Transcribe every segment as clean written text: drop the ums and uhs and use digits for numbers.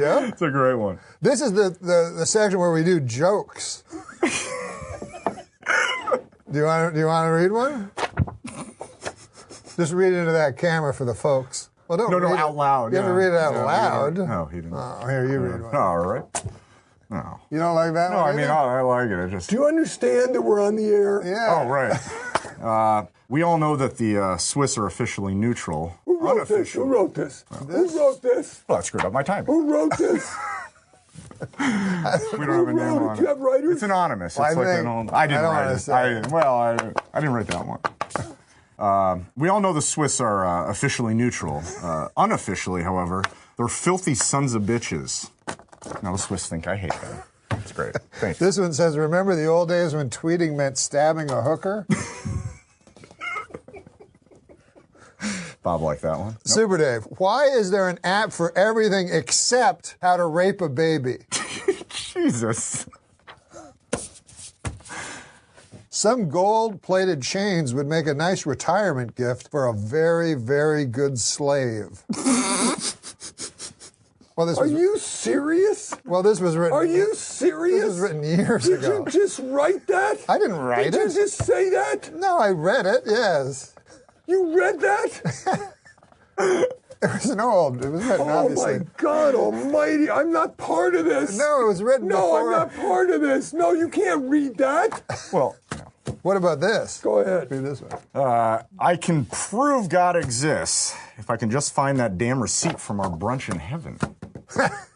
Yeah? It's a great one. This is the section where we do jokes. Do you want to read one? Just read into that camera for the folks. Well, don't read out loud. You have to read it out Yeah, loud. No, he didn't. Oh, here, you read one. All right. No. You don't like that No, one? I mean, I like it. I just. Do you understand that we're on the air? Yeah. Oh, right. We all know that the Swiss are officially neutral. Who wrote this? Who wrote this? Who wrote this? Well, that screwed up my timing. Who wrote this? We don't have a name on Do you it. have writers? It's anonymous. Well, It's I like think- an old, I didn't I don't write wanna it. say I didn't write that one. We all know the Swiss are officially neutral. Unofficially, however, they're filthy sons of bitches. Now the Swiss think I hate them. It's great. Thanks. This one says, remember the old days when tweeting meant stabbing a hooker? Bob liked that one. Nope. Super Dave, why is there an app for everything except how to rape a baby? Jesus. Some gold-plated chains would make a nice retirement gift for a very, very good slave. Well, this Are was, you serious? well, this was written. Are you serious? This was written years Did ago. you just write that? I didn't write Did it. you just say that? No, I read it. Yes, You read that? it was an old. It was written Oh obviously. my God Almighty! I'm not part of this. No, it was written No, before. I'm not part of this. No, you can't read that. Well, What about this? Go ahead. Read this one. I can prove God exists if I can just find that damn receipt from our brunch in heaven.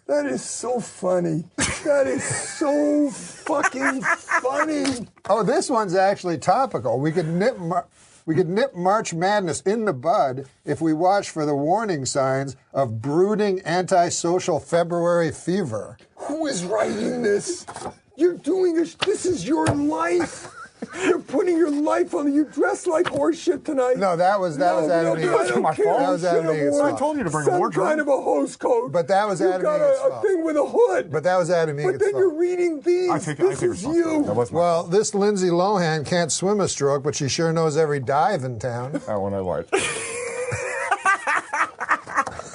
That is so funny. That is so fucking funny. Oh, this one's actually topical. We could nip March Madness in the bud if we watch for the warning signs of brooding antisocial February fever. Who is writing this? You're doing this. This is your life. You're putting your life on. You dress like horseshit tonight. No, that was Adam Egan. I don't my care. fault. That was You Adam should have Egan's worn fault. I told you to bring a some wardrobe. kind of a hose coat. But that was you Adam got Egan's a fault. thing with a hood. But that was Adam Egan's But then fault. you're reading these. I This take is responsibility. you. That was my Well, this Lindsay Lohan can't swim a stroke, but she sure knows every dive in town. That one I liked.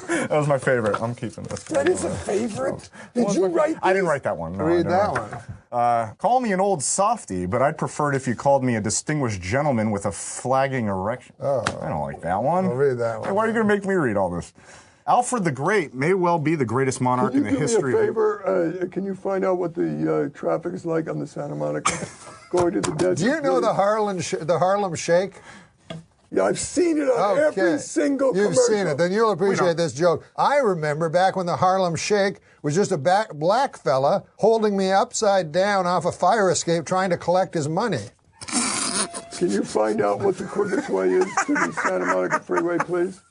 That was my favorite. I'm keeping this. That is a favorite. Did you write this? I didn't write that one. No, Read I that never. one. Call me an old softy, but I'd prefer it if you called me a distinguished gentleman with a flagging erection. Oh. I don't like that one. I'll read that one. Hey, why are you going to make me read all this? Alfred the Great may well be the greatest monarch Can in you the do history me a of... favor? Can you find out what the traffic is like on the Santa Monica going to the desert? Do you know please? the Harlem Shake? Yeah, I've seen it on every single You've commercial. seen it. Then you'll appreciate this joke. I remember back when the Harlem Shake was just a black fella holding me upside down off a fire escape trying to collect his money. Can you find out what the quickest way is to the Santa Monica Freeway, please?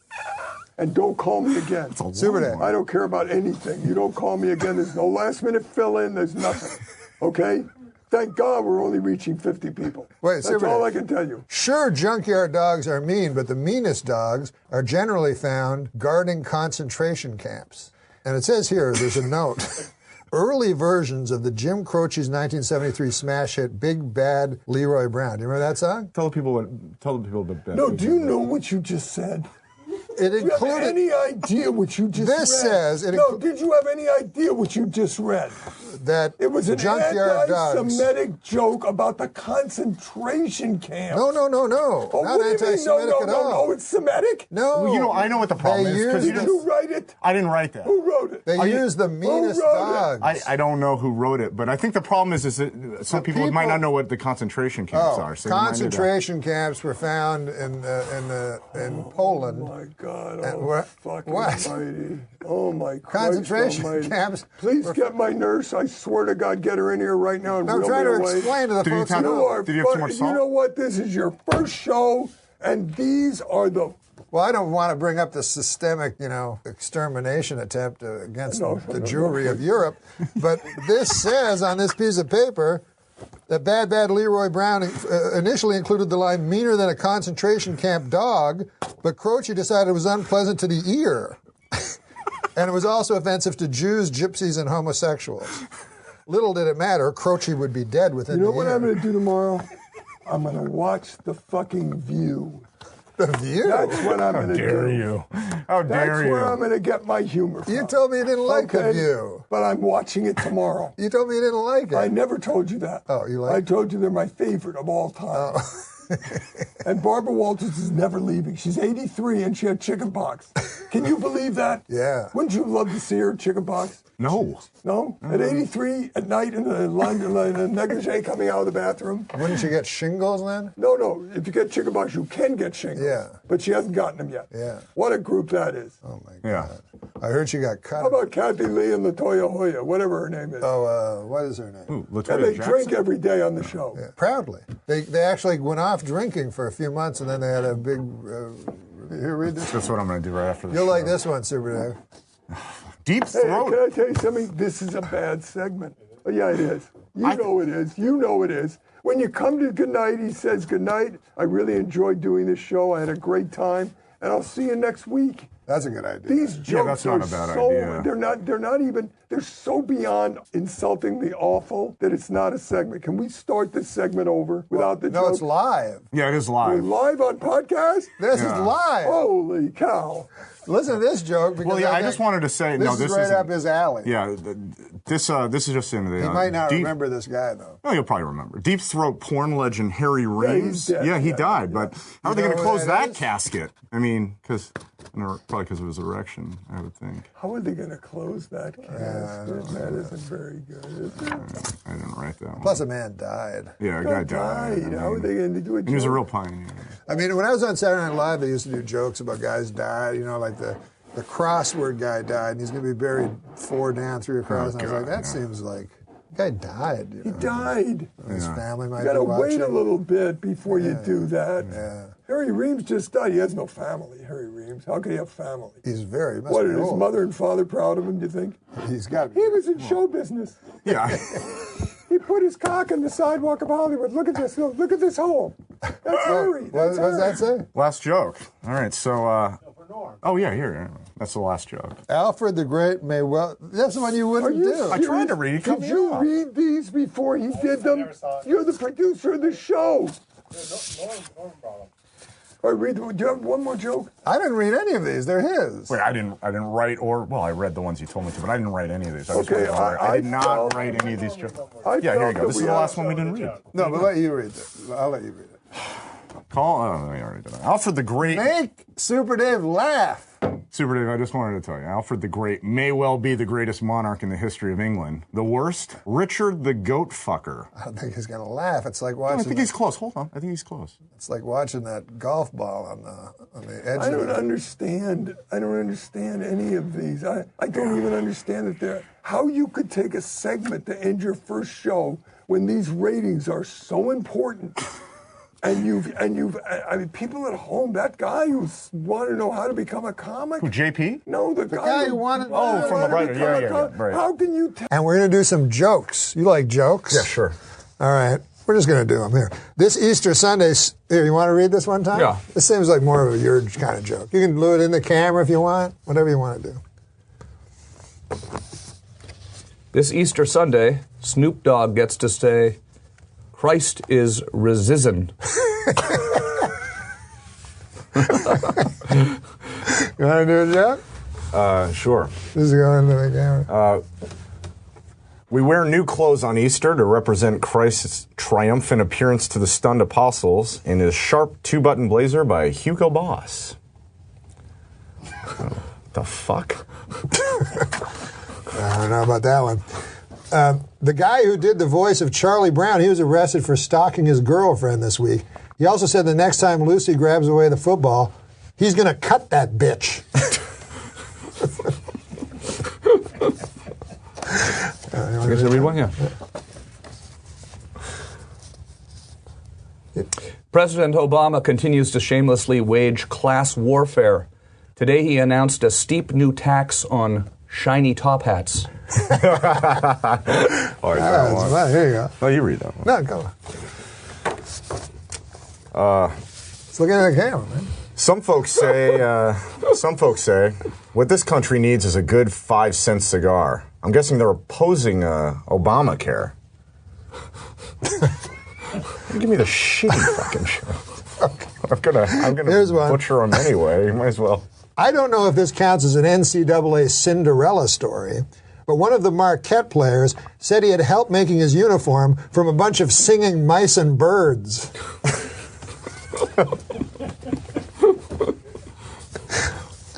And don't call me again. Super Dave. I don't care about anything. You don't call me again. There's no last minute fill in. There's nothing. Okay? Thank God we're only reaching 50 people. Wait, That's Super all Dave. I can tell you. Sure, junkyard dogs are mean, but the meanest dogs are generally found guarding concentration camps. And it says here, there's a note. Early versions of the Jim Croce's 1973 smash hit "Big Bad Leroy Brown." Do you remember that song? Tell the people that... No, do you know what you just said? It Do you have included. any idea what you just read? This says it No, did you have any idea what you just read? that It was an junkyard dogs. anti-Semitic joke about the concentration camp. No. Oh, Not what do you mean? anti-Semitic at all. No, it's Semitic? No. Well, you know, I know what the problem They is. 'Cause used Did you write it? I didn't write that. Who wrote it? They use the meanest wrote it? dogs. I don't know who wrote it, but I think the problem is that some people might people- not know what the concentration camps are. So they might need to- Concentration camps were found in Poland. Oh, my God. And Oh, what- fucking what? almighty. Oh, my Christ Concentration almighty. camps Please were- get my nurse. I swear to God, get her in here right now and I'm reel trying me to away. explain to the Did you folks tell who them? know. are Did you have too much You salt? know what? This is your first show, and these are the... Well, I don't want to bring up the systemic, extermination attempt against No, the no, Jewry no. of Europe, but this says on this piece of paper that Bad Leroy Brown initially included the line "meaner than a concentration camp dog," but Croce decided it was unpleasant to the ear, and it was also offensive to Jews, gypsies, and homosexuals. Little did it matter, Croce would be dead within You know the what year. I'm going to do tomorrow? I'm going to watch the fucking View. The View? That's what I'm going to do. How dare you? How dare That's you? where I'm going to get my humor from. You told me you didn't like The View. But I'm watching it tomorrow. You told me you didn't like it. I never told you that. Oh, you like I it? told you they're my favorite of all time. Oh. And Barbara Walters is never leaving. She's 83 and she had chicken pox. Can you believe that? Yeah. Wouldn't you love to see her chicken pox? No. No? At 83 at night in a negligee coming out of the bathroom? Wouldn't you get shingles then? No. If you get chicken pox, you can get shingles. Yeah. But she hasn't gotten them yet. Yeah. What a group that is. Oh, my God. Yeah. I heard she got cut. How about Kathy Lee and Latoya Hoya, whatever her name is? What is her name? Ooh, And Latoya they Jackson? drink every day on the show. Yeah. Proudly. They actually went off drinking for a few months, and then they had a big... here, read this. That's what I'm going to do right after this. You'll show. like this one, Super Dave. Deep Hey, throat. can I tell you something? This is a bad segment. Oh, yeah, it is. You know it is. You know it is. When you come to Goodnight, he says, "Goodnight. I really enjoyed doing this show. I had a great time, and I'll see you next week." That's a good idea. These jokes that's not are a bad so, idea. They're not even, they're so beyond insulting the awful that it's not a segment. Can we start this segment over without the No, joke? it's live. Yeah, it is We're live. live on podcast? This Yeah. is live. Holy cow. Listen to this joke. Because Well, yeah, I think just wanted to say, this no, is this right isn't- up his alley. Yeah, this is just into the. He might not deep, remember this guy, though. No, you'll probably remember. Deep throat porn legend Harry Reeves. dead. He Yeah, died. But how are they know going to who close that that is? casket? I mean, probably because of his erection, I would think. How are they going to close that casket? That isn't very good, is it? I didn't write that one. Plus, a man died. Yeah, a guy died. I How are mean, they going to do it? and he was a real pioneer. I mean, when I was on Saturday Night Live, they used to do jokes about guys died. You know, like the crossword guy died, and he's going to be buried 4 down, 3 across. and I was like, God, that seems like the guy died. You He know? died. His family might You got to be watching. wait a little bit before you do that. Yeah. Harry Reeves just died. He has no family, Harry Reeves. How could he have family? He's very. What, be are his old. mother and father proud of him, do you think? He's got. He was in show business. Yeah. He put his cock in the sidewalk of Hollywood. Look at this. Look at this hole. That's Harry. What That's does that Harry. say? Last joke. All right, so. Oh, yeah, here. That's the last joke. Alfred the Great may well. That's the one you wouldn't Are you do. I tried to read it. Did you read these before he did them? You're the producer of the show. All right, do you have one more joke? I didn't read any of these. They're his. Wait, I didn't write I read the ones you told me to, but I didn't write any of these. Okay, I did not felt- write any of these jokes. I Yeah, here you felt go. that This is we the had- last one we didn't read. No, but let you read it. I'll let you read it. Oh, you already did it. Alfred the Great. Make Super Dave laugh. Super Dave, I just wanted to tell you, Alfred the Great may well be the greatest monarch in the history of England. The worst, Richard the Goat Fucker. I don't think he's gonna laugh. It's like I watching. think he's close. Hold on. I think he's close. It's like watching that golf ball on the edge. I of don't the, understand. I don't understand any of these. I don't even understand that they're how you could take a segment to end your first show when these ratings are so important. And I mean, people at home, that guy who wanted to know how to become a comic. Who, JP? No, the guy who wanted- Oh, from the writer. become Yeah, a yeah, comic. yeah, right. How can you tell? and we're gonna do some jokes. You like jokes? Yeah, sure. All right. We're just gonna do them here. This Easter Sunday. Here, you want to read this one time? Yeah. This seems like more of a your kind of joke. You can do it in the camera if you want. Whatever you want to do. This Easter Sunday, Snoop Dogg gets to say, Christ is risen. You want to do a joke? Sure. This is going into the camera. We wear new clothes on Easter to represent Christ's triumphant appearance to the stunned apostles in his sharp 2-button blazer by Hugo Boss. The fuck? I don't know about that one. The guy who did the voice of Charlie Brown, he was arrested for stalking his girlfriend this week. He also said the next time Lucy grabs away the football, he's going to cut that bitch. You guys gonna read one? Yeah. President Obama continues to shamelessly wage class warfare. Today he announced a steep new tax on shiny top hats. Well, here you go. Oh, you read that one. No, go on. Let's look at the camera, man. Some folks say, what this country needs is a good 5-cent cigar. I'm guessing they're opposing Obamacare. Give me the shitty fucking show. I'm gonna Here's one. butcher them anyway. You might as well. I don't know if this counts as an NCAA Cinderella story, but one of the Marquette players said he had help making his uniform from a bunch of singing mice and birds.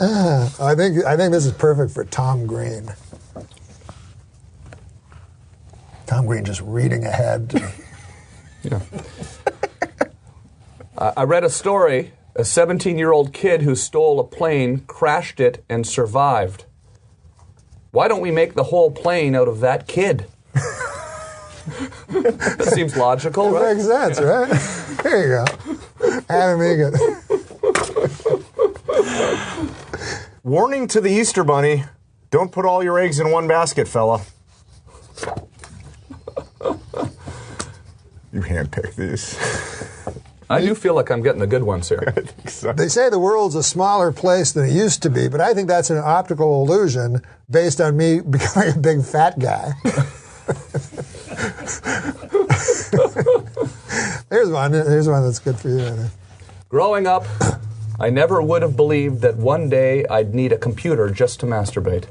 I think this is perfect for Tom Green. Tom Green just reading ahead. Yeah. I read a story. A 17-year-old kid who stole a plane, crashed it, and survived. Why don't we make the whole plane out of that kid? That seems logical, It right? makes sense, right? There you go. Animega. Warning to the Easter Bunny: don't put all your eggs in one basket, fella. You handpicked these. I do feel like I'm getting the good ones here. So. They say the world's a smaller place than it used to be, but I think that's an optical illusion based on me becoming a big fat guy. Here's one that's good for you. Growing up, I never would have believed that one day I'd need a computer just to masturbate.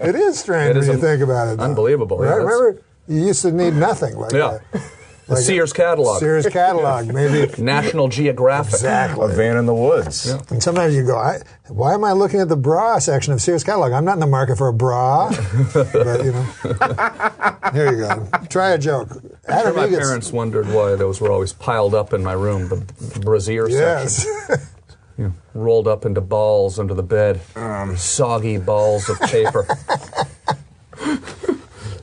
It is strange when you think about it, though. Unbelievable. Right? Yeah, Remember, you used to need nothing like Yeah. that. The Sears catalog. Sears catalog, maybe. National Geographic. Exactly. A van in the woods. Yeah. And sometimes you go, why am I looking at the bra section of Sears catalog? I'm not in the market for a bra. But, you know. Here you go. Try a joke. I'm sure my parents wondered why those were always piled up in my room, the brassiere Yes. section. You know, rolled up into balls under the bed. Soggy balls of paper.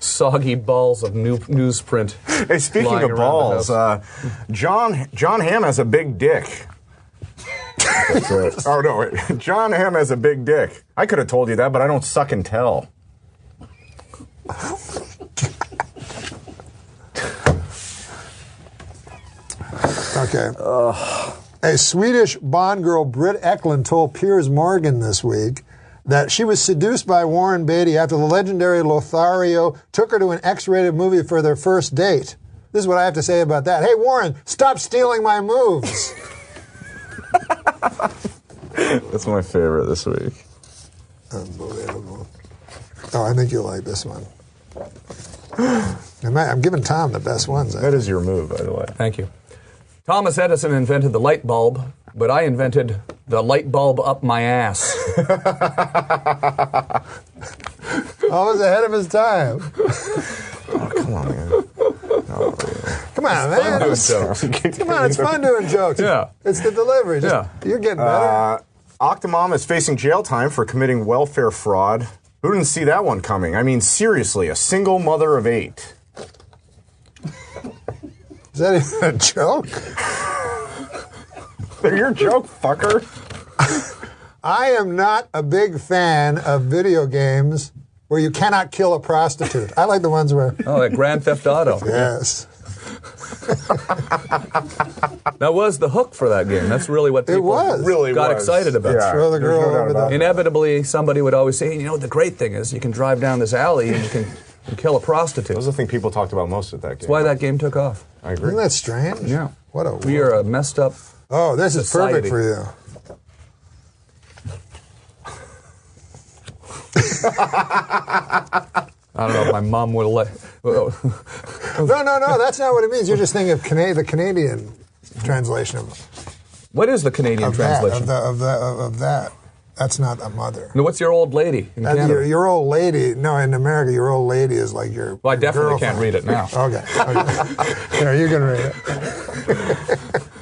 Soggy balls of newsprint. Hey, speaking flying of around balls, the house. John Hamm has a big dick. That's it. Oh, no, wait. John Hamm has a big dick. I could have told you that, but I don't suck and tell. Okay. A Swedish Bond girl, Britt Eklund, told Piers Morgan this week that she was seduced by Warren Beatty after the legendary Lothario took her to an X-rated movie for their first date. This is what I have to say about that. Hey, Warren, stop stealing my moves. That's my favorite this week. Unbelievable. Oh, I think you'll like this one. I'm giving Tom the best ones. That is your move, by the way. Thank you. Thomas Edison invented the light bulb, but I invented the light bulb up my ass. Always ahead of his time. Oh, come on, man. Oh, Come on, man. Come on, it's fun doing jokes. Yeah. It's the delivery. You're getting better. Octomom is facing jail time for committing welfare fraud. Who didn't see that one coming? I mean, seriously, a single mother of 8. Is that even a joke? They're your joke, fucker. I am not a big fan of video games where you cannot kill a prostitute. I like the ones where... Oh, that Grand Theft Auto. Yes. That was the hook for that game. That's really what people Really got was. excited about. Yeah, Throw the there's girl no doubt over about the... it. Inevitably, somebody would always say, you know, the great thing is you can drive down this alley and you can kill a prostitute. That was the thing people talked about most at that game. That's why that game took off. I agree. Isn't that strange? Yeah. What a... We are a messed up... Oh, this is perfect society. for you. I don't know if my mom would let... No, that's not what it means. You're just thinking of the Canadian translation of What is the Canadian translation? Of that. That's not a mother. No, what's your old lady in Canada? Your old lady. No, in America, your old lady is like your. Well, I definitely girlfriend. can't read it now. Okay. Here, you can read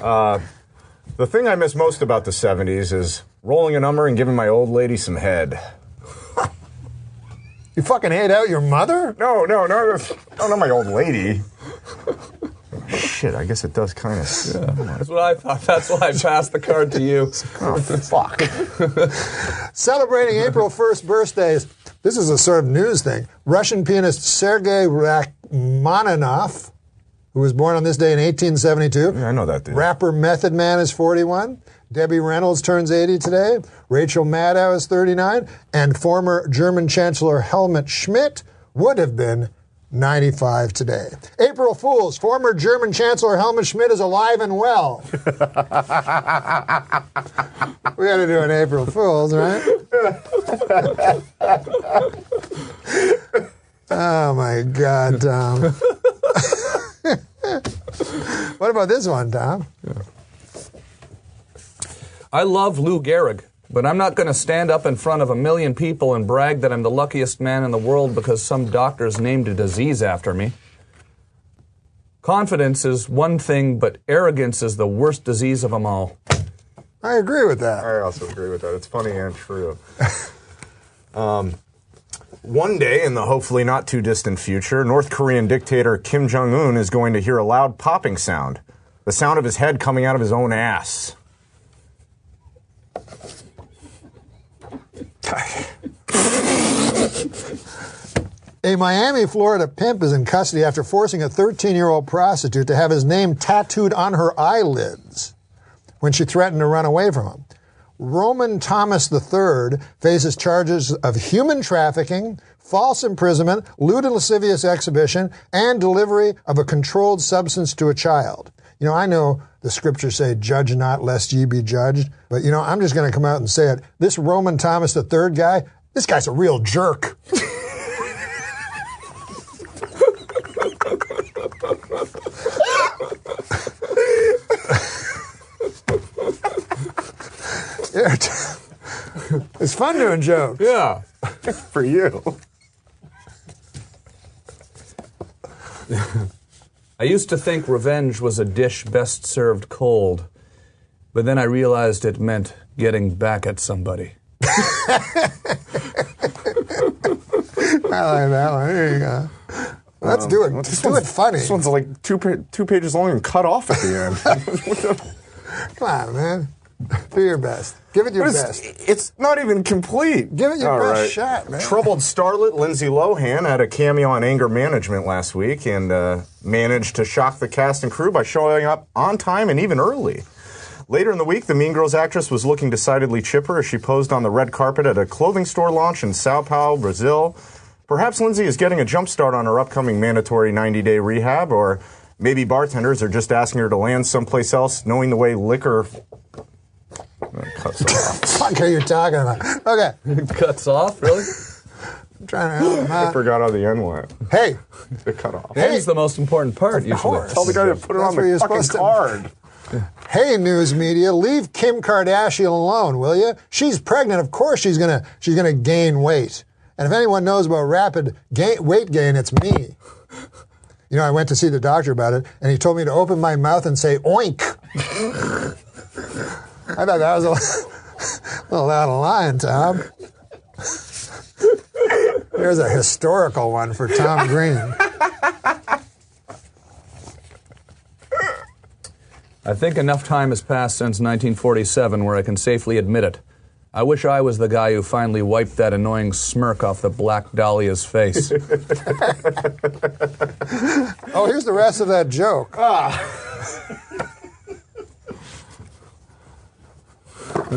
it. The thing I miss most about the 70s is rolling a number and giving my old lady some head. You fucking ate out your mother? No, not my old lady. Shit, I guess it does kind of. That's what I thought. That's why I passed the card to you. Oh, fuck. Celebrating April 1st birthdays. This is a sort of news thing. Russian pianist Sergei Rachmaninoff, who was born on this day in 1872. Yeah, I know that dude. Rapper Method Man is 41. Debbie Reynolds turns 80 today. Rachel Maddow is 39. And former German Chancellor Helmut Schmidt would have been 95 today. April Fools. Former German Chancellor Helmut Schmidt is alive and well. We got to do an April Fools, right? Oh, my God, Tom. What about this one, Tom? I love Lou Gehrig, but I'm not going to stand up in front of 1 million people and brag that I'm the luckiest man in the world because some doctors named a disease after me. Confidence is one thing, but arrogance is the worst disease of them all. I agree with that. I also agree with that. It's funny and true. One day, in the hopefully not too distant future, North Korean dictator Kim Jong-un is going to hear a loud popping sound. The sound of his head coming out of his own ass. A Miami, Florida pimp is in custody after forcing a 13-year-old prostitute to have his name tattooed on her eyelids when she threatened to run away from him. Roman Thomas III faces charges of human trafficking, false imprisonment, lewd and lascivious exhibition, and delivery of a controlled substance to a child. You know, I know the scriptures say, judge not lest ye be judged, but, you know, I'm just going to come out and say it. This Roman Thomas III guy, this guy's a real jerk. It's fun doing jokes. Yeah. For you. I used to think revenge was a dish best served cold, but then I realized it meant getting back at somebody. I like that one. There you go. Let's do it. Let's do it funny. This one's like two pages long and cut off at the end. Come on, man. Do your best. Give it your best. It's not even complete. Give it your best shot, man. Troubled starlet Lindsay Lohan had a cameo on Anger Management last week and managed to shock the cast and crew by showing up on time and even early. Later in the week, the Mean Girls actress was looking decidedly chipper as she posed on the red carpet at a clothing store launch in Sao Paulo, Brazil. Perhaps Lindsay is getting a jump start on her upcoming mandatory 90-day rehab, or maybe bartenders are just asking her to land someplace else, knowing the way liquor... cuts off. What are you talking about? Okay. Cuts off? Really? I'm trying to help him I out. forgot how the end went. Hey. It cut off. That's the most important part, usually. course. Tell the guy to put it That's on where the you're fucking supposed to- card. Hey, news media, leave Kim Kardashian alone, will you? She's pregnant. Of course she's gonna gain weight. And if anyone knows about rapid weight gain, it's me. You know, I went to see the doctor about it, and he told me to open my mouth and say, oink. I thought that was a little out of line, Tom. Here's a historical one for Tom Green. I think enough time has passed since 1947 where I can safely admit it. I wish I was the guy who finally wiped that annoying smirk off the Black Dahlia's face. Oh, here's the rest of that joke.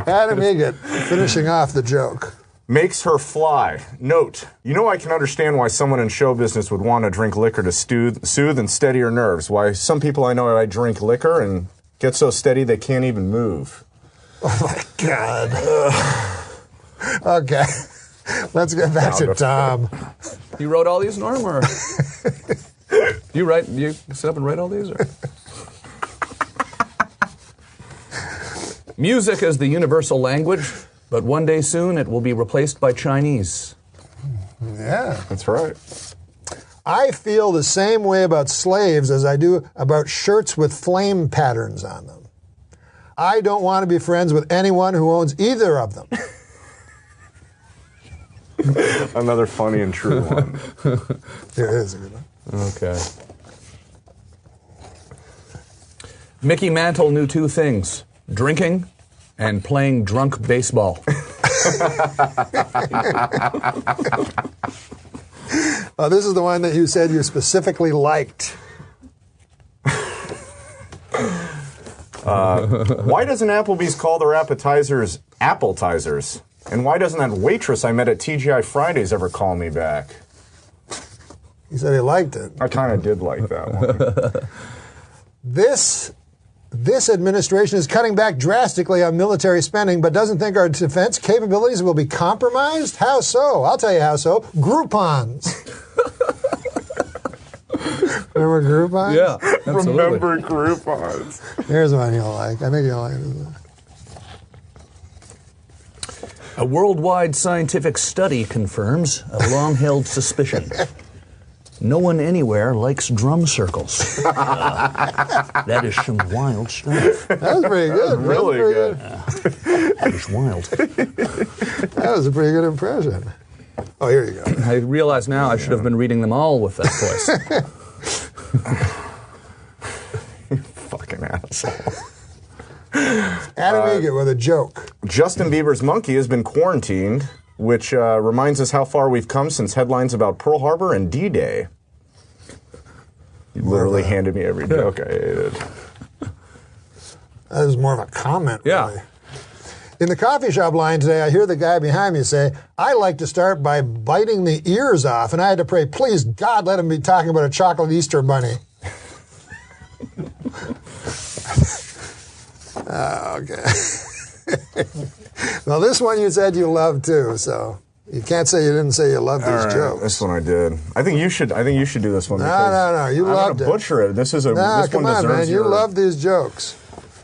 Adam Egan, finishing off the joke. Makes her fly. Note, you know I can understand why someone in show business would want to drink liquor to soothe and steady her nerves. Why some people I know I drink liquor and get so steady they can't even move. Oh, my God. Okay. Let's get back to Tom. You wrote all these, Norm, or you sit up and write all these, or? Music is the universal language, but one day soon it will be replaced by Chinese. Yeah. That's right. I feel the same way about slaves as I do about shirts with flame patterns on them. I don't want to be friends with anyone who owns either of them. Another funny and true one. Here it is. A good one. Okay. Mickey Mantle knew two things: drinking and playing drunk baseball. This is the one that you said you specifically liked. Why doesn't Applebee's call their appetizers appletizers? And why doesn't that waitress I met at TGI Fridays ever call me back? He said he liked it. I kind of did like that one. This administration is cutting back drastically on military spending, but doesn't think our defense capabilities will be compromised? How so? I'll tell you how so. Groupons. Remember Groupons? Yeah, absolutely. Remember Groupons. Here's one you'll like. I think you'll like this. A worldwide scientific study confirms a long-held suspicion. No one anywhere likes drum circles. That is some wild stuff. That was pretty good. Really good. That is wild. That was a pretty good impression. Oh, here you go. I realize now I should have been reading them all with that voice. You fucking asshole. Adam Egan with a joke. Justin Bieber's monkey has been quarantined, which reminds us how far we've come since headlines about Pearl Harbor and D-Day. You literally handed me every joke I hated. That was more of a comment, Yeah. really. In the coffee shop line today, I hear the guy behind me say, I like to start by biting the ears off, and I had to pray, please, God, let him be talking about a chocolate Easter bunny. Okay. Well, this one you said you loved too, so you can't say you didn't say you loved these jokes. This one I did. I think you should do this one. No, because you loved it. I'm gonna butcher it. This is a. No, this come one on, man. You love these jokes.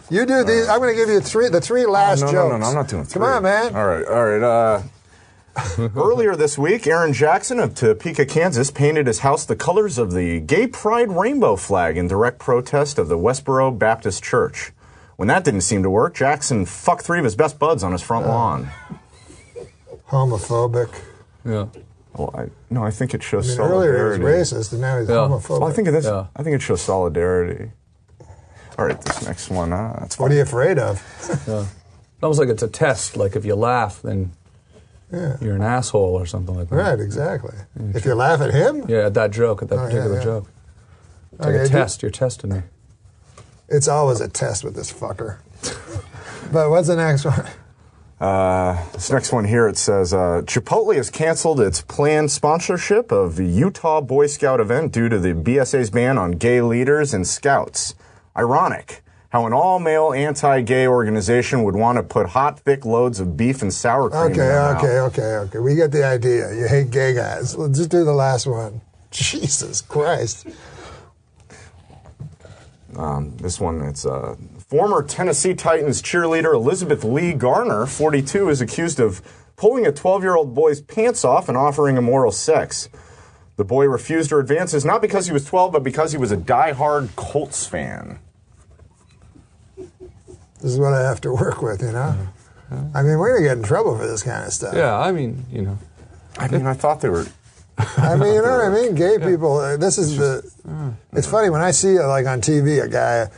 You do these. I'm going to give you the three last jokes. No, I'm not doing three. Come on, man. All right. Earlier this week, Aaron Jackson of Topeka, Kansas, painted his house the colors of the Gay Pride rainbow flag in direct protest of the Westboro Baptist Church. When that didn't seem to work, Jackson fucked 3 of his best buds on his front lawn. Homophobic. Yeah. Well, I think it shows Earlier solidarity. he was racist, and now he's homophobic. Well, I think it shows solidarity. All right, this next one. That's fine. What are you afraid of? Almost like it's a test. Like if you laugh, then you're an asshole or something like that. Right, exactly. If you laugh at him? Yeah, at that joke, at that particular joke. It's like a test. You're testing me. It's always a test with this fucker. But what's the next one? This next one here, it says, Chipotle has canceled its planned sponsorship of the Utah Boy Scout event due to the BSA's ban on gay leaders and scouts. Ironic how an all-male anti-gay organization would want to put hot, thick loads of beef and sour cream in their mouth. Okay. We get the idea. You hate gay guys. Let's just do the last one. Jesus Christ. This one, it's former Tennessee Titans cheerleader Elizabeth Lee Garner, 42, is accused of pulling a 12-year-old boy's pants off and offering him oral sex. The boy refused her advances not because he was 12, but because he was a die-hard Colts fan. This is what I have to work with, you know? I mean, we're going to get in trouble for this kind of stuff. Yeah, I mean, you know. I thought they were... I mean, you know what I mean? Gay people, this is it's funny when I see, like, on TV, a guy,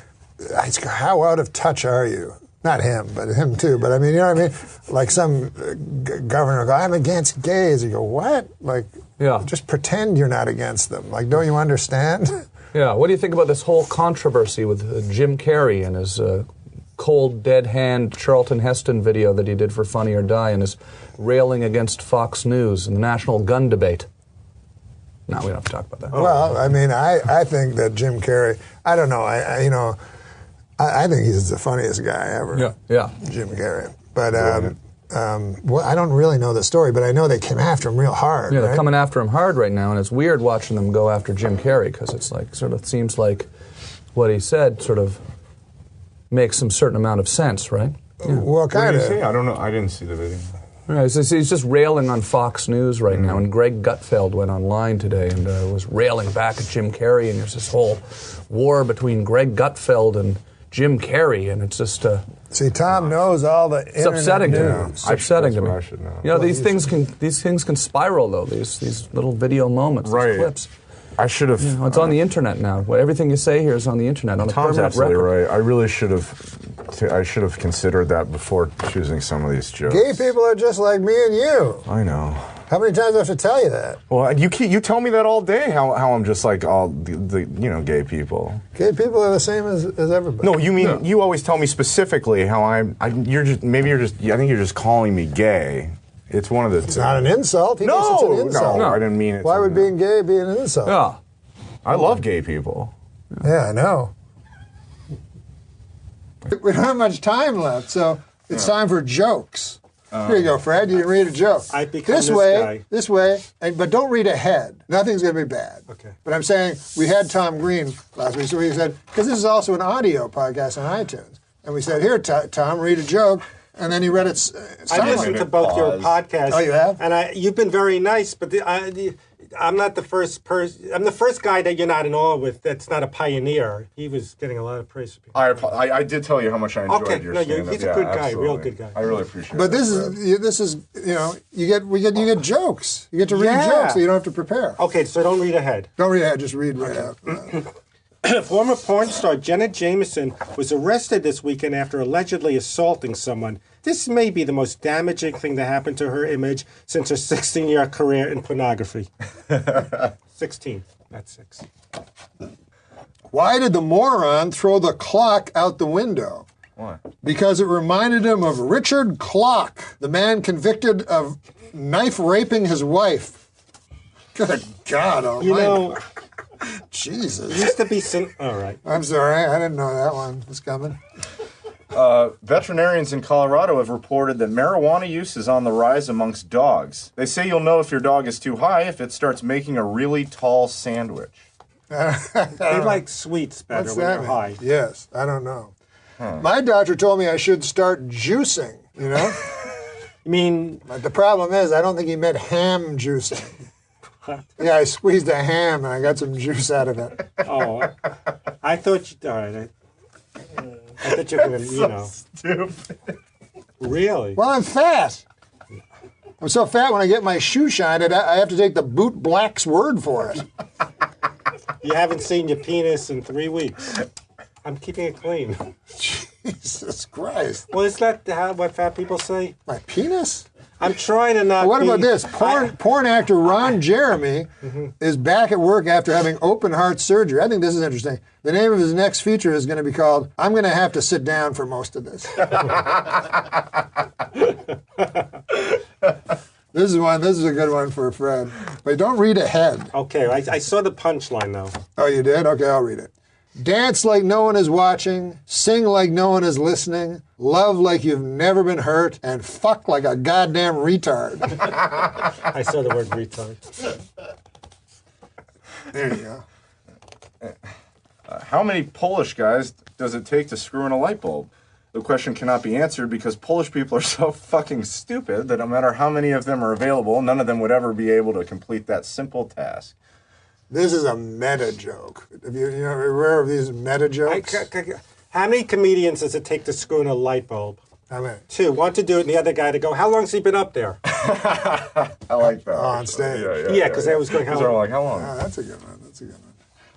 I just go, how out of touch are you? Not him, but him too. But I mean, you know what I mean? Like some governor will go, I'm against gays. You go, what? Like, just pretend you're not against them. Like, don't you understand? Yeah, what do you think about this whole controversy with Jim Carrey and his cold, dead hand Charlton Heston video that he did for Funny or Die and his railing against Fox News and the national gun debate? No, we don't have to talk about that. Well, I mean, I think that Jim Carrey, I don't know, I think he's the funniest guy ever. Yeah. Jim Carrey. But well, I don't really know the story, but I know they came after him real hard. Yeah, they're right? coming after him hard right now, and it's weird watching them go after Jim Carrey because it's like, sort of seems like what he said sort of makes some certain amount of sense, right? Yeah. Well, kind of. I don't know. I didn't see the video. Right, so he's just railing on Fox News right now, and Greg Gutfeld went online today and was railing back at Jim Carrey, and there's this whole war between Greg Gutfeld and Jim Carrey, and it's just... See, Tom knows all the internet it's upsetting news. to me. It's upsetting to me. I should know. You know, these things can spiral, though, these little video moments, these clips. I should have... You know, it's on the internet now. Everything you say here is on the internet, on a Tom's permanent absolutely record. right. I really should have... I should have considered that before choosing some of these jokes. Gay people are just like me and you. I know. How many times do I have to tell you that? Well, you tell me that all day, how I'm just like all the gay people. Gay people are the same as everybody. No, you mean you always tell me specifically how I think you're just calling me gay, It's one of the It's not an insult. He thinks it's an insult. No, I didn't mean it. Why would being gay be an insult? Yeah. I love gay people. Yeah, I know. We don't have much time left, so it's time for jokes. Here you go, Fred. You can read a joke. I become this this way, guy. this way, but don't read ahead. Nothing's going to be bad. Okay. But I'm saying we had Tom Green last week, so we said, because this is also an audio podcast on iTunes, and we said, here, Tom, read a joke, and then he read it I silently. listened to both your podcasts. Oh, you have? And you've been very nice, but I'm not the first person. I'm the first guy that you're not in awe with. That's not a pioneer. He was getting a lot of praise from people. I did tell you how much I enjoyed your stand-up. he's a good guy, real good guy. I really appreciate it. But this is you get jokes. You get to read jokes, so you don't have to prepare. Okay, so don't read ahead. Don't read ahead, just read right out. Former porn star Janet Jameson was arrested this weekend after allegedly assaulting someone. This may be the most damaging thing to happen to her image since her 16-year career in pornography. 16, not 6. Why did the moron throw the clock out the window? Why? Because it reminded him of Richard Clock, the man convicted of knife raping his wife. Good God almighty. You know, Jesus. used to be all right. I'm sorry, I didn't know that one was coming. Veterinarians in Colorado have reported that marijuana use is on the rise amongst dogs. They say you'll know if your dog is too high if it starts making a really tall sandwich. They like sweets better What's when that they're mean? high. Yes, I don't know. My doctor told me I should start juicing, you know? You mean, But the problem is, I don't think he meant ham juicing. Yeah, I squeezed a ham and I got some juice out of it. oh, I thought you, all right. I thought you were going to, you know. Stupid. Really? Well, I'm fat. I'm so fat when I get my shoe shined, I have to take the boot black's word for it. You haven't seen your penis in 3 weeks. I'm keeping it clean. Jesus Christ. Well, is that what fat people say? My penis? I'm trying to not. What be, about this? Porn actor Ron Jeremy is back at work after having open heart surgery. I think this is interesting. The name of his next feature is going to be called "I'm going to have to sit down for most of this." This is a good one for Fred. But don't read ahead. Okay, I saw the punchline though. Oh, you did? Okay, I'll read it. Dance like no one is watching, sing like no one is listening, love like you've never been hurt, and fuck like a goddamn retard. I saw the word retard. There you go. How many Polish guys does it take to screw in a light bulb? The question cannot be answered because Polish people are so fucking stupid that no matter how many of them are available, none of them would ever be able to complete that simple task. This is a meta joke. Have you aware of these meta jokes? How many comedians does it take to screw in a light bulb? How many? 2. One to do it, and the other guy to go, how long's he been up there? I like that. On stage. Yeah, because they was going, how They're long? like, how long? Oh, that's a good one. That's a good one.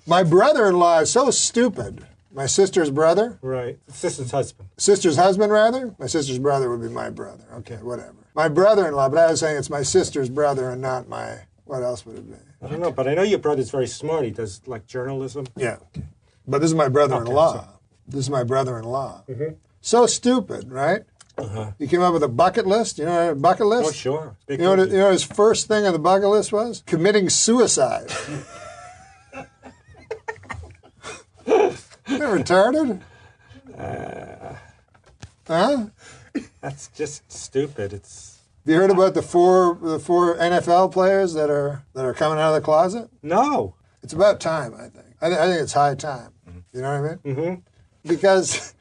My brother-in-law is so stupid. My sister's brother? Right. Sister's husband. Sister's husband, rather? My sister's brother would be my brother. Okay, whatever. My brother-in-law, but I was saying it's my sister's brother and not my... What else would it be? I don't know, but I know your brother's very smart. He does, like, journalism. Yeah. But this is my brother-in-law. Okay, This is my brother-in-law. So stupid, right? He came up with a bucket list. You know what a bucket list? Oh, sure. Big You know movie. what his first thing on the bucket list was? Committing suicide. You're retarded? Huh? That's just stupid. It's Have you heard about the four NFL players that are coming out of the closet? no. It's about time, I think. I think it's high time. You know what I mean? Mm-hmm. Because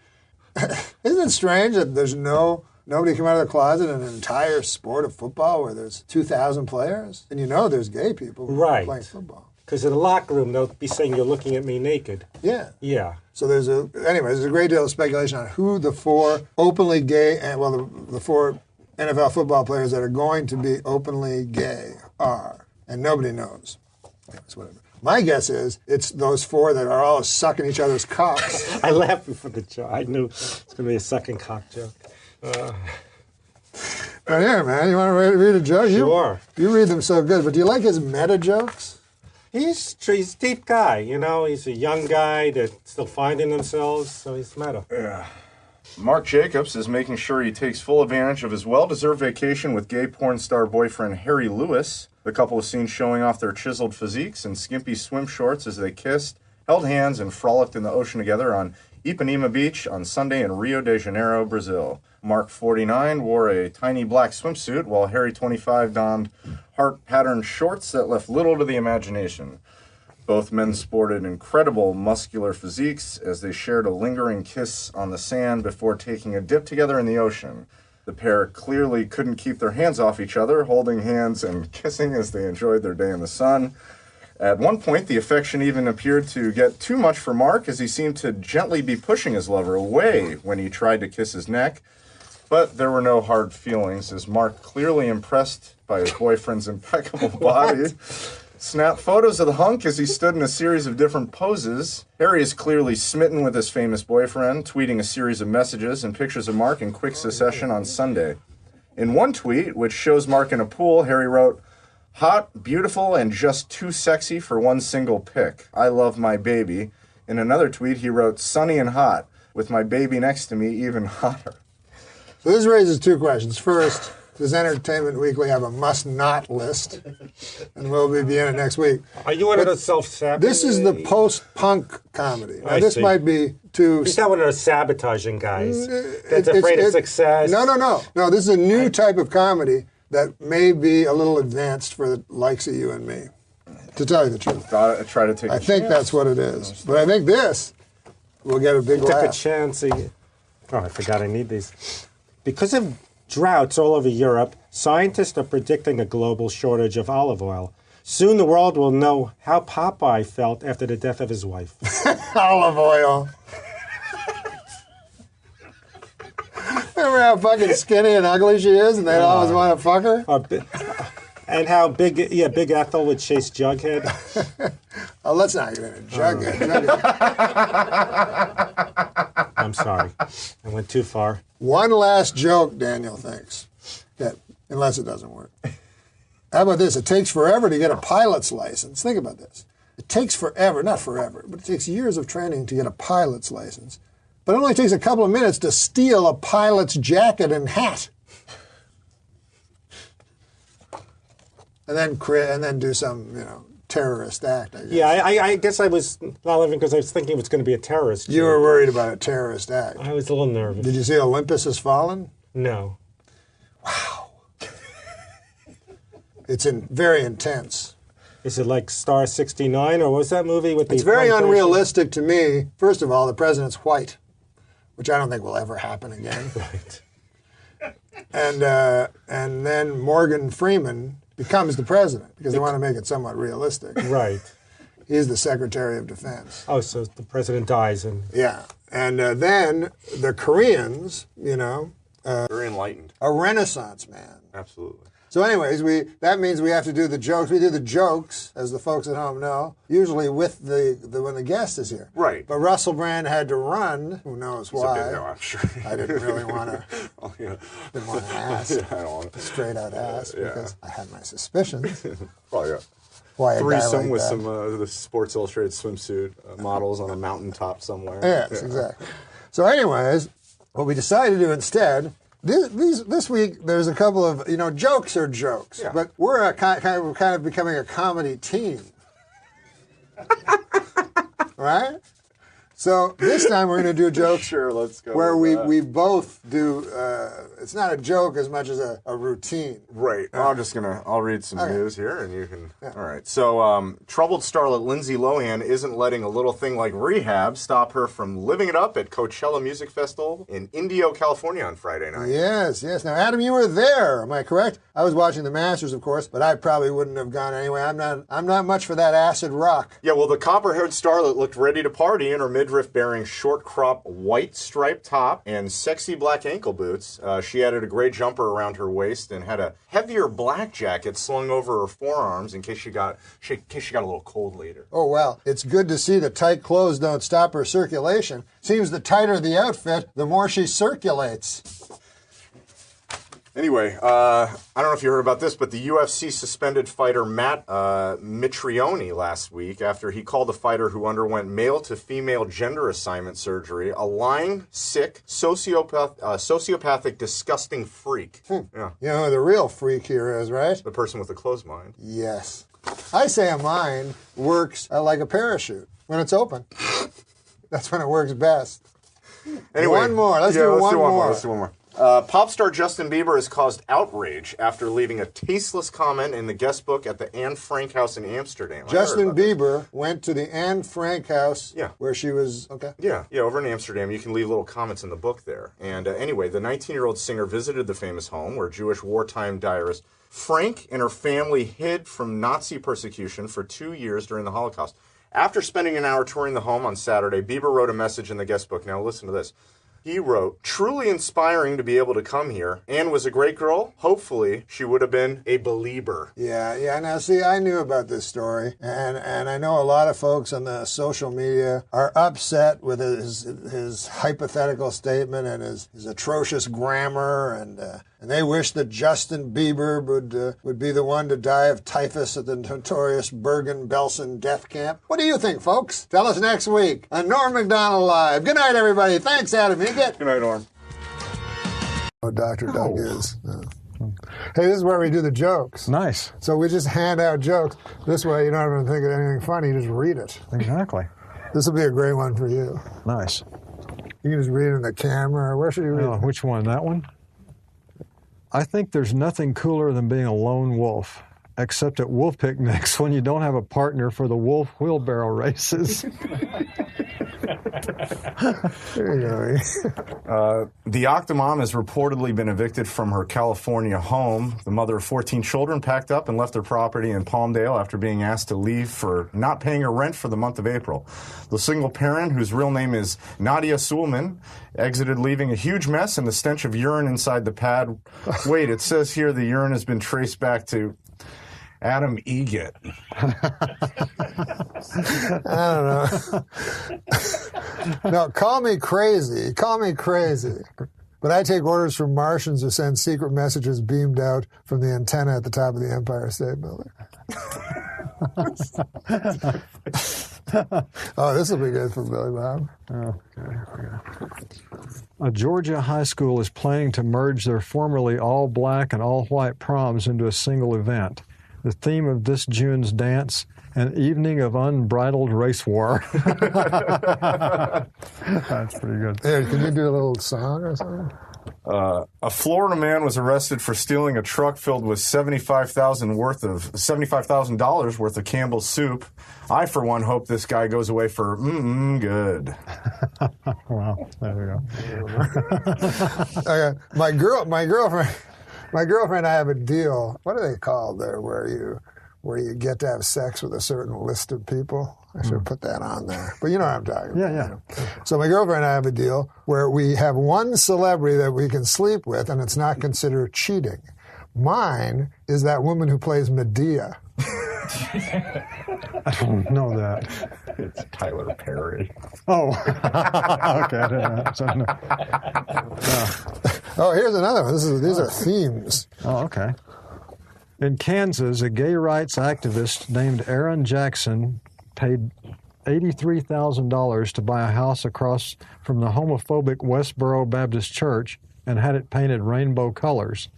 isn't it strange that there's nobody come out of the closet in an entire sport of football where there's 2,000 players, and you know there's gay people Right. playing football. Because in the locker room, they'll be saying you're looking at me naked. Yeah. Yeah. So there's a great deal of speculation on who the four openly gay and the four NFL football players that are going to be openly gay are, and nobody knows. Anyways, whatever. My guess is it's those four that are all sucking each other's cocks. I laughed before the joke. I knew it's going to be a sucking cock joke. But here, man, you want to read a joke? Sure. You read them so good, but do you like his meta jokes? He's a deep guy, you know. He's a young guy that's still finding themselves, so he's meta. Yeah. Mark Jacobs is making sure he takes full advantage of his well-deserved vacation with gay porn star boyfriend Harry Lewis. The couple was seen showing off their chiseled physiques in skimpy swim shorts as they kissed, held hands, and frolicked in the ocean together on Ipanema Beach on Sunday in Rio de Janeiro, Brazil. Mark, 49, wore a tiny black swimsuit, while Harry, 25, donned heart-patterned shorts that left little to the imagination. Both men sported incredible muscular physiques as they shared a lingering kiss on the sand before taking a dip together in the ocean. The pair clearly couldn't keep their hands off each other, holding hands and kissing as they enjoyed their day in the sun. At one point, the affection even appeared to get too much for Mark, as he seemed to gently be pushing his lover away when he tried to kiss his neck. But there were no hard feelings, as Mark, clearly impressed by his boyfriend's impeccable body, snapped photos of the hunk as he stood in a series of different poses. Harry is clearly smitten with his famous boyfriend, tweeting a series of messages and pictures of Mark in quick succession on Sunday. In one tweet, which shows Mark in a pool, Harry wrote, "Hot, beautiful, and just too sexy for one single pic. I love my baby." In another tweet, he wrote, "Sunny and hot, with my baby next to me, even hotter." So this raises two questions. First, does Entertainment Weekly have a must-not list? And we'll be in it next week. Are you one of those self-sabotaging? This is the post-punk comedy. Now, I this see. might be too... He's not one of those sabotaging guys that's afraid of success. No. No, this is a new type of comedy that may be a little advanced for the likes of you and me, to tell you the truth. Thought I'd try to take I think that's what it is. But I think this will get a big Took a laugh. chance. Oh, I forgot I need these. Because of droughts all over Europe, scientists are predicting a global shortage of olive oil. Soon the world will know how Popeye felt after the death of his wife. Olive oil. Remember how fucking skinny and ugly she is, and they always want to fuck her? And how Big Ethel would chase Jughead. Oh, let's not get into Jughead. I'm sorry. I went too far. One last joke, Daniel thinks. That, unless it doesn't work. How about this? It takes forever to get a pilot's license. Think about this. It takes forever, not forever, but it takes years of training to get a pilot's license. But it only takes a couple of minutes to steal a pilot's jacket and hat. And then do some, terrorist act, I guess. Yeah, I guess I was not living because I was thinking it was going to be a terrorist. You were worried about a terrorist act. I was a little nervous. Did you see Olympus Has Fallen? No. Wow. It's very intense. Is it like Star 69, or what was that movie with the... It's very plantation? unrealistic to me. First of all, the president's white, which I don't think will ever happen again. Right. And then Morgan Freeman becomes the president because they want to make it somewhat realistic. Right. He's the Secretary of Defense. Oh, so the president dies and... Yeah. And then the Koreans, Very enlightened. a Renaissance man. Absolutely. So anyways, that means we have to do the jokes. We do the jokes, as the folks at home know, usually with when the guest is here. Right. But Russell Brand had to run. Who knows why? I'm sure. I didn't really want to. Oh, yeah. Didn't want to ask. Yeah, I don't want to. Straight out ask Yeah. because I had my suspicions. Probably got Why a guy threesome like with that. some the Sports Illustrated swimsuit models on a mountaintop somewhere. Yes, exactly. So anyways, what we decided to do instead. This week, there's a couple of, jokes are jokes, Yeah. but we're kind of becoming a comedy team. Right? So this time we're going to do jokes Sure, let's go. where with that. we both do, it's not a joke as much as a routine. Right. I'll read some news here and you can. Yeah. All right. So, troubled starlet Lindsay Lohan isn't letting a little thing like rehab stop her from living it up at Coachella Music Festival in Indio, California on Friday night. Yes. Now, Adam, you were there. Am I correct? I was watching the Masters, of course, but I probably wouldn't have gone anyway. I'm not much for that acid rock. Yeah, well, the copper-haired starlet looked ready to party in her midriff bearing short crop white striped top and sexy black ankle boots. She added a gray jumper around her waist and had a heavier black jacket slung over her forearms in case she got a little cold later. Oh, well, it's good to see that tight clothes don't stop her circulation. Seems the tighter the outfit, the more she circulates. Anyway, I don't know if you heard about this, but the UFC suspended fighter Matt Mitrione last week after he called the fighter who underwent male-to-female gender assignment surgery a lying, sick, sociopathic, disgusting freak. Yeah. You know who the real freak here is, right? The person with a closed mind. Yes. I say a mind works like a parachute when it's open. That's when it works best. Anyway, one more. Let's do one more. Let's do one more. Pop star Justin Bieber has caused outrage after leaving a tasteless comment in the guest book at the Anne Frank house in Amsterdam. Justin Bieber went to the Anne Frank house Yeah. where she was, okay. Yeah, over in Amsterdam. You can leave little comments in the book there. And anyway, the 19-year-old singer visited the famous home where Jewish wartime diarist Frank and her family hid from Nazi persecution for 2 years during the Holocaust. After spending an hour touring the home on Saturday, Bieber wrote a message in the guest book. Now listen to this. He wrote, "Truly inspiring to be able to come here. Anne was a great girl. Hopefully, she would have been a believer." Yeah. Now, see, I knew about this story, and I know a lot of folks on the social media are upset with his hypothetical statement and his atrocious grammar, and they wish that Justin Bieber would be the one to die of typhus at the notorious Bergen-Belsen death camp. What do you think, folks? Tell us next week on Norm MacDonald Live. Good night, everybody. Thanks, Adam. Good night, Norm. Oh, Dr. Doug is. Hey, this is where we do the jokes. Nice. So we just hand out jokes. This way you don't have to think of anything funny. You just read it. Exactly. This will be a great one for you. Nice. You can just read it in the camera. Or where should you read it? Which one? That one? I think there's nothing cooler than being a lone wolf, except at wolf picnics when you don't have a partner for the wolf wheelbarrow races. There you go. The Octomom has reportedly been evicted from her California home. The mother of 14 children packed up and left her property in Palmdale after being asked to leave for not paying her rent for the month of April. The single parent, whose real name is Nadia Suleman, exited leaving a huge mess and the stench of urine inside the pad. Wait, it says here the urine has been traced back to Adam Egget. I don't know. No, call me crazy. Call me crazy. But I take orders from Martians who send secret messages beamed out from the antenna at the top of the Empire State Building. Oh, this will be good for Billy Bob. Okay. A Georgia high school is planning to merge their formerly all-black and all-white proms into a single event. The theme of this June's dance, an evening of unbridled race war. That's pretty good. Hey, can you do a little song or something? A Florida man was arrested for stealing a truck filled with $75,000 worth of Campbell's soup. I, for one, hope this guy goes away for good. Wow, there we go. Okay. My girlfriend and I have a deal. What are they called there where you get to have sex with a certain list of people? I should put that on there. But you know what I'm talking about. Yeah. You know. So my girlfriend and I have a deal where we have one celebrity that we can sleep with, and it's not considered cheating. Mine is that woman who plays Medea. I don't know that. It's Tyler Perry. Oh, okay. Oh, here's another one. These are themes. Oh, okay. In Kansas, a gay rights activist named Aaron Jackson paid $83,000 to buy a house across from the homophobic Westboro Baptist Church and had it painted rainbow colors.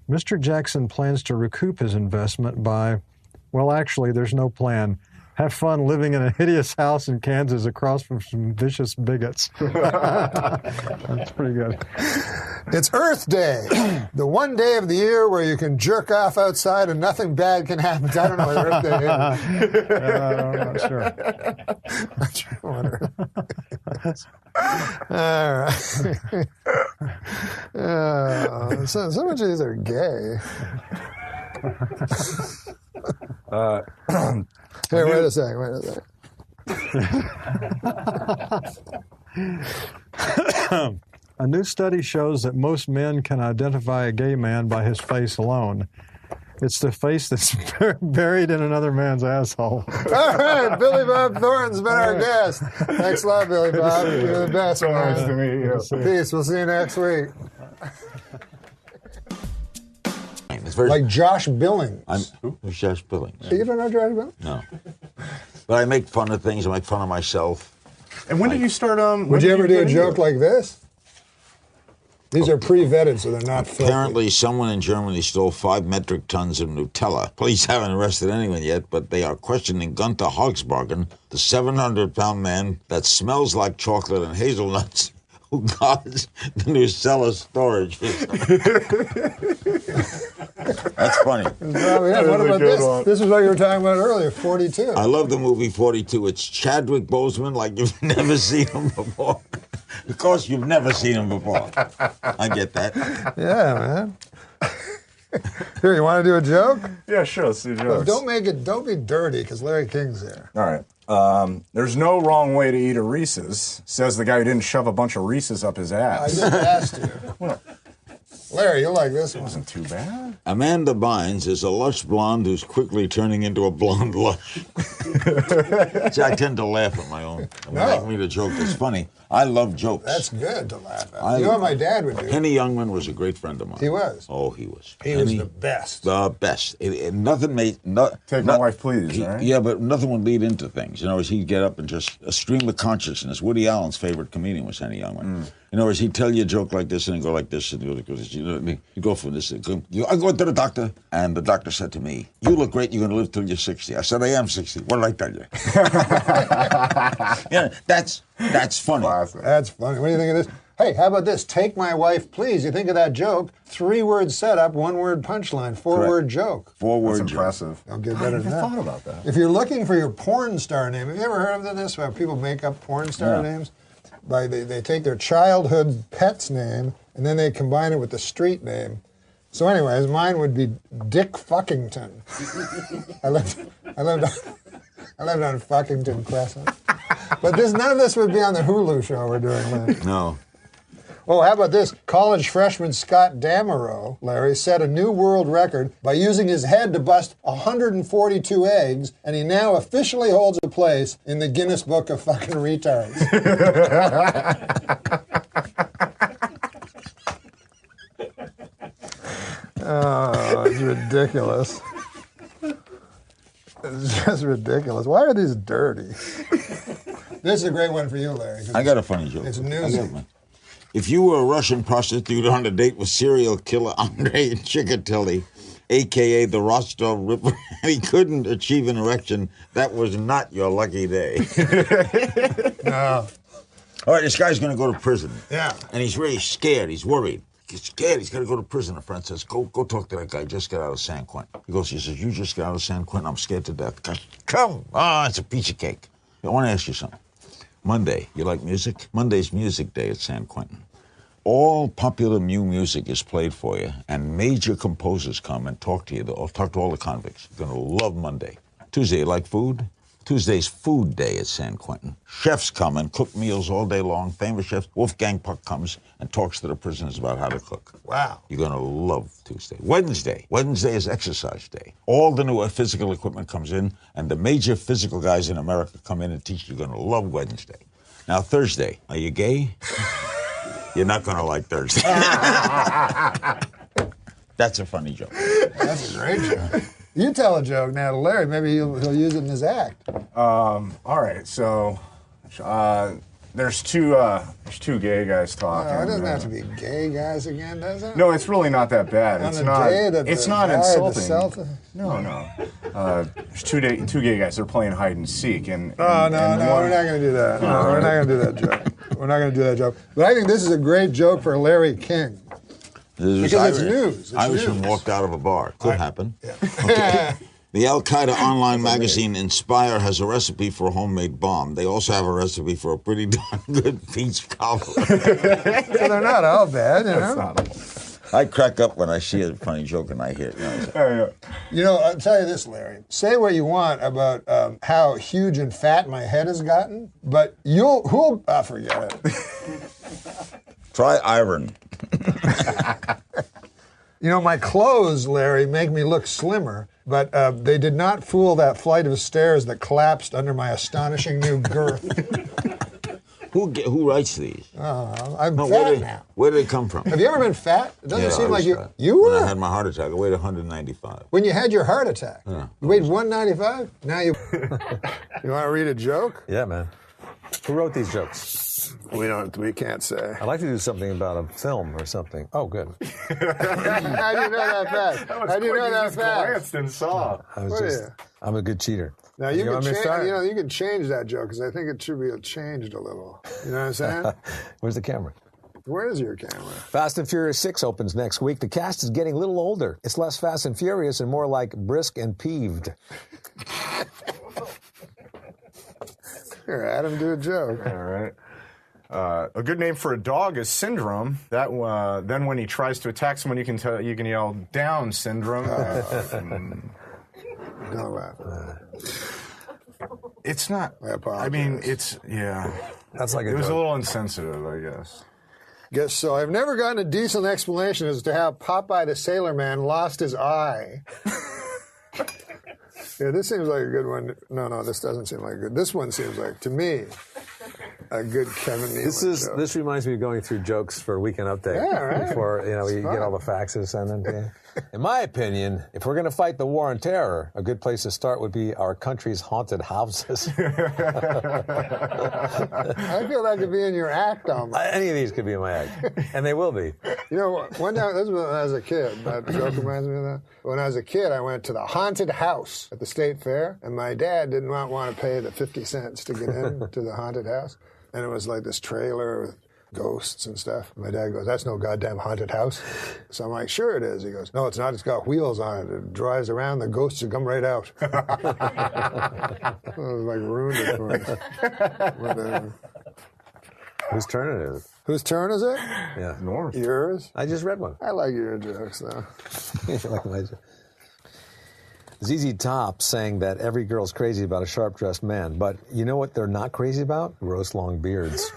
Mr. Jackson plans to recoup his investment by, well, actually, there's no plan. Have fun living in a hideous house in Kansas across from some vicious bigots. That's pretty good. It's Earth Day, the one day of the year where you can jerk off outside and nothing bad can happen. I don't know what Earth Day is. I'm not sure. Not sure what Earth. All right. So much of these are gay. Here, wait a second. A new study shows that most men can identify a gay man by his face alone. It's the face that's buried in another man's asshole. All right, Billy Bob Thornton's been our guest. Thanks a lot, Billy Bob. You're the best. So nice to meet you. Peace. We'll see you next week. first. Like Josh Billings. Who's Josh Billings? You don't know Josh Billings? No. But I make fun of things. I make fun of myself. And when did you start? Would you ever do a joke like this? These are pre-vetted, so they're not filthy. Apparently, someone in Germany stole 5 metric tons of Nutella. Police haven't arrested anyone yet, but they are questioning Gunther Hogsbargen, the 700-pound man that smells like chocolate and hazelnuts, who guards the Nutella storage. That's funny. What about this? One. This is what you were talking about earlier, 42. I love the movie 42. It's Chadwick Boseman like you've never seen him before. Of course, you've never seen him before. I get that. Yeah, man. Here, you want to do a joke? Yeah, sure. Let's do jokes. Don't be dirty, because Larry King's here. All right. There's no wrong way to eat a Reese's, says the guy who didn't shove a bunch of Reese's up his ass. I just asked you. What? Larry, you'll like this one. Wasn't too bad. Amanda Bynes is a lush blonde who's quickly turning into a blonde lush. See, I tend to laugh at my own. When I read a joke that's funny. I love jokes. That's good to laugh at. You know what my dad would do? Henny Youngman was a great friend of mine. He was. Oh, he was. He was the best. The best. Nothing made... Take my wife, please, right? Yeah, but nothing would lead into things. You know, as he'd get up and just a stream of consciousness. Woody Allen's favorite comedian was Henny Youngman. You know, as he'd tell you a joke like this and he'd go like this and you know what I mean? You go from this. I go to the doctor, and the doctor said to me, "You look great. You're going to live till you're 60." I said, "I am 60. What did I tell you?" Yeah, that's funny. That's funny. What do you think of this? Hey, how about this? Take my wife, please. You think of that joke? 3-word setup, 1-word punchline, 4-word joke. 4-word That's impressive. Don't get better than that. I thought about that. If you're looking for your porn star name, have you ever heard of this? Where people make up porn star names? They take their childhood pet's name and then they combine it with the street name. So anyways, mine would be Dick Fuckington. I lived on Fuckington Crescent. But none of this would be on the Hulu show we're doing, Larry. No. Oh, how about this? College freshman Scott Damerow, Larry, set a new world record by using his head to bust 142 eggs, and he now officially holds a place in the Guinness Book of Fucking Retards. Oh, it's ridiculous. It's just ridiculous. Why are these dirty? This is a great one for you, Larry. I got a funny joke. It's news. If you were a Russian prostitute on a date with serial killer Andrei Chikatilo, a.k.a. the Rostov Ripper, and he couldn't achieve an erection, that was not your lucky day. No. All right, this guy's going to go to prison. Yeah. And he's really scared. He's worried. He's scared. He's got to go to prison. A friend says, go talk to that guy. Just got out of San Quentin. He says, you just got out of San Quentin? I'm scared to death. Gosh, come. It's a piece of cake. I want to ask you something. Monday, you like music? Monday's music day at San Quentin. All popular new music is played for you, and major composers come and talk to you. They'll talk to all the convicts. You're going to love Monday. Tuesday, you like food? Tuesday's food day at San Quentin. Chefs come and cook meals all day long. Famous chef Wolfgang Puck comes and talks to the prisoners about how to cook. Wow. You're going to love Tuesday. Wednesday is exercise day. All the new physical equipment comes in, and the major physical guys in America come in and teach you. You're going to love Wednesday. Now, Thursday, are you gay? You're not going to like Thursday. That's a funny joke. That's a great joke. You tell a joke now to Larry. Maybe he'll use it in his act. All right, so there's two gay guys talking. No, it doesn't have to be gay guys again, does it? No, it's really not that bad. It's not insulting. No. There's two gay guys. They're playing hide and seek, and no, we're not going to do that. No, we're not going to do that joke. We're not going to do that joke. But I think this is a great joke for Larry King. Because it's news. Irishman walked out of a bar. Could happen. Yeah. Okay. The Al-Qaeda online magazine Inspire has a recipe for a homemade bomb. They also have a recipe for a pretty darn good peach cobbler. So they're not all bad, you know? I crack up when I see a funny joke and I hear it. You know, I'll tell you this, Larry. Say what you want about how huge and fat my head has gotten, but forget it. Try iron. You know, my clothes, Larry, make me look slimmer, but they did not fool that flight of stairs that collapsed under my astonishing new girth. Who writes these? I'm No, fat now. where did they come from? Have you ever been fat? It doesn't Yeah, seem I like was you. fat. You When were? I had my heart attack, I weighed 195. When you had your heart attack, Yeah. you weighed 195. Now you. You want to read a joke? Yeah, man. Who wrote these jokes? We don't. We can't say. I'd like to do something about a film or something. Oh, good. How do you know that fast? How do you know that fast? glanced and saw. I'm a good cheater. Now you can want me to change. start? You know, you can change that joke because I think it should be changed a little. You know what I'm saying? Where's the camera? Where's your camera? Fast and Furious 6 opens next week. The cast is getting a little older. It's less fast and furious and more like brisk and peeved. Here, Adam, do a joke. All right. A good name for a dog is Syndrome. That then when he tries to attack someone, you can yell Down Syndrome. Don't laugh. It's not. I apologize. I mean, it's That's like It was a joke. little insensitive, I guess. Guess so. I've never gotten a decent explanation as to how Popeye the Sailor Man lost his eye. Yeah, this seems like a good one. No, this doesn't seem like good. This one seems like, to me, a good Kevin Nealon joke. This reminds me of going through jokes for Weekend Update. Yeah, right. Before you get all the faxes sent in to you. In my opinion, if we're going to fight the war on terror, a good place to start would be our country's haunted houses. I feel that could be in your act almost. Any of these could be in my act, and they will be. You know, one time, this was when I was a kid. That joke reminds me of that. When I was a kid, I went to the haunted house at the state fair, and my dad did not want to pay the 50 cents to get in to the haunted house. And it was like this trailer with ghosts and stuff. My dad goes, "That's no goddamn haunted house." So I'm like, "Sure it is." He goes, "No, it's not. It's got wheels on it. It drives around. The ghosts will come right out." It was like ruined it for me. Whatever. Whose turn it is? Whose turn is it? Yeah. Norm. Yours? I just read one. I like your jokes, though. Like my joke. ZZ Top saying that every girl's crazy about a sharp-dressed man, but you know what they're not crazy about? Gross long beards.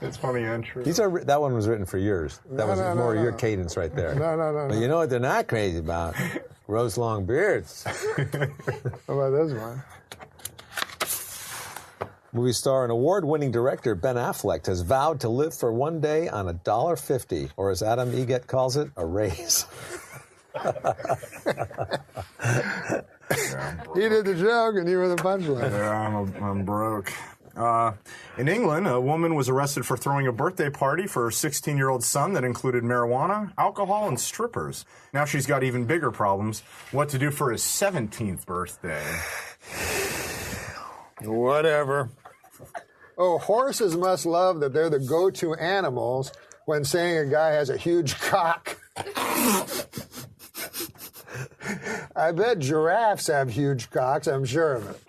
It's funny and true. That one was written for yours. That was more your cadence right there. No. But you know what they're not crazy about? Gross long beards. How about this one? Movie star and award-winning director Ben Affleck has vowed to live for one day on $1.50, or as Adam Egget calls it, a raise. He did the joke and you were the punchline. Yeah, I'm broke. In England, a woman was arrested for throwing a birthday party for her 16-year-old son that included marijuana, alcohol, and strippers. Now she's got even bigger problems. What to do for his 17th birthday? Whatever. Oh, horses must love that they're the go-to animals when saying a guy has a huge cock. I bet giraffes have huge cocks, I'm sure of it.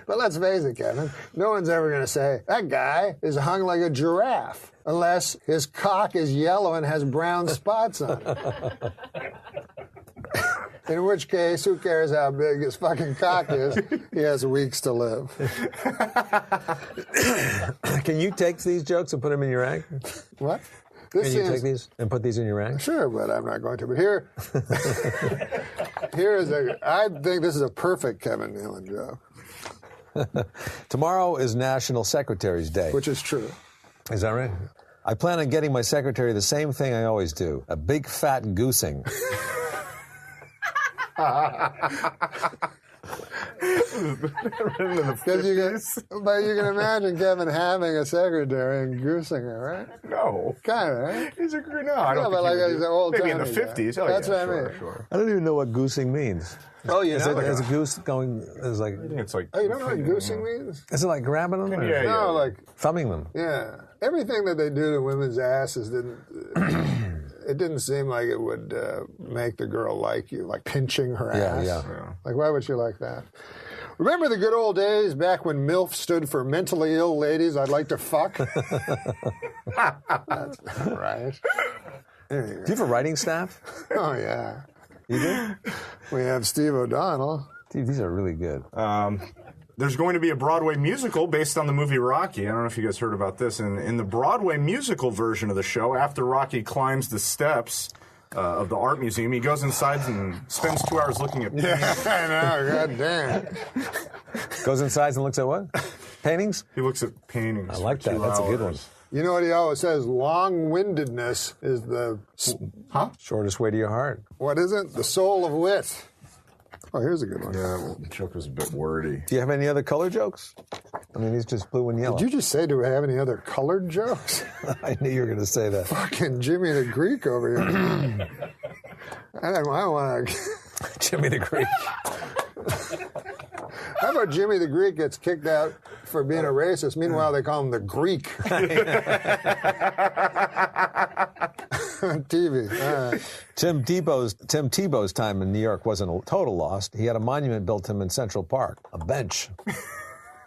But let's face it, Kevin, no one's ever going to say, that guy is hung like a giraffe, unless his cock is yellow and has brown spots on it. In which case, who cares how big his fucking cock is? He has weeks to live. Can you take these jokes and put them in your act? What? Can you take these and put these in your act? Sure, but I'm not going to. But here is I think this is a perfect Kevin Nealon joke. Tomorrow is National Secretary's Day. Which is true. Is that right? I plan on getting my secretary the same thing I always do, a big fat goosing. Because you can imagine Kevin having a secretary and goosing her, right? No. Kind of, right? He's a no, I don't Yeah, think but like he would as do- an old maybe in the timey guy. 50s. Oh, That's yeah, what I mean. Sure. I don't even know what goosing means. Oh, you Is know? a goose going, is like, I think it's like. Oh, you don't know what goosing means? is it like grabbing them? Or Yeah, yeah. No, like, thumbing them? yeah. Everything that they do to women's asses it didn't seem like it would make the girl like you, like pinching her ass. Yeah. Like, why would she like that? Remember the good old days back when MILF stood for mentally ill ladies I'd like to fuck? That's not right. Anyway. Do you have a writing staff? Oh, yeah. You do? We have Steve O'Donnell. Dude, these are really good. There's going to be a Broadway musical based on the movie Rocky. I don't know if you guys heard about this. In the Broadway musical version of the show, after Rocky climbs the steps of the art museum, he goes inside and spends 2 hours looking at paintings. Yeah, I know, god damn. Goes inside and looks at what? paintings? He looks at paintings. I like for that. 2 That's a good one. hours. You know what he always says? Long-windedness is the... Shortest way to your heart. What is it? The soul of wit. Oh, here's a good one. Yeah, well, the joke was a bit wordy. Do you have any other color jokes? I mean, he's just blue and yellow. Did you just say, do we have any other colored jokes? I knew you were going to say that. Fucking Jimmy the Greek over here. I don't want to... Jimmy the Greek. How about Jimmy the Greek gets kicked out for being a racist? Meanwhile, they call him the Greek. On TV. All right. Tim Tebow's time in New York wasn't a total loss. He had a monument built to him in Central Park, a bench.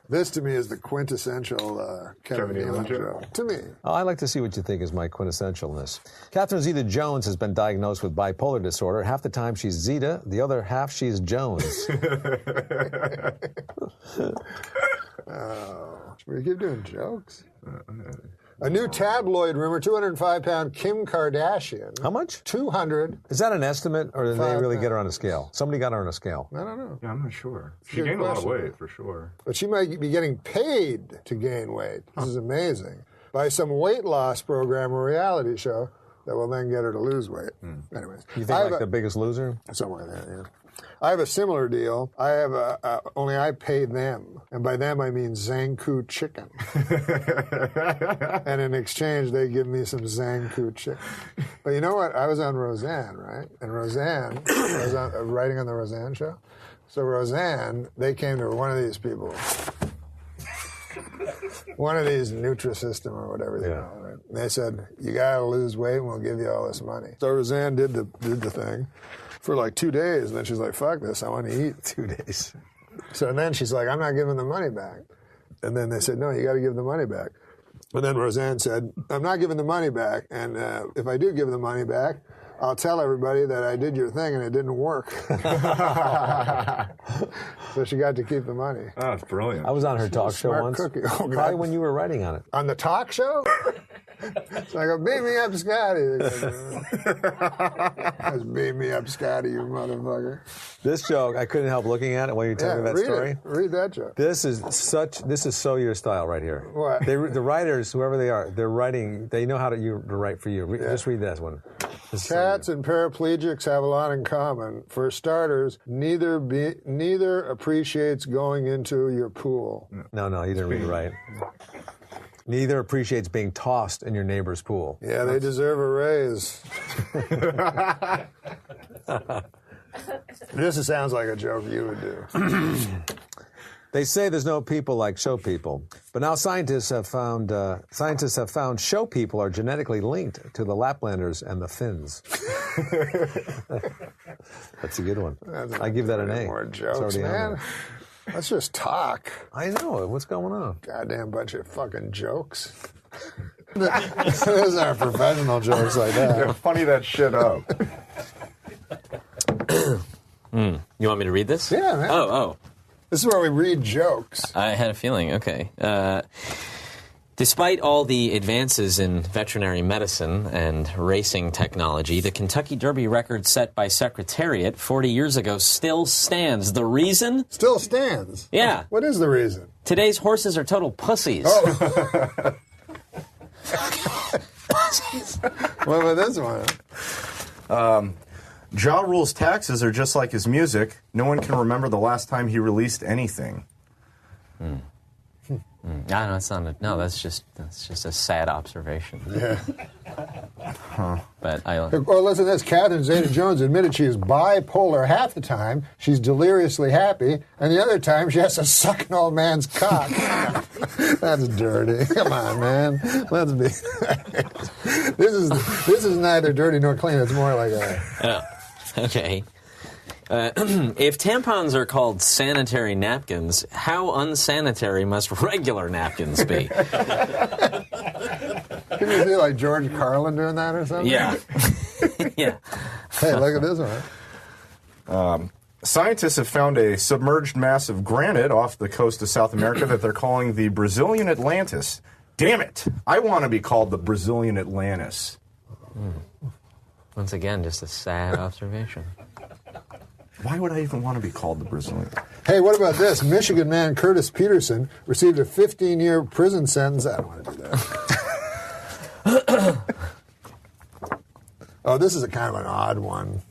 This, to me, is the quintessential Kevin Nealon joke. To me. Oh, I'd like to see what you think is my quintessentialness. Catherine Zeta-Jones has been diagnosed with bipolar disorder. Half the time she's Zeta, the other half she's Jones. We keep doing jokes. A new tabloid rumor, 205-pound Kim Kardashian. How much? 200. Is that an estimate, or did they really get her on a pounds. scale? Somebody got her on a scale. I don't know. Yeah, I'm not sure. She Good gained a lot of question. weight, for sure. But she might be getting paid to gain weight. This is amazing. By some weight loss program or reality show that will then get her to lose weight. Anyways. You think like The Biggest Loser? Something like that, yeah. I have a similar deal. I have only I pay them. And by them, I mean Zankou chicken. And in exchange, they give me some Zankou chicken. But you know what? I was on Roseanne, right? And Roseanne, I was writing on the Roseanne show. So Roseanne, they came to one of these people. One of these Nutrisystem or whatever they call it. Right? And they said, you got to lose weight and we'll give you all this money. So Roseanne did the thing for like 2 days. And then she's like, fuck this, I want to eat. 2 days. So then she's like, I'm not giving the money back. And then they said, no, you got to give the money back. But then Roseanne said, I'm not giving the money back. And if I do give the money back, I'll tell everybody that I did your thing and it didn't work. So she got to keep the money. Oh, that's brilliant. I was on her talk show Smart once. cookie. Oh, Probably God. when you were writing on it. On the talk show? So I go, beat me up, Scotty. Just beat me up, Scotty, you motherfucker. This joke, I couldn't help looking at it while you were telling me that read story. it. Read that joke. This is so your style right here. What? The writers, whoever they are, they're writing. They know how to write for you. Just read this one. This is so Cats and paraplegics have a lot in common. For starters, neither appreciates going into your pool. No, you didn't read it right. Neither appreciates being tossed in your neighbor's pool. Yeah, they deserve a raise. This sounds like a joke you would do. They say there's no people like show people, but now scientists have found show people are genetically linked to the Laplanders and the Finns. That's a good one. I give that an A. More It's jokes, already on man. there. Let's just talk. I know. What's going on? Goddamn bunch of fucking jokes. Those aren't professional jokes like that. Yeah, funny that shit up. You want me to read this? Yeah, man. Oh. This is where we read jokes. I had a feeling. Okay. Despite all the advances in veterinary medicine and racing technology, the Kentucky Derby record set by Secretariat 40 years ago still stands. The reason? Still stands. Yeah. What is the reason? Today's horses are total pussies. Oh. What about this one? Ja Rule's taxes are just like his music. No one can remember the last time he released anything. No, it's not. That's just a sad observation. Yeah. But I. Well, listen to this. Catherine Zeta-Jones admitted she is bipolar. Half the time, she's deliriously happy, and the other time, she has to suck an old man's cock. That's dirty. Come on, man. Let's be. This is neither dirty nor clean. It's more like a. Okay. If tampons are called sanitary napkins, how unsanitary must regular napkins be? Can you see like George Carlin doing that or something? Yeah. Yeah. Hey, look at this one. Scientists have found a submerged mass of granite off the coast of South America that they're calling the Brazilian Atlantis. Damn it! I want to be called the Brazilian Atlantis. Once again, just a sad observation. Why would I even want to be called the Brazilian? Hey, what about this? Michigan man Curtis Peterson received a 15-year prison sentence. I don't want to do that. Oh, this is a kind of an odd one.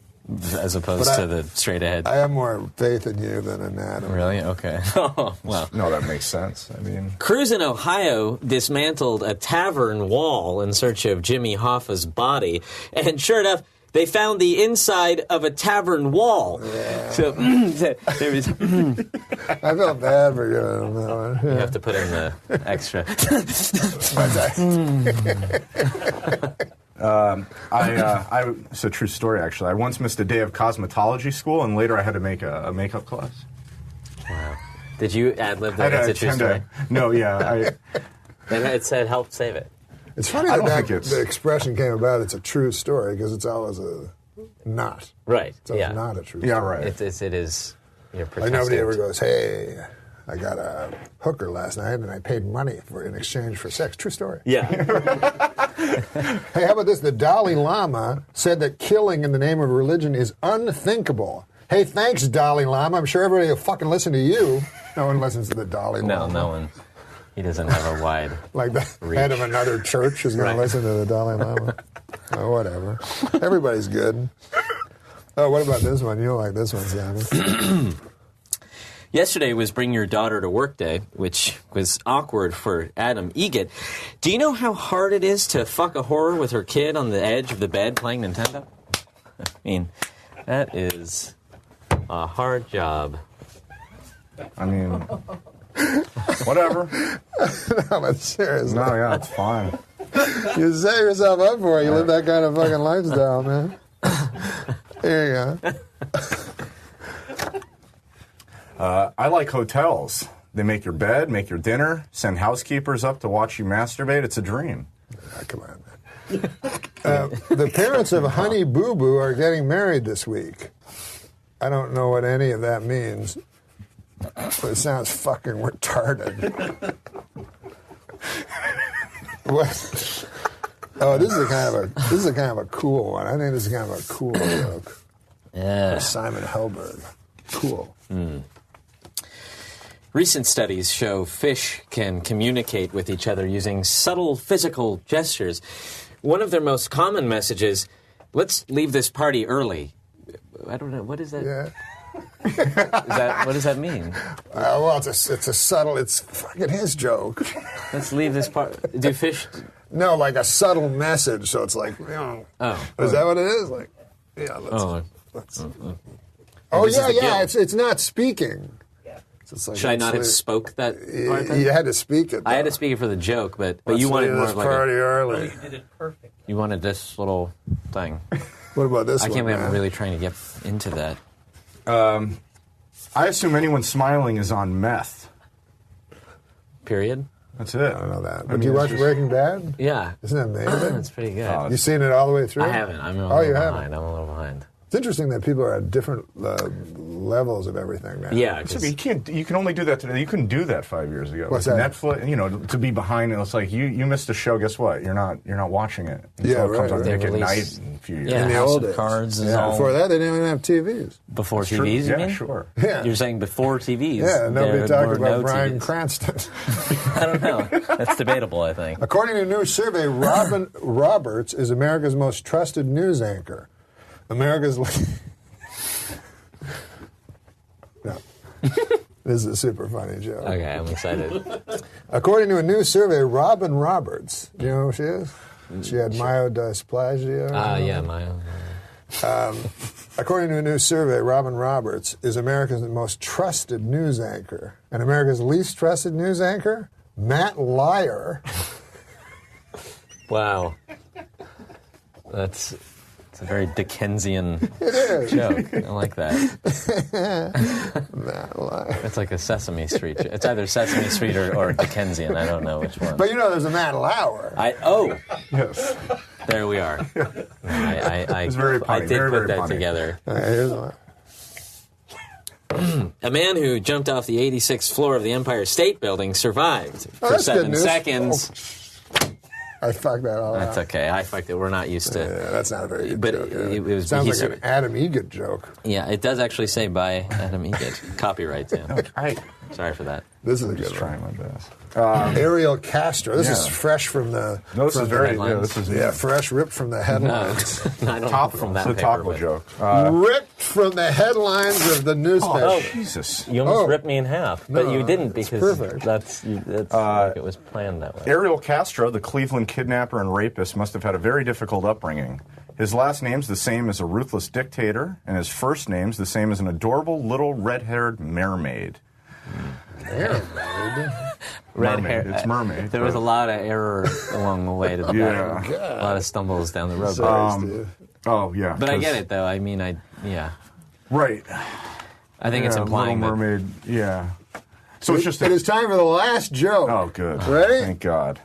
As opposed to the straight ahead. I have more faith in you than in that. Really? Okay. Oh, well. No, that makes sense. I mean, Crews in Ohio dismantled a tavern wall in search of Jimmy Hoffa's body, and sure enough, they found the inside of a tavern wall. Yeah. So there was. I felt bad for giving him that one. You have to put in the extra. It's a true story, actually. I once missed a day of cosmetology school, and later I had to make a makeup class. Wow. Did you ad-lib that? It's a true story? No, yeah. And it said, help save it. It's funny that the expression came about, it's a true story, because it's always a not. Right, It's always not a true story. Yeah, right. It is. You're Like protesting. nobody ever goes, hey, I got a hooker last night and I paid money in exchange for sex. True story. Yeah. Hey, how about this? The Dalai Lama said that killing in the name of religion is unthinkable. Hey, thanks, Dalai Lama. I'm sure everybody will fucking listen to you. No one listens to the Dalai Lama. No one. He doesn't have a wide Like the head of another church is going to listen to the Dalai Lama. Oh, whatever. Everybody's good. Oh, what about this one? You'll like this one, Sammy. Yesterday was Bring Your Daughter to Work Day, which was awkward for Adam Egget. Do you know how hard it is to fuck a whore with her kid on the edge of the bed playing Nintendo? I mean, that is a hard job. I mean, whatever. No, but seriously. No, yeah, it's fine. You set yourself up for it. You live that kind of fucking lifestyle, man. Here you go. I like hotels. They make your bed, make your dinner, send housekeepers up to watch you masturbate. It's a dream. Oh, come on, man. The parents of Honey Boo Boo are getting married this week. I don't know what any of that means, but it sounds fucking retarded. What? Oh, this is a kind of a cool one. I think this is kind of a cool joke. Yeah. Simon Helberg. Cool. Recent studies show fish can communicate with each other using subtle physical gestures. One of their most common messages, let's leave this party early. I don't know, what is that? Yeah. What does that mean? Well, it's a subtle, it's fucking his joke. Let's leave this party. Do fish... No, like a subtle message, so it's like, you know. Oh. Is that what it is? Like, yeah, let's... Oh, This is the yeah, guilt. it's not speaking. So it's like, Should I not have spoke that part then? You had to speak it, though. I had to speak it for the joke, but Let's you wanted leave more this of like party early. You did it perfect. you wanted this little thing. What about this I one, can't believe I'm man? really trying to get into that. I assume anyone smiling is on meth. Period? That's it. I don't know that. But mean, do you it's watch just- Breaking Bad? Yeah. Isn't that amazing? That's pretty good. You seen it all the way through? I haven't. I'm a Oh, you little haven't? behind. I'm a little behind. It's interesting that people are at different levels of everything now. Yeah. So you can only do that today. You couldn't do that 5 years ago. What's With that? Netflix, you know, to be behind it, it's like you missed a show. Guess what? You're not watching it until Yeah, it comes right, on right. Nick They at release- night in a few years. Yeah, In the House old of days. Cards is Yeah, all before that, they didn't even have TVs. before True. TVs. You Yeah, mean? sure. Yeah. You're saying before TVs? Yeah, nobody there talked were about no Bryan TVs. Cranston. I don't know. That's debatable, I think. According to a new survey, Robin Roberts is America's most trusted news anchor. America's... No. This is a super funny joke. Okay, I'm excited. According to a new survey, Robin Roberts, do you know who she is? She had myodysplasia. Yeah, my own. According to a new survey, Robin Roberts is America's most trusted news anchor. And America's least trusted news anchor? Matt Lyer. Wow. It's a very Dickensian is. joke. I like that. Matt Lyer. It's like a Sesame Street. It's either Sesame Street or Dickensian. I don't know which one. But you know there's a Matt Lauer. Yes. There we are. I It's very I punny, did very, put very that punny. together. Here's one. A man who jumped off the 86th floor of the Empire State Building survived for that's good 7 news. seconds. I fucked that all That's up. okay. I fucked it. We're not used to. Yeah, that's not a very good But joke. it was. Sounds he's- like an Adam Egget joke. Yeah, it does actually say by Adam Egget. Copyright too. Sorry for that. This is a good Just one. trying my best. Ariel Castro. This is Yeah. fresh from the. No, this is very. Yeah, headlines. this is Yeah, fresh ripped from the No, headlines. I don't topical. from that It's a paper, topical but- joke. Ripped from the headlines of the newspaper. Oh, Jesus. You almost Oh. ripped me in half, but No, you didn't it's because perfect. that's like it was planned that way. Ariel Castro, the Cleveland kidnapper and rapist, must have had a very difficult upbringing. His last name's the same as a ruthless dictator, and his first name's the same as an adorable little red-haired mermaid. Red Mermaid. hair. It's mermaid. There was a lot of error along the way to the Yeah. a lot of stumbles down the road. Oh, yeah. But I 'cause- get it though. I mean, yeah. Right. I think it's Yeah, implying Little that. Mermaid, yeah. So it's just It is time for the last joke. Oh, good. Ready? Thank God.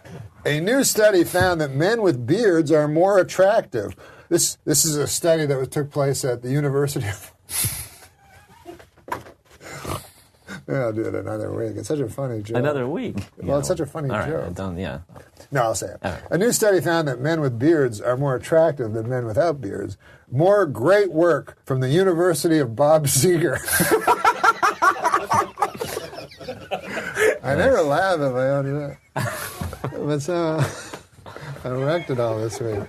A new study found that men with beards are more attractive. This is a study that took place at the University of... Yeah, I'll do it another week. It's such a funny joke. Another week. Well, it's such a funny All right, joke. yeah. No, I'll say it. All right. A new study found that men with beards are more attractive than men without beards. More great work from the University of Bob Seger. I never laugh if I only know. But so I wrecked it all this week.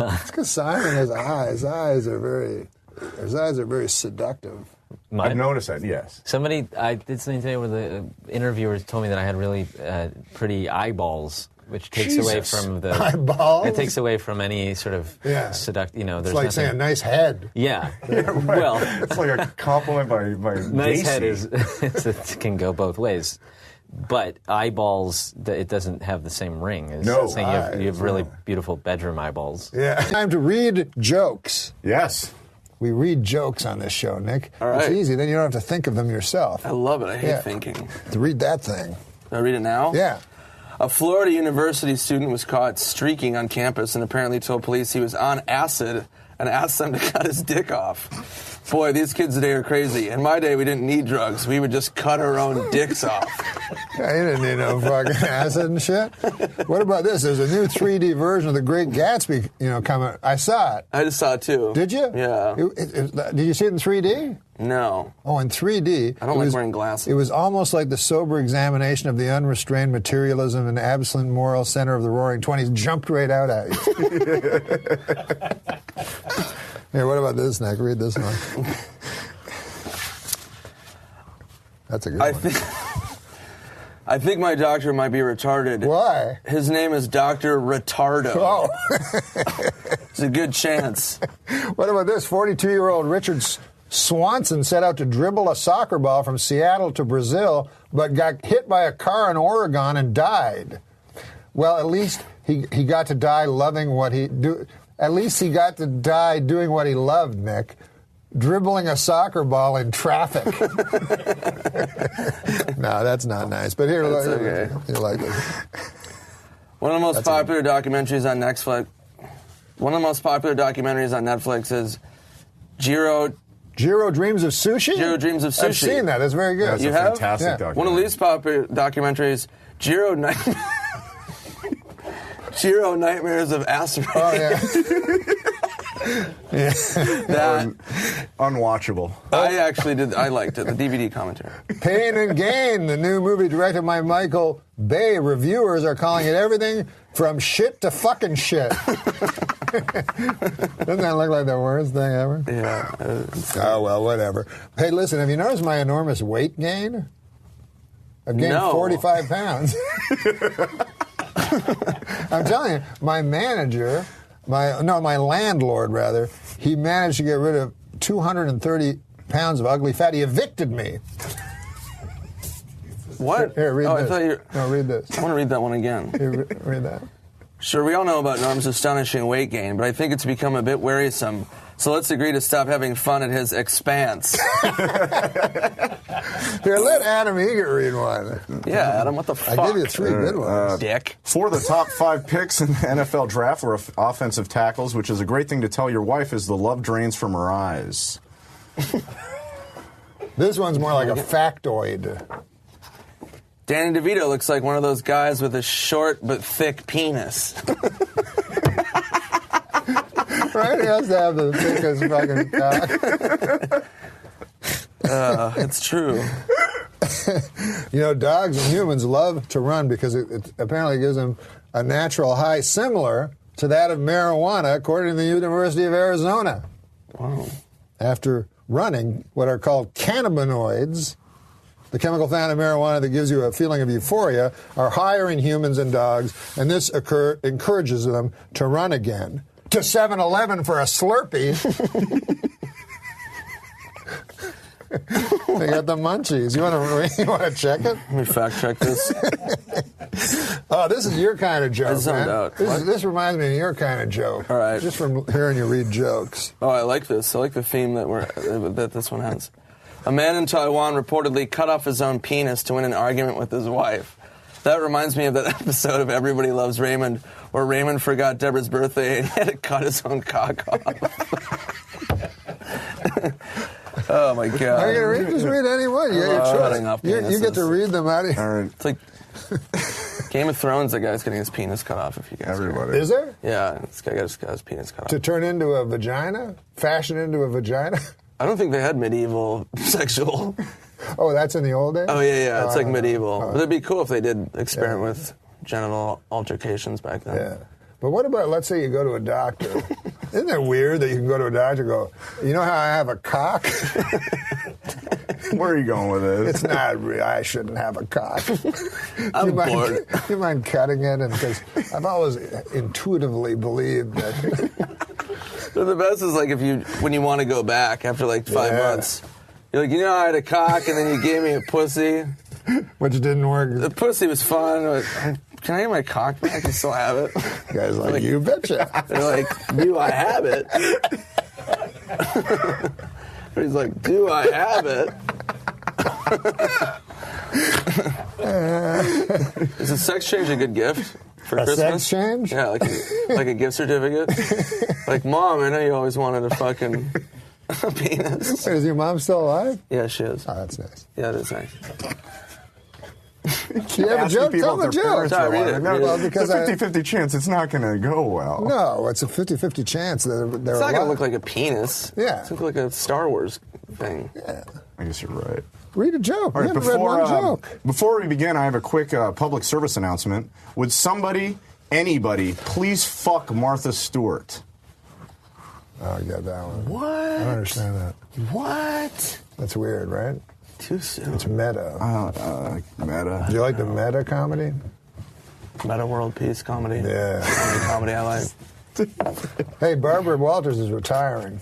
It's because Simon has eyes. His eyes are very seductive. I've noticed that, yes. Somebody, I did something today where the interviewer told me that I had really pretty eyeballs, which takes away Jesus. from the Eyeballs? It takes away from any sort of Yeah. You know, It's there's like nothing. saying nice head. Yeah. Well, It's like a compliment by nice Gacy. head is it can go both ways. But eyeballs, it doesn't have the same ring as No. saying you have really beautiful bedroom eyeballs. Yeah. Time to read jokes. Yes. We read jokes on this show, Nick. All It's right. easy. Then you don't have to think of them yourself. I love it. I hate Yeah. thinking. To read that thing. Do I read it now? Yeah. A Florida University student was caught streaking on campus and apparently told police he was on acid and asked them to cut his dick off. Boy, these kids today are crazy. In my day, we didn't need drugs. We would just cut our own dicks off. Yeah, you didn't need no fucking acid and shit. What about this? There's a new 3D version of The Great Gatsby, coming. I saw it. I just saw it too. Did you? Yeah. Did you see it in 3D? No. Oh, in 3D. I don't like wearing glasses. It was almost like the sober examination of the unrestrained materialism and absolute moral center of the Roaring '20s jumped right out at you. Here, what about this, Nick? Read this one. That's a good one. I think my doctor might be retarded. Why? His name is Dr. Retardo. Oh. It's a good chance. What about this? 42-year-old Richard Swanson set out to dribble a soccer ball from Seattle to Brazil, but got hit by a car in Oregon and died. Well, at least he got to die loving what he do. At least he got to die doing what he loved, Nick. Dribbling a soccer ball in traffic. No, that's not nice. But here, That's okay. you like this. One of the most popular documentaries on Netflix. One of the most popular documentaries on Netflix is Jiro Dreams of Sushi? Jiro Dreams of Sushi. I've seen that. That's very good. That's You a have? fantastic Yeah. documentary. One of the least popular documentaries, Jiro Nightmares of Asteroid. Oh, yeah. That Unwatchable. I actually did. I liked it. The DVD commentary. Pain and Gain, the new movie directed by Michael Bay. Reviewers are calling it everything from shit to fucking shit. Doesn't that look like the worst thing ever? Yeah. Oh, well, whatever. Hey, listen, have you noticed my enormous weight gain? I've gained No. 45 pounds. I'm telling you, my manager, my landlord, rather, he managed to get rid of 230 pounds of ugly fat. He evicted me. What? Here, read oh, this. I thought you. No, read this. I want to read that one again. Here, read that. Sure, we all know about Norm's astonishing weight gain, but I think it's become a bit wearisome. So let's agree to stop having fun at his expense. Here, let Adam Egert read one. Yeah, Adam, what the fuck? I give you three good ones. Dick. 4 of the top 5 picks in the NFL draft were offensive tackles, which is a great thing to tell your wife as the love drains from her eyes. This one's more like a factoid. Danny DeVito looks like one of those guys with a short but thick penis. Right? He has to have the thickest fucking cock. It's true. You know, dogs and humans love to run because it apparently gives them a natural high similar to that of marijuana, according to the University of Arizona. Wow. After running what are called cannabinoids, the chemical found in marijuana that gives you a feeling of euphoria, are higher in humans and dogs, and this encourages them to run again. To 7-Eleven for a Slurpee. They got the munchies. You want to check it? Let me fact check this. Oh, this is your kind of joke, I zoned man. out. This reminds me of your kind of joke. All right. Just from hearing you read jokes. Oh, I like this. I like the theme that this one has. A man in Taiwan reportedly cut off his own penis to win an argument with his wife. That reminds me of that episode of Everybody Loves Raymond, where Raymond forgot Deborah's birthday and he had to cut his own cock off. Oh my God! Are you gonna read? Just read any one. You get to read them out of here. All right. It's like Game of Thrones. The guy's getting his penis cut off. If you guys Everybody. Is there? Yeah, this guy got his penis cut off. To turn into a vagina? Fashion into a vagina? I don't think they had medieval sexual. Oh, that's in the old days? Oh yeah. It's like medieval. But it'd be cool if they did experiment with genital altercations back then. Yeah. But what about, let's say you go to a doctor. Isn't it weird that you can go to a doctor and go, you know how I have a cock? Where are you going with this? It's not real. I shouldn't have a cock. I'm bored. Do you mind cutting it? Because I've always intuitively believed that. So the best is like when you want to go back after like 5 months. You're like, you know, I had a cock and then you gave me a pussy. Which didn't work. The pussy was fun. Like, can I get my cock back? I still have it. The guy's like, you betcha. They're like, do I have it? He's like, do I have it? Is a sex change a good gift for A Christmas? sex change? Yeah, like a gift certificate. Like, Mom, I know you always wanted a fucking penis. Wait, is your mom still alive? Yeah, she is. Oh, that's nice. Yeah, it is nice. You have a joke? Tell People the if their joke. parents are Read it, alive. read it. Well, because it's a 50-50 chance it's not going to go well. No, it's a 50-50 chance that they're It's not going to alive. look like a penis. Yeah. It's going to look like a Star Wars thing. Yeah. I guess you're right. Read a joke. All You right, haven't read one joke. before we begin, I have a quick public service announcement. Would anybody, please fuck Martha Stewart? Oh, you got that one. What? I don't understand that. What? That's weird, right? Too soon. It's meta. Meta. Do you like the meta comedy? Meta world peace comedy. Yeah. Comedy I like. Hey, Barbara Walters is retiring.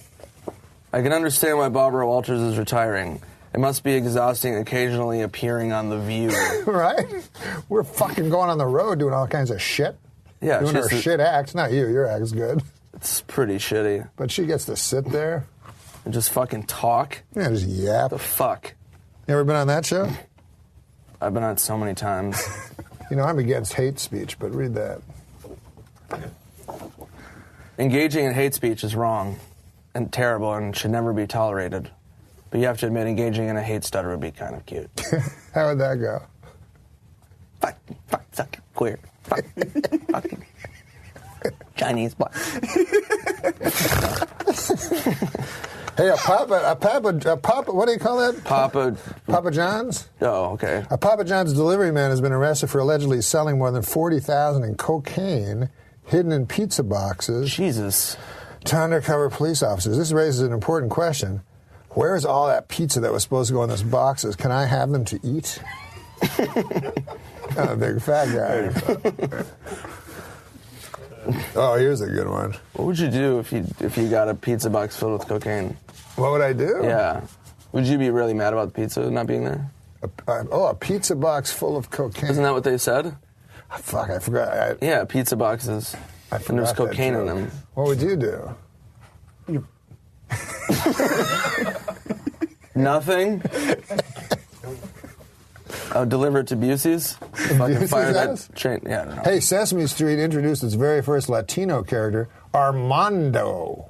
I can understand why Barbara Walters is retiring. It must be exhausting occasionally appearing on The View. Right? We're fucking going on the road doing all kinds of shit. Yeah, Doing she's our shit acts. Not you. Your act's good. It's pretty shitty. But she gets to sit there And just fucking talk. and just yap. The fuck? You ever been on that show? I've been on it so many times. You know, I'm against hate speech, but read that. Engaging in hate speech is wrong and terrible and should never be tolerated. But you have to admit, engaging in a hate stutter would be kind of cute. How would that go? Fuck, suck, queer. Fuck, fucking Chinese black. Hey, a Papa, what do you call that? Papa John's? Oh, okay. A Papa John's delivery man has been arrested for allegedly selling more than $40,000 in cocaine hidden in pizza boxes. Jesus. To undercover police officers. This raises an important question. Where is all that pizza that was supposed to go in those boxes? Can I have them to eat? I'm a big fat guy. Oh, here's a good one. What would you do if you got a pizza box filled with cocaine? What would I do? Yeah. Would you be really mad about the pizza not being there? A pizza box full of cocaine. Isn't that what they said? Fuck, I forgot. Yeah, pizza boxes. And there's forgot that cocaine in joke. them. What would you do? Nothing? I'll deliver it to Busey's. Fucking fire that train. Yeah, I don't know. Hey, Sesame Street introduced its very first Latino character, Armando.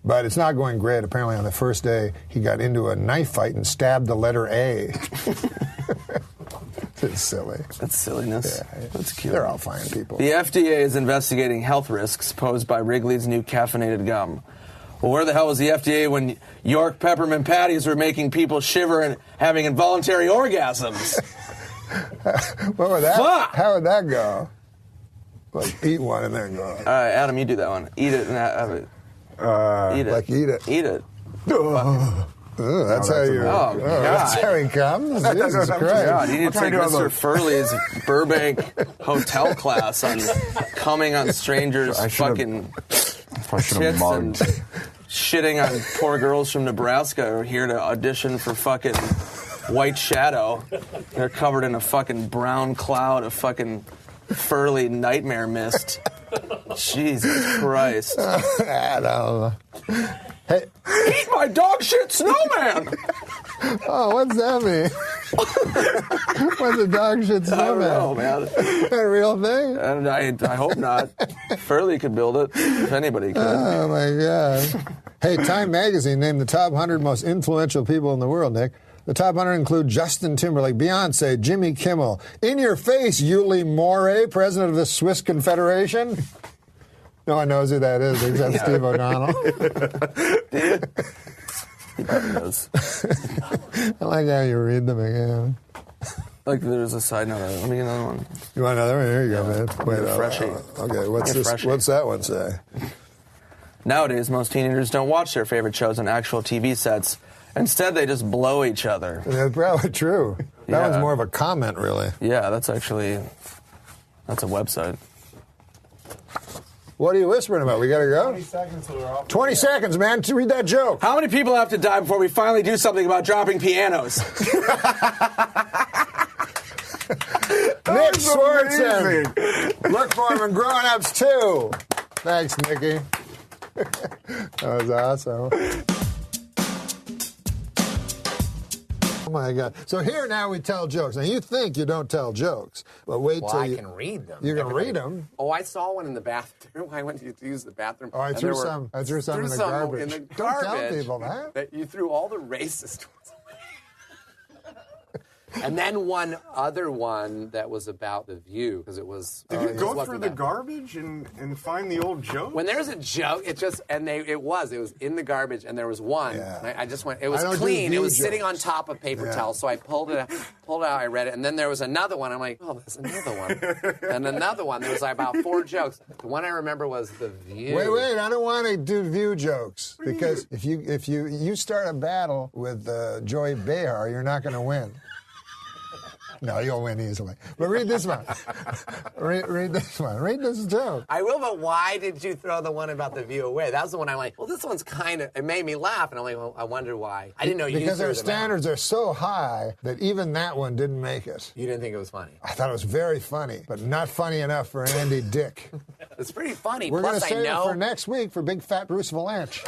But it's not going great. Apparently, on the first day, he got into a knife fight and stabbed the letter A. It's silly. That's silliness. Yeah, That's cute. They're all fine people. The FDA is investigating health risks posed by Wrigley's new caffeinated gum. Well, where the hell was the FDA when York peppermint patties were making people shiver and having involuntary orgasms? What would that? Fuck! How would that go? Like eat one and then go. All right, Adam, you do that one. Eat it and have it. Eat it. Like eat it. Eat it. That's how you. Oh, God. That's how he comes. Jesus Christ! God, you need to take Mr. Furley's Burbank hotel class on coming on strangers' fucking I should have tits and shitting on poor girls from Nebraska who are here to audition for fucking White Shadow. They're covered in a fucking brown cloud of fucking Furley nightmare mist. Jesus Christ. Adam. Hey. Eat my dog shit snowman! Oh, what's that mean? What's a dog shit snowman? I don't know, man. Is that a real thing? And I hope not. Furley could build it, if anybody could. Oh, my God. Hey, Time Magazine named the top 100 most influential people in the world, Nick. The top 100 include Justin Timberlake, Beyonce, Jimmy Kimmel. In your face, Yuli Moray, president of the Swiss Confederation. No one knows who that is except Steve O'Donnell. He probably knows. I like how you read them again. Like, there's a side note. Let me get another one. You want another one? Here you go, man. Wait, Freshie. Okay, what's that one say? Nowadays, most teenagers don't watch their favorite shows on actual TV sets. Instead, they just blow each other. That's probably true. That Yeah. one's more of a comment, really. Yeah, that's a website. What are you whispering about? We gotta go? 20 seconds till we're off. 20 seconds, man, to read that joke. How many people have to die before we finally do something about dropping pianos? Nick Swartzen. Look for him in Grown Ups 2. Thanks, Nicky. That was awesome. Oh, my God. So here now we tell jokes. Now, you think you don't tell jokes, but wait till I can read them. You can read them? Oh, I saw one in the bathroom. I went to use the bathroom. Oh, I and threw there were- some in the garbage. In the Don't tell garbage people that. That you threw all the racist ones away. And then one other one that was about The View, because it was... Did you go through the garbage and find the old joke? When there's a joke, it was in the garbage, and there was one. Yeah. And I just went, it was I don't do clean. It View was sitting on jokes. top of paper Yeah. towels, so I pulled it out, I read it, and then there was another one. I'm like, oh, there's another one. And another one. There was like about 4 jokes. The one I remember was The View. Wait, I don't want to do View jokes, because if you start a battle with Joy Behar, you're not going to win. No, you'll win easily. But read this one. read this one. Read this joke. I will, but why did you throw the one about The View away? That was the one I'm like, well, this one's kind of, it made me laugh. And I'm like, well, I wonder why. I didn't know you Because threw our them out. standards are so high that even that one didn't make it. You didn't think it was funny. I thought it was very funny, but not funny enough for Andy Dick. It's pretty funny. We're going to Plus, I save it know for next week for Big Fat Bruce Valanche.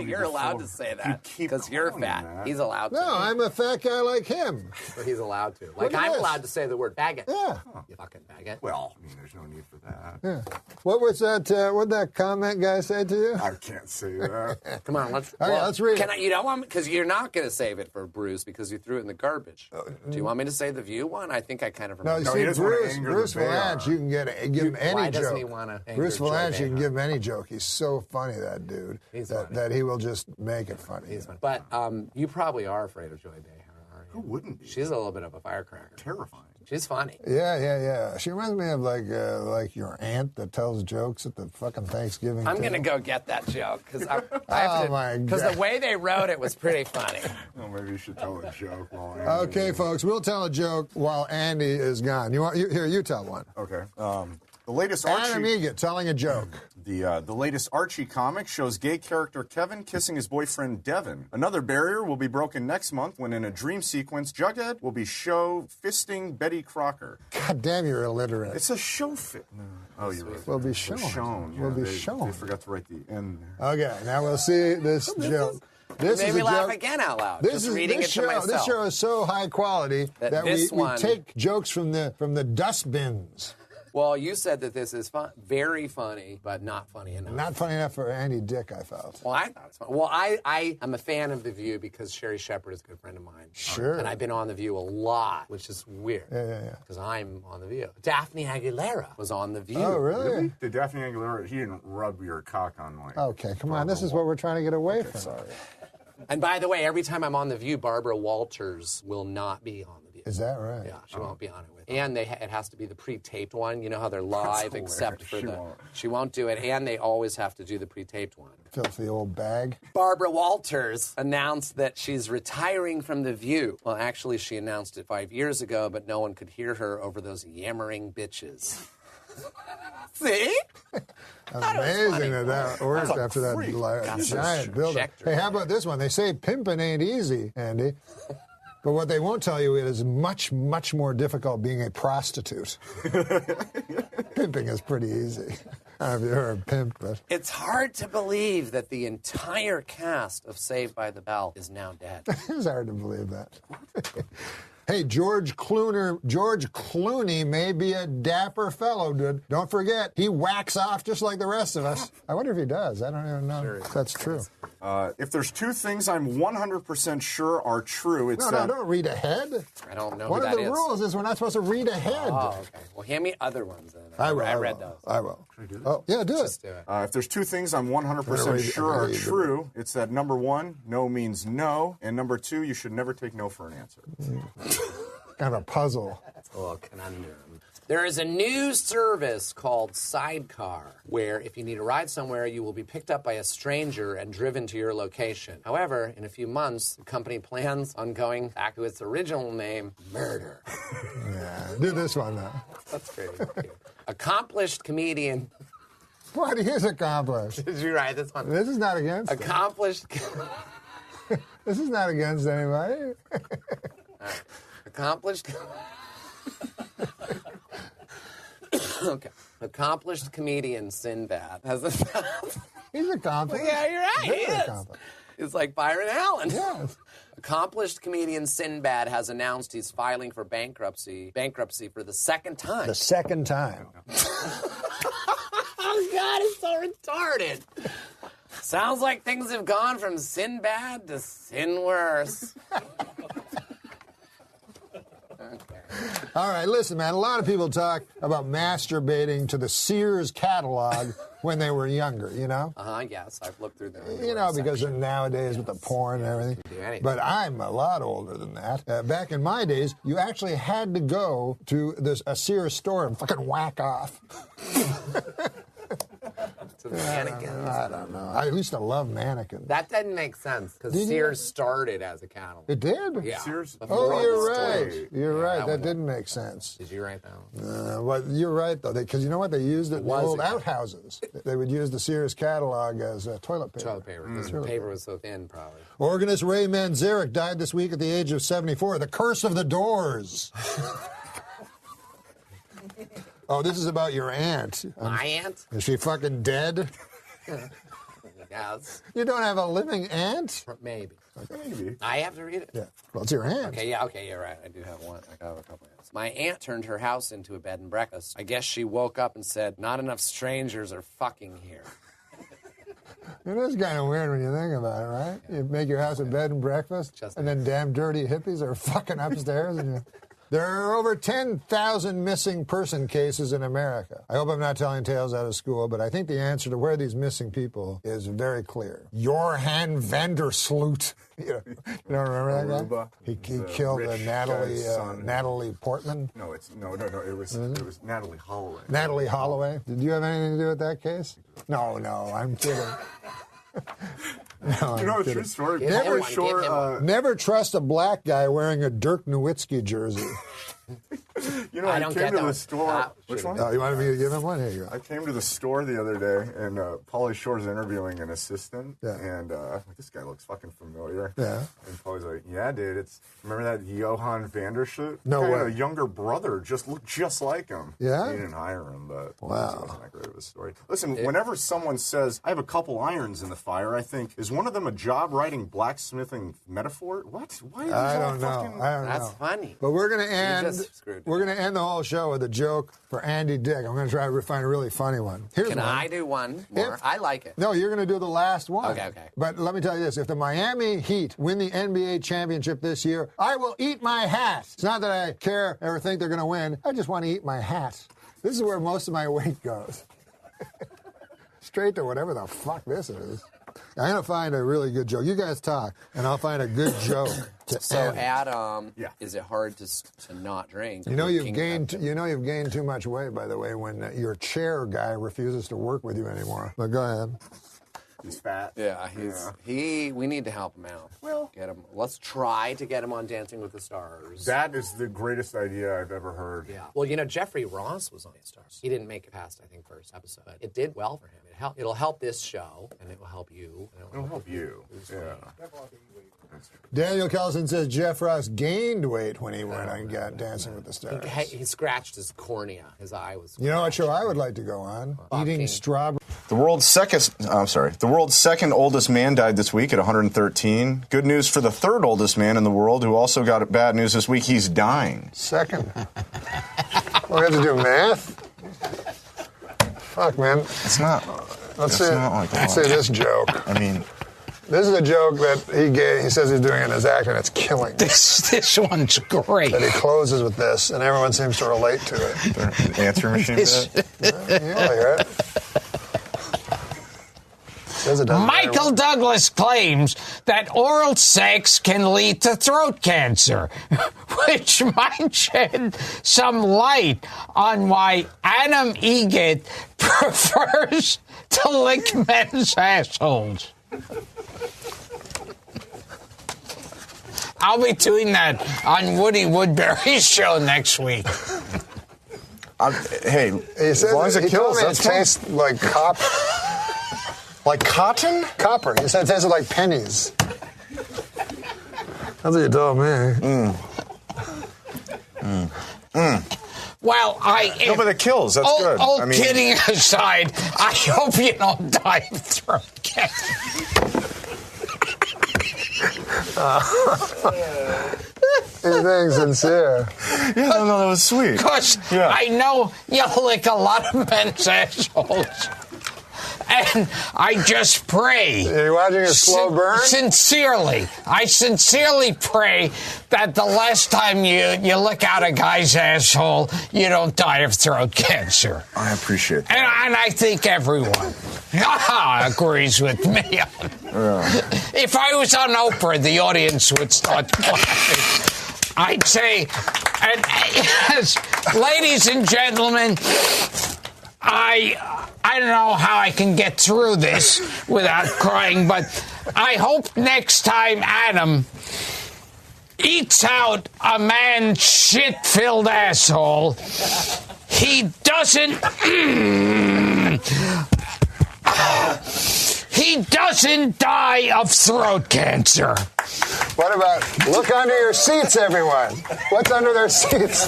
you're allowed to say that because you're fat. He's allowed to. No, I'm a fat guy like him. But he's allowed to. Look Like, at I'm this. allowed to say the word faggot. Yeah. You fucking faggot. Well, I mean, there's no need for that. Yeah. What was that? What'd that comment guy say to you? I can't say that. Come on, let's. Okay, let's read it. You don't want me because you're not going to save it for Bruce because you threw it in the garbage. Do you want me to say the View one? I think I kind of No, remember. you see, he doesn't wanna Bruce anger the Valanche, you can give him any Why joke. doesn't he wanna anger Bruce Joy Valanche, you can Behar? give him any joke. He's so funny, that dude, He's funny. that he will just make it funny. He's fun. But you probably are afraid of Joy Behar, aren't you? Who wouldn't be? She's a little bit of a firecracker. Terrifying. She's funny. Yeah. She reminds me of like your aunt that tells jokes at the fucking Thanksgiving. I'm table. going to go get that joke because Oh, my God. the way they wrote it was pretty funny. Well, maybe you should tell a joke while Okay, folks, we'll tell a joke while Andy is gone. You tell one. Okay. The latest Adam Archie, Egan telling a joke. the latest Archie comic shows gay character Kevin kissing his boyfriend Devin. Another barrier will be broken next month when, in a dream sequence, Jughead will be fisting Betty Crocker. God damn, you're illiterate. It's a show fit. No. Oh, you're right. Will be shown. Will be shown. They forgot to write the end there. Okay, now we'll see this joke. This Made is me a laugh joke. again out loud. This just is reading this it show. to myself. This show is so high quality that we this one- take jokes from the dustbins. Well, you said that this is very funny, but not funny enough. Not funny enough for Andy Dick, I felt. Well, I thought it was funny. Well, I am a fan of The View because Sherry Shepherd is a good friend of mine. Sure. And I've been on The View a lot, which is weird. Yeah. Because I'm on The View. Daphne Aguilera was on The View. Oh, really? Did Daphne Aguilera, he didn't rub your cock on like... Okay, come on. This is what we're trying to get away from. Sorry. And by the way, every time I'm on The View, Barbara Walters will not be on The View. Is that right? Yeah, she won't be on it with. And it has to be the pre-taped one. You know how they're live, except for she won't do it. And they always have to do the pre-taped one. Filthy old bag. Barbara Walters announced that she's retiring from The View. Well, actually, she announced it 5 years ago, but no one could hear her over those yammering bitches. See? Amazing that worked after that giant build-up. Hey, how about this one? They say pimping ain't easy, Andy. But what they won't tell you is much, much more difficult being a prostitute. Pimping is pretty easy. I don't know if you're a pimp, but... It's hard to believe that the entire cast of Saved by the Bell is now dead. It's hard to believe that. Hey, George Clooney may be a dapper fellow, dude. Don't forget, he whacks off just like the rest of us. I wonder if he does. I don't even know if that's true. If there's two things I'm 100% sure are true, it's No, don't read ahead. I don't know One who of that the is. rules is we're not supposed to read ahead. Oh, okay. Well, hand me other ones then. I read those. I will. Should I do that? Oh, yeah, do Just it. do it. If there's two things I'm 100% sure are true, it's that number one, no means no, and number two, you should never take no for an answer. Kind of a puzzle. That's a little conundrum. There is a new service called Sidecar, where if you need a ride somewhere, you will be picked up by a stranger and driven to your location. However, in a few months, the company plans on going back to its original name, Murder. Yeah, do this one, though. That's great. Accomplished comedian. What is accomplished? Did you write this one? This is not against Accomplished. This is not against anybody. Accomplished. Okay. Accomplished comedian Sinbad has a. He's accomplished. Yeah, you're right. Very He is. accomplished. It's like Byron Allen. Yes. Accomplished comedian Sinbad has announced he's filing for bankruptcy for the second time. The second time. Oh God, it's so retarded. Sounds like things have gone from Sinbad to sin worse. All right, listen, man. A lot of people talk about masturbating to the Sears catalog when they were younger, you know? Yes, I've looked through them. You know, because of nowadays with the porn and everything. But I'm a lot older than that. Back in my days, you actually had to go to a Sears store and fucking whack off. To mannequins. I don't know. I used to love mannequins. That doesn't make sense because Sears started as a catalog. It did? Yeah. Sears? Oh, you're right. Story. You're right. That one. didn't make sense. Did you write that one? Well, you're right, though, because you know what? They used it in the was old a catalog. outhouses. They would use the Sears catalog as toilet paper. Toilet paper. Because the paper was so thin, probably. Organist Ray Manzarek died this week at the age of 74. The Curse of the Doors. Oh, this is about your aunt. My aunt? Is she fucking dead? Yes. You don't have a living aunt? Maybe. Maybe. I have to read it? Yeah. Well, it's your aunt. Okay, you're right. I do have one. I have a couple aunts. My aunt turned her house into a bed and breakfast. I guess she woke up and said, not enough strangers are fucking here. It is kind of weird when you think about it, right? You make your house a bed and breakfast, and then damn dirty hippies are fucking upstairs. And there are over 10,000 missing person cases in America. I hope I'm not telling tales out of school, but I think the answer to where these missing people is very clear. Johan Vandersloot. You don't remember that guy? He killed Natalie Portman. No, it was Natalie Holloway. Natalie Holloway. Did you have anything to do with that case? No, I'm kidding. No, you know, a true story. Never trust a black guy wearing a Dirk Nowitzki jersey. You know, I came to the store. Which one? Oh, you wanted me to give him one? Here you go. I came to the store the other day, and Pauly Shore's interviewing an assistant, and this guy looks fucking familiar. Yeah. And Pauly's like, Yeah, dude. Remember that Johan Vandershoot? No Guy way. had a younger brother just looked just like him. Yeah? He didn't hire him, but Wow. it wasn't that great of a story. Listen, whenever someone says, I have a couple irons in the fire, I think, is one of them a job-writing blacksmithing metaphor? What? Why is I all don't know. fucking... I don't That's know. funny. But we're gonna end. just screwed We're gonna end the whole show with a joke for Andy Dick. I'm gonna try to find a really funny one. Here's Can one. I do one more? I like it. No, you're going to do the last one. Okay. But let me tell you this. If the Miami Heat win the NBA championship this year, I will eat my hat. It's not that I care or think they're going to win. I just want to eat my hat. This is where most of my weight goes. Straight to whatever the fuck this is. I'm going to find a really good joke. You guys talk, and I'll find a good joke to So, end. Adam, is it hard to not drink? You know you've gained too much weight, by the way, when your chair guy refuses to work with you anymore. But go ahead. He's fat. Yeah, we need to help him out. Well, let's try to get him on Dancing with the Stars. That is the greatest idea I've ever heard. Yeah. Well, Jeffrey Ross was on the Stars. He didn't make it past, I think, first episode. But it did well for him. It'll help this show, and it will help you. It'll help you. Yeah. Daniel Kellison says Jeff Ross gained weight when he went on Dancing with the Stars. He scratched his cornea. His eye was. You know what show I would like to go on? Eating strawberry. The world's second oldest man died this week at 113. Good news for the third oldest man in the world, who also got bad news this week. He's dying. Second. We have to do math? Fuck, man. It's not. Let's Let's say this joke. I mean, this is a joke that he gave. He says he's doing in his act, and it's killing. This one's great. That he closes with this, and everyone seems to relate to it. the answer machine bit. Yeah, hear it. Michael Douglas claims that oral sex can lead to throat cancer, which might shed some light on why Adam Egget prefers to lick men's assholes. I'll be doing that on Woody Woodbury's show next week. Hey, he says, as long as it kills, it tastes like copper. Like cotton? Copper. He said it tasted like pennies. That's what you told me. Well, No, but it kills. That's good. All kidding aside, I hope you don't die of throat cancer. He's being sincere. Yeah, no, that was sweet. Because I know you lick a lot of men's assholes. And I just pray. Are you watching a slow burn? Sincerely. I sincerely pray that the last time you lick out a guy's asshole, you don't die of throat cancer. I appreciate that. And I think everyone agrees with me. If I was on Oprah, the audience would start clapping. I'd say, yes, ladies and gentlemen, I don't know how I can get through this without crying, but I hope next time Adam eats out a man's shit-filled asshole, he doesn't die of throat cancer. What about look under your seats, everyone? What's under their seats?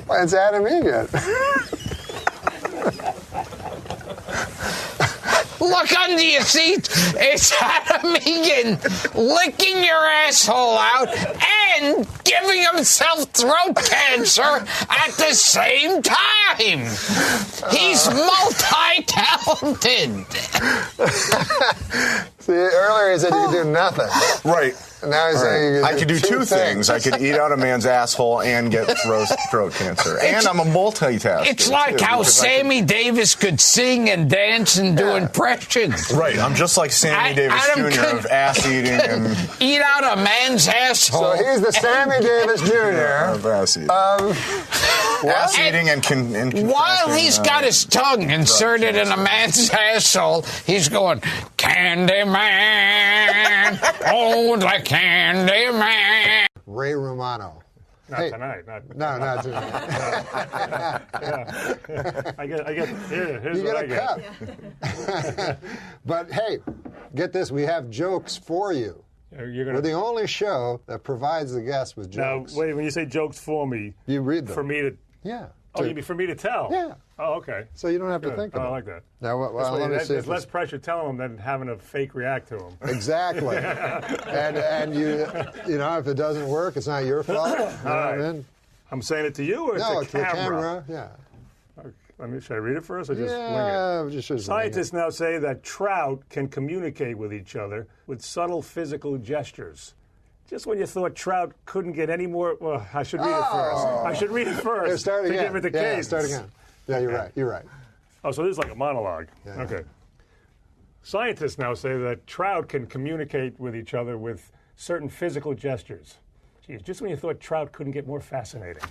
Well, it's Adam Egget. Look under your seat. It's Adam Egan licking your asshole out and giving himself throat cancer at the same time. He's multi-talented. See, earlier he said you could do nothing. Right. Now he's saying I could do two things. I could eat out a man's asshole and get throat cancer. And I'm a multitasker. It's like how Sammy Davis could sing and dance and do impressions. Right. I'm just like Sammy Davis Jr. of ass eating and eat out a man's asshole. So he's the Sammy Davis Jr. of ass eating. Ass eating and while he's got his tongue inserted in a man's asshole, he's going, Candyman, oh, the Candyman. Ray Romano. Not tonight. Not tonight. I get. Here's you what get a cup. But hey, get this: we have jokes for you. We're the only show that provides the guests with jokes. Now, wait, when you say jokes for me, you read them. For me to... Yeah. Oh, you mean for me to tell? Yeah. Oh, okay. So you don't have to Good. think about it. I like that. Now, let me see. There's less pressure telling them than having a fake react to them. Exactly. and you know, if it doesn't work, it's not your fault. You know what I mean? I'm saying it to you, or no, it's the camera? Yeah. Should I read it first, or just wing it? Just Scientists now say that trout can communicate with each other with subtle physical gestures. Just when you thought trout couldn't get any more... Well, I should read it first. I should read it first Here, start again. give it the cadence. Start again. Yeah, you're right. You're right. Oh, so this is like a monologue. Yeah. Okay. Scientists now say that trout can communicate with each other with certain physical gestures. Geez, just when you thought trout couldn't get more fascinating.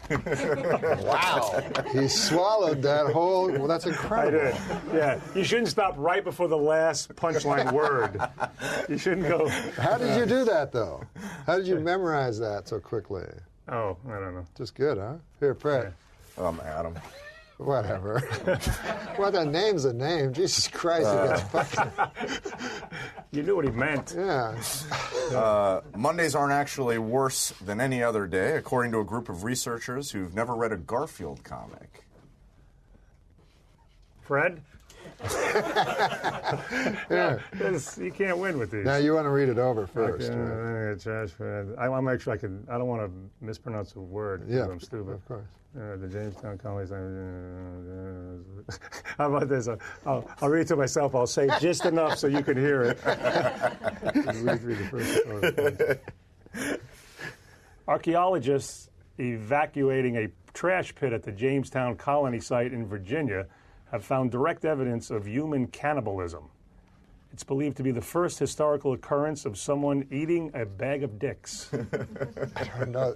Wow. He swallowed that whole... Well, that's incredible. I did. Yeah. You shouldn't stop right before the last punchline word. You shouldn't go... How did you do that, though? How did you memorize that so quickly? Oh, I don't know. Just good, huh? Here, Fred. Adam. Whatever. Well, that name's a name. Jesus Christ, he gets fucking... You knew what he meant. Yeah. Mondays aren't actually worse than any other day, according to a group of researchers who've never read a Garfield comic. Fred? Yeah. You can't win with these. Now, you want to read it over first. Okay, trash Fred. I'm actually, I don't want to mispronounce a word. Yeah, I'm stupid. of course. The Jamestown College. How about this? I'll read it to myself. I'll say just enough so you can hear it. Archaeologists evacuating a trash pit at the Jamestown Colony site in Virginia have found direct evidence of human cannibalism. It's believed to be the first historical occurrence of someone eating a bag of dicks. I don't know.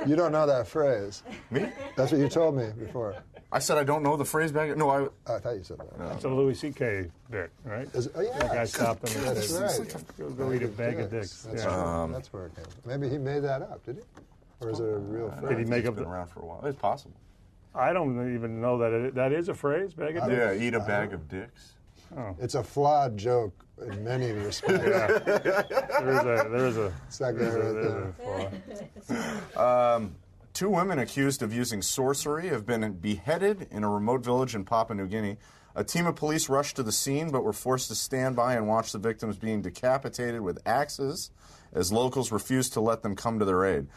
You don't know that phrase. Me? That's what you told me before. I said I don't know the phrase bag. No, I thought you said that. It's a Louis C.K. bit, right? Oh, yeah. The guy stopped him and That's said, right. go eat a bag of dicks. That's, Yeah. that's where it came from. Maybe he made that up, did he? Or is it a real phrase? Did he make it's been around for a while. It's possible. I don't even know that that is a phrase, bag of dicks? Yeah, eat a bag of dicks. Oh. It's a flawed joke in many respects. Yeah. There is a flaw. Two women accused of using sorcery have been beheaded in a remote village in Papua New Guinea. A team of police rushed to the scene but were forced to stand by and watch the victims being decapitated with axes as locals refused to let them come to their aid.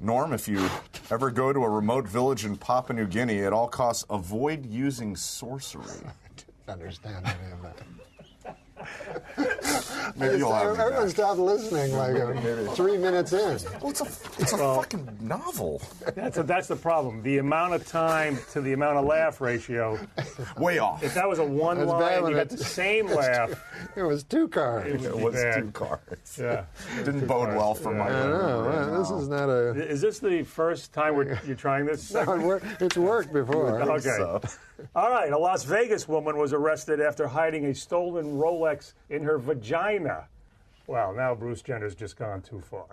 Norm, if you ever go to a remote village in Papua New Guinea, at all costs, avoid using sorcery. I didn't understand any of that. Maybe you'll have Everyone stopped listening like 3 minutes in. Well, it's a fucking novel. That's the problem. The amount of time to the amount of laugh ratio. Way off. If that was a one That's bad line, when you got the same laugh. It was 2 cards. It was bad. 2 cards. Yeah. Didn't bode well for my. I know. This is not a... Is this the first time you're trying this? No, it's worked before. Okay. So. All right. A Las Vegas woman was arrested after hiding a stolen Rolex in her vagina. Wow, now Bruce Jenner's just gone too far.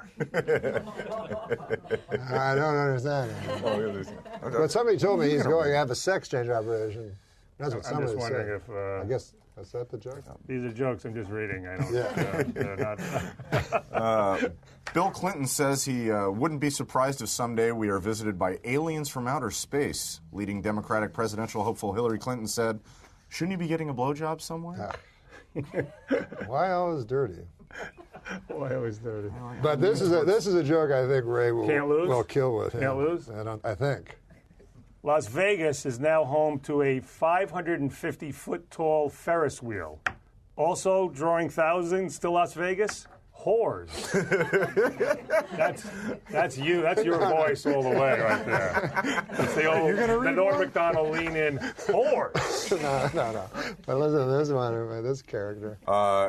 I don't understand it. But somebody told me he's going to have a sex change operation. That's what I'm somebody just wondering said. if... I guess, is that the joke? These are jokes I'm just reading. I don't... they're not... Bill Clinton says he wouldn't be surprised if someday we are visited by aliens from outer space. Leading Democratic presidential hopeful Hillary Clinton said, shouldn't you be getting a blowjob somewhere? Why always dirty? Why always dirty? But this is a joke I think Ray will kill with him. Can't lose? I think. Las Vegas is now home to a 550-foot-tall Ferris wheel. Also drawing thousands to Las Vegas, whores. That's you. That's your voice all the way right there. It's the Norm MacDonald lean in, whores. No. But listen to this one, this character.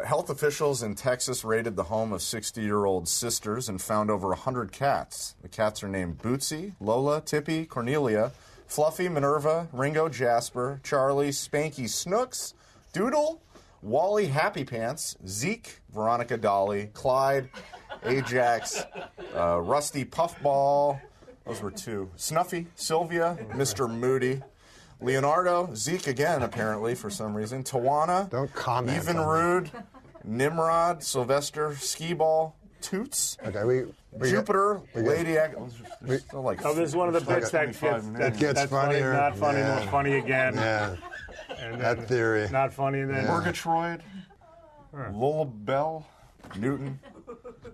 Health officials in Texas raided the home of 60-year-old sisters and found over 100 cats. The cats are named Bootsy, Lola, Tippy, Cornelia, Fluffy, Minerva, Ringo, Jasper, Charlie, Spanky, Snooks, Doodle, Wally, Happy Pants, Zeke, Veronica, Dolly, Clyde, Ajax, Rusty, Puffball. Those were 2. Snuffy, Sylvia, Mr. Moody, Leonardo, Zeke again, apparently, for some reason, Tawana, Don't comment. Even Rude, Nimrod, Sylvester, Skee-Ball, Toots, Okay, Jupiter, Lady This is one of the bits that gets funnier. Not funny, not funny again. Yeah. And That then theory. Not funny then. Murgatroyd, Lullabelle, Newton,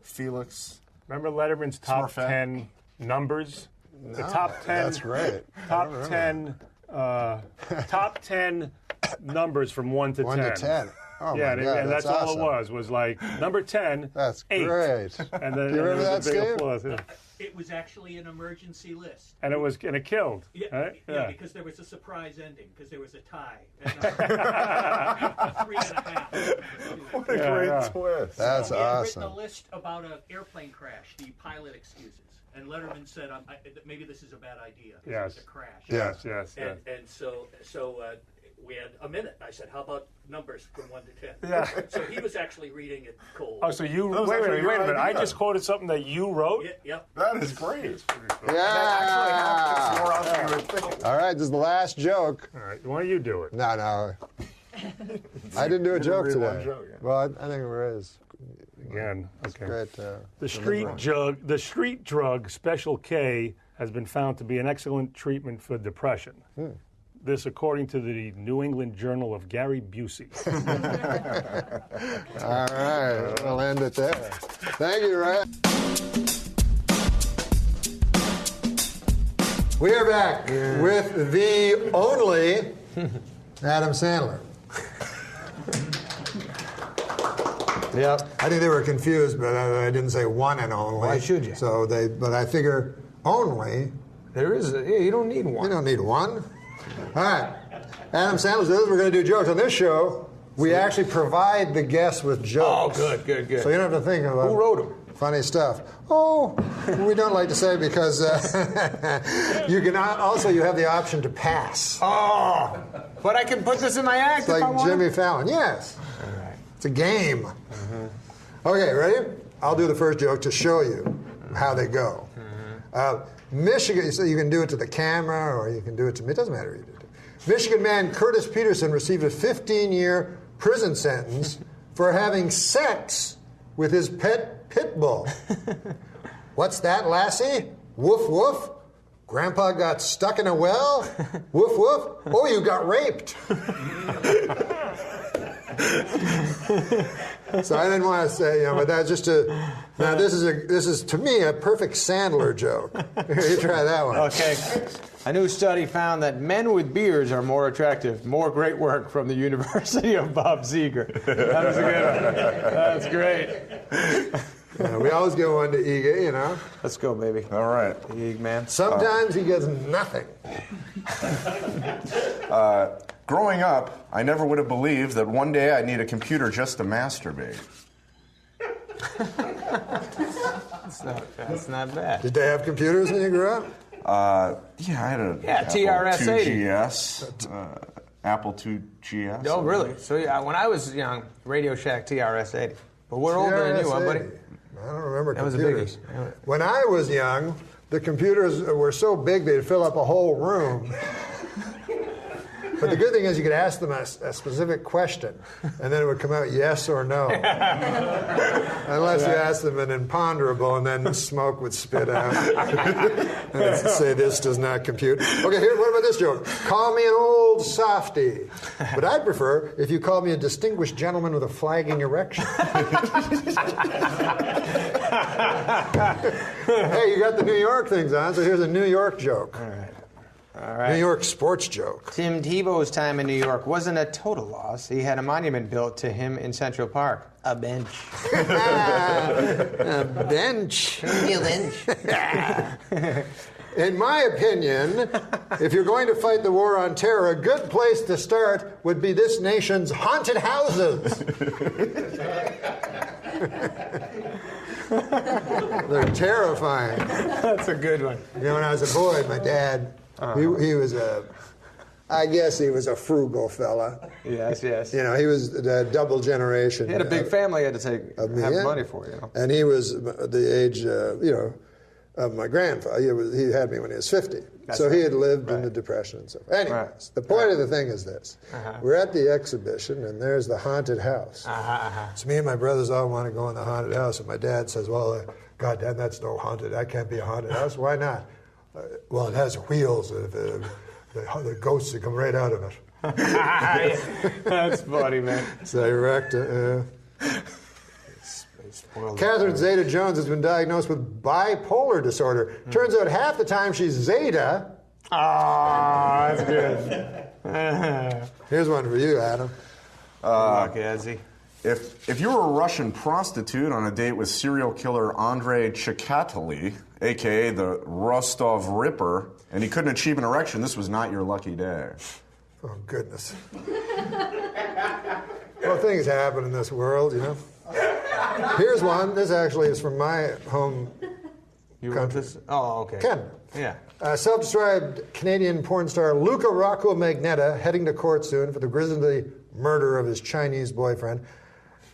Felix. Remember Letterman's top Smurfette? 10 numbers? The top 10. That's right. Top 10. Top 10 numbers from 1 to 10. 1 to 10. Oh Yeah, my God, and that's awesome. all it was like number 10. That's 8. great. And then Do you remember there that, was a big Steve? applause, yeah. It was actually an emergency list. And it killed. Yeah, right? yeah, because there was a surprise ending, because there was a tie. 3.5. What a great twist. That's He had awesome. written a list about an airplane crash, the pilot excuses. And Letterman said, maybe this is a bad idea. It was a crash. Yes. And so we had a minute. I said, how about numbers from 1 to 10? Yeah. So he was actually reading it cold. Oh, so you wait a minute. I just quoted something that you wrote? Yep. That is great. Yeah. More out than you would think. All right, this is the last joke. All right, why don't you do it? No. I didn't do a joke read one today. joke, yeah. Well, I think it is. Again, okay. Great. The street drug Special K has been found to be an excellent treatment for depression. This, according to the New England Journal of Gary Busey. All right, we'll end it there. Thank you, Ryan. We are back with the only Adam Sandler. Yep. I think they were confused, but I didn't say one and only. Why should you? But I figure only. There is. You don't need one. You don't need one. All right. Adam Sandler's with us. We're going to do jokes. On this show, we actually provide the guests with jokes. Oh, good. So you don't have to think about Who wrote them? funny stuff. Oh, we don't like to say because you can also you have the option to pass. Oh, but I can put this in my act It's if I like want. Jimmy Fallon. Yes. All right. It's a game. Okay, ready? I'll do the first joke to show you how they go. Michigan, so you can do it to the camera or you can do it to me. It doesn't matter who you do it to. Michigan man Curtis Peterson received a 15-year prison sentence for having sex with his pet pit bull. What's that, lassie? Woof, woof. Grandpa got stuck in a well? Woof, woof. Oh, you got raped. So I didn't want to say, but that's just now this is to me a perfect Sandler joke. Here, you try that one. Okay. A new study found that men with beards are more attractive. More great work from the University of Bob Seger. That was a good one. That's great. We always get one to Ige, Let's go, baby. All right. Ig man. Sometimes he gets nothing. Growing up, I never would have believed that one day I'd need a computer just to masturbate. That's not bad. Did they have computers when you grew up? Yeah, I had a TRS-80. Apple IIGS, Apple IIGS. Oh, really? So when I was young, Radio Shack TRS-80. But we're older than you, huh, buddy? I don't remember That was a computers. biggie. When I was young, the computers were so big they'd fill up a whole room. But the good thing is you could ask them a specific question, and then it would come out yes or no. Unless you asked them an imponderable, and then smoke would spit out. And it'd say this does not compute. Okay, here, what about this joke? Call me an old softy. But I'd prefer if you called me a distinguished gentleman with a flagging erection. Hey, you got the New York things on, so here's a New York joke. All right. New York sports joke. Tim Tebow's time in New York wasn't a total loss. He had a monument built to him in Central Park. A bench. A bench. A bench. In my opinion, if you're going to fight the war on terror, a good place to start would be this nation's haunted houses. They're terrifying. That's a good one. When I was a boy, my dad, he was I guess he was a frugal fella. Yes. He was a double generation. He had a big family he had to have money for, And he was the age, of my grandfather. He had me when he was 50. So he had lived in the Depression and so forth. Anyways, the point of the thing is this. We're at the exhibition, and there's the haunted house. So me and my brothers all want to go in the haunted house, and my dad says, well, God damn, that's no haunted. That can't be a haunted house. Why not? Well, it has wheels. The ghosts that come right out of it. That's funny, man. So erect. Catherine Zeta-Jones has been diagnosed with bipolar disorder. Turns out half the time she's Zeta. Oh, that's good. Here's one for you, Adam. Lucky, Ezzy. If you were a Russian prostitute on a date with serial killer Andrei Chikatily, a.k.a. the Rostov Ripper, and he couldn't achieve an erection, this was not your lucky day. Oh, goodness. Well, things happen in this world, you know. Here's one. This actually is from my home country. This? Oh, okay. Canada. Yeah. Self-described Canadian porn star Luca Rocco Magnotta heading to court soon for the grisly murder of his Chinese boyfriend.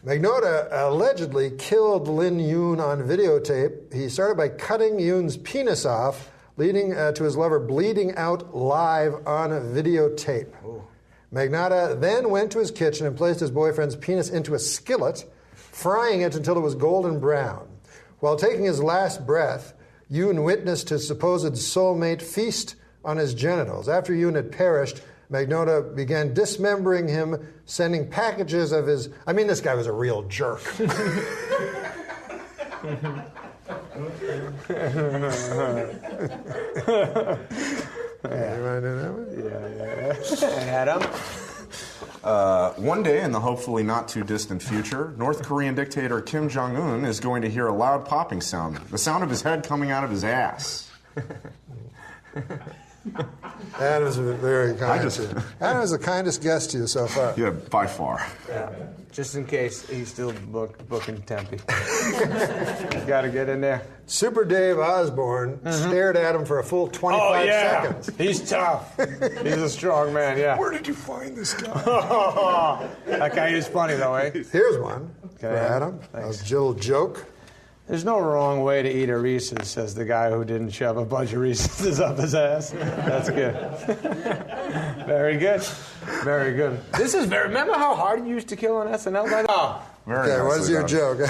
Magnotta allegedly killed Lin Yoon on videotape. He started by cutting Yoon's penis off, leading to his lover bleeding out live on videotape. Ooh. Magnotta then went to his kitchen and placed his boyfriend's penis into a skillet, frying it until it was golden brown. While taking his last breath, Yoon witnessed his supposed soulmate feast on his genitals. After Yoon had perished, Magnotta began dismembering him, sending packages of his... I mean, this guy was a real jerk. Yeah. You want to do that one? Yeah. Adam? One day in the hopefully not too distant future, North Korean dictator Kim Jong-un is going to hear a loud popping sound, the sound of his head coming out of his ass. Adam's very kind. Adam is the kindest guest to you so far. Yeah, by far. Yeah. Just in case he's still booking Tempe. Got to get in there. Super Dave Osborne stared at him for a full 25 seconds. He's tough. He's a strong man, yeah. Where did you find this guy? That guy is funny, though, eh? Here's one for Adam. A little joke. There's no wrong way to eat a Reese's, says the guy who didn't shove a bunch of Reese's up his ass. That's good. Very good. Very good. This is very... Remember how hard you used to kill on SNL by the... Oh. Okay, what's your joke? The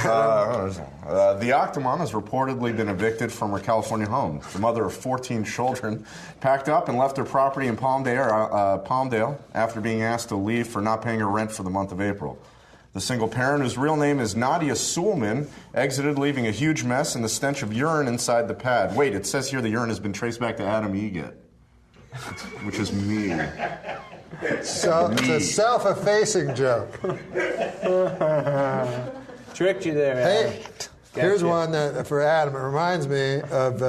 Octomom has reportedly been evicted from her California home. The mother of 14 children packed up and left her property in Palmdale after being asked to leave for not paying her rent for the month of April. The single parent, whose real name is Nadia Suleman, exited leaving a huge mess and the stench of urine inside the pad. Wait, it says here the urine has been traced back to Adam Eget, which is me. So it's a self-effacing joke. Tricked you there, Adam. Hey, here's one that for Adam. It reminds me of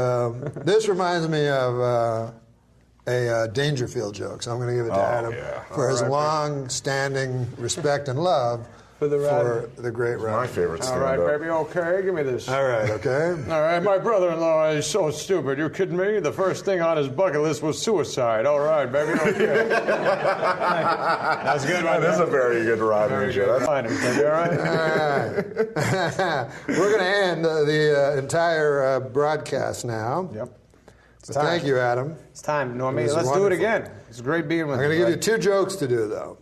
a Dangerfield joke. So I'm going to give it to Adam for his long-standing respect and love for the great Rob. My favorite stand-up. All right, baby, okay, give me this. All right, okay. All right, my brother-in-law is so stupid. You're kidding me? The first thing on his bucket list was suicide. All right, baby, okay. That's good, right? That is a very good Rodney joke. All right. We're going to end the entire broadcast now. Yep. So thank you, Adam. It's time, Normie. Let's do it again. It's great being with you. I'm going to give you 2 jokes to do, though,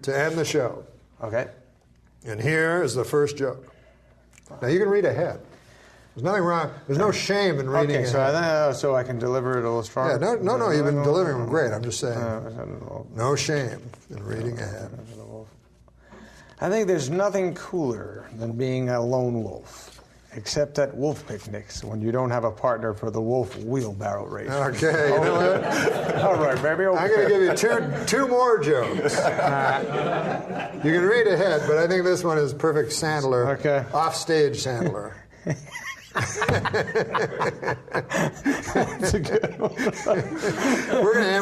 to end the show. Okay. And here is the first joke. Now, you can read ahead. There's nothing wrong. There's no shame in reading ahead. So I can deliver it a little stronger? Yeah, no, you've been delivering them great. I'm just saying. No shame in reading ahead. I think there's nothing cooler than being a lone wolf. Except at wolf picnics when you don't have a partner for the wolf wheelbarrow race. Okay, you know what? All right, baby. Okay. I'm going to give you two more jokes. You can read ahead, but I think this one is perfect Sandler. Okay. Offstage Sandler. That's a good one.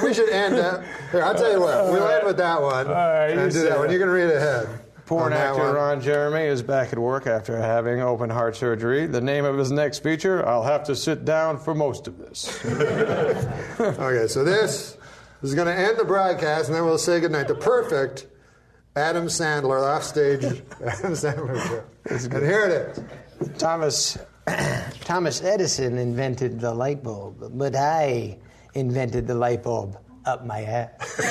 We should end up. Here, I'll tell you what. We'll end with that one. All right, and do that one. You can read ahead. Porn actor Ron Jeremy is back at work after having open heart surgery. The name of his next feature, I'll have to sit down for most of this. Okay, so this is going to end the broadcast, and then we'll say goodnight. The perfect Adam Sandler, offstage Adam Sandler show. And here it is. Thomas Thomas Edison invented the light bulb, but I invented the light bulb up my ass. All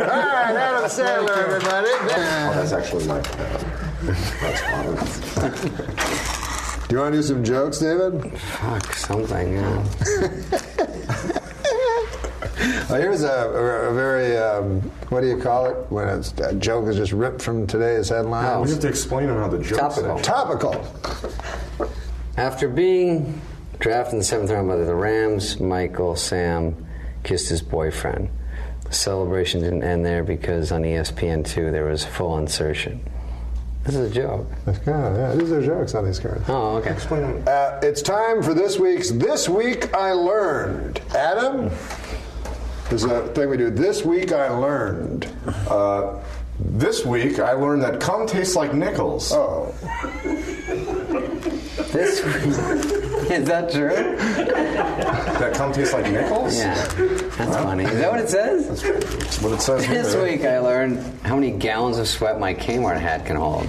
right, Adam Sandler, everybody. Oh, that's actually my. That's fine. Do you want to do some jokes, David? Fuck, something, yeah. Well, here's a very, what do you call it? When a joke is just ripped from today's headlines. We have to explain how the joke Topical. Topical. After being drafted in the 7th round by the Rams, Michael Sam kissed his boyfriend. The celebration didn't end there because on ESPN2 there was full insertion. This is a joke. Yeah, these are jokes on these cards. Oh, okay. Explain them. It's time for this week's This Week I Learned. Adam? There's a thing we do. This Week I Learned. This week I learned that cum tastes like nickels. Oh. This week. Is that true? That cum tastes like nickels? Yeah. That's funny. Is that what it says? That's what it says. This week I learned how many gallons of sweat my Kmart hat can hold.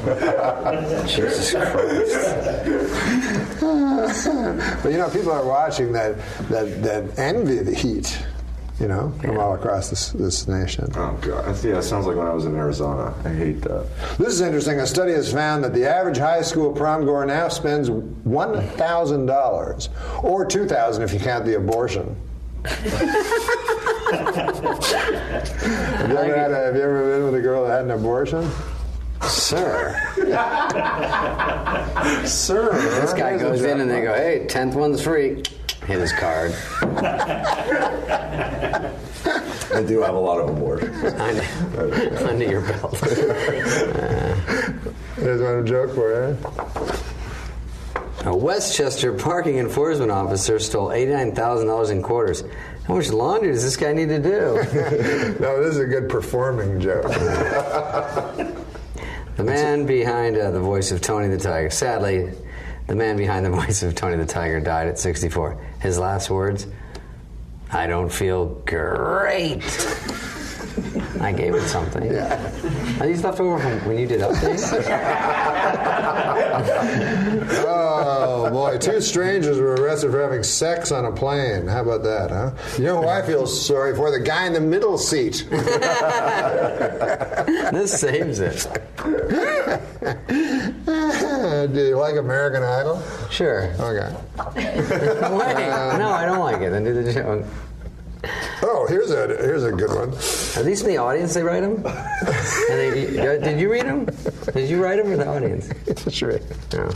Jesus Christ. But you know, people are watching that envy the heat. You know, from all across this nation. Oh, God. Yeah, it sounds like when I was in Arizona. I hate that. This is interesting. A study has found that the average high school prom goer now spends $1,000, or $2,000 if you count the abortion. Have you ever been with a girl that had an abortion? Sir. Sir. This guy goes in and they go, hey, 10th one's free. Hit his card. I do have a lot of abortions. Under your belt. There's one joke for you. A Westchester parking enforcement officer stole $89,000 in quarters. How much laundry does this guy need to do? No, this is a good performing joke. The man behind the voice of Tony the Tiger. Sadly, the man behind the voice of Tony the Tiger died at 64. His last words, I don't feel great. I gave it something. Yeah. Are these left over from when you did updates? Oh, boy. 2 strangers were arrested for having sex on a plane. How about that, huh? You know who I feel sorry for? The guy in the middle seat. This saves it. Do you like American Idol? Sure. Okay. Wait, no, I don't like it. Then do the joke. Oh, here's a good one. Are these from the audience? They write them? Did you read them? Did you write them or the audience? Sure. No.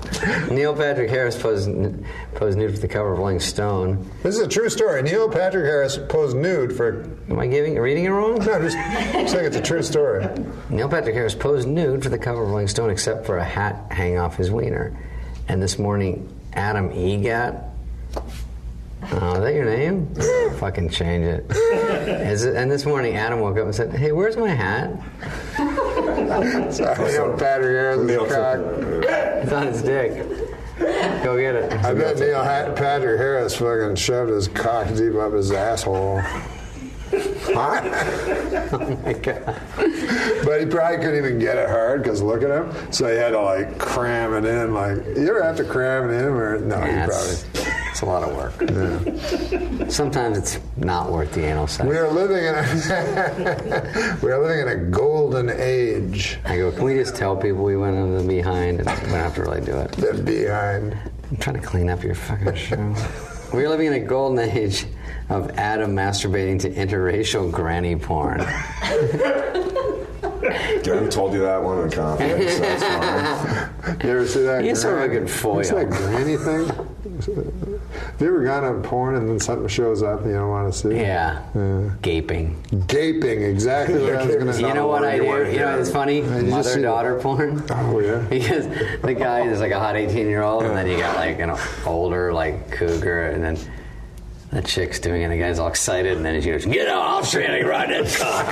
Neil Patrick Harris posed nude for the cover of Rolling Stone. This is a true story. Neil Patrick Harris posed nude for... Am I reading it wrong? No, just saying it's a true story. Neil Patrick Harris posed nude for the cover of Rolling Stone except for a hat hanging off his wiener. And this morning, Adam Egat... Oh, is that your name? Fucking change it. And this morning, Adam woke up and said, hey, where's my hat? Sorry, Neil Patrick Harris' cock. It's on his dick. Go get it. I bet Neil Patrick Harris fucking shoved his cock deep up his asshole. Huh? Oh my God. But he probably couldn't even get it hard because look at him. So he had to like cram it in. Like, you ever have to cram it in? Or no, Yeah, you probably. it's a lot of work. Yeah. Sometimes it's not worth the anal sex. We are living in a golden age. I go, can we just tell people we went into the behind and we don't have to really do it? The behind. I'm trying to clean up your fucking show. We're living in a golden age of Adam masturbating to interracial granny porn. Jen told you that one in confidence. That's fine. You ever see that? He's sort of a good foil. What's that granny thing? Have you ever gone on porn and then something shows up and you don't want to see? Yeah. Gaping. Gaping, exactly what I was going to say. You know what I do? You know, it's funny? Mother-daughter porn. Oh, yeah? Because the guy is like a hot 18-year-old, and then you got like an older, like, cougar, and then the chick's doing it, and the guy's all excited, and then she goes, get out, I'll show you how to ride that cock.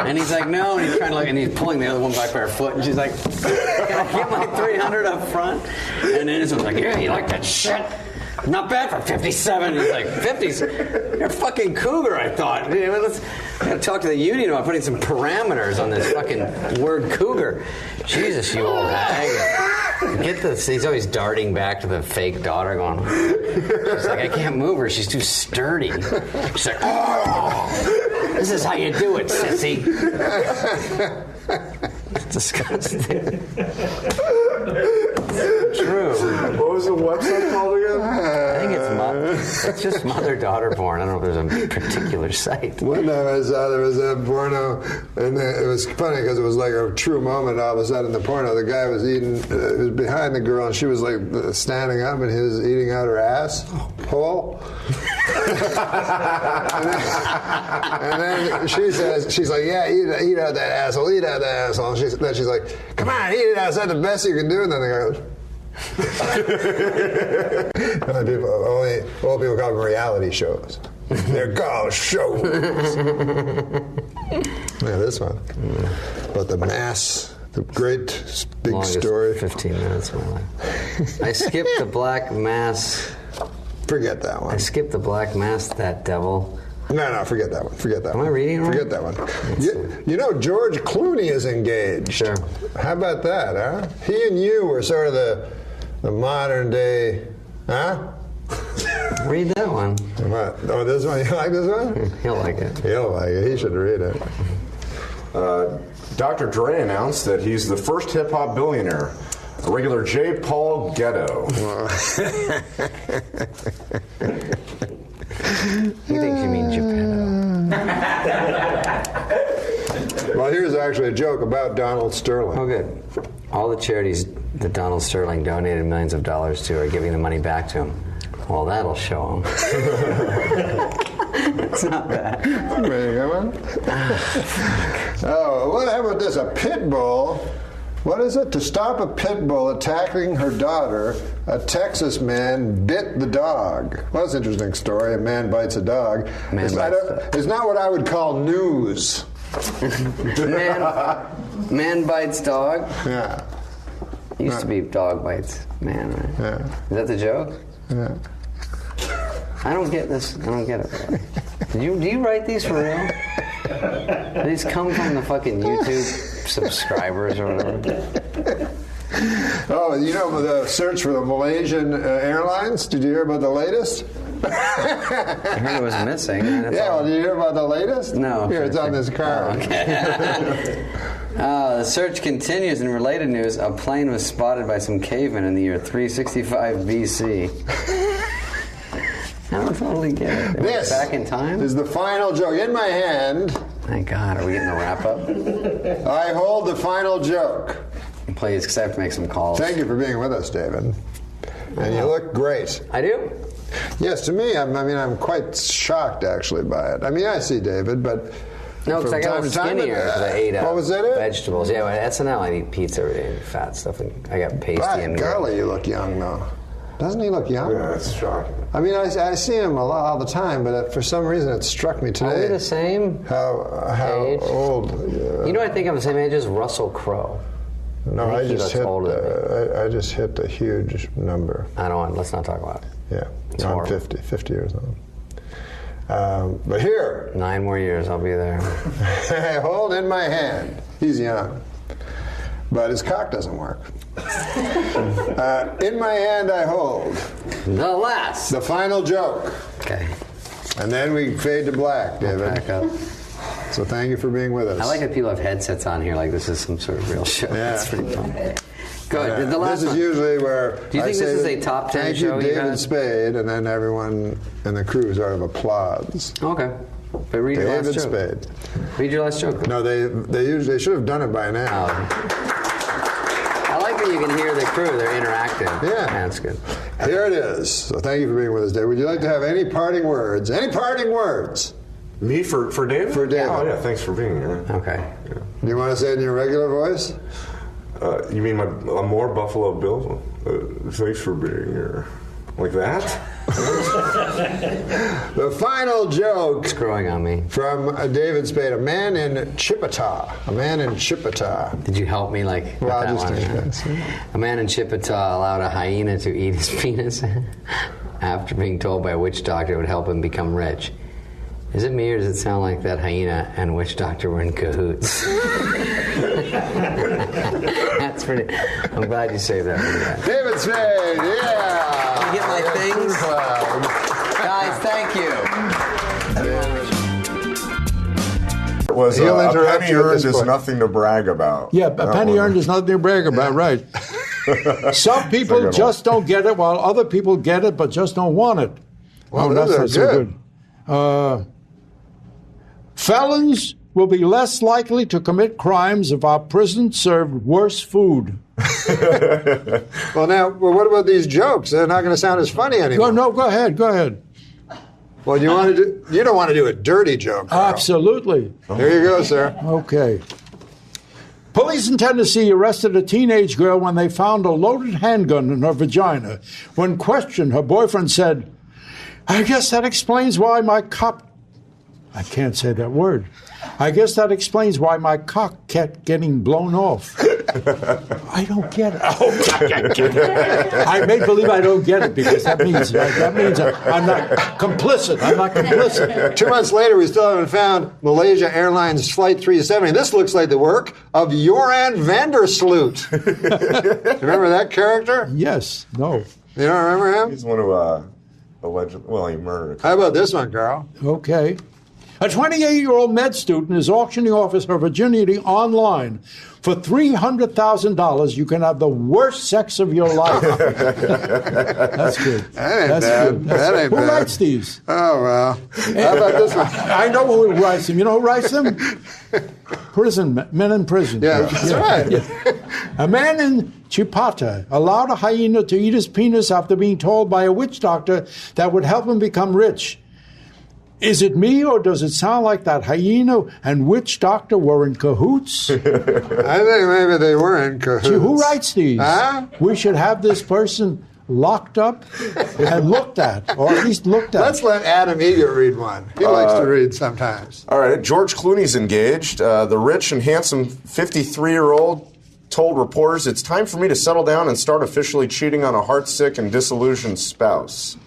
And he's like, no, and he's trying to look, and he's pulling the other one back by her foot, and she's like, can I get my 300 up front? And then this one's like, yeah, you like that shit? Not bad for 57. He's like, 50s? You're a fucking cougar, I thought. I gotta talk to the union about putting some parameters on this fucking word cougar. Jesus, you old hag. Get this. He's always darting back to the fake daughter going, she's like, I can't move her. She's too sturdy. She's like, oh, this is how you do it, sissy. It's disgusting. True. What was the website called again? I think it's just mother-daughter porn. I don't know if there's a particular site. One time I saw there was a porno, and it was funny because it was like a true moment. All of a sudden, in the porno, the guy was eating, it was behind the girl, and she was like standing up, and he was eating out her ass hole. and then she says, she's like, yeah, eat out that asshole, eat out that asshole. And then she's like, come on, eat it out. Is that the best you can do? And then the guy goes, only old people call them reality shows. They're called shows. Yeah, this one. About the mass, the great big Longest story. 15 minutes of my life. I skipped the black mass. Forget that one. I skipped the black mass, that devil. No, forget that one. Forget that Am one. I reading it Forget that one. You know, George Clooney is engaged. Sure. How about that, huh? He and you were sort of the modern day, huh? Read that one. What? Oh, this one? You like this one? He'll like it. He'll like it. He should read it. Dr. Dre announced that he's the first hip-hop billionaire. A regular J. Paul Ghetto. He thinks you mean Geppetto. Well, here's actually a joke about Donald Sterling. Oh, good. All the charities that Donald Sterling donated millions of dollars to are giving the money back to him. Well, that'll show him. It's not bad. Ready to go on? Oh, how about this? A pit bull. What is it? To stop a pit bull attacking her daughter, a Texas man bit the dog. Well, that's an interesting story. A man bites a dog. It's not what I would call news. Man bites dog? Yeah. Used to be dog bites man, right? Yeah. Is that the joke? Yeah. I don't get this. I don't get it. Do you write these for real? Do these come from the fucking YouTube subscribers or whatever? Oh, you know the search for the Malaysian Airlines? Did you hear about the latest? I heard it was missing. Well, did you hear about the latest? No. Here, it's on this card. Oh, okay. The search continues. In related news, a plane was spotted by some cavemen in the year 365 BC. I don't totally get it. This back in time is the final joke. In my hand. Thank God. Are we getting the wrap up? I hold the final joke. Please, because I have to make some calls. Thank you for being with us, David. And you look great. I do? Yes, to me, I'm quite shocked actually by it. I mean, I see David, but no, because I got a little skinnier because I ate what was that? Vegetables. Yeah, at SNL I eat pizza every day and fat stuff, and I got pasty and golly, you look young though. Doesn't he look young? Yeah, it's shocking. I mean, I see him a lot all the time, but for some reason it struck me today. Are we the same? How age? old? You know, I think I'm the same age as Russell Crowe. No, I just hit a huge number. I don't want. Let's not talk about it. Yeah, I'm 50 years old. But here, 9 more years, I'll be there. I hold in my hand. He's young, but his cock doesn't work. In my hand, I hold the final joke. Okay. And then we fade to black, David. Back up. So thank you for being with us. I like that people have headsets on here like this is some sort of real show. Yeah. That's pretty fun. Good. The last this is usually where do you think this is a top 10 show? Thank you, David Spade, and then everyone in the crew sort of applauds. Okay. But read your last joke. David Spade. Read your last joke. No, they should have done it by now. Oh. I like that you can hear the crew. They're interactive. Yeah. That's good. Here it is. So thank you for being with us, David. Would you like to have any parting words? Any parting words? Me for David? For David. Oh, yeah, thanks for being here. Okay. Yeah. Do you want to say it in your regular voice? You mean a more Buffalo Bill? Thanks for being here. Like that? The final joke. It's growing on me. From David Spade, a man in Chippewa. A man in Chippewa. Did you help me like with well, that just one? A man in Chippewa allowed a hyena to eat his penis after being told by a witch doctor it would help him become rich. Is it me or does it sound like that hyena and witch doctor were in cahoots? That's pretty. I'm glad you saved that for that. David Spade, yeah. Get my things. Guys, thank you. It was He'll a interrupt penny you at earned this is point. nothing to brag about. Yeah, a penny earned is nothing to brag about, right. Some people just don't get it, while other people get it but just don't want it. Well, that's those are not so good. Felons will be less likely to commit crimes if our prisons served worse food. Well, what about these jokes? They're not going to sound as funny anymore. Go ahead. Well, you don't want to do a dirty joke, Carl. Absolutely. Here you go, sir. Okay. Police in Tennessee arrested a teenage girl when they found a loaded handgun in her vagina. When questioned, her boyfriend said, I guess that explains why my cock... I can't say that word. I guess that explains why my cock kept getting blown off. I don't get it. I make believe I don't get it because that means I'm not complicit. I'm not complicit. 2 months later, we still haven't found Malaysia Airlines Flight 370. This looks like the work of Joran Vandersloot. Remember that character? Yes. No. You don't remember him? He's one who allegedly, he murdered. How about this one, Carl? Okay. A 28-year-old med student is auctioning off her virginity online. For $300,000, you can have the worst sex of your life. That's good. That ain't bad. Who writes these? Oh, well. How about this one? I know who writes them. You know who writes them? Men in prison. Yeah, that's right. Yeah. A man in Chipata allowed a hyena to eat his penis after being told by a witch doctor that would help him become rich. Is it me, or does it sound like that hyena and witch doctor were in cahoots? I think maybe they were in cahoots. Gee, who writes these? Huh? We should have this person locked up and looked at, or at least looked at. Let's let Adam Eager read one. He likes to read sometimes. All right, George Clooney's engaged. The rich and handsome 53-year-old told reporters, it's time for me to settle down and start officially cheating on a heartsick and disillusioned spouse.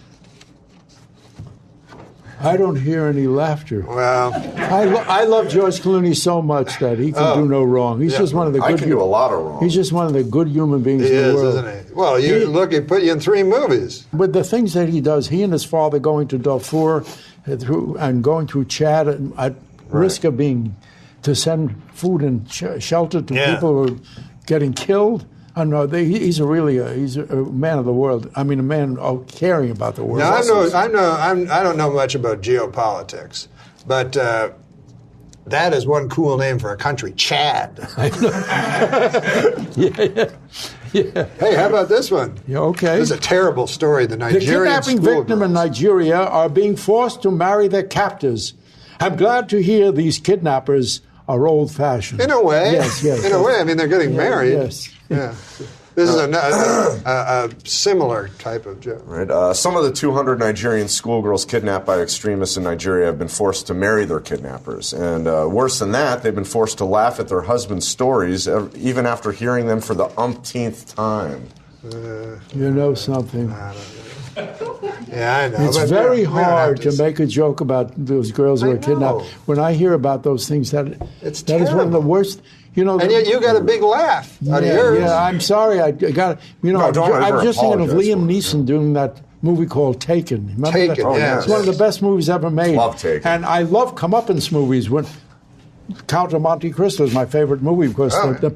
I don't hear any laughter. Well, I love George Clooney so much that he can do no wrong. He's just one of the good. I can do a lot of wrong. He's just one of the good human beings in the world. Isn't he? Well, he put you in 3 movies. With the things that he does, he and his father going to Darfur and going through Chad at risk of being to send food and shelter to people who are getting killed. I know he's a man of the world. I mean, a man caring about the world. Now, I don't know much about geopolitics, but that is one cool name for a country, Chad. Yeah. Hey, how about this one? Yeah, okay. This is a terrible story. The Nigerian kidnapping victim in Nigeria are being forced to marry their captors. I'm glad to hear these kidnappers are old-fashioned. In a way. Yes. In a way. I mean, they're getting married. Yes. Yeah. This is a similar type of joke. Right. Some of the 200 Nigerian schoolgirls kidnapped by extremists in Nigeria have been forced to marry their kidnappers. And worse than that, they've been forced to laugh at their husbands' stories, even after hearing them for the umpteenth time. You know something. Yeah, I know. It's very hard to make a joke about those girls who are kidnapped. When I hear about those things, that is one of the worst. And yet you got a big laugh out of yours. Yeah, I'm sorry. I got. I'm just thinking of Liam Neeson doing that movie called Taken. Remember Taken, that? yeah. It's one of the best movies ever made. Love Taken. And I love comeuppance movies. When Count of Monte Cristo is my favorite movie because the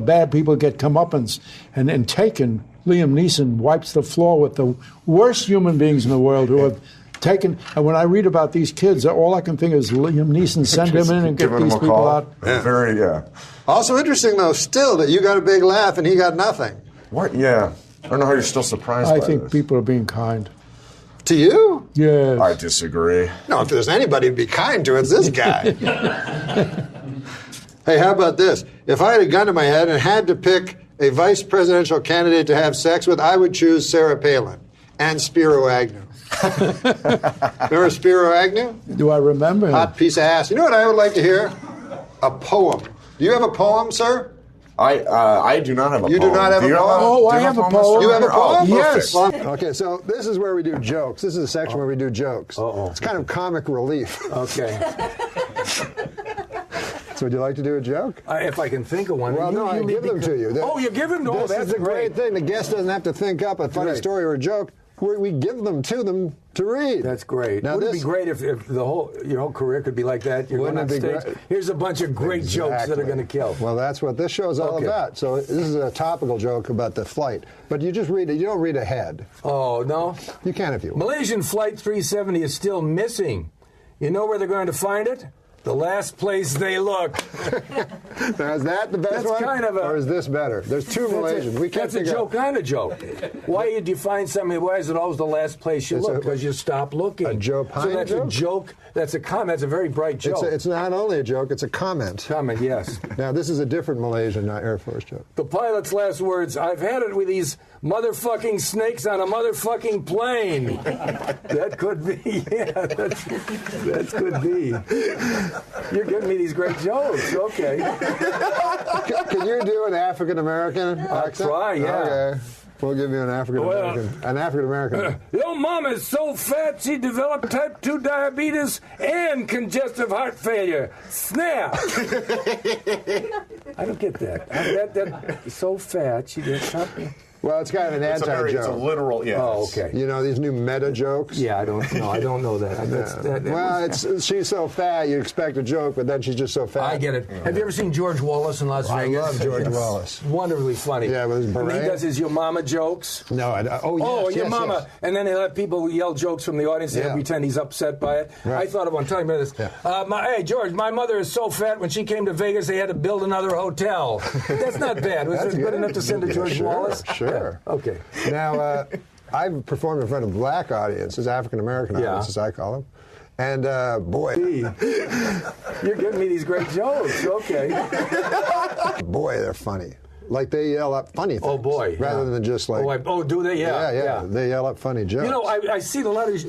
bad people get comeuppance. And in Taken, Liam Neeson wipes the floor with the worst human beings in the world who have taken. And when I read about these kids, all I can think is Liam Neeson send him in and get these people out. Yeah. Also interesting, though, still that you got a big laugh and he got nothing. What? Yeah. I don't know how you're still surprised by I think this. people are being kind. To you? Yes. I disagree. No, if there's anybody to be kind to, it's this guy. Hey, how about this? If I had a gun to my head and had to pick a vice presidential candidate to have sex with, I would choose Sarah Palin and Spiro Agnew. Remember Spiro Agnew? Do I remember him? Hot piece of ass. You know what I would like to hear? A poem. Do you have a poem, sir? I do not have a poem. You do not have a poem? I have a poem. You have a poem? Yes. Okay, so this is where we do jokes. This is a section where we do jokes. It's kind of comic relief. Okay. So would you like to do a joke? If I can think of one. Well, no, I give them to you. You give them to This that's is the great thing. The guest doesn't have to think up a funny story or a joke. We give them to them to read. That's great. Now, Wouldn't it be great if your whole career could be like that? You're going on stage. Here's a bunch of great jokes that are going to kill. Well, that's what this show is all about. So this is a topical joke about the flight. But you just read it. You don't read ahead. Oh, no? You can if you want. Malaysian Flight 370 is still missing. You know where they're going to find it? The last place they look. Now, is that the best one? Or is this better? There's two Malaysians. We can't That's a joke kind of joke. Why do you find something? Why is it always the last place you look? Because you stop looking. A Joe Pine So that's joke? a joke. That's a comment. That's a very bright joke. It's not only a joke, it's a comment. Comment, yes. Now, this is a different Malaysian, not Air Force joke. The pilot's last words, I've had it with these motherfucking snakes on a motherfucking plane. That could be, yeah, that could be. You're giving me these great jokes, okay. Can you do an African-American accent? I'll try, yeah. Okay. We'll give you an African-American. Your mom is so fat she developed type 2 diabetes and congestive heart failure. Snap! I don't get that. That so fat she did something. Well, it's kind of an anti-joke. It's a literal, yeah. Oh, okay. You know these new meta jokes? Yeah, I don't know that. She's so fat, you expect a joke, but then she's just so fat. I get it. Have you ever seen George Wallace in Las Vegas? I love George Wallace. Wonderfully funny. Yeah, with his beret. And he does his your mama jokes. No, your mama. Yes. And then he'll have people yell jokes from the audience and pretend he's upset by it. Right. I thought of one. Tell me about this. Yeah. Hey, George, my mother is so fat when she came to Vegas, they had to build another hotel. That's not bad. Was it good enough to send to George Wallace? Sure. Yeah. Okay. Now, I've performed in front of black audiences, African-American audiences, I call them. And, boy. You're giving me these great jokes. Okay. Boy, they're funny. Like they yell up funny things. Oh, boy. Rather than just like... do they? Yeah. They yell up funny jokes. You know, I see a lot of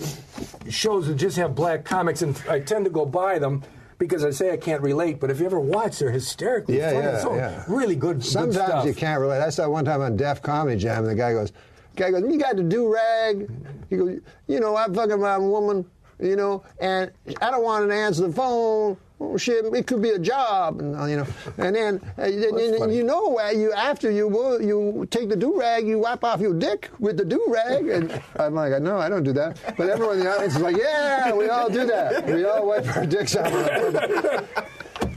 shows that just have black comics, and I tend to go by them because I say I can't relate, but if you ever watch, they're hysterically funny. Really good Sometimes good stuff. You can't relate. I saw one time on Def Comedy Jam, and the guy goes, you got the do-rag? He goes, I'm fucking my woman, and I don't want to answer the phone. Oh, shit, it could be a job, and then after you take the do-rag, you wipe off your dick with the do-rag, and I'm like, no, I don't do that. But everyone in the audience is like, yeah, we all do that. We all wipe our dicks off.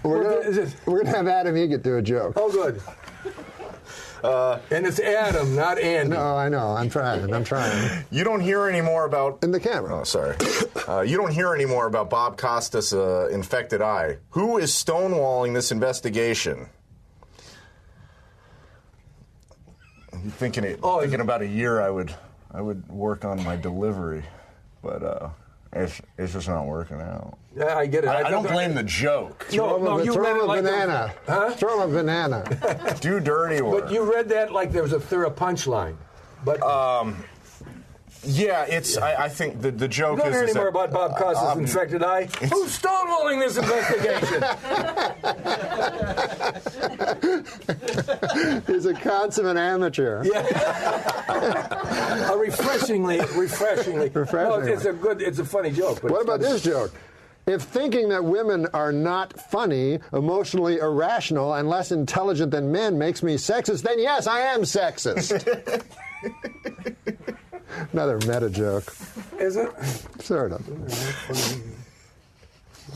We're gonna have Adam Egget do a joke. Oh, good. And it's Adam, not Andy. No, I know. I'm trying. You don't hear any more about... In the camera. Oh, sorry. You don't hear any more about Bob Costas' infected eye. Who is stonewalling this investigation? I'm thinking about a year I would work on my delivery, but it's just not working out. Yeah, I get it. I don't blame the joke. Throw him a banana. Throw him a banana. Do dirty work. But you read that like there was a punchline. But yeah, it's. I think the joke you don't is. Hear any more about Bob Costas' infected eye? Who's stonewalling this investigation? He's a consummate amateur. Yeah. refreshingly. No, it's a funny joke. But what about this joke? If thinking that women are not funny, emotionally irrational, and less intelligent than men makes me sexist, then yes, I am sexist. Another meta joke. Is it? Sort of.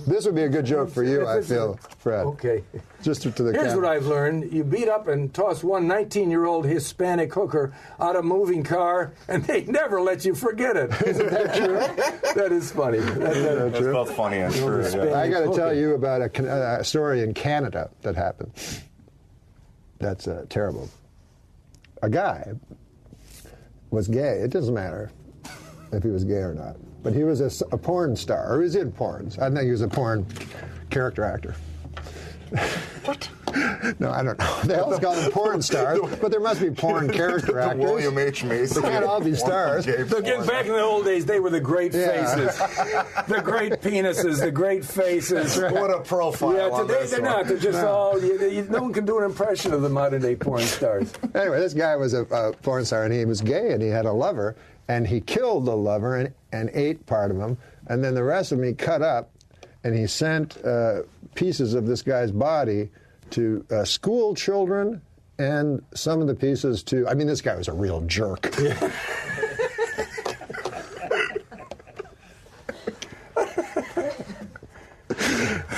This would be a good joke for you, I feel, Fred. Okay. Just to the Here's what I've learned. You beat up and toss one 19-year-old Hispanic hooker out of a moving car, and they never let you forget it. Isn't that true? That is funny. That's both funny and true. Yeah. I got to tell you about a story in Canada that happened. That's terrible. A guy was gay. It doesn't matter if he was gay or not. But he was a porn star, or he was in porns. I think he was a porn character actor. What? No, I don't know. They always call them porn stars, but there must be porn character actors. William H. Macy. They can't all be stars. Back in the old days, they were the great faces. The great penises, the great faces. What a profile. Yeah, today they're not. They're just all... no one can do an impression of the modern-day porn stars. Anyway, this guy was a porn star, and he was gay, and he had a lover, and he killed the lover and ate part of him, and then the rest of him he cut up, and he sent pieces of this guy's body to school children and some of the pieces to, I mean, this guy was a real jerk. Yeah.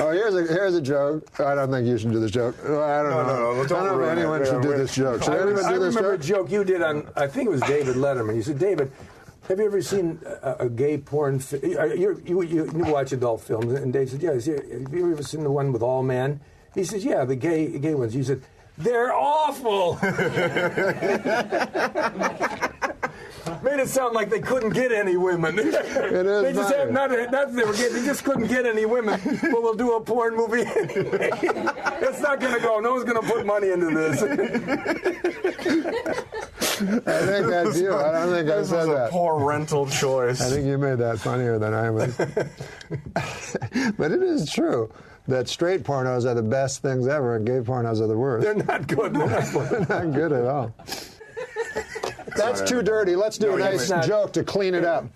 Oh, here's a joke. I don't think you should do this joke. I don't know. I don't know if anyone should do this joke. Should anyone do this joke? I remember a joke you did on, I think it was David Letterman. You said, David, have you ever seen a gay porn you watch adult films, and Dave said, yeah. Have you ever seen the one with all men? He says, yeah, the gay ones. You said, they're awful. Made it sound like they couldn't get any women. It is they just have not that they were getting. They just couldn't get any women. But we'll do a porn movie anyway. It's not going to go. No one's going to put money into this. I think that's you. I don't think I said that. A poor rental choice. I think you made that funnier than I would. But it is true that straight pornos are the best things ever, and gay pornos are the worst. They're not good. They're not good at all. That's too dirty. Let's do a nice joke to clean it up.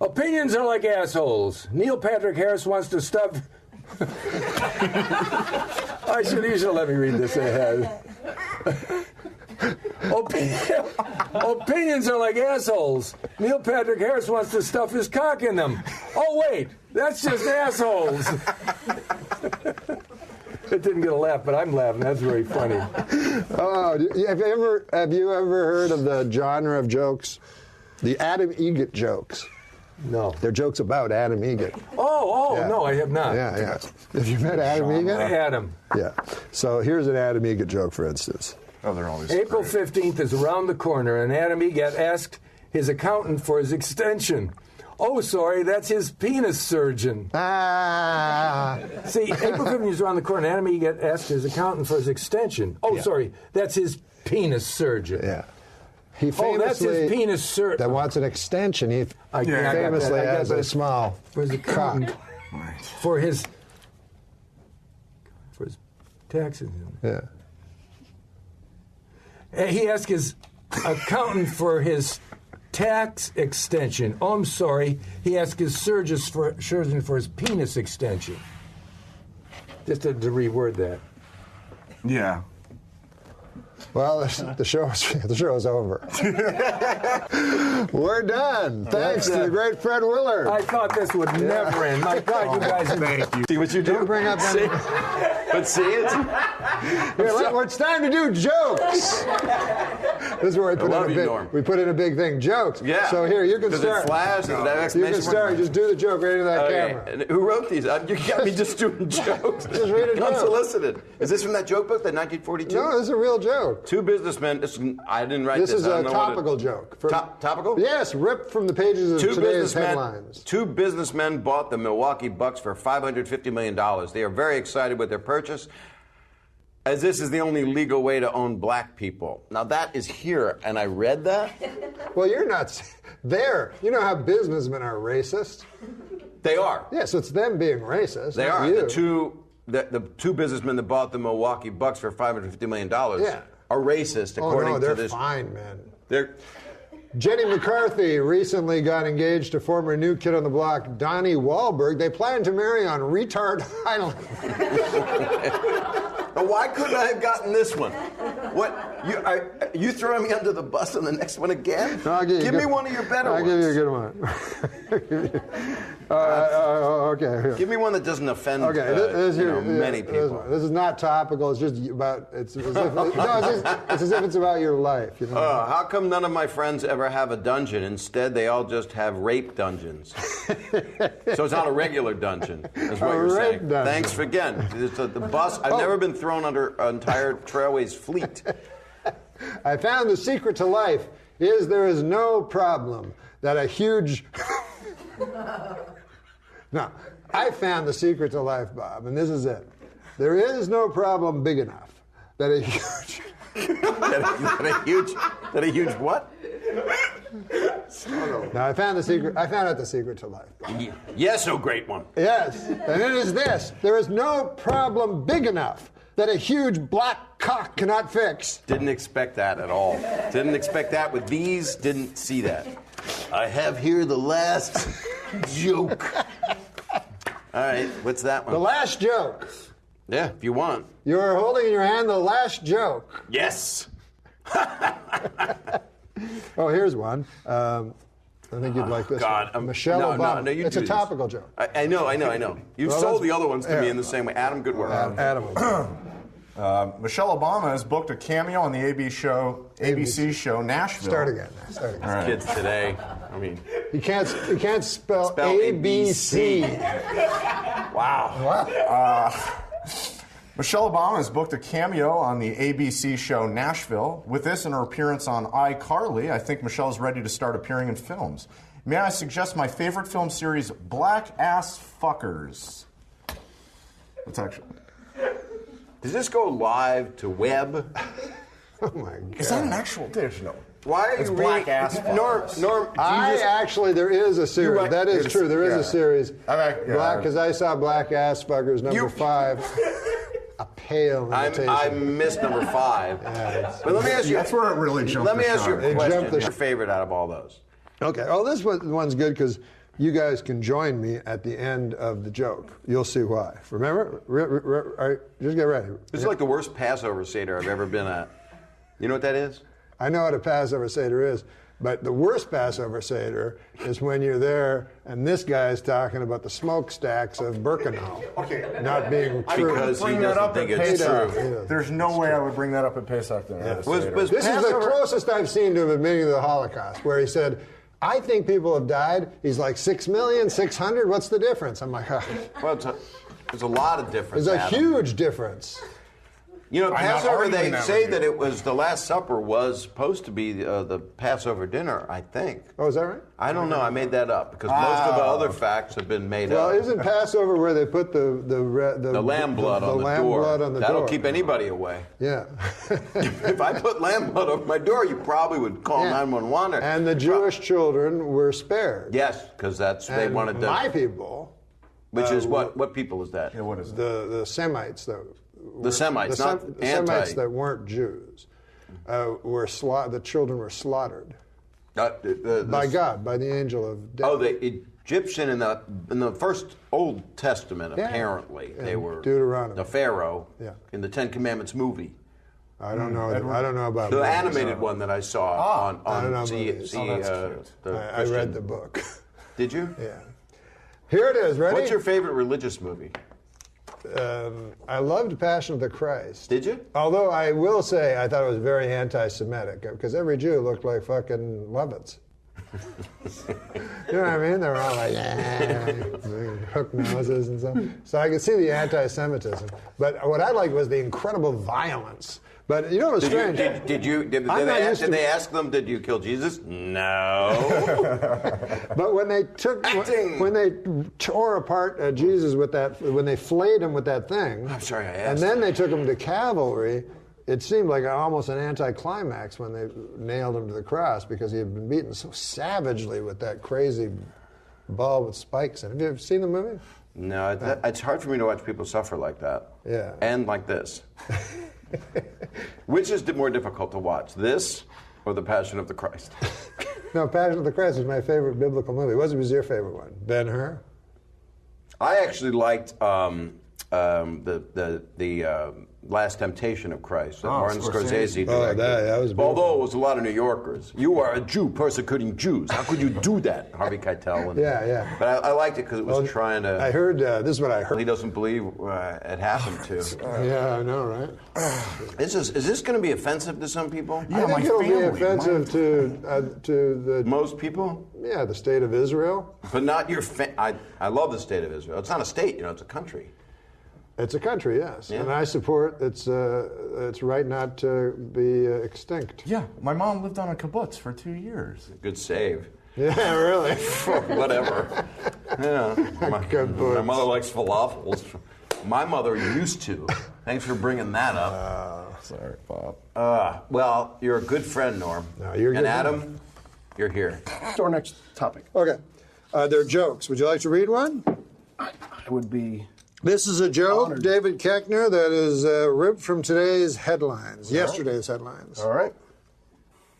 Opinions are like assholes. Neil Patrick Harris wants to stuff. You should let me read this ahead. Opinions are like assholes. Neil Patrick Harris wants to stuff his cock in them. Oh, wait, that's just assholes. It didn't get a laugh, but I'm laughing. That's very funny. Oh, have you ever heard of the genre of jokes? The Adam Egget jokes. No. They're jokes about Adam Egget. Yeah. No, I have not. Yeah. Have you met Adam Egget? Adam. Yeah. So here's an Adam Egget joke, for instance. Oh, they're always April 15th is around the corner, and Adam Egget asked his accountant for his extension. Oh, sorry, that's his penis surgeon. See, April 15th is around the corner, and Adam Egget asked his accountant for his extension. Oh, sorry, that's his penis surgeon. Yeah. He famously, that's his penis surgeon. That wants an extension. He famously has a small for his accountant. For his taxes. Yeah. He asked his accountant for his tax extension. Oh, I'm sorry. He asked his surgeon for his penis extension. Just to reword that. Yeah. Well, the show is over. We're done. Thanks to the great Fred Willard. I thought this would never end. My God, you guys. Thank you. See what you do? Don't bring up any. But see, it's time to do jokes. This is where we put in a big thing. Jokes. Yeah. So here, you can start. Does it flash? Does it have You exclamation can start. mark? Just do the joke right into that camera. And who wrote these? You got me just doing jokes. Just read it down. Unsolicited. Is this from that joke book, that 1942? No, this is a real joke. Two businessmen. I didn't write this. This is a topical joke. Topical? Yes, ripped from the pages of today's headlines. Two businessmen bought the Milwaukee Bucks for $550 million. They are very excited with their purchase, as this is the only legal way to own black people. Now that is here, and I read that. Well, you're not there. You know how businessmen are racist? They are. Yeah, so it's them being racist. They are. You. The two businessmen that bought the Milwaukee Bucks for $550 million are racist, according to this. They're fine, man. They're... Jenny McCarthy recently got engaged to former New Kid on the Block, Donnie Wahlberg. They plan to marry on Retard Island. Now, why couldn't I have gotten this one? What? You throwing me under the bus on the next one again? No, give me one of your better ones. I'll give you a good one. Okay. Here. Give me one that doesn't offend many people. This is not topical. It's just about. It's as if it's about your life. You know? How come none of my friends ever have a dungeon? Instead, they all just have rape dungeons. So it's not a regular dungeon, is what you're saying. Dungeon. Thanks again. The bus. I've never been thrown under an entire Trailways fleet. I found the secret to life is there is no problem that a huge. No, I found the secret to life, Bob, and this is it. There is no problem big enough that a huge. that a huge what? Now I found the secret. I found out the secret to life. Yes, oh great one. Yes, and it is this: there is no problem big enough that a huge black cock cannot fix. Didn't expect that at all. Didn't expect that with these. Didn't see that. I have here the last joke. All right, what's that one? The last joke. Yeah, if you want. You're holding in your hand the last joke. Yes. Oh, here's one. I think you'd like this one. Michelle Obama. No, you it's do a this. topical joke. I know. You've Well, sold let's- the other ones to me yeah. in the same way. Adam, good work. Adam. Michelle Obama has booked a cameo on the ABC show Nashville. Start again. All right. Kids today. I mean, You can't spell ABC. Wow. Michelle Obama has booked a cameo on the ABC show Nashville. With this and her appearance on iCarly, I think Michelle is ready to start appearing in films. May I suggest my favorite film series, Black Ass Fuckers? It's actually... Does this go live to web? Oh my God. Is that an actual dish? No. Why are It's you Black reading? Ass Fuckers. Norm, Actually, there is a series. You're right. That is true. There is a series. Yeah. Because I saw Black Ass Fuckers number 5. A pale imitation. I missed number 5. But let me ask you. That's where it really jumped. Let me ask you a It question. jumped the Your favorite out of all those? Okay. Oh, this one's good because you guys can join me at the end of the joke. You'll see why. Remember? All right, just get ready. This is like the worst Passover Seder I've ever been at. You know what that is? I know what a Passover Seder is, but the worst Passover Seder is when you're there and this guy is talking about the smokestacks of Birkenau not being true. Because he doesn't think it's true. There's no way I would bring that up at Pesach dinner. Yes. This is the closest I've seen to him admitting to the Holocaust, where he said, I think people have died. He's like 6,600,000. What's the difference? I'm like, Well, there's a lot of difference. There's a Adam. huge difference. You know, I'm not Passover, arguing they that say with that you. it was the Last Supper was supposed to be the Passover dinner, I think. Oh, is that right? I don't know. I made that up because most of the other facts have been made Well, up. isn't Passover where they put the lamb blood on the lamb door? blood on the That'll door? keep anybody away. Yeah. If I put lamb blood over my door, you probably would call 911. And the Jewish children were spared. Yes, because they And wanted to. my people. Which is what? What people is that? Yeah, what is The Semites, The Semites, the not Semites that weren't Jews, the children were slaughtered by God, by the angel of death. Oh, the Egyptian in the first Old Testament, Yeah. apparently they were Deuteronomy. the Pharaoh Yeah. in the Ten Commandments movie. I don't know. I don't know about The movies. animated one that I saw on I don't know the movies. I read the book. Did you? Yeah. Here it is. Ready? What's your favorite religious movie? I loved Passion of the Christ. Did you? Although I will say I thought it was very anti-Semitic because every Jew looked like fucking Lovitz. You know what I mean? They were all like, hook noses and stuff. So I could see the anti-Semitism. But what I liked was the incredible violence. But you know what was strange? Did they ask them, did you kill Jesus? No. But when they tore apart Jesus with that, when they flayed him with that thing, I'm sorry, I asked. and then they took him to cavalry, it seemed like almost an anticlimax when they nailed him to the cross because he had been beaten so savagely with that crazy ball with spikes in it. Have you ever seen the movie? No, it's hard for me to watch people suffer like that. Yeah. And like this. Which is more difficult to watch, this or The Passion of the Christ? No, Passion of the Christ is my favorite biblical movie. What was your favorite one? Ben-Hur? I actually liked the Last Temptation of Christ that Martin Scorsese directed. Oh, that was beautiful. Although it was a lot of New Yorkers. You are a Jew persecuting Jews. How could you do that? Harvey Keitel. And, Yeah. But I liked it because it was trying to... I heard, this is what I heard. He doesn't believe it happened to. Yeah, I know, right? Is this going to be offensive to some people? I think it'll be offensive to the... Most people? Yeah, the state of Israel. But not your... I love the state of Israel. It's not a state, it's a country. It's a country, yes, Yeah. and I support its right not to be extinct. Yeah, my mom lived on a kibbutz for 2 years. Good save. Yeah, really. Whatever. Yeah. My mother likes falafels. My mother used to. Thanks for bringing that up. Sorry, Bob. Well, you're a good friend, Norm. No, you're and good. Adam, you're here. To our next topic. Okay, they're jokes. Would you like to read one? I would be... This is a joke, honored. David Keckner, that is ripped from today's headlines, yesterday's headlines. All right.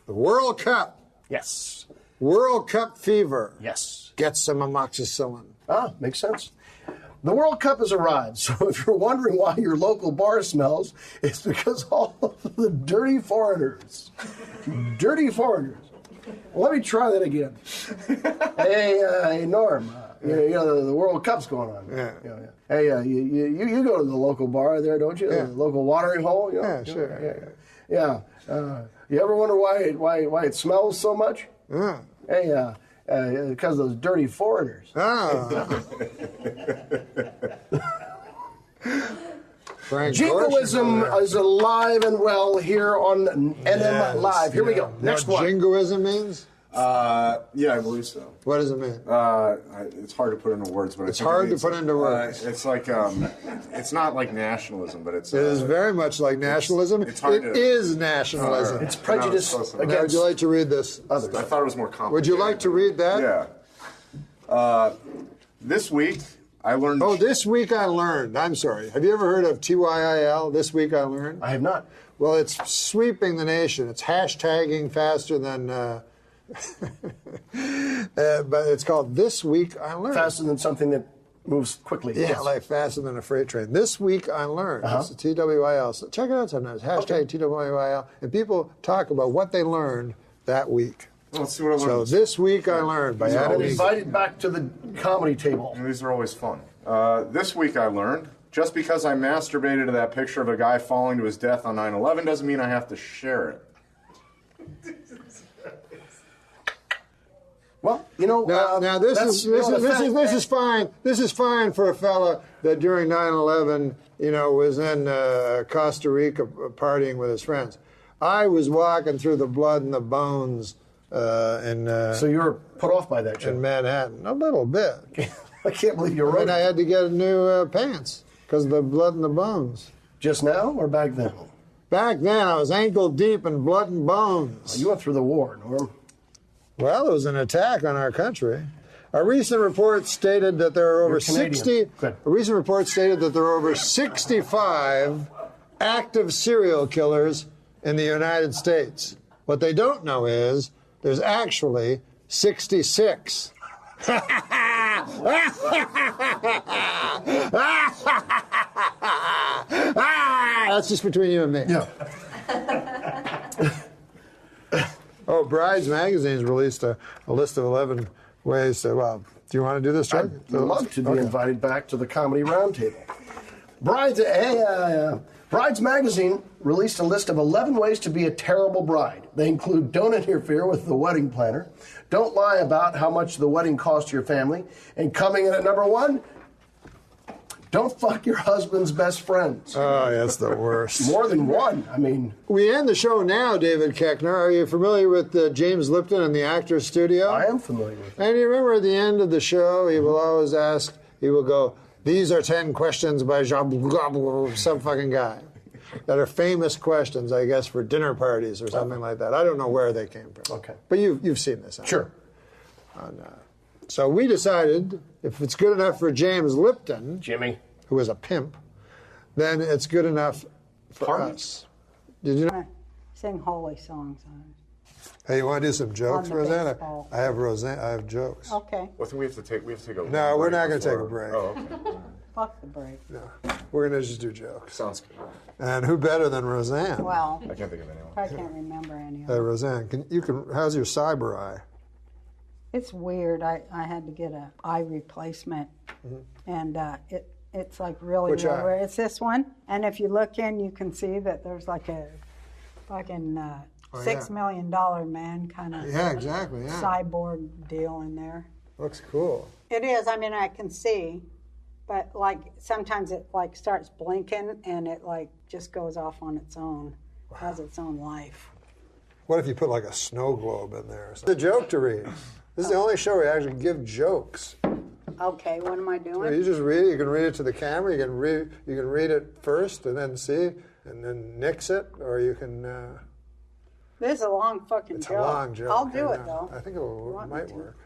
The World Cup. Yes. World Cup fever. Yes. Get some amoxicillin. Makes sense. The World Cup has arrived, so if you're wondering why your local bar smells, it's because all of the dirty foreigners. Dirty foreigners. Let me try that again. Hey, Norm, you know, the World Cup's going on. Yeah. Hey, you go to the local bar there, don't you? Yeah. The local watering hole? You know? Yeah, sure. Yeah. You ever wonder why it smells so much? Yeah. Hey, because of those dirty foreigners. Jingoism is alive and well here on NM Live. Here we go. Next one. Jingoism means? Yeah, I believe so. What does it mean? It's hard to put into words, but It's hard to put into words. It's like it's not like nationalism, but it's. It is very much like nationalism. It's hard It is nationalism. It's prejudice Now, would you like to read this? others. I thought it was more complicated. Would you like to read that? Yeah. This week I learned. Oh, this week I learned. I'm sorry. Have you ever heard of TYIL? This week I learned. I have not. Well, it's sweeping the nation. It's hashtagging faster than. But it's called This Week I Learned. Faster than something that moves quickly. Yeah, Yes. like faster than a freight train. This Week I Learned. It's the TWIL. So check it out sometimes. Hashtag TWIL. And people talk about what they learned that week. Let's see what I So learned. This Week I Learned by Adam I'm Eagle. invited back to the comedy table. These are always fun. This week I learned just because I masturbated to that picture of a guy falling to his death on 9/11 doesn't mean I have to share it. Well, you know, Now this is fine. This is fine for a fella that during 9/11, was in Costa Rica partying with his friends. I was walking through the blood and the bones so you were put off by that joke? in Manhattan a little bit. I can't believe you're right. And I had to get new pants because of the blood and the bones. Just now or back then? Back then, I was ankle deep in blood and bones. You went through the war, Norm. Well, it was an attack on our country. A recent report stated that there are over 60. A recent report stated that there are over 65 active serial killers in the United States. What they don't know is there's actually 66. That's just between you and me. Yeah. Oh, Brides Magazine's released a list of 11 ways to, well, do you want to do this, Chuck? I'd love to be invited back to the Comedy Roundtable. Brides Magazine released a list of 11 ways to be a terrible bride. They include don't interfere with the wedding planner, don't lie about how much the wedding cost your family, and coming in at number 1, don't fuck your husband's best friends. Oh, that's the worst. More than one. I mean, we end the show now, David Koechner. Are you familiar with James Lipton and the Actors Studio? I am familiar with And you remember at the end of the show, he will always ask, he will go, these are 10 questions by some fucking guy. That are famous questions, I guess, for dinner parties or something like that. I don't know where they came from. Okay. But you've seen this. Sure. So we decided if it's good enough for James Lipton, Jimmy, who is a pimp, then it's good enough for us. Did you know? Sing holy songs on it. Hey, you want to do some jokes, On the Rosanna? baseball. I have jokes. Okay. Well, I think we have to take a. No, we're not going to take a before- break. Oh, okay. Fuck the break. No, we're going to just do jokes. Sounds good. And who better than Roseanne? Well, I can't think of anyone. I can't remember any of Hey, them. Roseanne, how's your cyber eye? It's weird. I had to get an eye replacement, and it's like really Which eye? rare. It's this one, and if you look in, you can see that there's like a fucking $6 million man kind of Yeah, exactly, yeah. cyborg deal in there. Looks cool. It is. I mean, I can see, but like sometimes it like starts blinking and it like just goes off on its own, has its own life. What if you put like a snow globe in there? The joke to read. This is the only show where we actually give jokes. Okay, what am I So doing? you just read it. You can read it to the camera. You can read it first and then see, and then nix it, or you can. This is a long fucking It's joke. a long joke. I'll do I it know. though. I think it might work.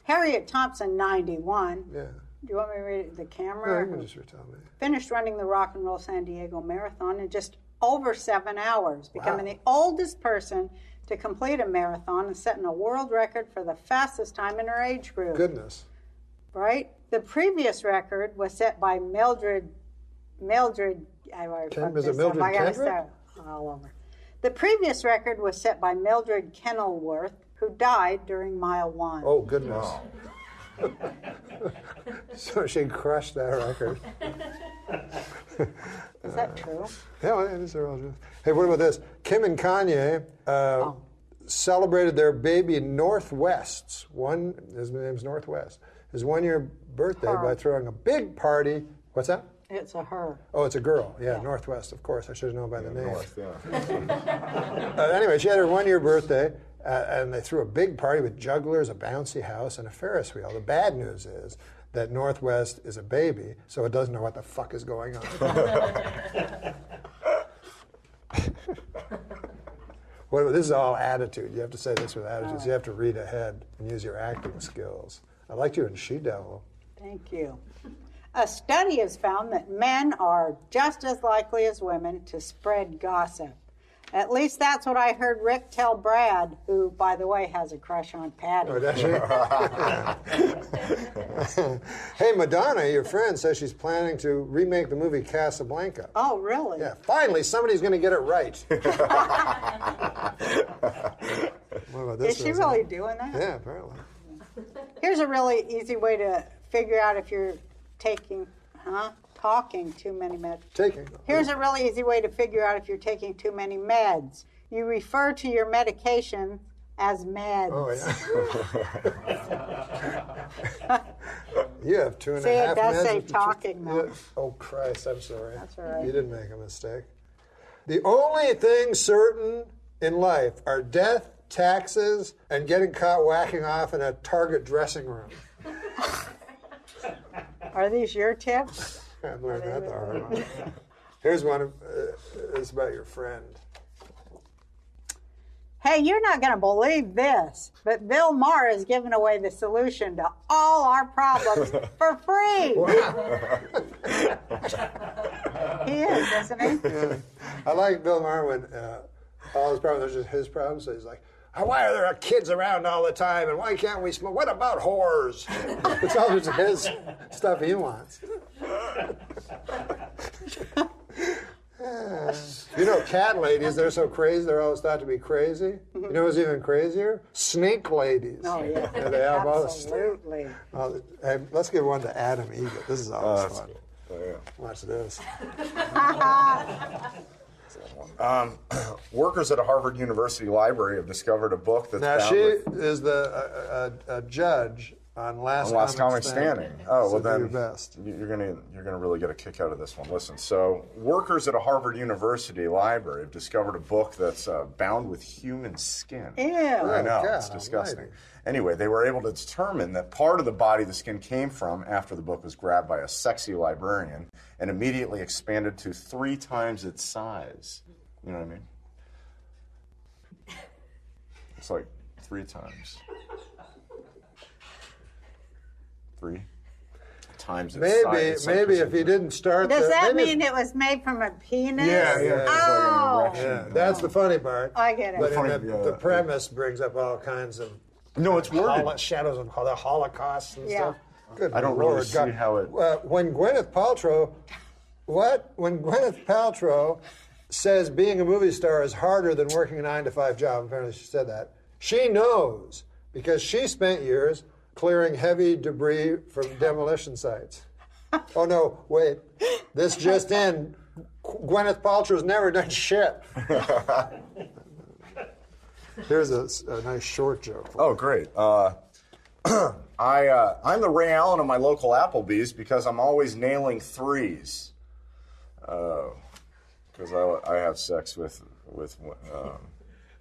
Harriet Thompson, 91. Yeah. Do you want me to read it to the No, camera? you can just retell me. Finished running the Rock and Roll San Diego Marathon in just over 7 hours, becoming the oldest person to complete a marathon and setting a world record for the fastest time in her age group. Goodness. Right? The previous record was set by Mildred. I've already fucked Is it this up. Mildred I gotta Kendrick? start all over. The previous record was set by Mildred Kenilworth, who died during mile 1. Oh, goodness. So she crushed that record. Is that true? Yeah, well, it is a real truth. Hey, what about this? Kim and Kanye celebrated their baby Northwest's his name's Northwest, his 1-year birthday by throwing a big party. What's that? It's a her. Oh, it's a girl. Yeah, Northwest, of course. I should have known by the name. North, yeah. Anyway, she had her 1-year birthday, and they threw a big party with jugglers, a bouncy house, and a Ferris wheel. The bad news is that Northwest is a baby, so it doesn't know what the fuck is going on. This is all attitude. You have to say this with attitude. So you have to read ahead and use your acting skills. I liked you in She-Devil. Thank you. A study has found that men are just as likely as women to spread gossip. At least that's what I heard Rick tell Brad, who, by the way, has a crush on Patty. Oh, does she? Hey, Madonna, your friend, says she's planning to remake the movie Casablanca. Oh, really? Yeah, finally, somebody's going to get it right. What about this? Is she really doing that? Yeah, apparently. Here's a really easy way to figure out if you're talking too many meds. Here's a really easy way to figure out if you're taking too many meds. You refer to your medication as meds. Oh, yeah. You have 2.5 See, it meds. does say talking, though. Oh, Christ, I'm sorry. That's all right. You didn't make a mistake. The only things certain in life are death, taxes, and getting caught whacking off in a Target dressing room. Are these your tips? I've learned that the hard way. Here's one. It's about your friend. Hey, you're not going to believe this, but Bill Maher is giving away the solution to all our problems for free. He is, isn't he? Yeah. I like Bill Maher when all his problems are just his problems. So he's like, why are there kids around all the time, and why can't we smoke? What about whores? It's all just his stuff he wants. You know, cat ladies, they're so crazy, they're always thought to be crazy. You know who's even crazier? Snake ladies. Oh, yeah. They have Absolutely. Hey, let's give one to Adam Egan. This is always fun. Yeah. Watch this. Workers at a Harvard University library have discovered a book that's Now, bound she with is a judge on Last Comic Standing. Oh, well So do then your best. you're gonna really get a kick out of this one. Listen, so workers at a Harvard University library have discovered a book that's bound with human skin. Ew. I know, God it's disgusting. almighty. Anyway, they were able to determine that part of the body the skin came from after the book was grabbed by a sexy librarian and immediately expanded to 3 times its size. You know what I mean? It's like 3 times. 3 times its size. Maybe if he didn't start. Does that mean it was made from a penis? Yeah. Oh. That's the funny part. I get it. But the premise brings up all kinds of it's worded. shadows of the Holocaust and stuff. Good I don't Lord, really see God. how it. When Gwyneth Paltrow, When Gwyneth Paltrow says being a movie star is harder than working a 9-to-5 job, apparently she said that, she knows because she spent years clearing heavy debris from demolition sites. Oh no, wait. This just in. Gwyneth Paltrow's never done shit. Here's a nice short joke. Oh, great. I'm the Ray Allen of my local Applebee's because I'm always nailing 3s. Because I have sex with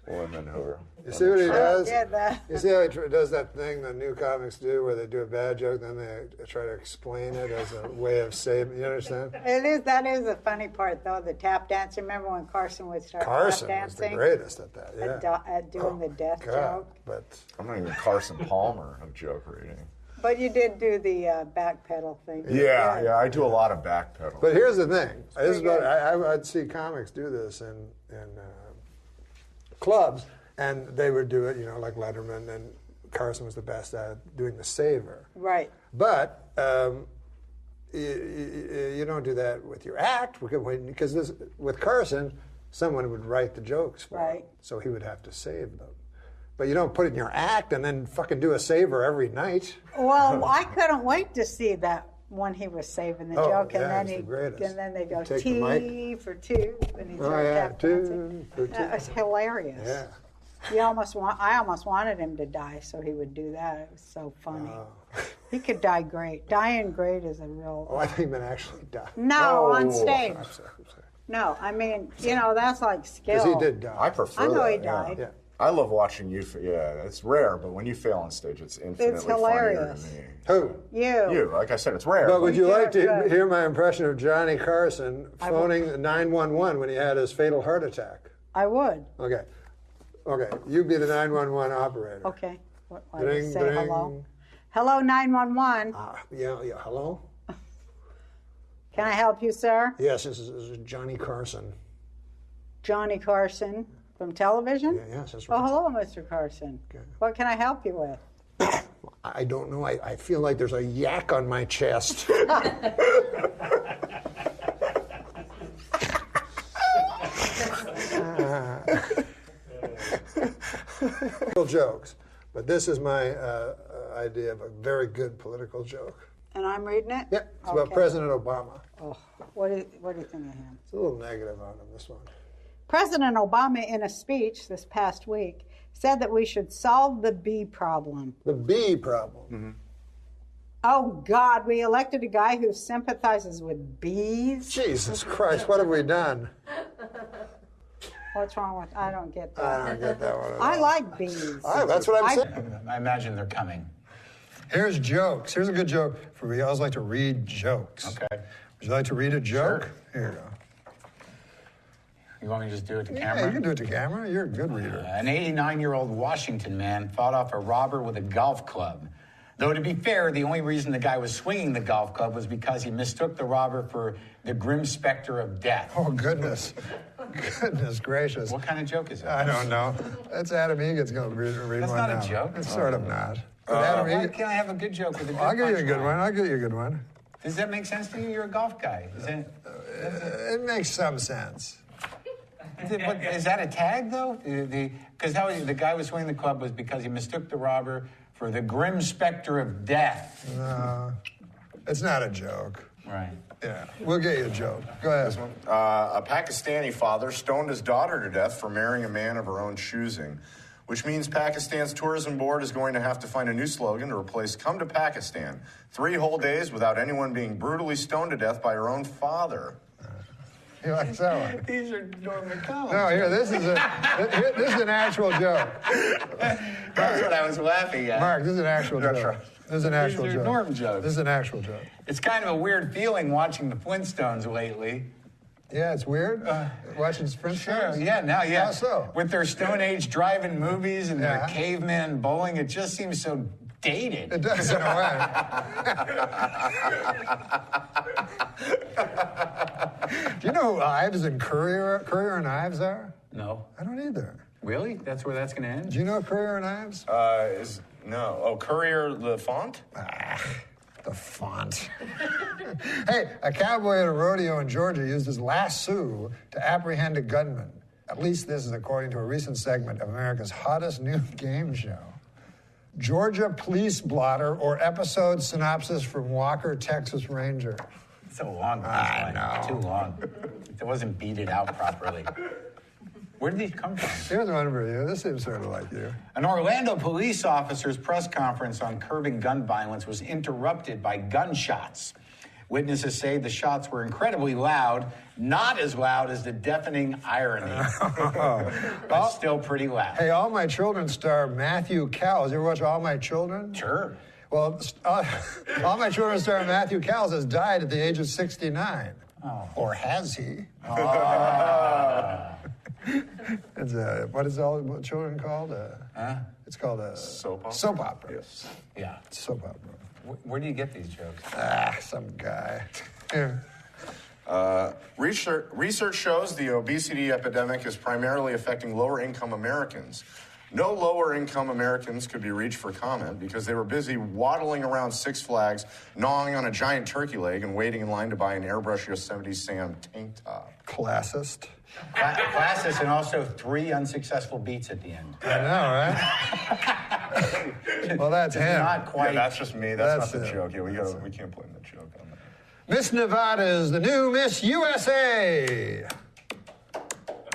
women who are. You see what he does? Yeah, that. You see how he does that thing that new comics do where they do a bad joke, then they try to explain it as a way of saving. You understand? That is the funny part, though, the tap dance. Remember when Carson would start Carson tap was dancing? the greatest at that, yeah. At doing the death God, joke. but I'm not even Carson Palmer of joke reading. But you did do the back pedal thing. Yeah, I do a lot of back pedal. But here's the thing. I'd see comics do this in clubs, and they would do it, like Letterman and Carson was the best at doing the savor. Right. But you don't do that with your act, because with Carson, someone would write the jokes for him, so he would have to save them. But you don't put it in your act and then fucking do a saver every night. Well, I couldn't wait to see that when he was saving the joke, and then they go T for two, and he started two for two. That was hilarious. Yeah. I almost wanted him to die so he would do that. It was so funny. He could die great. Dying great is a real. Oh, I think he meant actually die. No, on stage. I'm sorry. No, I mean, that's like skill. Because he did die. I prefer I know that, he died. Yeah. I love watching you. It's rare, but when you fail on stage, it's infinitely hilarious. funnier to me. Who? You. Like I said, it's rare. But would you like to hear my impression of Johnny Carson phoning 911 when he had his fatal heart attack? I would. Okay, you be the 911 operator. Okay. What, Ding, say ding. hello? Hello, 911. Yeah, hello? Can I help you, sir? Yes, this is Johnny Carson. Johnny Carson from television? Yes, that's right. Oh, hello, Mr. Carson. Okay. What can I help you with? I don't know. I feel like there's a yak on my chest. Jokes, but this is my idea of a very good political joke. And I'm reading it? Yeah, it's about President Obama. Oh, what do you think of him? It's a little negative on him, this one. President Obama, in a speech this past week, said that we should solve the bee problem. The bee problem? Mm-hmm. Oh, God, we elected a guy who sympathizes with bees? Jesus Christ, what have we done? What's wrong with? I don't get that. I don't get that one at all. I like bees. That's what I'm saying. I imagine they're coming. Here's jokes. Here's a good joke for me. I always like to read jokes. Okay. Would you like to read a joke? Sure. Here you go. You want me to just do it to Yeah, camera? you can do it to camera. You're a good reader. An 89-year-old Washington man fought off a robber with a golf club. Though, to be fair, the only reason the guy was swinging the golf club was because he mistook the robber for the grim specter of death. Oh, goodness. Goodness gracious. What kind of joke is that? I don't know. That's Adam Egan's going to read That's one not now. a joke. It's sort of not. Why can't I have a good joke with a good I'll give you a good punchline? one. I'll give you a good one. Does that make sense to you? You're a golf guy. It makes some sense. Is that a tag, though? Because the guy was swinging the club was because he mistook the robber for the grim specter of death. No, it's not a joke. Right. Yeah, we'll get you a joke. Go ahead. This one. A Pakistani father stoned his daughter to death for marrying a man of her own choosing, which means Pakistan's tourism board is going to have to find a new slogan to replace "Come to Pakistan." 3 whole days without anyone being brutally stoned to death by her own father. You like that one? These are Norm MacDonald. No, here, this is an actual joke. That's what I was laughing at. Mark, this is an actual joke. Right. This is an actual These are joke. Norm jokes. This is an actual joke. It's kind of a weird feeling watching the Flintstones lately. Yeah, it's weird. Watching Flintstones? Sure, yeah. How so? With their Stone Age drive-in movies and their caveman bowling, it just seems so dated. It does in a way. Do you know who Ives and Courier and Ives are? No. I don't either. Really? That's where that's going to end? Do you know Courier and Ives? No. Oh, Courier the font? The font. Hey, a cowboy at a rodeo in Georgia used his lasso to apprehend a gunman. At least this is according to a recent segment of America's hottest new game show. Georgia Police Blotter or episode synopsis from Walker, Texas Ranger. It's so long. I know. Too long. It wasn't beated out properly. Where did these come from? Here's one for you. This seems sort of like you. An Orlando police officer's press conference on curbing gun violence was interrupted by gunshots. Witnesses say the shots were incredibly loud, not as loud as the deafening irony, but still pretty loud. Hey, All My Children star Matthew Cowles. You ever watch All My Children? Sure. Well, All My Children star Matthew Cowles has died at the age of 69. Oh. Or has he? It's what is All My Children called? It's called a soap opera. Soap opera. Yes. Yeah. Soap opera. Where do you get these jokes? Some guy. Here. Research shows the obesity epidemic is primarily affecting lower-income Americans. No lower-income Americans could be reached for comment because they were busy waddling around Six Flags, gnawing on a giant turkey leg, and waiting in line to buy an airbrush Yosemite Sam tank top. Classist. Classist, and also 3 unsuccessful beats at the end. I know, right? Well, that's him. Not quite. Yeah, that's just me. That's not the him. joke. Yeah, we can't blame the joke on that. Miss Nevada is the new Miss USA.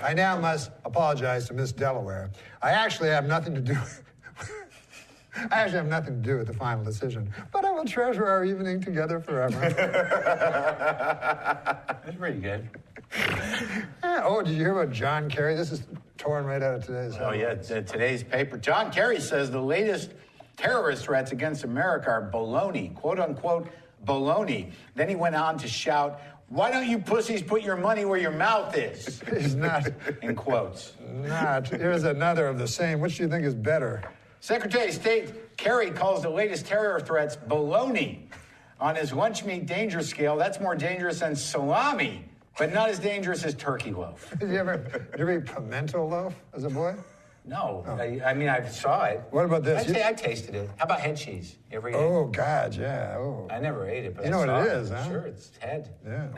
I now must apologize to Miss Delaware. I actually have nothing to do with the final decision, but I will treasure our evening together forever. That's pretty good. Oh, did you hear about John Kerry? This is torn right out of today's Today's paper. John Kerry says the latest terrorist threats against America are baloney, quote-unquote baloney. Then he went on to shout, "Why don't you pussies put your money where your mouth is?" He's not. In quotes. Not. Here's another of the same. Which do you think is better? Secretary of State Kerry calls the latest terror threats baloney. On his lunch meat danger scale, that's more dangerous than salami, but not as dangerous as turkey loaf. Did you ever eat pimento loaf as a boy? No. Oh. I mean, I saw it. What about this? I tasted it. How about head cheese? You ever eat it? Oh, God, yeah. Oh. I never ate it, but you know what it is, huh? Sure, it's head. Yeah.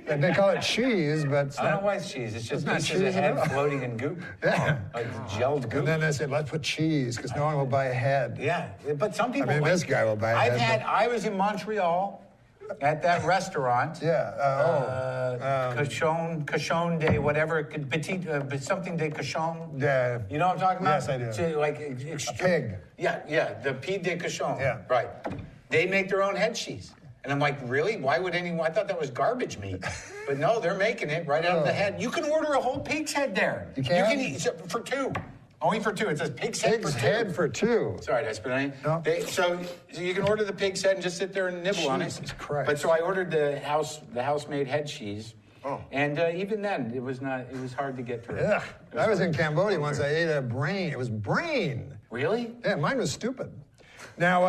And they call it cheese, but I don't know why it's cheese. It's just not pieces cheese of head at all. floating in goop. Yeah. Like gelled goop. And then they said, let's put cheese, because no one will buy a head. Yeah, but some people... I mean, this guy will buy a head. I was in Montreal at that restaurant. Yeah. Cochon de whatever, petit, something de cochon. Yeah. You know what I'm talking about? Yes, I do. A pig. Yeah, the pied de cochon. Yeah. Right. They make their own head cheese. And I'm like, really? Why would anyone? I thought that was garbage meat. But no, they're making it right out of the head. You can order a whole pig's head there. You can? You can eat for 2. Only for 2. It says pig's head for 2. Pig's head for 2. Sorry, did I spit on you? No. So you can order the pig's head and just sit there and nibble on it. Jesus Christ. But so I ordered the house-made head cheese. Oh. And even then, it was hard to get through. Yeah. I was in Cambodia once. I ate a brain. It was brain. Really? Yeah, mine was stupid. Now,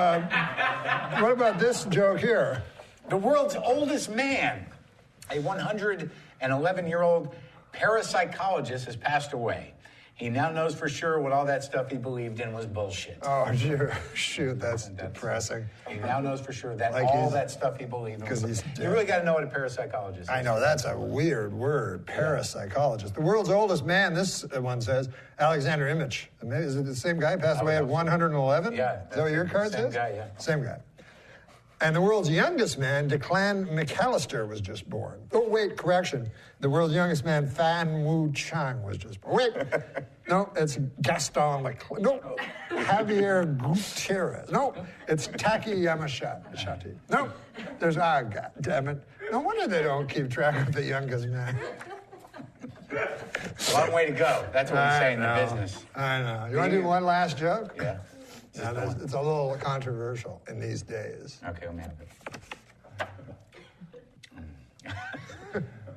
what about this joke here? The world's oldest man, a 111-year-old parapsychologist, has passed away. He now knows for sure what all that stuff he believed in was bullshit. Oh, shoot, that's depressing. He now knows for sure that Like all that stuff he believed in was bullshit. You really got to know what a parapsychologist is. I know, that's a weird word, parapsychologist. The world's oldest man, this one says, Alexander Imich. Is it the same guy, passed away at 111? Yeah. Is that what your card says? Same guy, yeah. Same guy. And the world's youngest man, Declan McAllister, was just born. Oh, wait, correction. The world's youngest man, Fan Wu Chang, was just born. Wait, no, it's Gaston Leclerc. No, Javier Gutierrez. No, it's Taki Yamashita. No, there's, God damn it. No wonder they don't keep track of the youngest man. Long way to go. That's what we say in the business. I know. You want to do one last joke? Yeah. Now, it's a little controversial in these days. Okay, let me have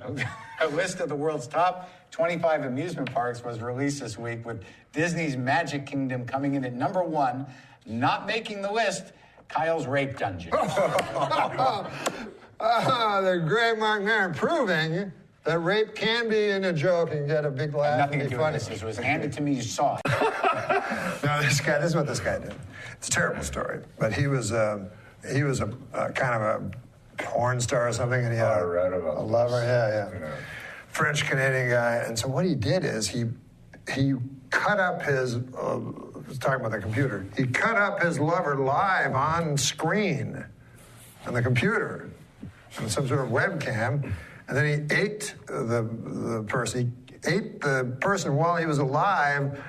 it. A list of the world's top 25 amusement parks was released this week, with Disney's Magic Kingdom coming in at number 1. Not making the list, Kyle's Rape Dungeon. The great Mark Maron proving that rape can be in a joke and get a big laugh. Nothing to and be do with funny. this. It was handed to me, you saw it. No, this is what this guy did. It's a terrible story, but he was a kind of a porn star or something, and he had a lover. Yeah. French Canadian guy, and so what he did is he cut up his. I was talking about the computer. He cut up his lover live on screen on the computer on some sort of webcam, and then he ate the person. He ate the person while he was alive.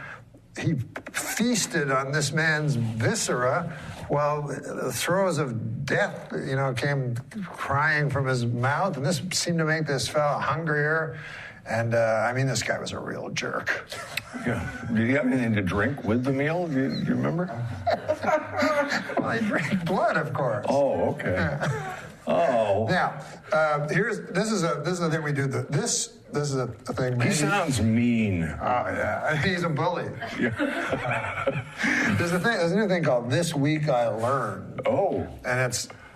He feasted on this man's viscera while the throes of death, came crying from his mouth. And this seemed to make this fellow hungrier. And, this guy was a real jerk. Yeah. Did he have anything to drink with the meal? Do you remember? Well, he drank blood, of course. Oh, okay. Yeah. Oh. Now, this is a thing we do. This is a thing. He sounds mean. Oh, yeah. He's a bully. Yeah. There's a new thing called This Week I Learned. Oh. And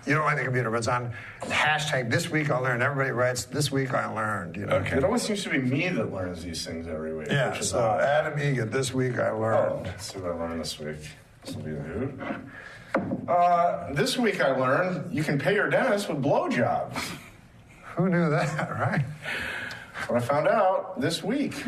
You don't like the computer, but it's on hashtag This Week I Learned. Everybody writes This Week I Learned. You know? Okay. It always seems to be me that learns these things every week. Yeah. Which is So Adam Egan, This Week I Learned. Let's see what I learned this week. This will be new. This week I learned you can pay your dentist with blowjobs. Who knew that, right? What I found out this week.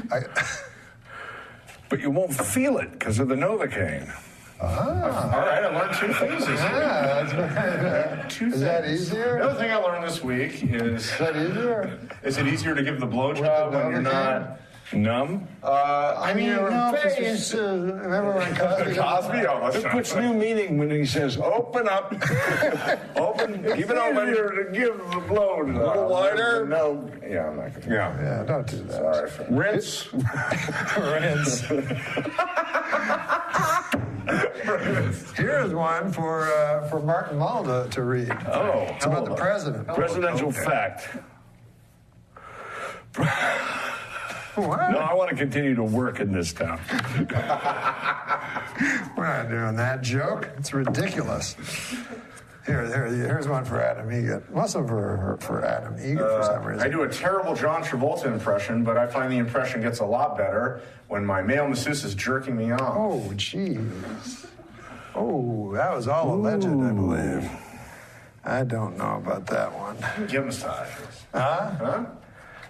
But you won't feel it because of the Novocaine. All right, I learned 2 things this week. That's very Two Is that things. easier? The other thing I learned this week is that easier? Is it easier to give the blowjob when you're not numb? I mean, no, face. Remember when Cosby? Cosby? Oh, It puts new meaning when he says, "Open up, open, keep it open." Easier to give the blowjob. A little wider. No. Yeah, I'm not gonna. Yeah, don't do that. Sorry. Rinse. Rinse. Here's one for Martin Mull to read. Oh, it's about the president. Presidential fact. What? No, I want to continue to work in this town. We're not doing that joke. It's ridiculous. Here's one for Adam Egan. Most of them for Adam Egan for some reason. I do a terrible John Travolta impression, but I find the impression gets a lot better when my male masseuse is jerking me off. Oh, jeez. Oh, that was all alleged, I believe. I don't know about that one. Give massages. Huh?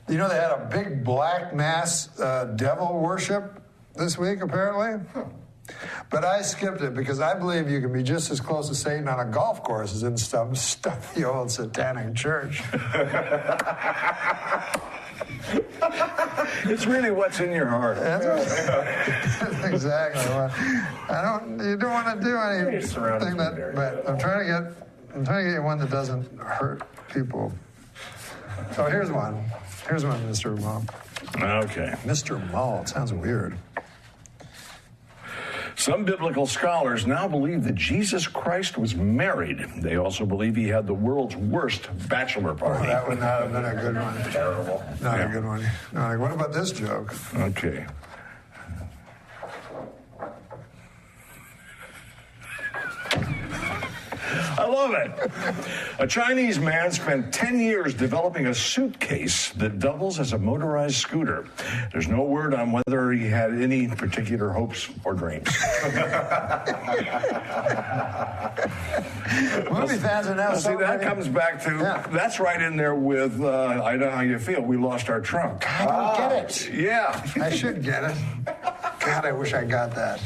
You know they had a big black mass devil worship this week, apparently? But I skipped it because I believe you can be just as close to Satan on a golf course as in some stuffy old satanic church. It's really what's in your heart. That's exactly what. You don't want to do anything that. But I'm trying to get you one that doesn't hurt people. So here's one. Here's one, Mr. Mull. Okay. Mr. Mull. It sounds weird. Some biblical scholars now believe that Jesus Christ was married. They also believe he had the world's worst bachelor party. Oh, that would not have been a good one. Terrible. Not a good one. What about this joke? Okay. I love it. A Chinese man spent 10 years developing a suitcase that doubles as a motorized scooter. There's no word on whether he had any particular hopes or dreams. Movie fans are now See, that comes back to, that's right in there with, I Know How You Feel. We lost our trunk. I don't get it. Yeah. I should get it. God, I wish I got that.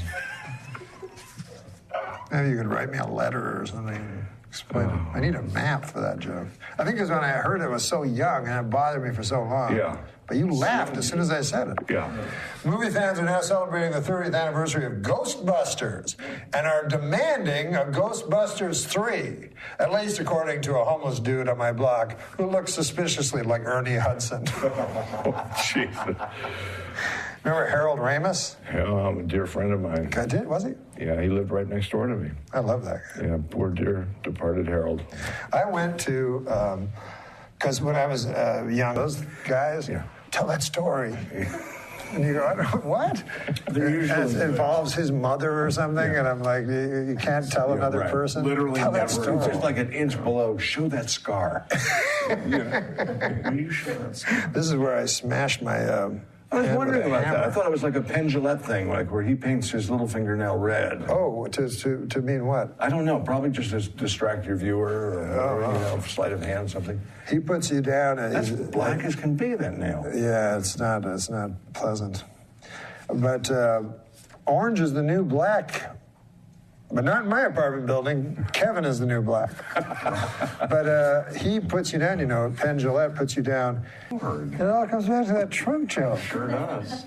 Maybe you could write me a letter or something. Explain it. I need a map for that joke. I think because when I heard it, I was so young and it bothered me for so long. Yeah. But you laughed as soon as I said it. Yeah. Movie fans are now celebrating the 30th anniversary of Ghostbusters and are demanding a Ghostbusters 3, at least according to a homeless dude on my blog who looks suspiciously like Ernie Hudson. Jesus. Remember Harold Ramis? Yeah, a dear friend of mine. I did, was he? Yeah, he lived right next door to me. I love that guy. Yeah, poor dear departed Harold. I went to, because when I was young, those guys, tell that story. And you go, I don't, what? It involves his mother or something, and I'm like, you can't tell another person? Literally tell that never. story. Just like an inch below. Show that scar. Will you show that scar? This is where I smashed my... I was wondering about hammer. that. I thought it was like a Pendulette thing, like where he paints his little fingernail red. Oh, to mean what? I don't know. Probably just to distract your viewer or sleight of hand, something. He puts you down. And that's black as can be, that nail. Yeah, it's not pleasant. But orange is the new black. But not in my apartment building. Kevin is the new black. But he puts you down, Penn Jillette puts you down. It all comes back to that Trump joke. Sure does.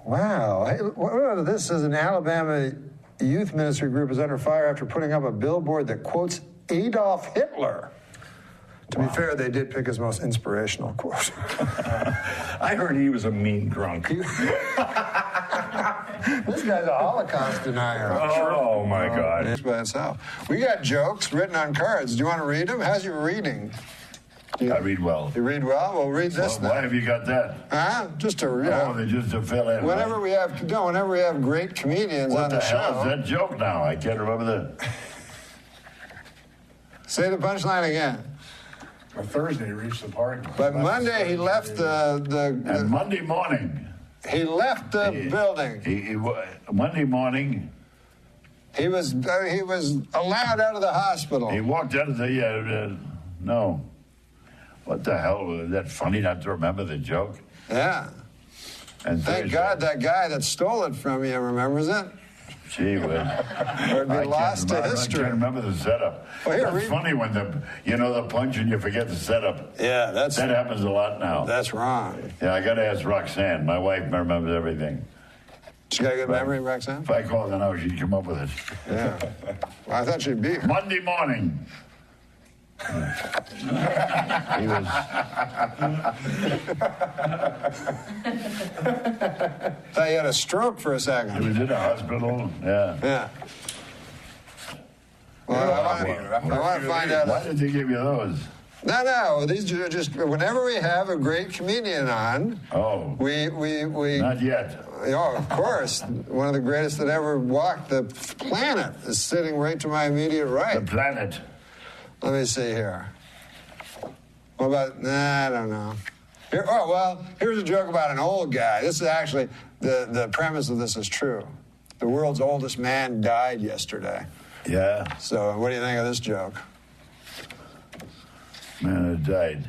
Wow. Hey, what this says an Alabama youth ministry group is under fire after putting up a billboard that quotes Adolf Hitler. To be fair, they did pick his most inspirational quote. I heard he was a mean drunk. This guy's a Holocaust denier. Oh, my God. It's by itself. We got jokes written on cards. Do you want to read them? How's your reading? I read well. You read well? Well, read this Why have you got that? Huh? Just to, just to fill in. Whenever we have great comedians on the show. What the hell is that joke now? I can't remember that. Say the punchline again. On Thursday, he reached the park. But Monday he left And Monday morning. He left the building. Monday morning. He was allowed out of the hospital. He walked out of the no. What the hell? Was that funny not to remember the joke? Yeah. And thank God that guy that stole it from you remembers it. Gee whiz. Or it'd be lost to history. I can't remember the setup. Well, here, that's funny when the punch and you forget the setup. Yeah, that happens a lot now. That's wrong. Yeah, I got to ask Roxanne. My wife remembers everything. She got a good memory, Roxanne? If I called her now, she'd come up with it. Yeah. Well, I thought she'd be here. Monday morning. He was. Thought you had a stroke for a second. He was in the hospital. Yeah. Yeah. Well, I want to find out. Why did they give you those? No. These are just whenever we have a great comedian on. Oh. We. Not yet. Oh, of course. One of the greatest that ever walked the planet is sitting right to my immediate right. The planet. Let me see here. What about? Nah, I don't know. Here's a joke about an old guy. This is actually the premise of this is true. The world's oldest man died yesterday. Yeah. So, what do you think of this joke? Man had died.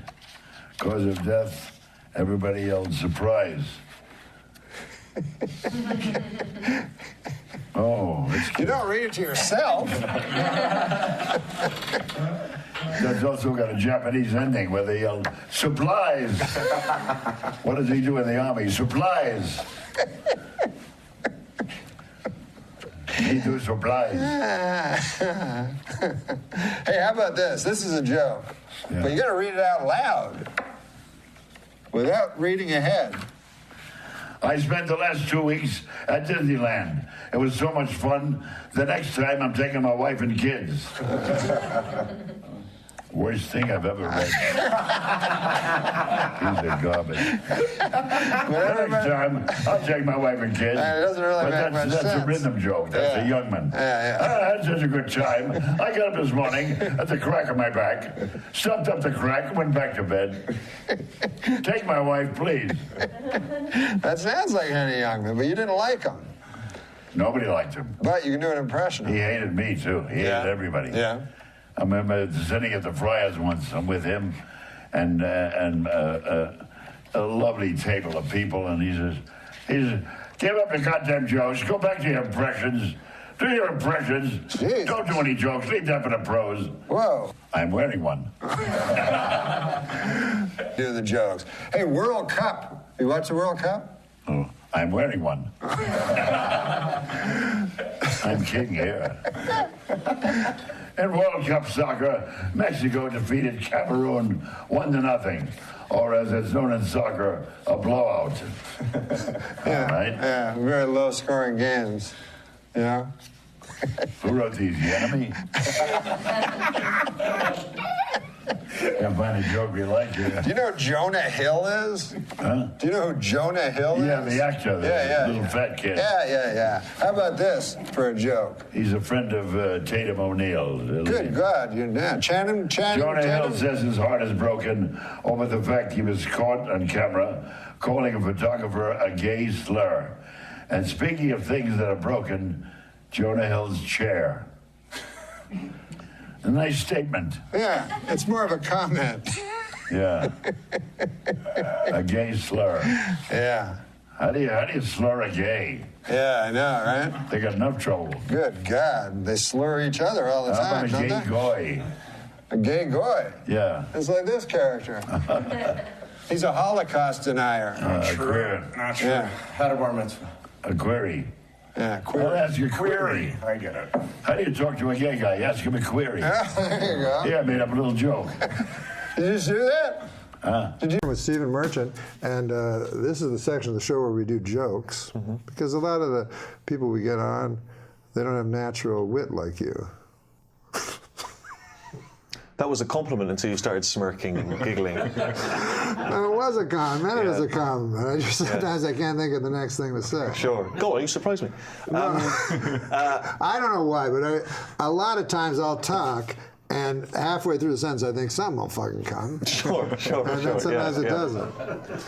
Cause of death, everybody yelled surprise. Oh, you don't read it to yourself. That's also got a Japanese ending where they yell supplies. What does he do in the army? Supplies. He do supplies. Hey, how about this? This is a joke. Yeah. But you got to read it out loud without reading ahead. I spent the last 2 weeks at Disneyland. It was so much fun. The next time I'm taking my wife and kids. Worst thing I've ever read. Piece of garbage. The next time I'll take my wife and kids. It doesn't really make much that's sense. a rhythm joke. That's a young man. I had such a good time. I got up this morning at the crack of my back, stuffed up the crack, went back to bed. Take my wife, please. That sounds like Henny Youngman, but you didn't like him. Nobody liked him. But you can do an impression of him. He hated me, too. He hated everybody. Yeah. I remember sitting at the Friars once. I'm with him and a lovely table of people, and he says, give up the goddamn jokes. Go back to your impressions. Do your impressions. Jeez. Don't do any jokes. Leave that for the pros. Whoa. I'm wearing one. Do the jokes. Hey, World Cup. You watch the World Cup? Oh, I'm wearing one. I'm king here. In World Cup soccer, Mexico defeated Cameroon 1-0, or as it's known in soccer, a blowout. Yeah, right? Yeah, very low-scoring games. You know? Who wrote these? The enemy? Can't find a joke we like here. Do you know who Jonah Hill is? Huh? Do you know who Jonah Hill is? Yeah, the actor, the little fat kid. Yeah. How about this for a joke? He's a friend of Tatum O'Neal. Good God, you're not. Channing. Jonah Hill says his heart is broken over the fact he was caught on camera calling a photographer a gay slur. And speaking of things that are broken, Jonah Hill's chair. A nice statement. Yeah, it's more of a comment. Yeah. A gay slur. Yeah. How do you slur a gay? Yeah, I know, right? They got enough trouble. Good God, they slur each other all the time, How don't about a gay they? goy? A gay goy? Yeah. It's like this character. He's a Holocaust denier. Queer. Not true. Yeah. Had a bar mitzvah. A query. Yeah, query. I'll ask you a query. I get it. How do you talk to a gay guy? You ask him a query. Yeah, there you go. Yeah, I made up a little joke. Did you do that? Did you? With Stephen Merchant, and this is the section of the show where we do jokes, because a lot of the people we get on, they don't have natural wit like you. That was a compliment until you started smirking and giggling. No, it was a compliment. It was a compliment. I just sometimes I can't think of the next thing to say. Sure. Go on, you surprised me. I don't know why, but a lot of times I'll talk, And halfway through the sentence, I think something will fucking come. Sure. And then sometimes it doesn't.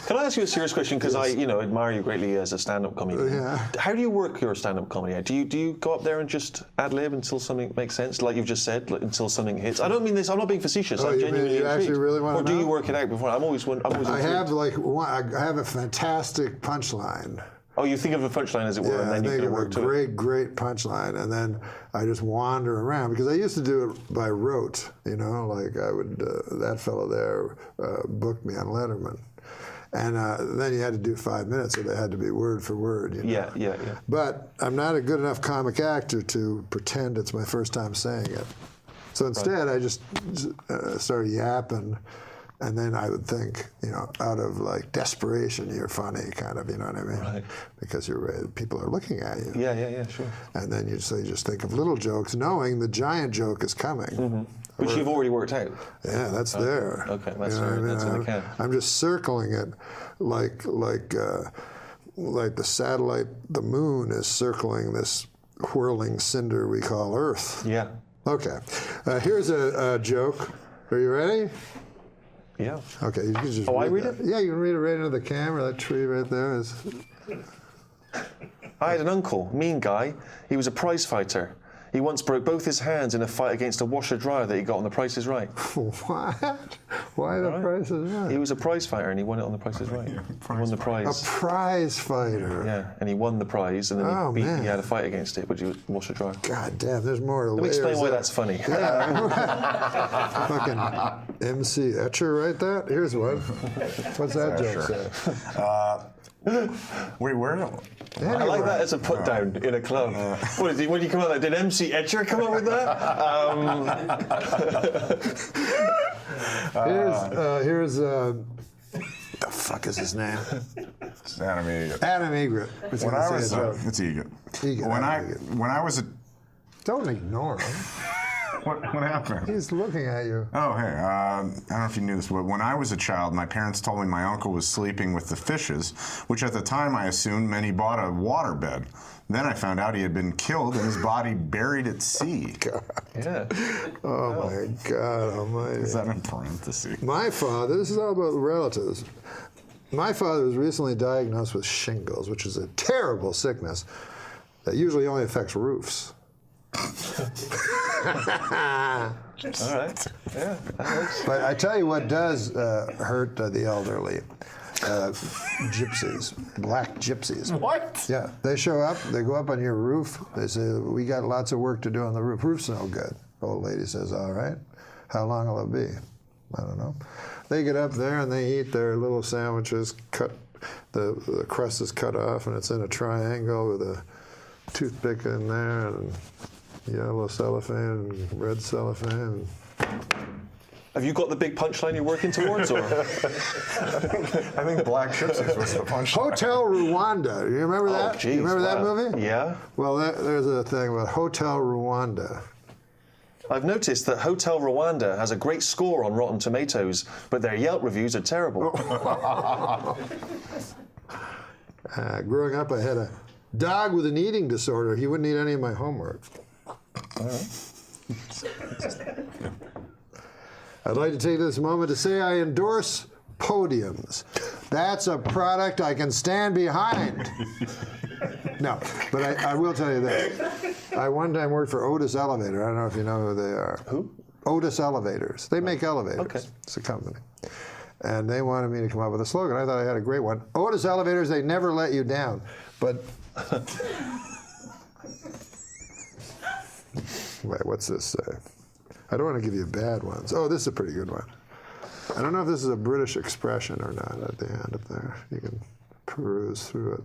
Can I ask you a serious question? Because I admire you greatly as a stand-up comedian. Yeah. How do you work your stand-up comedy? Do you go up there and just ad-lib until something makes sense, like you've just said, until something hits? I don't mean this. I'm not being facetious. I'm genuinely intrigued. Actually really want to know? Or do you work it out before? I'm always I have I have a fantastic punchline. Oh, you think of a punchline, as it were, and then you can work to it. Great punchline, and then I just wander around because I used to do it by rote. Like I would. That fellow there booked me on Letterman, and then you had to do 5 minutes, so they had to be word for word. Yeah. But I'm not a good enough comic actor to pretend it's my first time saying it. So instead, I just started yapping. And then I would think, out of like desperation, you're funny, kind of, you know what I mean? Right. Because people are looking at you. Yeah, sure. And then you just think of little jokes, knowing the giant joke is coming. Mm-hmm. Which you've already worked out. Yeah, that's there. Okay, that's in the can. I'm just circling it like the satellite, the moon is circling this whirling cinder we call Earth. Yeah. Okay, here's a joke. Are you ready? Yeah. Okay, you can just I read it? Yeah, you can read it right into the camera. That tree right there is... I had an uncle, mean guy. He was a prize fighter. He once broke both his hands in a fight against a washer-dryer that he got on The Price is Right. What? Why The Price is Right? He was a prize fighter and he won it on The Price is Right. He won the prize. A prize fighter? Yeah, and he won the prize and then he had a fight against it, which was washer-dryer. God damn, there's more Let me explain why that's funny. Yeah. Fucking MC Etcher, right? That? Here's one. What's that joke say? Wait, where? I like that as a put down in a club. What is he? When you come out with that, did MC Etcher come up with that? Here's the fuck is his name? It's Adam Egret. Adam Egret. It's Egret. When I was a... Don't ignore him. What happened? He's looking at you. Oh, hey, I don't know if you knew this, but when I was a child, my parents told me my uncle was sleeping with the fishes, which at the time I assumed meant he bought a waterbed. Then I found out he had been killed and his body buried at sea. God. Yeah. Oh, my God almighty. Is that in parentheses? My father, this is all about relatives. My father was recently diagnosed with shingles, which is a terrible sickness that usually only affects roofs. All right. Yeah, that works. But I tell you what does hurt the elderly. Gypsies, black gypsies. What? Yeah, they show up, they go up on your roof, they say, we got lots of work to do on the roof. Roof's no good. Old lady says, all right. How long will it be? I don't know. They get up there and they eat their little sandwiches, the crust is cut off and it's in a triangle with a toothpick in there and yellow cellophane and red cellophane. Have you got the big punchline you're working towards, or? I think Black Gypsies was the punchline. Hotel Rwanda. You remember that? Oh, geez, you remember that movie? Yeah. Well, there's a thing about Hotel Rwanda. I've noticed that Hotel Rwanda has a great score on Rotten Tomatoes, but their Yelp reviews are terrible. Growing up, I had a dog with an eating disorder. He wouldn't eat any of my homework. All right. I'd like to take this moment to say I endorse podiums. That's a product I can stand behind. No, but I will tell you this. I one time worked for Otis Elevator. I don't know if you know who they are. Who? Otis Elevators. They make elevators. Okay. It's a company. And they wanted me to come up with a slogan. I thought I had a great one. Otis Elevators, they never let you down. But... Wait, what's this say? I don't want to give you bad ones. Oh, this is a pretty good one. I don't know if this is a British expression or not at the end up there. You can peruse through it.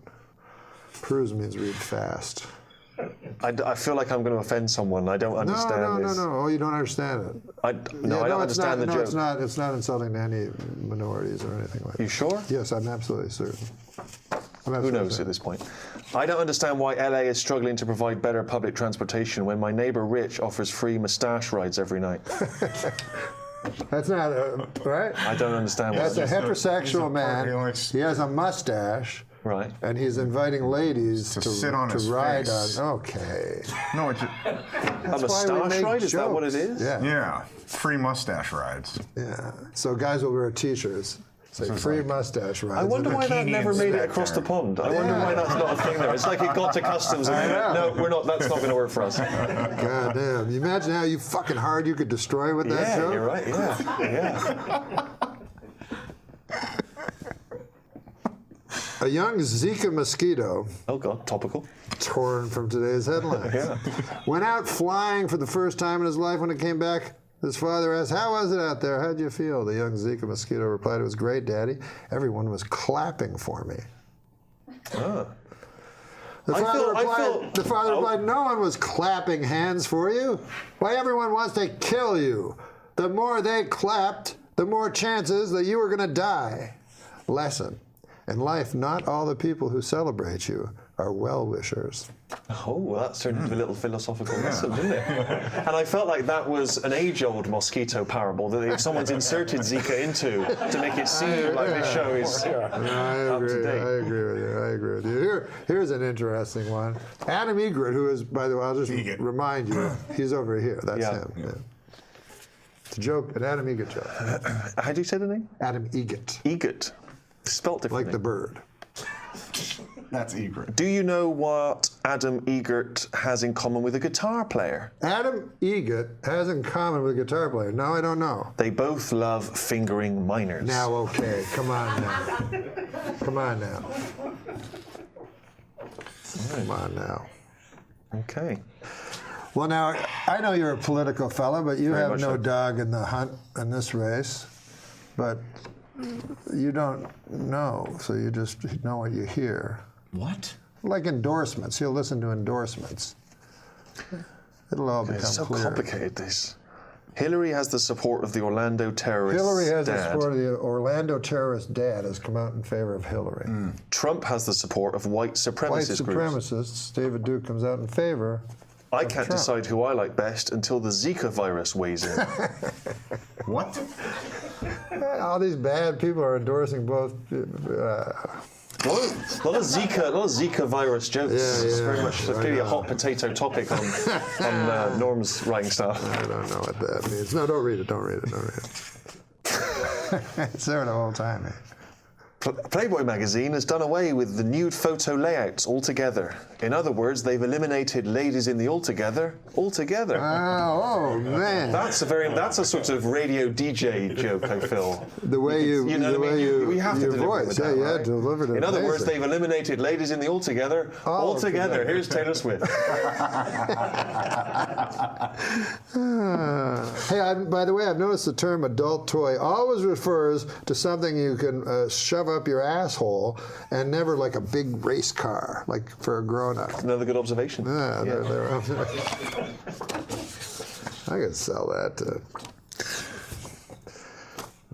Peruse means read fast. I feel like I'm going to offend someone. I don't understand this. No. Oh, you don't understand it. I don't understand the joke. It's not insulting to any minorities or anything like that. You sure? Yes, I'm absolutely certain. Who knows at this point? I don't understand why LA is struggling to provide better public transportation when my neighbor Rich offers free moustache rides every night. That's not right. I don't understand. That's a heterosexual man. He has a mustache, Right. And he's inviting ladies To sit on his ride face. on. Okay. No, it's A That's why we moustache make ride? Is that what it jokes. is? yeah, free mustache rides. Yeah. So guys will wear t-shirts. Say This is free like- mustache rides. I wonder why that Bikini never made it across the inspector. pond. I wonder why that's not a thing there. It's like it got to customs and they went, no, we're not. That's not going to work for us. God damn. You imagine how fucking hard you could destroy with that Yeah, joke? you're right. Yeah. A young Zika mosquito. Oh God, topical. Torn from today's headlines. Yeah. Went out flying for the first time in his life. When it came back, his father asked, "How was it out there? How'd you feel?" The young Zika mosquito replied, "It was great, Daddy. Everyone was clapping for me." Ah. The father replied, "No one was clapping hands for you. Why, everyone wants to kill you. The more they clapped, the more chances that you were going to die." Lesson. In life, not all the people who celebrate you are well-wishers. Oh, well, that turned into a little philosophical lesson, didn't it? And I felt like that was an age-old mosquito parable that if someone's inserted Zika into to make it seem like this show is up to date. I agree with you. Here's an interesting one. Adam Egret, who is, by the way, I'll just remind you, he's over here. That's him. Yeah. It's a joke, an Adam Egret joke. How do you say the name? Adam Egret. Egret. Spelt differently. Like the bird. That's Egret. Do you know what Adam Egret has in common with a guitar player? Adam Egret has in common with a guitar player. No, I don't know. They both love fingering minors. Now, okay, come on now. Come on now. Come on now. Okay. Well, now, I know you're a political fella, but you Very have much no so. dog in the hunt in this race. But you don't know, so you just know what you hear. What? Like endorsements. You'll listen to endorsements. It'll all become It's so clear. complicated, this. Hillary has the support of the Orlando terrorists. Hillary has the dad. support of the Orlando terrorist dad has come out in favor of Hillary. Trump has the support of white White supremacist groups. supremacists, David Duke comes out in favor. I of can't Trump. decide who I like best until the Zika virus weighs in. What? All these bad people are endorsing both. A lot of Zika virus jokes. It's very much clearly a hot potato topic on Norm's writing style. I don't know what that means. No, don't read it. Don't read it. Don't read it. It's there the whole time. Eh? Playboy magazine has done away with the nude photo layouts altogether. In other words, they've eliminated ladies in the altogether altogether. Oh man, that's a sort of radio DJ joke, I feel. The way you know what I mean? We have to your deliver voice. with Yeah, that, you right? had to deliver it. In other words, amazing. they've eliminated ladies in the altogether altogether. Here's Taylor Swift. Hey, by the way, I've noticed the term adult toy always refers to something you can shove up your asshole, and never like a big race car, like for a grown-up. Another good observation. Yeah, I could sell that to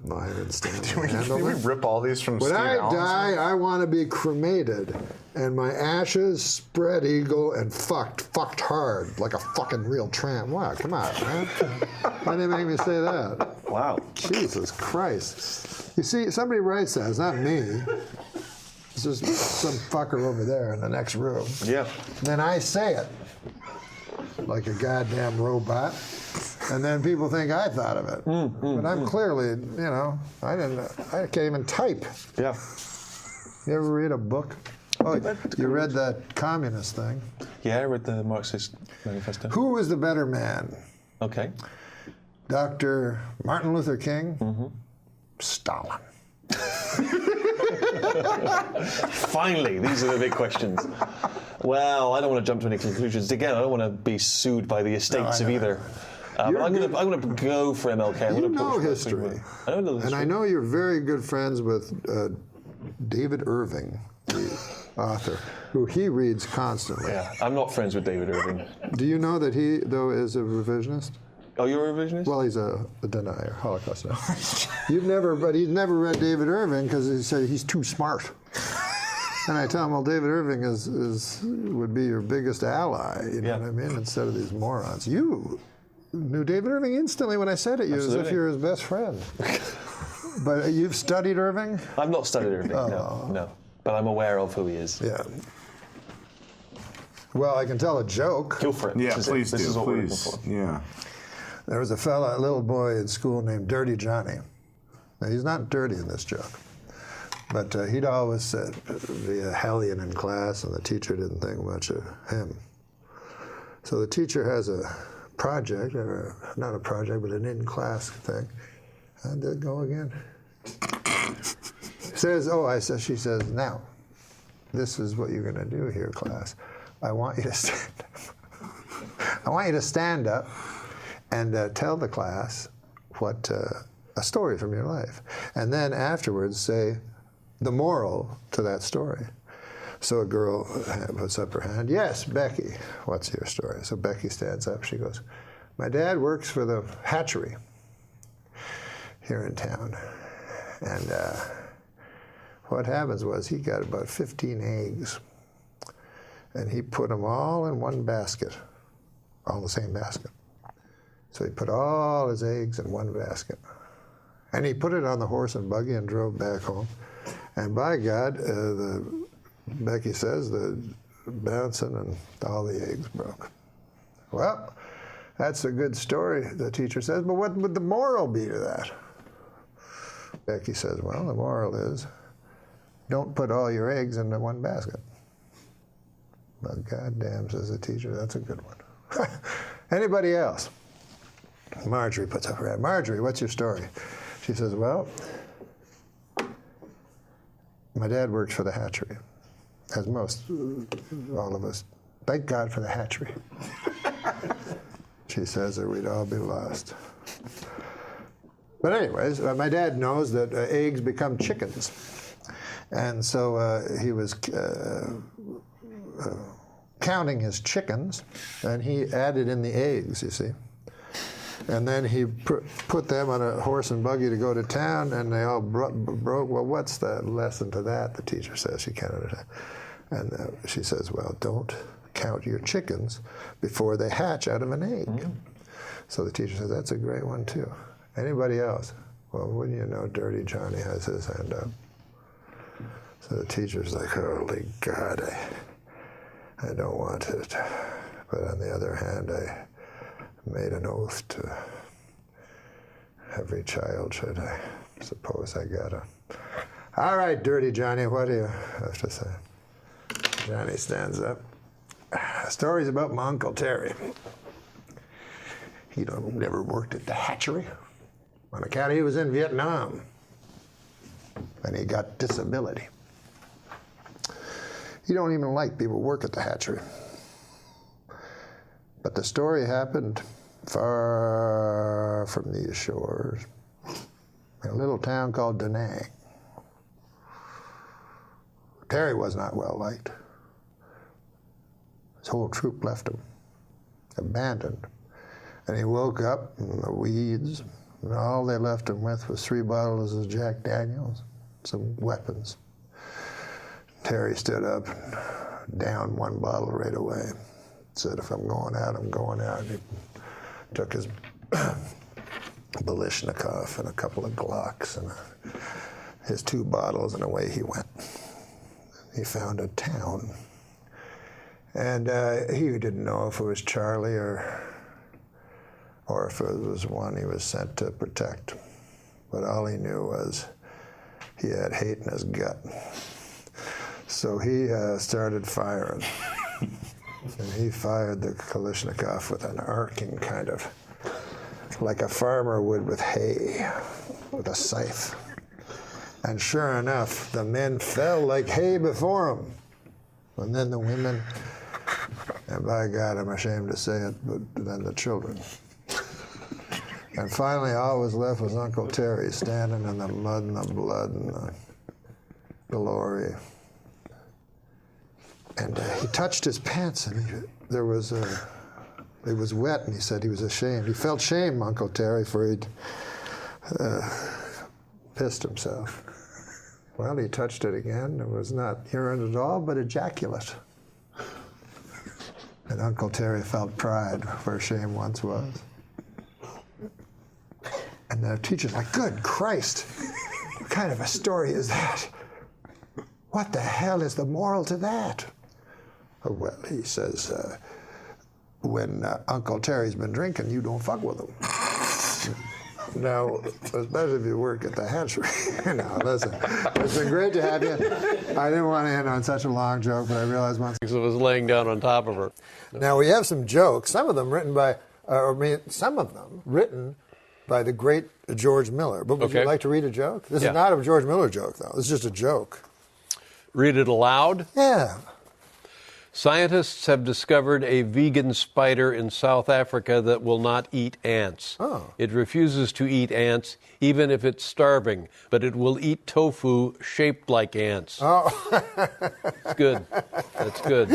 Myron Stanley. Can we rip all these from When Steve I Allen's? die, I want to be cremated, and my ashes spread eagle and fucked hard, like a fucking real tramp. Wow, come on, man. Why did they make me say that? Wow. Jesus Christ. You see, somebody writes that. It's not me. It's just some fucker over there in the next room. Yeah. And then I say it like a goddamn robot. And then people think I thought of it. But I'm clearly, I can't even type. Yeah. You ever read a book? Oh, you read that communist thing? Yeah, I read the Marxist Manifesto. Who was the better man? Okay. Dr. Martin Luther King? Stalin. Finally, these are the big questions. Well, I don't want to jump to any conclusions. Again, I don't want to be sued by the estates of either. But I'm going to go for MLK. You know history. I know history. And I know you're very good friends with David Irving, the author, who he reads constantly. Yeah, I'm not friends with David Irving. Do you know that he, though, is a revisionist? Oh, you're a revisionist? Well, he's a denier, Holocaust denier. He's never read David Irving because he said he's too smart. And I tell him, well, David Irving would be your biggest ally, you know what I mean, instead of these morons. You knew David Irving instantly when I said it, as if you're his best friend. But you've studied Irving? I've not studied Irving, no. but I'm aware of who he is. Yeah. Well, I can tell a joke. Go for it. Yeah, This please is do. what we're looking Please. for. Yeah. There was a little boy in school named Dirty Johnny. Now, he's not dirty in this joke, but he'd always be a hellion in class, and the teacher didn't think much of him. So the teacher has a project, or not a project, but an in-class thing. How did it go again? She says, now, this is what you're going to do here, class. I want you to stand up. I want you to stand up and tell the class what a story from your life. And then afterwards say the moral to that story. So a girl puts up her hand. Yes, Becky, what's your story? So Becky stands up. She goes, my dad works for the hatchery here in town. And what happens was he got about 15 eggs, and he put them all in one basket, all the same basket. So he put all his eggs in one basket. And he put it on the horse and buggy and drove back home. And by God, Becky says, the bouncing and all the eggs broke. Well, that's a good story, the teacher says, but what would the moral be to that? Becky says, well, the moral is, don't put all your eggs into one basket. But goddamn, says the teacher, that's a good one. Anybody else? Marjorie puts up her hand. Marjorie, what's your story? She says, well, my dad works for the hatchery, as all of us. Thank God for the hatchery. She says, or we'd all be lost. But anyways, my dad knows that eggs become chickens. And so he was counting his chickens, and he added in the eggs, you see. And then he put them on a horse and buggy to go to town, and they all broke. Well, what's the lesson to that? The teacher says she can't understand. And she says, well, don't count your chickens before they hatch out of an egg. Mm-hmm. So the teacher says, that's a great one, too. Anybody else? Well, wouldn't you know, Dirty Johnny has his hand up. So the teacher's like, holy God, I don't want it. But on the other hand, I made an oath to every child, should I suppose I gotta. All right, Dirty Johnny, what do you have to say? Johnny stands up. Stories about my Uncle Terry. He never worked at the hatchery on account he was in Vietnam, and he got disability. He don't even like people who work at the hatchery. But the story happened far from these shores, in a little town called Da Nang. Terry was not well liked. His whole troop left him, abandoned. And he woke up in the weeds, and all they left him with was 3 bottles of Jack Daniels, some weapons. Terry stood up and downed 1 bottle right away. Said, if I'm going out, I'm going out. He took his Balishnikov and a couple of Glocks and his 2 bottles, and away he went. He found a town. And he didn't know if it was Charlie or if it was one he was sent to protect. But all he knew was he had hate in his gut. So he started firing. And he fired the Kalashnikov with an arcing kind of, like a farmer would with hay, with a scythe. And sure enough, the men fell like hay before him. And then the women, and by God, I'm ashamed to say it, but then the children. And finally, all was left was Uncle Terry standing in the mud and the blood and the glory. And he touched his pants, and it was wet, and he said he was ashamed. He felt shame, Uncle Terry, for he'd pissed himself. Well, he touched it again. It was not urine at all, but ejaculate. And Uncle Terry felt pride where shame once was. And the teacher's like, good Christ, what kind of a story is that? what the hell is the moral to that? Oh, well, he says, when Uncle Terry's been drinking, you don't fuck with him. Now, especially if you work at the hatchery. No, listen, it's been great to have you. I didn't want to end on such a long joke, but I realized once. Because it was laying down on top of her. Now, we have some jokes, some of them written by, some of them written by the great George Miller. But would you like to read a joke? This is not a George Miller joke, though. It's just a joke. Read it aloud? Yeah. Scientists have discovered a vegan spider in South Africa that will not eat ants. Oh. It refuses to eat ants, even if it's starving, but it will eat tofu shaped like ants. Oh. It's good. That's good.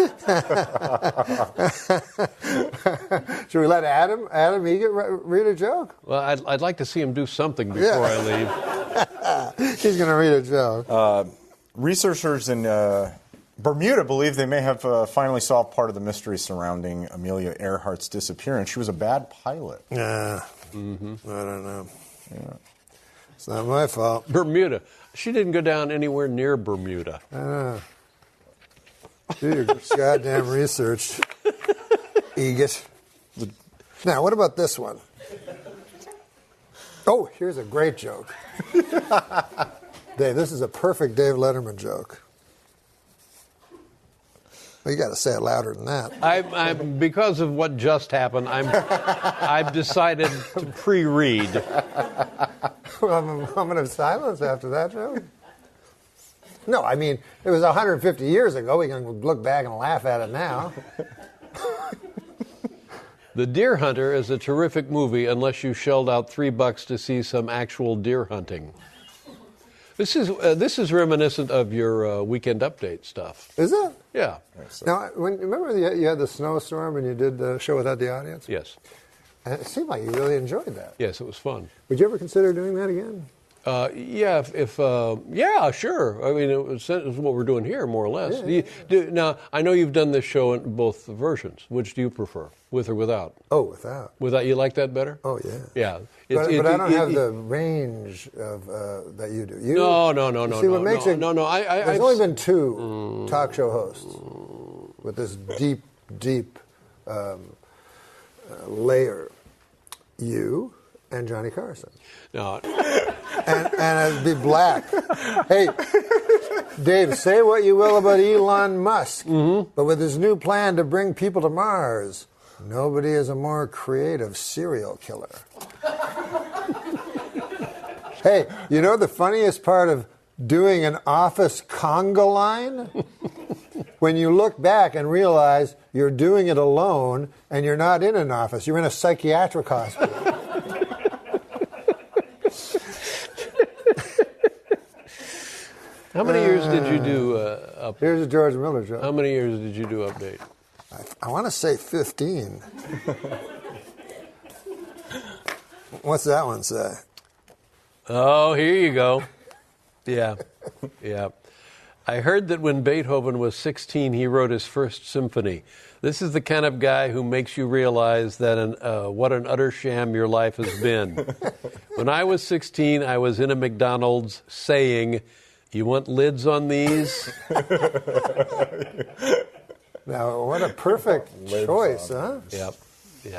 Should we let Adam Egan read a joke? Well, I'd like to see him do something before I leave. He's going to read a joke. Researchers in Bermuda believe they may have finally solved part of the mystery surrounding Amelia Earhart's disappearance. She was a bad pilot. Yeah. Mm-hmm. I don't know. Yeah. It's not my fault. Bermuda. She didn't go down anywhere near Bermuda. Do your goddamn research, Egis. Now, what about this one? Oh, here's a great joke. Dave, this is a perfect Dave Letterman joke. Well, you got to say it louder than that. I'm because of what just happened, I've decided to pre-read. Well, I'm a moment of silence after that joke. No, I mean, it was 150 years ago. We can look back and laugh at it now. The Deer Hunter is a terrific movie unless you shelled out $3 to see some actual deer hunting. This is reminiscent of your Weekend Update stuff. Is it? Yeah. Now, remember you had the snowstorm and you did the show without the audience? Yes. And it seemed like you really enjoyed that. Yes, it was fun. Would you ever consider doing that again? Yeah, yeah, sure. I mean, it's what we're doing here, more or less. Yeah. Now, I know you've done this show in both versions. Which do you prefer, with or without? Oh, without. Without, you like that better? Oh, yeah. Yeah. But I don't have the range of that you do. No. See, what makes it? No. There's only been two talk show hosts with this deep layer. You and Johnny Carson. No. And it'd be black. Hey, Dave, say what you will about Elon Musk, but with his new plan to bring people to Mars, nobody is a more creative serial killer. Hey, you know the funniest part of doing an office conga line? When you look back and realize you're doing it alone and you're not in an office, you're in a psychiatric hospital. How many years did you do Update? Here's a George Miller joke. How many years did you do Update? I want to say 15. What's that one say? Oh, here you go. Yeah. I heard that when Beethoven was 16, he wrote his first symphony. This is the kind of guy who makes you realize that what an utter sham your life has been. When I was 16, I was in a McDonald's saying, "You want lids on these?" Now, what a perfect choice, huh? Yep.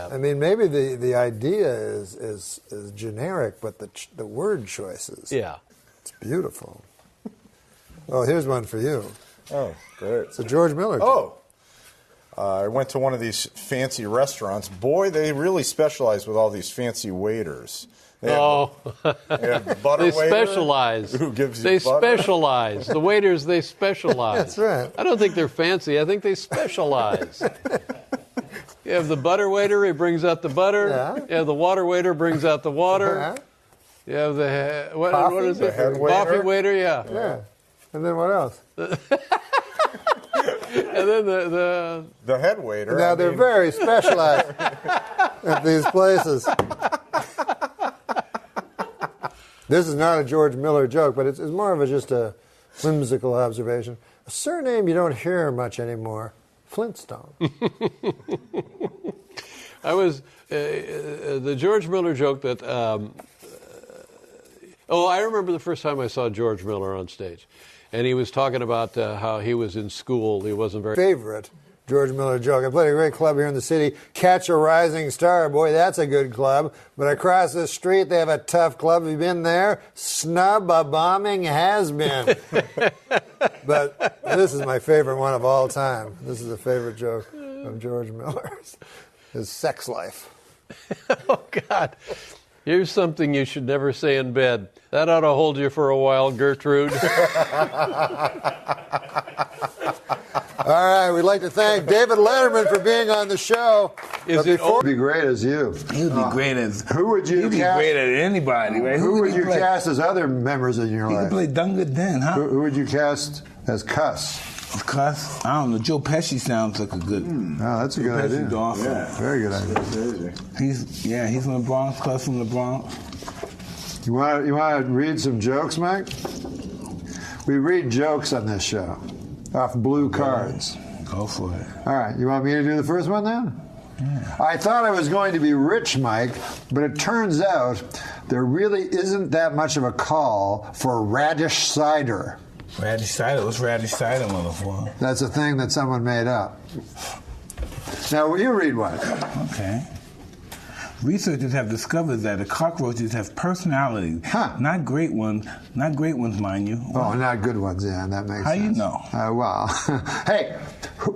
I mean, maybe the idea is generic, but the word choices. Yeah. It's beautiful. Oh, here's one for you. Oh, great. It's a George Miller joke. I went to one of these fancy restaurants. Boy, they really specialize with all these fancy waiters. They have butter they waiter specialize. Who gives you they butter. specialize. The waiters, they specialize. That's right. I don't think they're fancy. I think they specialize. You have the butter waiter, he brings out the butter. Yeah. You have the water waiter, brings out the water. Yeah. You have the Coffee? what is The it? head Coffee waiter? waiter, yeah. Yeah. And then what else? And then the head waiter. Now, they're very specialized at these places. This is not a George Miller joke, but it's more of just a whimsical observation. A surname you don't hear much anymore, Flintstone. I was the George Miller joke that Oh, I remember the first time I saw George Miller on stage. And he was talking about how he was in school. He wasn't very... Favorite George Miller joke. I played a great club here in the city. Catch a Rising Star. Boy, that's a good club. But across the street, they have a tough club. Have you been there? Snub a bombing has been. But this is my favorite one of all time. This is a favorite joke of George Miller's. His sex life. Oh, God. Here's something you should never say in bed. That ought to hold you for a while, Gertrude. All right, we'd like to thank David Letterman for being on the show. He'd be great as you. He'd be great as... Who would you He'd be cast? great at anybody, right? Who would you cast as other members in your life? He could play Dunga Den, huh? Who would you cast as Cuss? Cuss? I don't know. Joe Pesci sounds like a good... Oh, that's a good idea. Yeah. Very good idea. He's from the Bronx, Cuss from the Bronx. You want to read some jokes, Mike? We read jokes on this show off blue cards. Go for it. All right. You want me to do the first one then? Yeah. I thought I was going to be rich, Mike, but it turns out there really isn't that much of a call for radish cider. Radish cider? What's radish cider, motherfucker? That's a thing that someone made up. Now, will you read one? Okay. Researchers have discovered that the cockroaches have personalities. Not great ones, mind you. Oh, not good ones, yeah, that makes sense. How you know? Well, hey,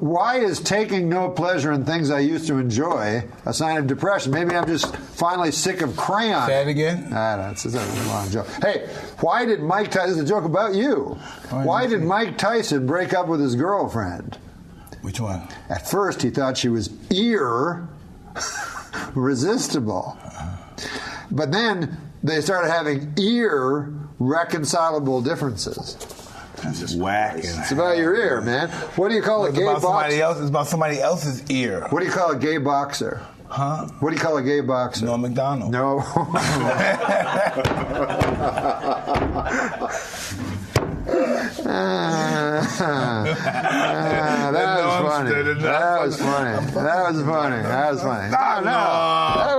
why is taking no pleasure in things I used to enjoy a sign of depression? Maybe I'm just finally sick of crayon. Say it again? It's a long joke. Hey, why did Mike Tyson, this is a joke about you. Why did Mike Tyson break up with his girlfriend? Which one? At first, he thought she was irresistible. But then they started having irreconcilable differences. That's just whack. It's about your ear, man. What do you call a gay boxer? It's about somebody else's ear. What do you call a gay boxer? Huh? What do you call a gay boxer? NORM MACDONALD. No. That was funny. That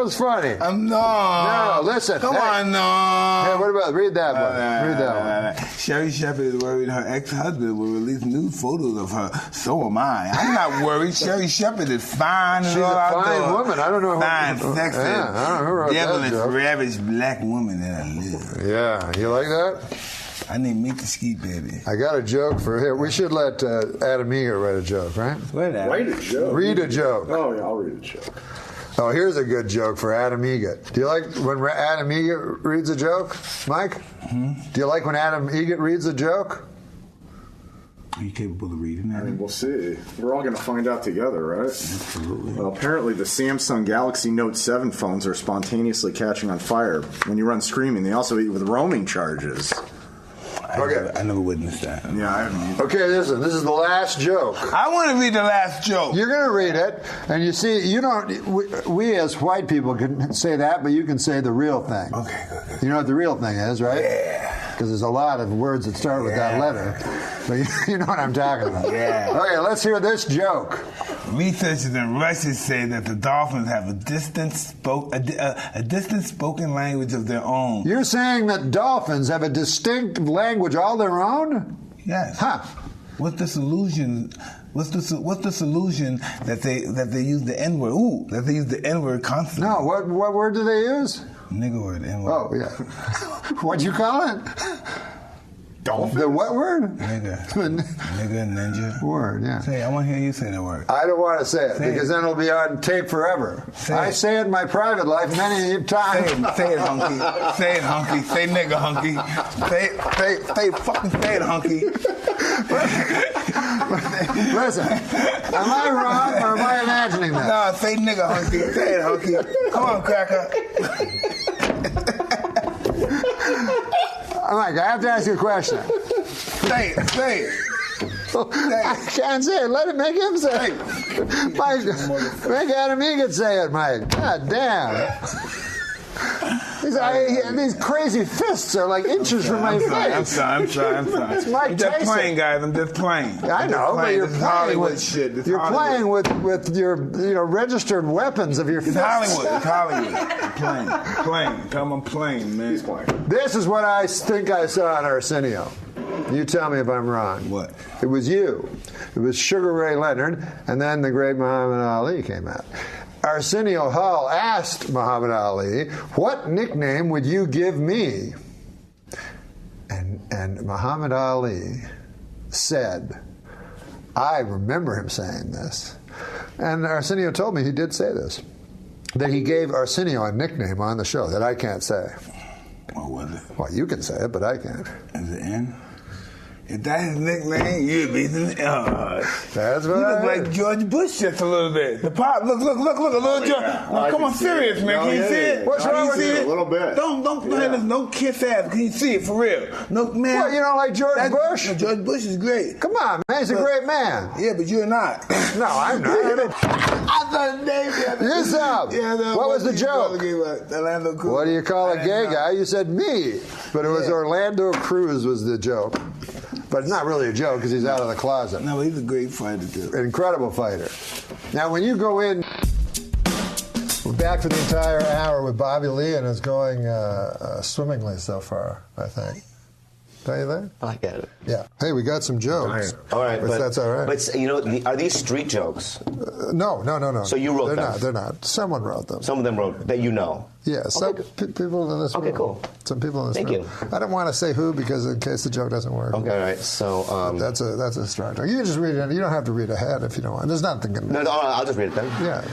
was funny. No, listen. Come on, no. Hey, what about read that one? Read that one. Sherry Shepherd is worried her ex-husband will release nude photos of her. So am I. I'm not worried. Sherry Shepherd is fine. She's a fine woman. I don't know who. Fine, sexy, I don't know who wrote devilish, that joke. ravaged black woman that I live. Yeah, you like that? I need meat to ski, baby. I got a joke for here. We should let Adam Eager write a joke, right? Write a joke. Read a joke. Oh, yeah, I'll read a joke. Oh, here's a good joke for Adam Eagot. Do you like when Adam Eagot reads a joke, Mike? Do you like when Adam Eagot reads a joke? Are you capable of reading that? I mean, we'll see. We're all going to find out together, right? Absolutely. Well, apparently the Samsung Galaxy Note 7 phones are spontaneously catching on fire when you run screaming. They also eat with roaming charges. I never witnessed that. Yeah, I haven't either. Okay, listen, this is the last joke. I want to read the last joke. You're going to read it, and you see, you don't. We as white people can say that, but you can say the real thing. Okay, good. You know what the real thing is, right? Yeah. Because there's a lot of words that start with that letter. But you know what I'm talking about. Yeah. Okay, let's hear this joke. Researchers in Russia say that the dolphins have a distant spoken language of their own. You're saying that dolphins have a distinct language all their own? Yes. Huh. What's the solution? What's the solution that they use the N-word? Ooh, that they use the N-word constantly. No, what word do they use? Nigger word, N-word. Oh, yeah. What'd you call it? Dolphin. The what word? Nigger. Nigger, ninja. Word, yeah. Say, I want to hear you say that word. I don't want to say it because then it'll be on tape forever. I say it in my private life many times. Say it, hunky. Say it, hunky. Say nigger, hunky. Say it, hunky. Listen, am I wrong or am I imagining that? No, say nigger, hunky. Say it, hunky. Come on, cracker. Mike, I have to ask you a question. Say it. I can't say it. Let him make him say it. Mike, make Adam Eagan say it, Mike. God damn. These crazy fists are like inches from my face. I'm sorry. It's Mike I'm just Tyson. playing, guys. I'm just playing. I know, but you're This is playing Hollywood with shit. This is you're Hollywood. playing with your registered weapons of your fists. It's Hollywood. I'm playing. I'm playing, man. This is what I think I saw in Arsenio. You tell me if I'm wrong. What? It was you. It was Sugar Ray Leonard, and then the great Muhammad Ali came out. Arsenio Hall asked Muhammad Ali, "What nickname would you give me?" And Muhammad Ali said, I remember him saying this, and Arsenio told me he did say this, that he gave Arsenio a nickname on the show that I can't say. What was it? Well, you can say it, but I can't. Is it in? If that's his nickname, you'd be the. That's what you I look heard. like George Bush just a little bit. The pop, look, a little George. No, come on, serious, man. Can you see it? What's wrong with you? A little bit. Don't kiss ass. Can you see it for real? No, man. What, you don't like George Bush? No, George Bush is great. Come on, man. He's a great man. Yeah, but you're not. No, I'm not. I thought Dave. You stop. What was the joke? Orlando Cruz. What do you call a gay guy? You said me. But it was Orlando Cruz was the joke. But not really a joke because he's out of the closet. No, he's a great fighter, too. Incredible fighter. Now, when you go in, we're back for the entire hour with Bobby Lee, and it's going swimmingly so far, I think. Don't you think? I get it. Yeah. Hey, we got some jokes. All right, but that's all right. But you know, are these street jokes? No. So you wrote them? They're not. Someone wrote them. Some of them wrote that you know. Yeah, some people in this room. Okay, cool. Some people in this Thank room. you. I don't want to say who because in case the joke doesn't work. Okay, all right. So that's a strong joke. You can just read it. You don't have to read ahead if you don't want. There's nothing. No, I'll just read it then. Yeah.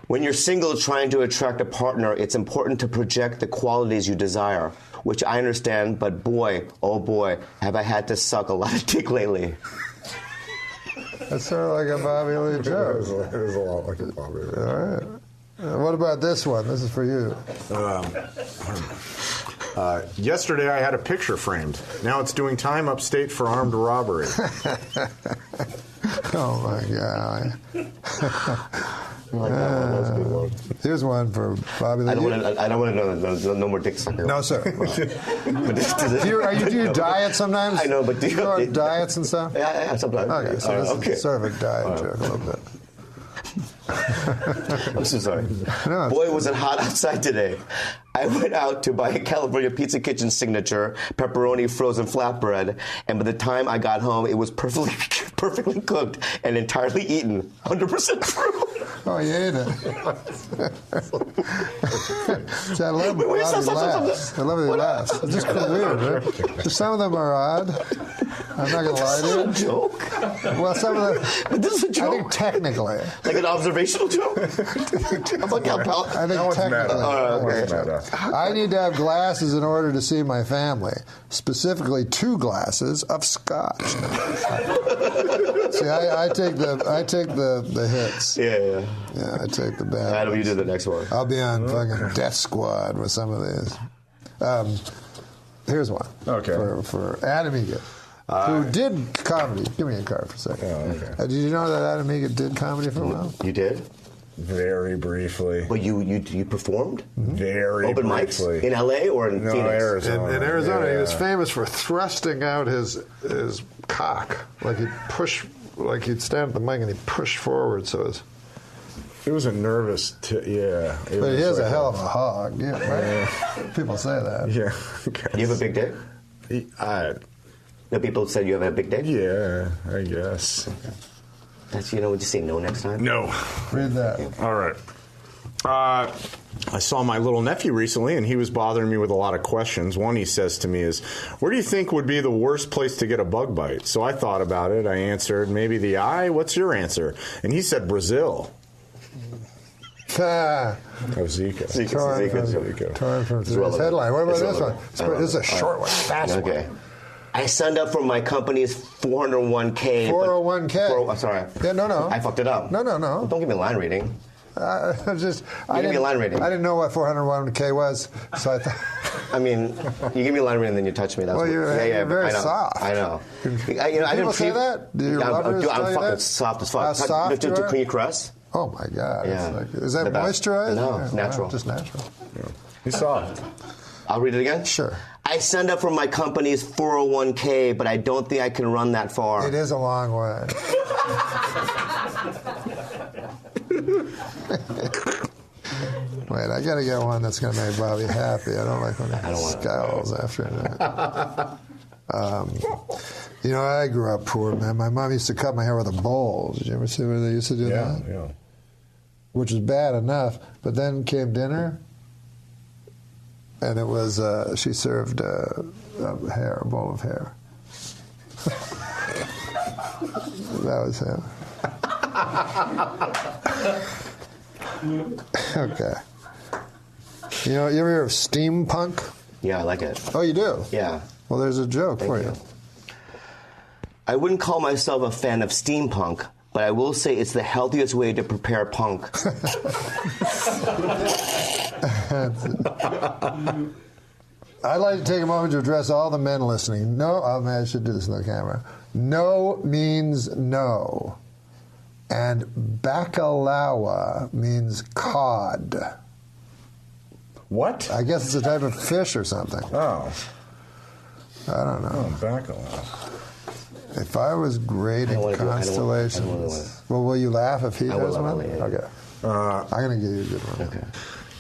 When you're single trying to attract a partner, it's important to project the qualities you desire, which I understand, but boy, oh boy, have I had to suck a lot of dick lately. That's sort of like a Bobby Lee joke. It is a lot like a Bobby Lee. All right. What about this one? This is for you. Yesterday I had a picture framed. Now it's doing time upstate for armed robbery. Oh, my God. Here's one for Bobby Lee. I don't want to know no more dicks. No, sir. Do you diet sometimes? I know, but do you go on diets and stuff? Yeah, sometimes. Okay, so this is sort of a diet joke a little bit. I'm so sorry. Boy, was it hot outside today. I went out to buy a California Pizza Kitchen signature pepperoni frozen flatbread, and by the time I got home, it was perfectly cooked and entirely eaten. 100% true. Oh, you ate it. See, I love the laughs. It's just weird, right? Some of them are odd. I'm not going to lie to you. This is a joke. Well, some of them. But this is a joke. I think technically. Like an observational joke? I think technically. I need to have glasses in order to see my family. Specifically, 2 glasses of scotch. See, I take the hits. Yeah, I take the bad. Adam, you do the next one. I'll be on fucking Death Squad with some of these. Here's one. Okay. For Adam Egan, who did comedy. Give me a card for a second. Oh, okay. Did you know that Adam Egan did comedy for a while? You did? Very briefly. But you performed? Very open briefly. mics in LA or in Phoenix? Arizona. In Arizona, yeah. He was famous for thrusting out his cock, like he'd stand at the mic and he'd push forward, so it was a nervous, But he has a hell of a hog, yeah, right? People say that. Yeah. You have a big dick? No, people said you have a big dick? Yeah, I guess. That's, would you say no next time? No. Read that. All right. I saw my little nephew recently, and he was bothering me with a lot of questions. One he says to me is, where do you think would be the worst place to get a bug bite? So I thought about it. I answered, maybe the eye. What's your answer? And he said, Brazil. Zika. Torn from today's headline. What about this one? This is a short one. Fast one. Okay. I signed up for my company's 401k. 401k? Sorry. Yeah, no. I fucked it up. No. Well, don't give me a line reading. I give me a line reading. I didn't know what 401k was, so I thought. I mean, you give me a line reading and then you touch me. That's you're very soft. I know. I didn't say that? Do your lovers tell I'm you fucking that? soft as fuck. How soft you are? Can you caress? Oh my God! Yeah. Is that moisturized? No, it's natural. Just natural. He's soft. I'll read it again? Sure. I signed up for my company's 401k, but I don't think I can run that far. It is a long way. Wait, I got to get one that's going to make Bobby happy. I don't like when he scowls after it. You know, I grew up poor, man. My mom used to cut my hair with a bowl. Did you ever see where they used to do that? Yeah. Which was bad enough. But then came dinner, and it was, she served a bowl of hair. That was him. Okay. You know, you ever hear of steampunk? Yeah, I like it. Oh, you do? Yeah. Well, there's a joke for you. I wouldn't call myself a fan of steampunk, but I will say it's the healthiest way to prepare punk. I'd like to take a moment to address all the men listening. No, I should do this in the camera. No means no. And bacalao means cod. What? I guess it's a type of fish or something. Oh. I don't know. Oh, bacalao. If I was grading constellations, well, will you laugh if he does one? Okay. I'm going to give you a good one. Okay.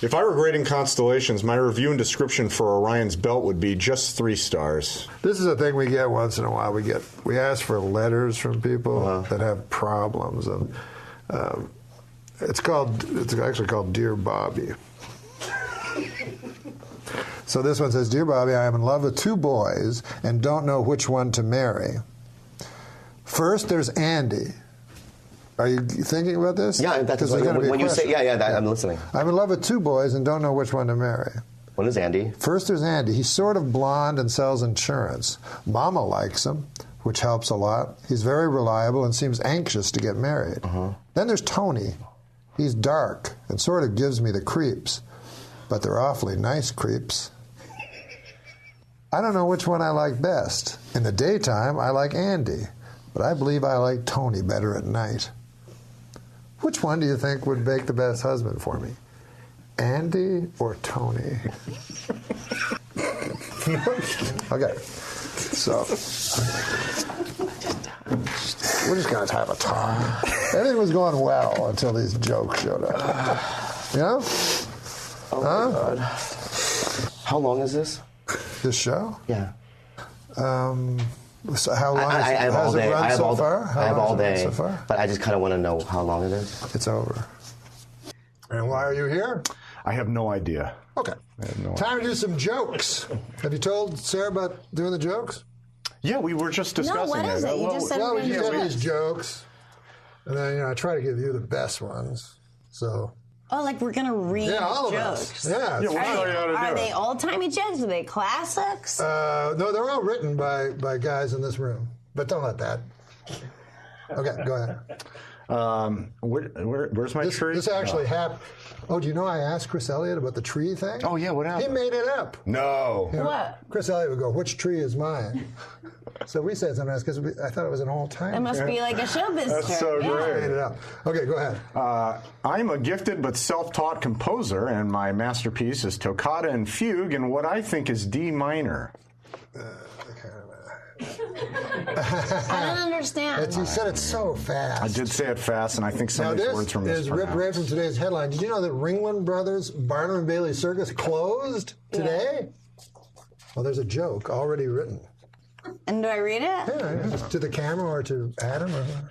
If I were grading constellations, my review and description for Orion's belt would be just 3 stars. This is a thing we get once in a while. We ask for letters from people that have problems, and it's actually called Dear Bobby. So this one says, Dear Bobby, I am in love with 2 boys and don't know which one to marry. First, there's Andy. Are you thinking about this? Yeah, that's when you say, I'm listening. I'm in love with 2 boys and don't know which one to marry. One is Andy. First, there's Andy. He's sort of blonde and sells insurance. Mama likes him, which helps a lot. He's very reliable and seems anxious to get married. Then there's Tony. He's dark and sort of gives me the creeps, but they're awfully nice creeps. I don't know which one I like best. In the daytime, I like Andy, but I believe I like Tony better at night. Which one do you think would make the best husband for me? Andy or Tony? Okay, so we're just going to have a talk. Everything was going well until these jokes showed up. You know? Oh, my God. How long is this? This show? Yeah. So how long has it run so far? I have all day, so far? but I just kind of want to know how long it is. It's over. And why are you here? I have no idea. Okay. Time to do some jokes. Have you told Sarah about doing the jokes? Yeah, we were just discussing what is it? You just said we just have jokes. these jokes, and then I try to give you the best ones. So. Oh, like we're gonna read all jokes. Of us. Yeah. We'll show you how to do Are it. they old-timey jokes? Are they classics? No, they're all written by guys in this room. But don't let that. Okay, go ahead. Where's my tree? This actually happened. Oh, do you know I asked Chris Elliott about the tree thing? Oh, yeah, what happened? He made it up. No. You know, What? Chris Elliott would go, which tree is mine? So we said something else because I thought it was an all-time. It must be like a showbiz That's term. so Yeah. great. Made it up. Okay, go ahead. I'm a gifted but self-taught composer, and my masterpiece is Toccata and Fugue in what I think is D minor. I don't understand. You said it so fast. I did say it fast, and I think some Now of these words from this is ripped right from today's headline. Did you know that Ringling Brothers Barnum and Bailey Circus closed today? Well, there's a joke already written. And do I read it? Yeah, to the camera or to Adam or whoever.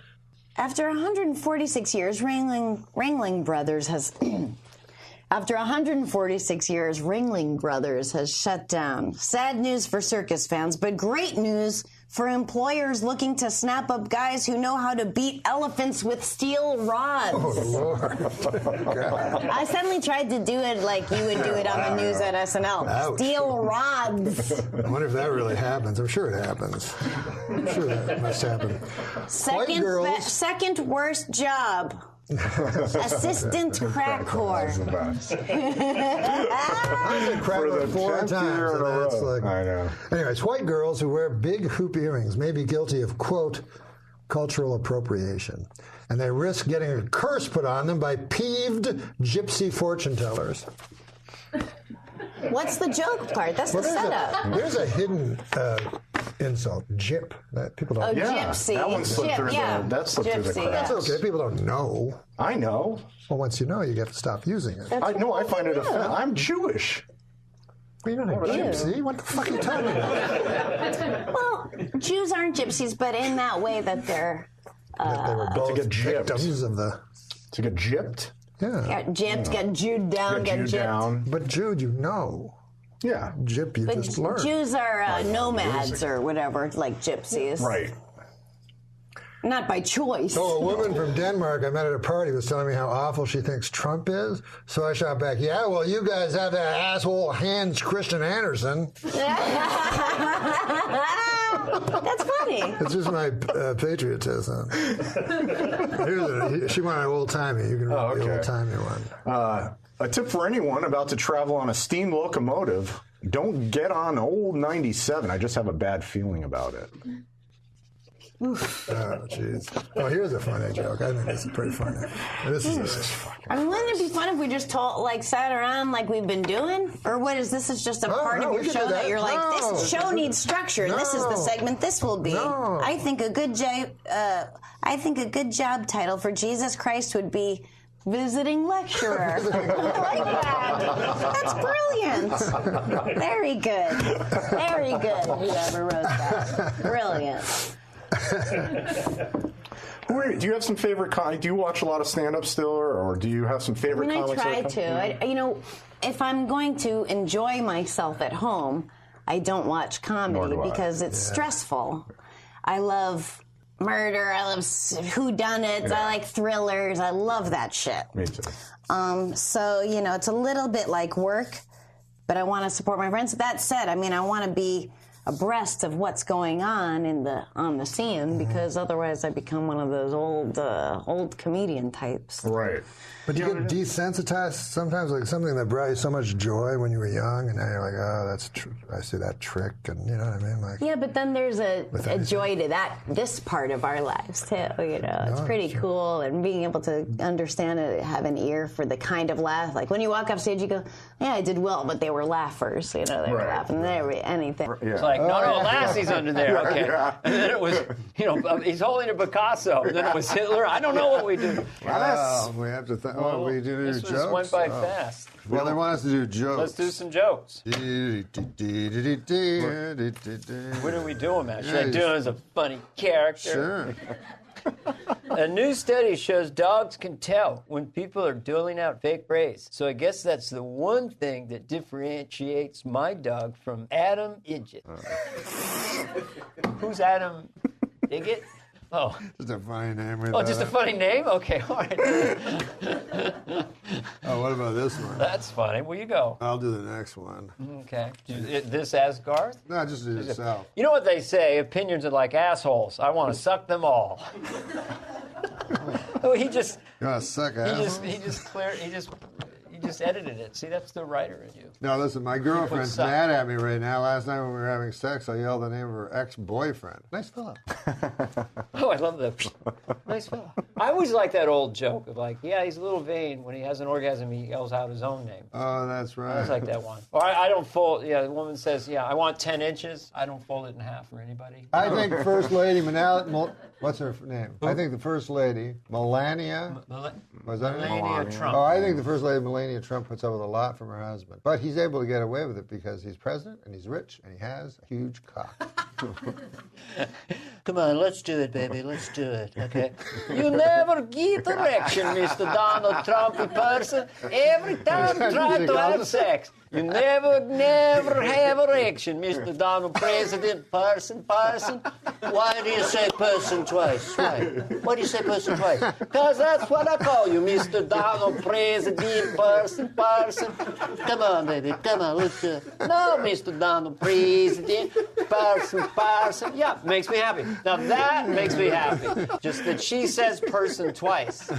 After 146 years, Ringling Brothers has. After 146 years, Ringling Brothers has shut down. Sad news for circus fans, but great news for employers looking to snap up guys who know how to beat elephants with steel rods. Oh, Lord. I suddenly tried to do it like you would do it on the news at SNL. Ouch. Steel rods. I wonder if that really happens. I'm sure it happens. I'm sure that must happen. Second worst job. Assistant crack whore. I said crack whore 4 times. And that's like, I know. Anyways, white girls who wear big hoop earrings may be guilty of, quote, cultural appropriation. And they risk getting a curse put on them by peeved gypsy fortune tellers. What What's the joke part? That's the setup. There's a hidden insult, gyp, that people don't. Oh, gypsy. That one slipped through Gypsy, the cracks. That's okay. People don't know. I know. Well, once you know, you get to stop using it. I know. I find it offensive. I'm Jewish. Well, you're not a gypsy. What the fuck are you talking about? Well, Jews aren't gypsies, but in that way that they're. That they were both victims of the. To get gypped? Yeah. Got gypped, got Jewed down, got gypped. But Jude, you know. Yeah. Gyp, you But just learned. Jews are nomads or whatever, like gypsies. Right. Not by choice. Oh, a woman from Denmark I met at a party was telling me how awful she thinks Trump is. So I shot back, yeah, well, you guys have that asshole Hans Christian Andersen. That's funny. It's just my patriotism. She wanted an old-timey. You can read the old-timey one. A tip for anyone about to travel on a steam locomotive, don't get on old 97. I just have a bad feeling about it. Oh, jeez. Oh, here's a funny joke. I think this is pretty funny. This is fucking. I mean, wouldn't it be fun if we just sat around like we've been doing? Or what is this? Is just a part of your show that you're like, this show needs structure. And this is the segment this will be. No. I think a good job title for Jesus Christ would be visiting lecturer. I like that. That's brilliant. Very good. Very good. Whoever wrote that. Brilliant. Do you have some favorite? Do you watch a lot of stand-up still, or do you have some favorite comics? I try to. If I'm going to enjoy myself at home, I don't watch comedy because it's stressful. I love murder. I love whodunits. I like thrillers. I love that shit. Me too. So it's a little bit like work, but I want to support my friends. That said, I want to be abreast of what's going on on the scene because otherwise I become one of those old comedian types. Right. But you get desensitized sometimes, like something that brought you so much joy when you were young, and now you're like, oh, that's true. I see that trick, and you know what I mean? Like, yeah, but then there's a joy to this part of our lives too. It's pretty cool, and being able to understand it, have an ear for the kind of laugh. Like when you walk off stage, you go, yeah, I did well, but they were laughers. They were laughing. They were anything. Yeah. It's like, no, Lassie's under there. Okay. Yeah. And then it was, he's holding a Picasso. And then it was Hitler. I don't know what we do. Well, we have to think. Oh, we do this jokes. This went by fast. Well, they want us to do jokes. Let's do some jokes. What are we doing, man? Should I do it as a funny character? Sure. A new study shows dogs can tell when people are doling out fake praise. So I guess that's the one thing that differentiates my dog from Adam Idget. Who's Adam Idget? Oh. Just a funny name. Oh, just a funny name? Okay, all right. Oh, what about this one? That's funny. Where you go? I'll do the next one. Okay. This as Garth? No, just do yourself. You know what they say? Opinions are like assholes. I want to suck them all. Oh, he just. You want to suck assholes? He just edited it. See, that's the writer in you. No, listen, my girlfriend's mad at me right now. Last night when we were having sex, I yelled the name of her ex-boyfriend. Nice fella. Oh, I love that. Nice fella. I always like that old joke of like, yeah, he's a little vain. When he has an orgasm, he yells out his own name. Oh, that's right. I always like that one. Or I don't fold. Yeah, the woman says, yeah, I want 10 inches. I don't fold it in half for anybody. I think First Lady what's her name? I think the First Lady, Melania. Was that her name? Melania Trump. Oh, I think the First Lady, Melania Trump, puts up with a lot from her husband. But he's able to get away with it because he's president and he's rich and he has a huge cock. Come on, let's do it, baby. Let's do it, okay? You never get erection, Mr. Donald Trumpy person. Every time you try to have sex, you never have erection, Mr. Donald President person. Why do you say person twice? Why do you say person twice? Because that's what I call you, Mr. Donald President person. Come on, baby. Come on, let's do it. No, Mr. Donald President person. Yeah, makes me happy. Now that makes me happy. Just that she says person twice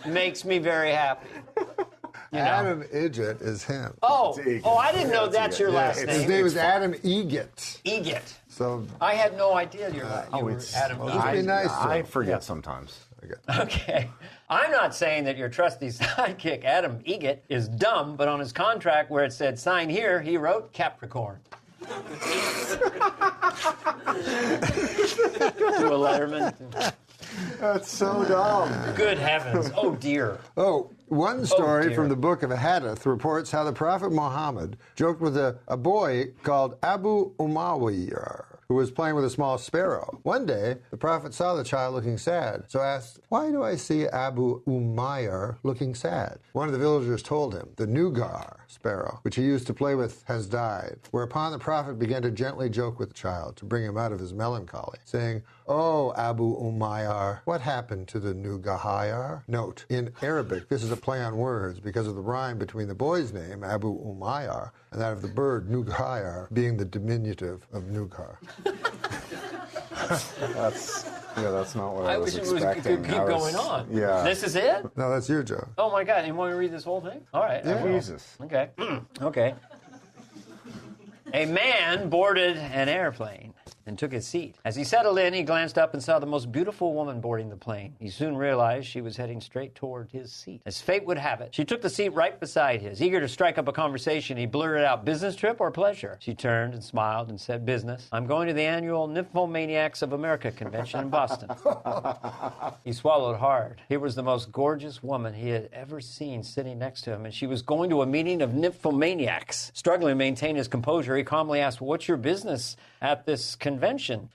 makes me very happy. Adam Idget is him. Oh, I didn't know that's your last name. His name is Adam Egget. Egget. So I had no idea your last name. It's Adam. Just be nice to I him. forget sometimes. Okay. I'm not saying that your trusty sidekick, Adam Egget, is dumb, but on his contract where it said sign here, he wrote Capricorn. To a letterman. That's so dumb. Good heavens. Oh, dear. Oh, one story dear. from the book of Hadith reports how the Prophet Muhammad joked with a boy called Abu Umayyah, who was playing with a small sparrow. One day, the Prophet saw the child looking sad, so asked, "Why do I see Abu Umayyah looking sad?" One of the villagers told him, "The Nugar sparrow, which he used to play with, has died." Whereupon the Prophet began to gently joke with the child to bring him out of his melancholy, saying, "Oh, Abu Umayyah, what happened to the Nugahayar?" Note, in Arabic, this is a play on words because of the rhyme between the boy's name, Abu Umayyah, and that of the bird, Nugahayar, being the diminutive of Nugar. That's not what I was wish expecting. it would keep going on. Yeah. This is it? No, that's your joke. Oh, my God. You want me to read this whole thing? All right. Yeah. Jesus. Okay. Okay. A man boarded an airplane and took his seat. As he settled in, he glanced up and saw the most beautiful woman boarding the plane. He soon realized she was heading straight toward his seat. As fate would have it, she took the seat right beside his. Eager to strike up a conversation, he blurted out, "Business trip or pleasure?" She turned and smiled and said, "Business. I'm going to the annual Nymphomaniacs of America convention in Boston." He swallowed hard. Here was the most gorgeous woman he had ever seen sitting next to him, and she was going to a meeting of nymphomaniacs. Struggling to maintain his composure, he calmly asked, "What's your business at this convention?"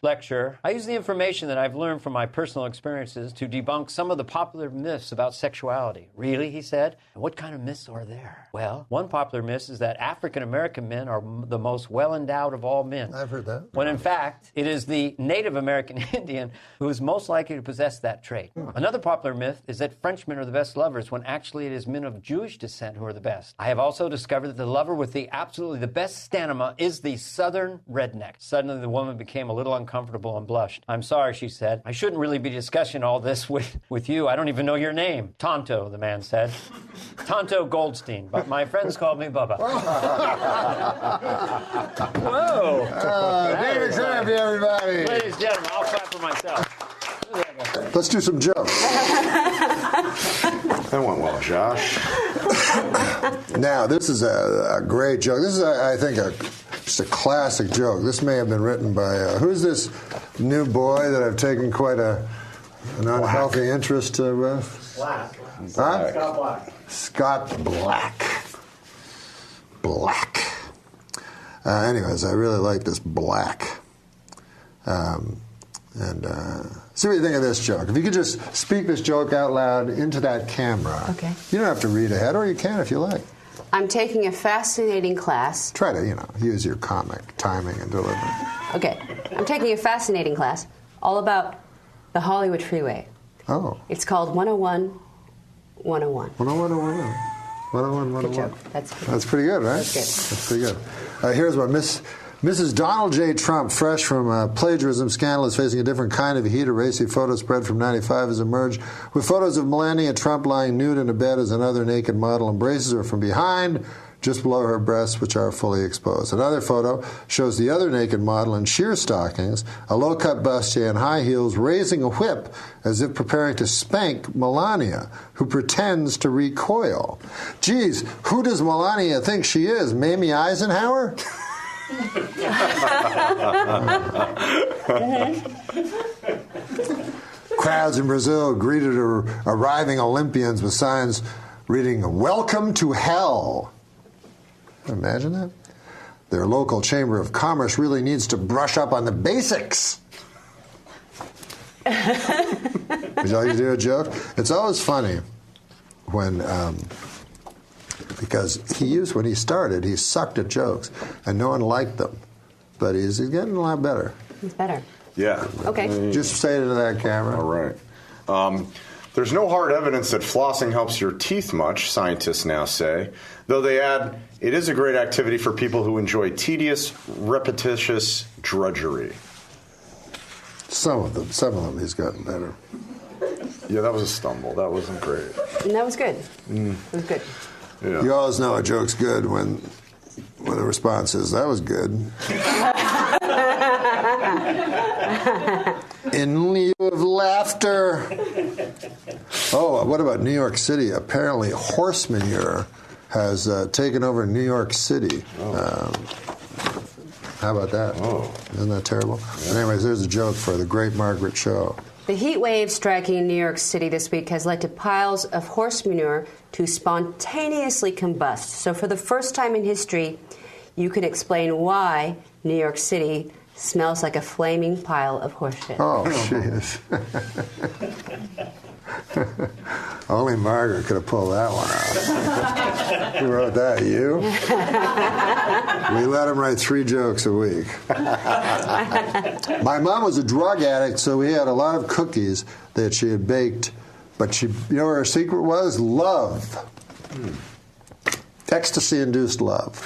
Lecture, "I use the information that I've learned from my personal experiences to debunk some of the popular myths about sexuality." "Really?" he said. "And what kind of myths are there?" "Well, one popular myth is that African-American men are the most well-endowed of all men." I've heard that. When in fact, it is the Native American Indian who is most likely to possess that trait. Another popular myth is that Frenchmen are the best lovers when actually it is men of Jewish descent who are the best. I have also discovered that the lover with the absolutely the best stamina is the Southern redneck. Suddenly the woman became a little uncomfortable and blushed. "I'm sorry," she said. "I shouldn't really be discussing all this with you. I don't even know your name." "Tonto," the man said. "Tonto Goldstein, but my friends called me Bubba." Whoa. Big example, everybody. Ladies and gentlemen, I'll clap for myself. Let's do some jokes. That went well, Josh. Now, this is a great joke. This is, I think, just a classic joke. This may have been written by, who's this new boy that I've taken quite an unhealthy interest with? Black. Huh? Scott Black. Scott Black. Black. Anyways, I really like this Black. See what you think of this joke. If you could just speak this joke out loud into that camera. Okay. You don't have to read ahead, or you can if you like. I'm taking a fascinating class. Try to, use your comic timing and delivery. Okay. I'm taking a fascinating class all about the Hollywood freeway. Oh. It's called 101 101. 101 101. 101 101. Good joke. That's pretty good, right? That's good. That's pretty good. Here's one. Mrs. Donald J. Trump, fresh from a plagiarism scandal, is facing a different kind of heat. A racy photo spread from 95 has emerged with photos of Melania Trump lying nude in a bed as another naked model embraces her from behind, just below her breasts, which are fully exposed. Another photo shows the other naked model in sheer stockings, a low-cut bustier, and high heels, raising a whip as if preparing to spank Melania, who pretends to recoil. Geez, who does Melania think she is? Mamie Eisenhower? Crowds in Brazil greeted arriving Olympians with signs reading, "Welcome to Hell." Imagine that. Their local Chamber of Commerce really needs to brush up on the basics. Would you like to do a joke? It's always funny when... because when he started, he sucked at jokes, and no one liked them. But he's getting a lot better. He's better. Yeah. Okay. Just say it into that camera. All right. There's no hard evidence that flossing helps your teeth much, scientists now say, though they add, it is a great activity for people who enjoy tedious, repetitious drudgery. Some of them he's gotten better. Yeah, that was a stumble. That wasn't great. And that was good. Mm. It was good. Yeah. You always know a joke's good when the response is, "That was good." In lieu of laughter. Oh, what about New York City? Apparently, horse manure has taken over New York City. How about that? Oh. Isn't that terrible? Yeah. Anyways, there's a joke for the Great Margaret Show. The heat wave striking New York City this week has led to piles of horse manure to spontaneously combust. So for the first time in history, you can explain why New York City smells like a flaming pile of horse shit. Oh, jeez. Only Margaret could have pulled that one off. Who wrote that? You? We let him write 3 jokes a week. My mom was a drug addict, so we had a lot of cookies that she had baked. But she, you know what her secret was? Love. Ecstasy-induced love.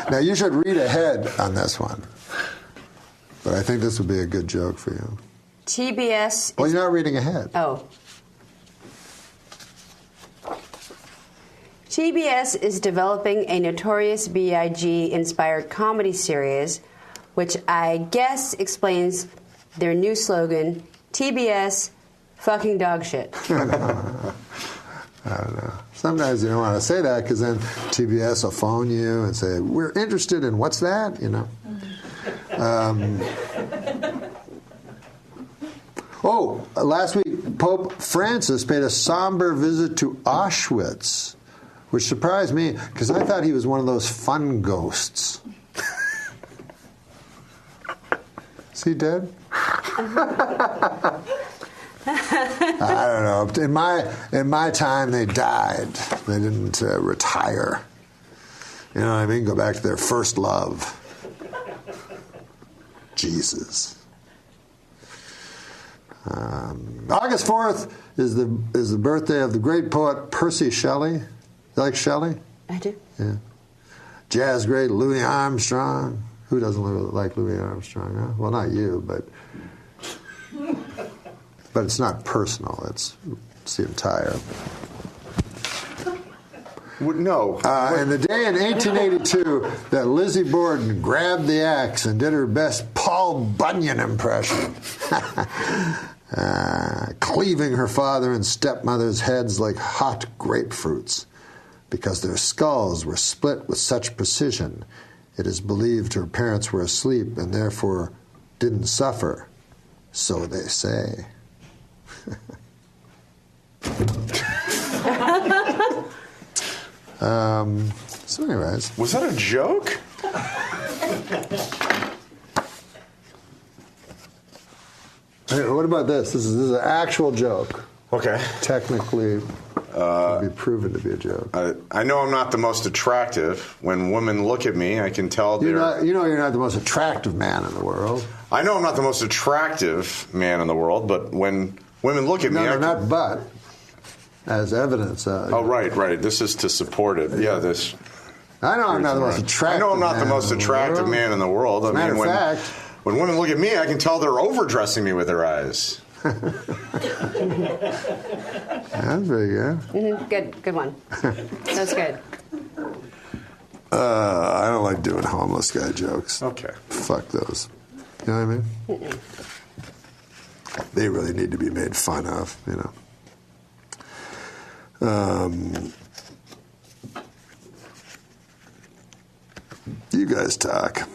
Now, you should read ahead on this one. But I think this would be a good joke for you. TBS... Well, you're not reading ahead. Oh. TBS is developing a Notorious B.I.G.-inspired comedy series, which I guess explains their new slogan, TBS fucking dog shit. I don't know. Sometimes you don't want to say that because then TBS will phone you and say, we're interested in what's that, you know. Last week, Pope Francis paid a somber visit to Auschwitz, which surprised me because I thought he was one of those fun ghosts. Is he dead? I don't know. In my time, they died. They didn't retire. You know what I mean? Go back to their first love. Jesus. August 4th is the birthday of the great poet Percy Shelley. You like Shelley? I do. Yeah. Jazz great Louis Armstrong. Who doesn't like Louis Armstrong? Huh? Well, not you, but it's not personal. It's the entire. No. And the day in 1882 that Lizzie Borden grabbed the axe and did her best Paul Bunyan impression, cleaving her father and stepmother's heads like hot grapefruits, because their skulls were split with such precision. It is believed her parents were asleep and therefore didn't suffer. So they say. So anyways. Was that a joke? Hey, what about this? This is an actual joke. Okay. Technically, can be proven to be a joke. I know I'm not the most attractive. When women look at me, I can tell you're not the most attractive man in the world. I know I'm not the most attractive man in the world, but when women look at me... not but. As evidence. Right. This is to support it. Yeah, this... I know I'm not the most attractive man. I know I'm not the most attractive man in the world. As a matter of fact... When women look at me, I can tell they're overdressing me with their eyes. That's very good. Mm-hmm. Good one. That's good. I don't like doing homeless guy jokes. Okay. Fuck those. You know what I mean? Mm-mm. They really need to be made fun of, you know. You guys talk.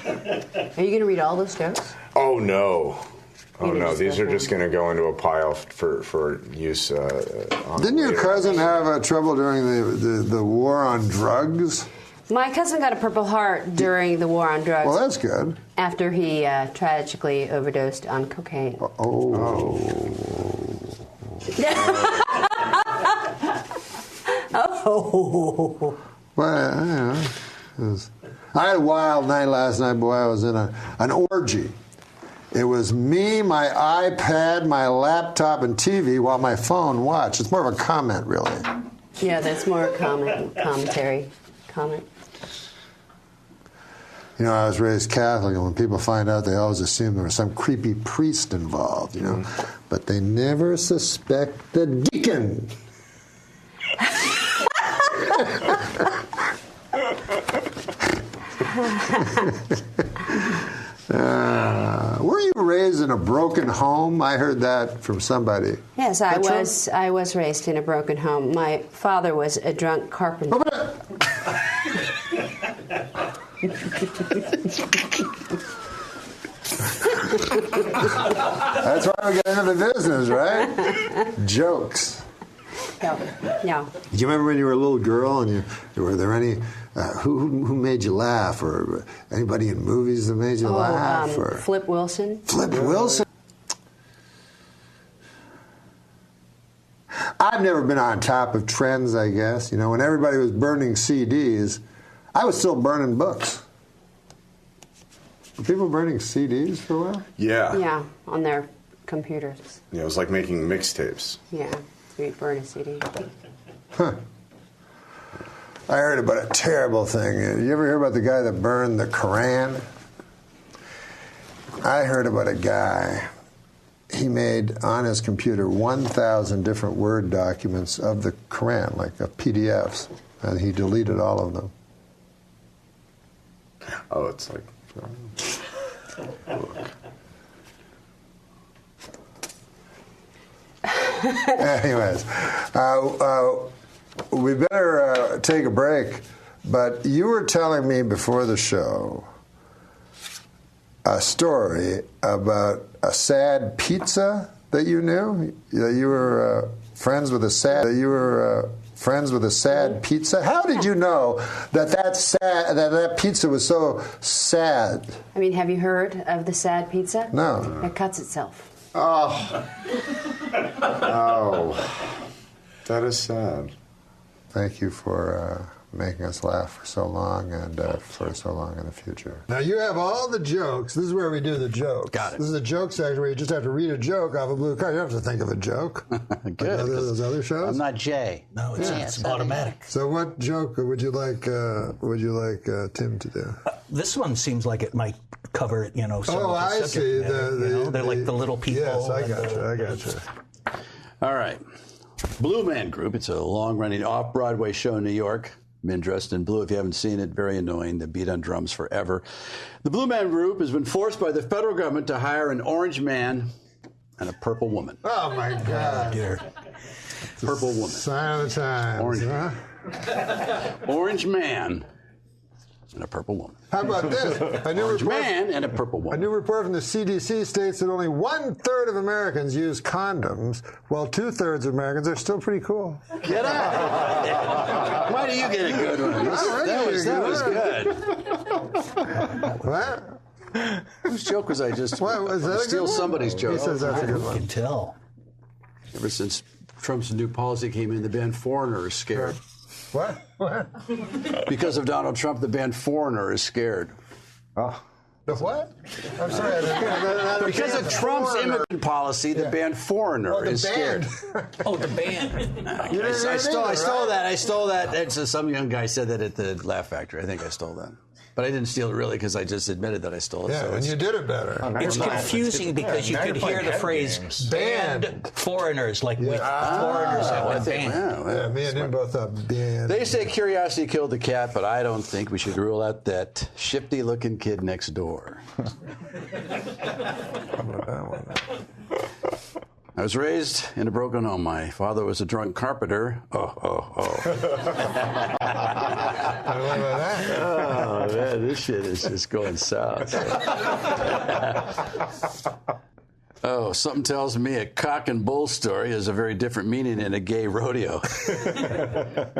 Are you going to read all those jokes? Oh, no. Oh, no. These are just going to go into a pile for use on... Didn't your cousin have trouble during the war on drugs? My cousin got a Purple Heart during the war on drugs. Well, that's good. After he tragically overdosed on cocaine. Oh. Well, you know, I had a wild night last night, boy. I was in an orgy. It was me, my iPad, my laptop, and TV while my phone watched. It's more of a comment, really. Yeah, that's more commentary. Comment. You know, I was raised Catholic, and when people find out, they always assume there was some creepy priest involved, you know. But they never suspect the deacon. Were you raised in a broken home? I heard that from somebody. Yes, I was raised in a broken home. My father was a drunk carpenter. That's why we get into the business, right? Jokes. No. Do you remember when you were a little girl and were there any who made you laugh, or anybody in movies that made you laugh? Or Flip Wilson. Flip Wilson. I've never been on top of trends, I guess. You know, when everybody was burning CDs, I was still burning books. Were people burning CDs for a while? Yeah. Yeah, on their computers. Yeah, it was like making mixtapes. Yeah, we burn a CD. Huh. I heard about a terrible thing. You ever hear about the guy that burned the Quran? I heard about a guy. He made on his computer 1,000 different Word documents of the Quran, like PDFs, and he deleted all of them. Oh, it's like... Anyways, we better take a break, but you were telling me before the show a story about a sad pizza that you knew, that you were friends with a sad pizza. How did you know that pizza was so sad? I mean, have you heard of the sad pizza? No. It cuts itself. Oh. Oh. That is sad. Thank you for making us laugh for so long and for so long in the future. Now, you have all the jokes. This is where we do the jokes. Got it. This is a joke section where you just have to read a joke off a blue card. You don't have to think of a joke. Good. Like those other shows? I'm not Jay. No, it's automatic. So what joke would you like Tim to do? This one seems like it might cover, some of the I subject see. matter, they're like the little people. Yes, I got you. All right. Blue Man Group. It's a long-running off-Broadway show in New York. Men dressed in blue. If you haven't seen it, very annoying. They beat on drums forever. The Blue Man Group has been forced by the federal government to hire an orange man and a purple woman. Oh, my God. Dear. Purple woman. Sign of the times. Orange, huh? Orange man and a purple woman. How about this? Orange man and a purple woman. A new report from the CDC states that only 1/3 of Americans use condoms, while 2/3 of Americans are still pretty cool. Get out! Why do you get a good one? That was good. What? Whose joke was I just? What, was that steal somebody's joke. He says that's a good one. You can tell. Ever since Trump's new policy came in, the band Foreigner is scared. What? Because of Donald Trump, the band Foreigner is scared. Oh. The what? I'm sorry. Because of Trump's immigrant policy, the band Foreigner is scared. Oh, the band. I stole that. I stole that. It's some young guy said that at the Laugh Factory. I think I stole that. But I didn't steal it really because I just admitted that I stole it. Yeah, so and you did it better. It's confusing because you could hear the phrase banned foreigners, like with foreigners have been banned. Yeah, me and him both thought banned. They say curiosity killed the cat, but I don't think we should rule out that shifty-looking kid next door. I was raised in a broken home. My father was a drunk carpenter. Oh, man, this shit is just going south. Oh, something tells me a cock and bull story has a very different meaning in a gay rodeo.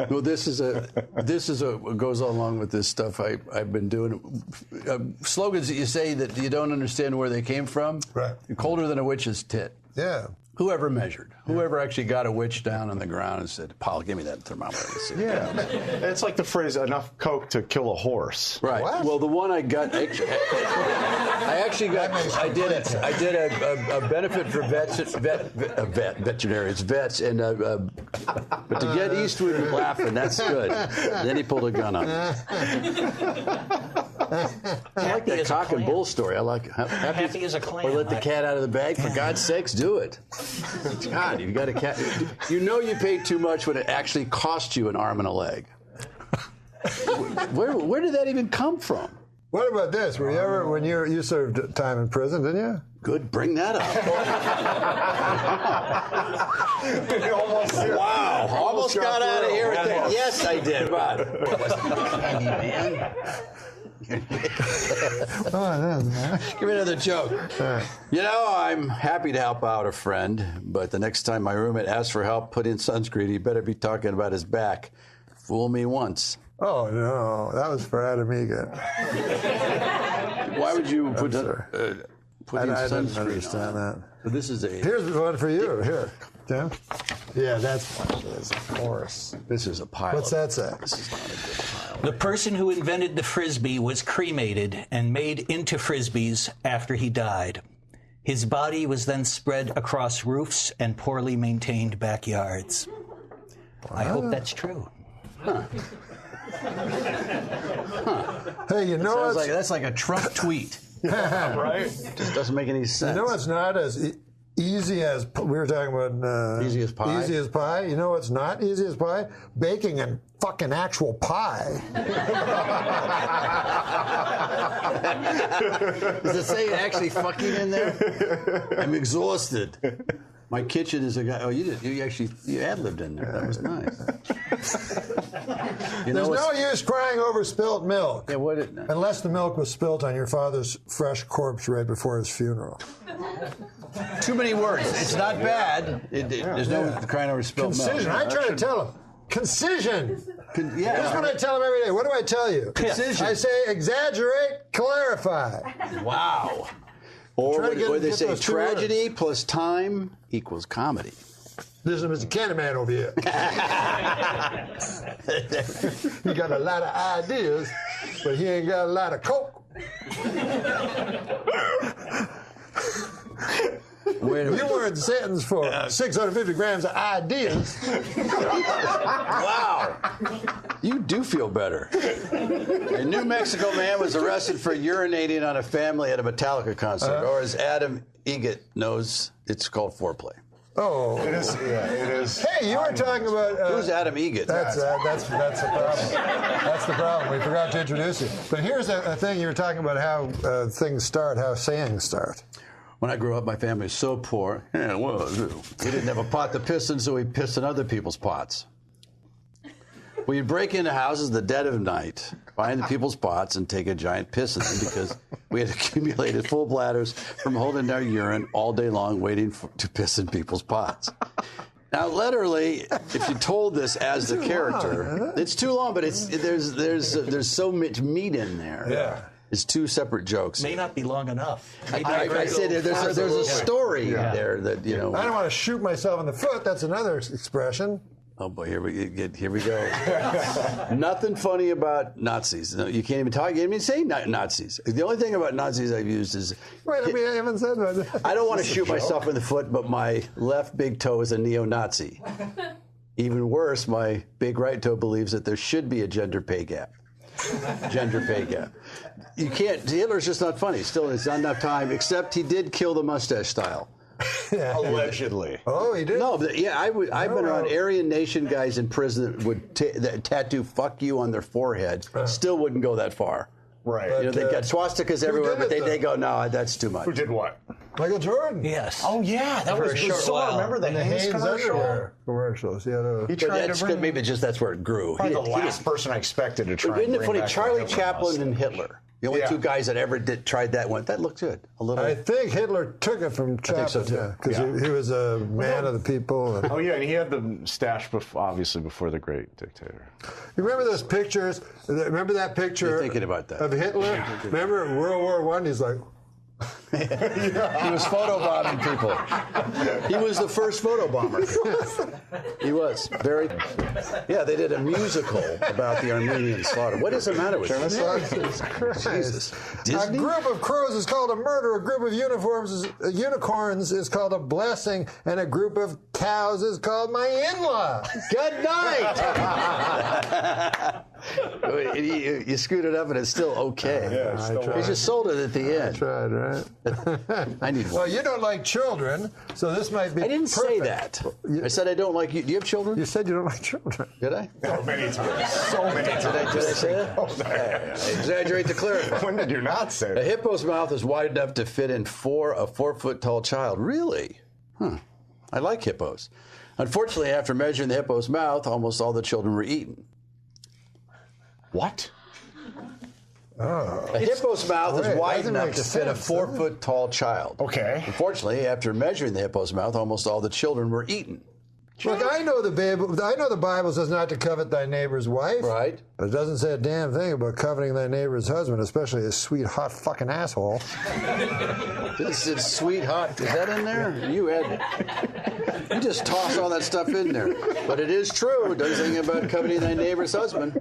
Well, this goes along with this stuff I've been doing. Slogans that you say that you don't understand where they came from. Right. Colder than a witch's tit. Yeah. Whoever measured, whoever actually got a witch down on the ground and said, "Paul, give me that thermometer." Let's see. Yeah, it's like the phrase "enough coke to kill a horse." Right. What? Well, the one I got, I did a benefit for veterinarians, vets, and but to get Eastwood laughing, that's good. And then he pulled a gun on me. I like that cock and bull story. I like it. Happy as a clam. Or let the cat out of the bag. For God's sakes, do it. God, you've got a cat. You know you paid too much when it actually cost you an arm and a leg. Where did that even come from? What about this? Were you ever, when you served time in prison, didn't you? Good, bring that up. Wow. Almost got out of here with that. Yes, I did. But candy, man. Give me another joke. You know, I'm happy to help out a friend, but the next time my roommate asks for help putting sunscreen, he better be talking about his back. Fool me once. Oh, no. That was for Adam Egan. Why would you put putting I didn't sunscreen understand on? that. This is a... Here's one for you. Here, Tim. Yeah, that's one. Of course. This is a pile. What's that say? This is not a good pile. The person who invented the Frisbee was cremated and made into Frisbees after he died. His body was then spread across roofs and poorly maintained backyards. I hope that's true. Huh. Hey, you know what's... that's like a Trump tweet. Right? Just doesn't make any sense. You know what's not as easy as... We were talking about... easy as pie? Easy as pie. You know what's not easy as pie? Baking a fucking actual pie. Does it say actually fucking in there? I'm exhausted. My kitchen is a guy. Oh, you ad-libbed in there. That was nice. There's no use crying over spilt milk. Yeah, unless the milk was spilt on your father's fresh corpse right before his funeral. Too many words. It's not bad. There's no crying over spilt milk. Concision. I try to tell him. Concision. Yeah. That's what I tell him every day. What do I tell you? Concision. I say exaggerate, clarify. Wow. Or what they say, tragedy plus time equals comedy. This is Mr. Candyman over here. He got a lot of ideas, but he ain't got a lot of coke. You weren't sentenced for 650 grams of ideas. Wow. You do feel better. A New Mexico man was arrested for urinating on a family at a Metallica concert, or as Adam Egget knows, it's called foreplay. Oh, it is. Yeah, it is. Hey, you were talking about who's Adam Egget? That's the problem. That's the problem. We forgot to introduce you. But here's a thing you were talking about: how things start, how sayings start. When I grew up, my family was so poor. Yeah, well, we didn't have a pot to piss in, so we pissed in other people's pots. We'd break into houses the dead of night, find the people's pots, and take a giant piss in them because we had accumulated full bladders from holding our urine all day long, waiting to piss in people's pots. Now, literally, if you told this as the character, it's too long, but there's so much meat in there. Yeah. It's two separate jokes. May not be long enough. I said there's a story there that, you know. I don't want to shoot myself in the foot. That's another expression. Oh boy, here we go. Nothing funny about Nazis. No, you can't even talk. You can't even say Nazis. The only thing about Nazis I've used is. Wait, I haven't said that. I don't want to shoot myself in the foot, but my left big toe is a neo-Nazi. Even worse, my big right toe believes that there should be a gender pay gap. Gender pay gap. You can't. Hitler's just not funny. Still, it's not enough time. Except he did kill the mustache style. Allegedly. Oh, he did? No, but yeah, I've been around Aryan Nation guys in prison that would tattoo "fuck you" on their forehead. Still wouldn't go that far. Right. You know, they've got swastikas everywhere, but they go, no, that's too much. Who did what? Michael Jordan. Yes. Oh, yeah. That was bizarre. Remember the Hanes commercial? Commercials, yeah. He tried to bring... Maybe just that's where it grew. Probably the last person I expected to try and Isn't it bring funny? back Charlie Chaplin and Hitler. The only two guys that ever tried that one. That looked good. A little. I think Hitler took it from Chaplin. I think so, too. Because he was a man of the people. And... Oh, yeah, and he had the stash, obviously, before the great dictator. You remember those pictures? Remember that picture You're thinking about that. of Hitler? Remember World War I? He's like... He was photobombing people. He was the first photobomber. He was. Very. Yeah, they did a musical about the Armenian slaughter. What is the matter with you? Jesus. Disney? A group of crows is called a murder. A group of unicorns is called a blessing. And a group of cows is called my in-law. Good night. You scoot it up and it's still okay. Yeah, it's still He just sold it at the end. I tried, right? I need one. Well, you don't like children, so this might be I didn't say perfect. that. I said I don't like you. Do you have children? You said you don't like children. Did I? Oh, many times. So many times. Did I say that? I exaggerate to clarify. When did you not say A that? hippo's mouth is wide enough to fit in a 4-foot-tall child. Really? I like hippos. Unfortunately, after measuring the hippo's mouth, almost all the children were eaten. What? Oh. A hippo's mouth is wide doesn't enough make to fit a sense, 4-foot-tall child. Okay. Unfortunately, after measuring the hippo's mouth, almost all the children were eaten. Look, I know the Bible says not to covet thy neighbor's wife. Right. But it doesn't say a damn thing about coveting thy neighbor's husband, especially a sweet, hot fucking asshole. This is sweet hot. Is that in there? You just toss all that stuff in there. But it is true. It doesn't say anything about coveting thy neighbor's husband.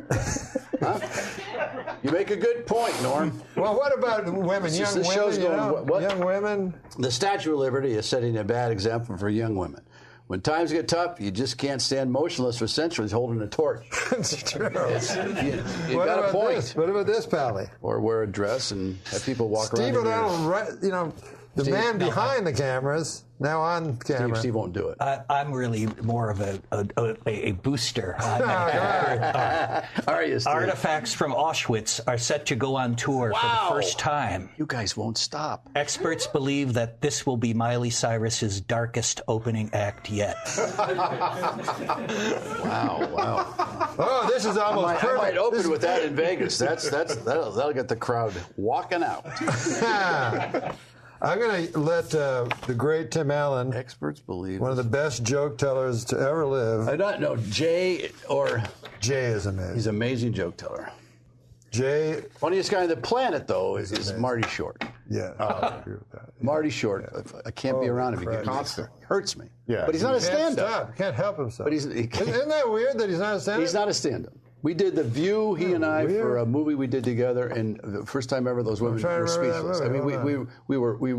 Huh? You make a good point, Norm. Well, what about women? Young women, young women? The Statue of Liberty is setting a bad example for young women. When times get tough, you just can't stand motionless for centuries holding a torch. It's true. You got a point. What about this, Pally? Or wear a dress and have people walk around. Steve O'Donnell, the man behind the cameras, now on camera. Steve won't do it. I'm really more of a booster. Are you, Steve? Artifacts from Auschwitz are set to go on tour for the first time. You guys won't stop. Experts believe that this will be Miley Cyrus's darkest opening act yet. Wow. Oh, this is almost perfect. I might open with that in Vegas. That'll get the crowd walking out. I'm going to let the great Tim Allen, experts believe, one of the best joke tellers to ever live. I don't know, Jay is amazing. He's an amazing joke teller. Jay, funniest guy on the planet though is Marty Short. Yeah, I agree with that. Marty Short. I can't be around him. He hurts me. Yeah, but he's not a stand-up. He can't help himself. But isn't that weird that he's not a stand-up? He's not a stand-up. We did The View, he and I, for a movie we did together, and the first time ever those women were speechless. I mean, we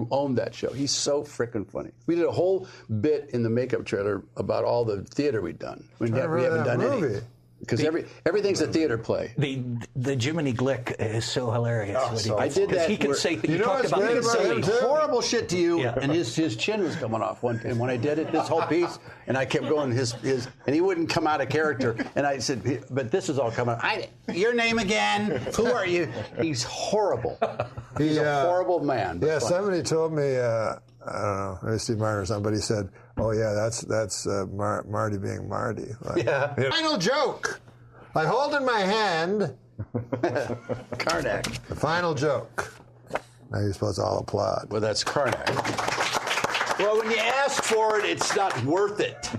owned that show. He's so freaking funny. We did a whole bit in the makeup trailer about all the theater we'd done. We haven't done any. Because everything's a theater play. The Jiminy Glick is so hilarious. I did that. He can say he can say horrible shit to you, and his chin was coming off. And when I did it, this whole piece, and I kept going and he wouldn't come out of character. And I said, but this is all coming out. Your name again? Who are you? He's horrible. He's a horrible man. Yeah, somebody told me, I don't know, maybe Steve Martin or somebody said, oh yeah, that's Marty being Marty. Like, Final joke. I hold in my hand Karnak. The final joke. Now you're supposed to all applaud. Well, that's Karnak. Well, when you ask for it, it's not worth it.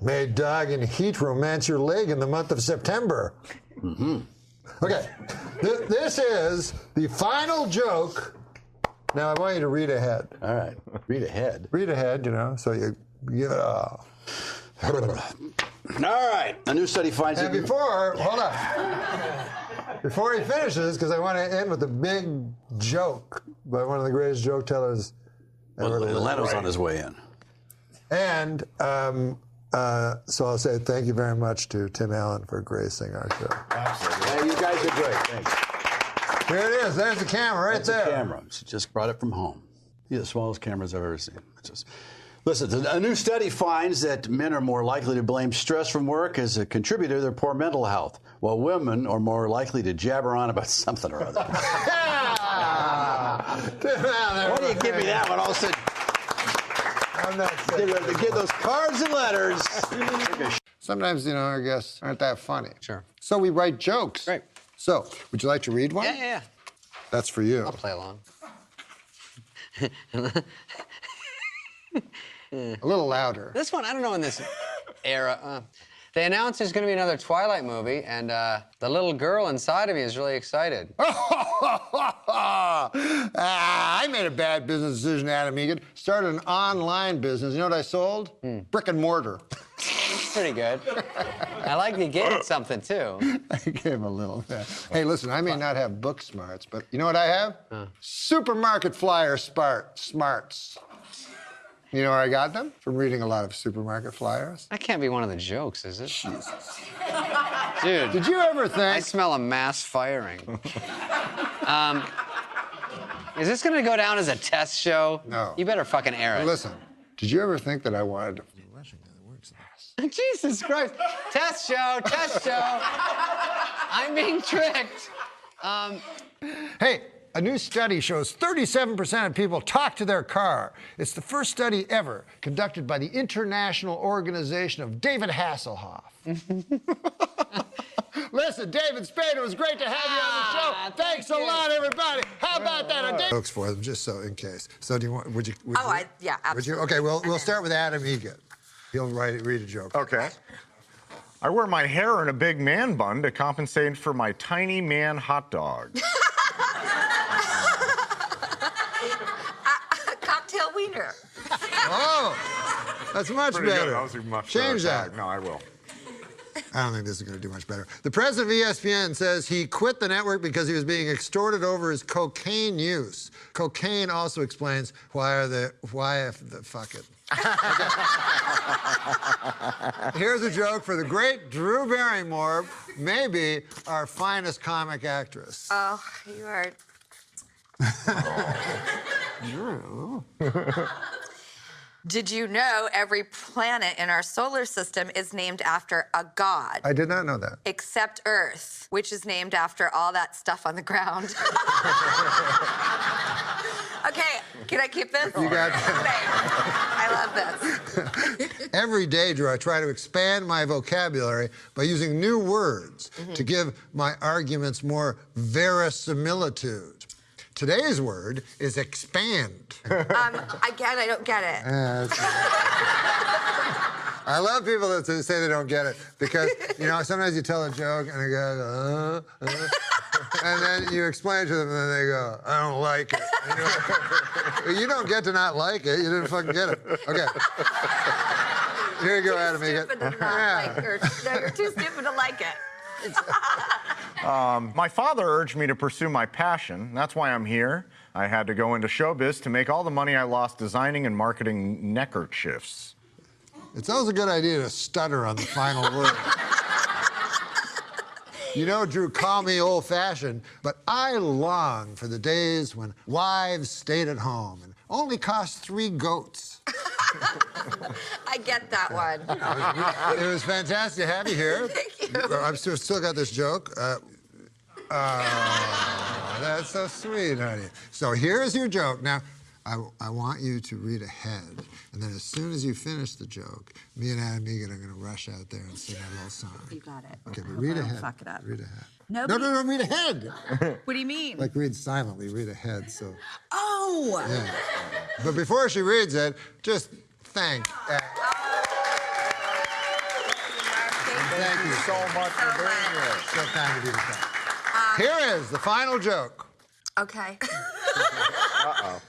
May dog in heat romance your leg in the month of September. Mm-hmm. Okay, this is the final joke. Now, I want you to read ahead. All right. Read ahead. Read ahead, so you give it all. All right. A new study finds that... hold on. Before he finishes, because I want to end with a big joke by one of the greatest joke tellers ever. Well, Leno's on his way in. And so I'll say thank you very much to Tim Allen for gracing our show. Absolutely. Yeah, you guys are great. Thanks. Here it is. There's the camera right there. The camera. She just brought it from home. These are the smallest cameras I've ever seen. Listen, a new study finds that men are more likely to blame stress from work as a contributor to their poor mental health, while women are more likely to jabber on about something or other. Why do you give me that one all of a sudden? I'm not saying. They give those cards and letters. Sometimes, our guests aren't that funny. Sure. So we write jokes. Right. So, would you like to read one? Yeah. That's for you. I'll play along. A little louder. This one, I don't know in this era. They announced there's going to be another Twilight movie, and the little girl inside of me is really excited. I made a bad business decision, Adam Egan. Started an online business. You know what I sold? Brick and mortar. That's pretty good. I like you gave it something, too. I gave him a little bit. Hey, listen, I may not have book smarts, but you know what I have? Supermarket flyer smarts. You know where I got them? From reading a lot of supermarket flyers. That can't be one of the jokes, is it? Jesus. Dude. Did you ever think? I smell a mass firing. Is this going to go down as a test show? No. You better fucking air it. Listen, did you ever think that I wanted to... Jesus Christ. Test show, test show. I'm being tricked. Hey, a new study shows 37% of people talk to their car. It's the first study ever conducted by the International Organization of David Hasselhoff. Listen, David Spade, it was great to have you on the show. Thanks a lot, everybody. How about that? Jokes for them, just so in case. So do you want? Would you? Yeah, absolutely. Would you? Okay, we'll start with Adam Egan. He'll read a joke. Okay. I wear my hair in a big man bun to compensate for my tiny man hot dog. Cocktail wiener. Oh, that's much Pretty good. better. That was much Change better. that. No, I will. I don't think this is going to do much better. The president of ESPN says he quit the network because he was being extorted over his cocaine use. Cocaine also explains why fuck it. Here's a joke for the great Drew Barrymore, maybe our finest comic actress. Oh, you are. Drew. Did you know every planet in our solar system is named after a god? I did not know that. Except Earth, which is named after all that stuff on the ground. Okay, can I keep this? You got I love this. Every day, Drew, I try to expand my vocabulary by using new words to give my arguments more verisimilitude. Today's word is expand. Again, I don't get it. I love people that say they don't get it because, you know, sometimes you tell a joke and they go, and then you explain to them and then they go, I don't like it. And you're like, you don't get to not like it. You didn't fucking get it. Okay. Here you go, Adam. You're too stupid to like it. My father urged me to pursue my passion. That's why I'm here. I had to go into showbiz to make all the money I lost designing and marketing neckerchiefs. It's always a good idea to stutter on the final word. You know, Drew, call me old-fashioned, but I long for the days when wives stayed at home and only cost 3 goats. I get that one. It was fantastic to have you here. Thank you. I've still got this joke. That's so sweet, honey. So here's your joke. Now, I want you to read ahead, and then as soon as you finish the joke, me and Adam Egan are going to rush out there and sing a little song. You got it. Okay, but read ahead. Fuck it up. Read ahead. Nobody... No, read ahead. What do you mean? Like read silently, read ahead. So. Oh. Yeah. But before she reads it, just thank. Thank you so much for being here. So kind of you to come. Here is the final joke. Okay. Uh-oh.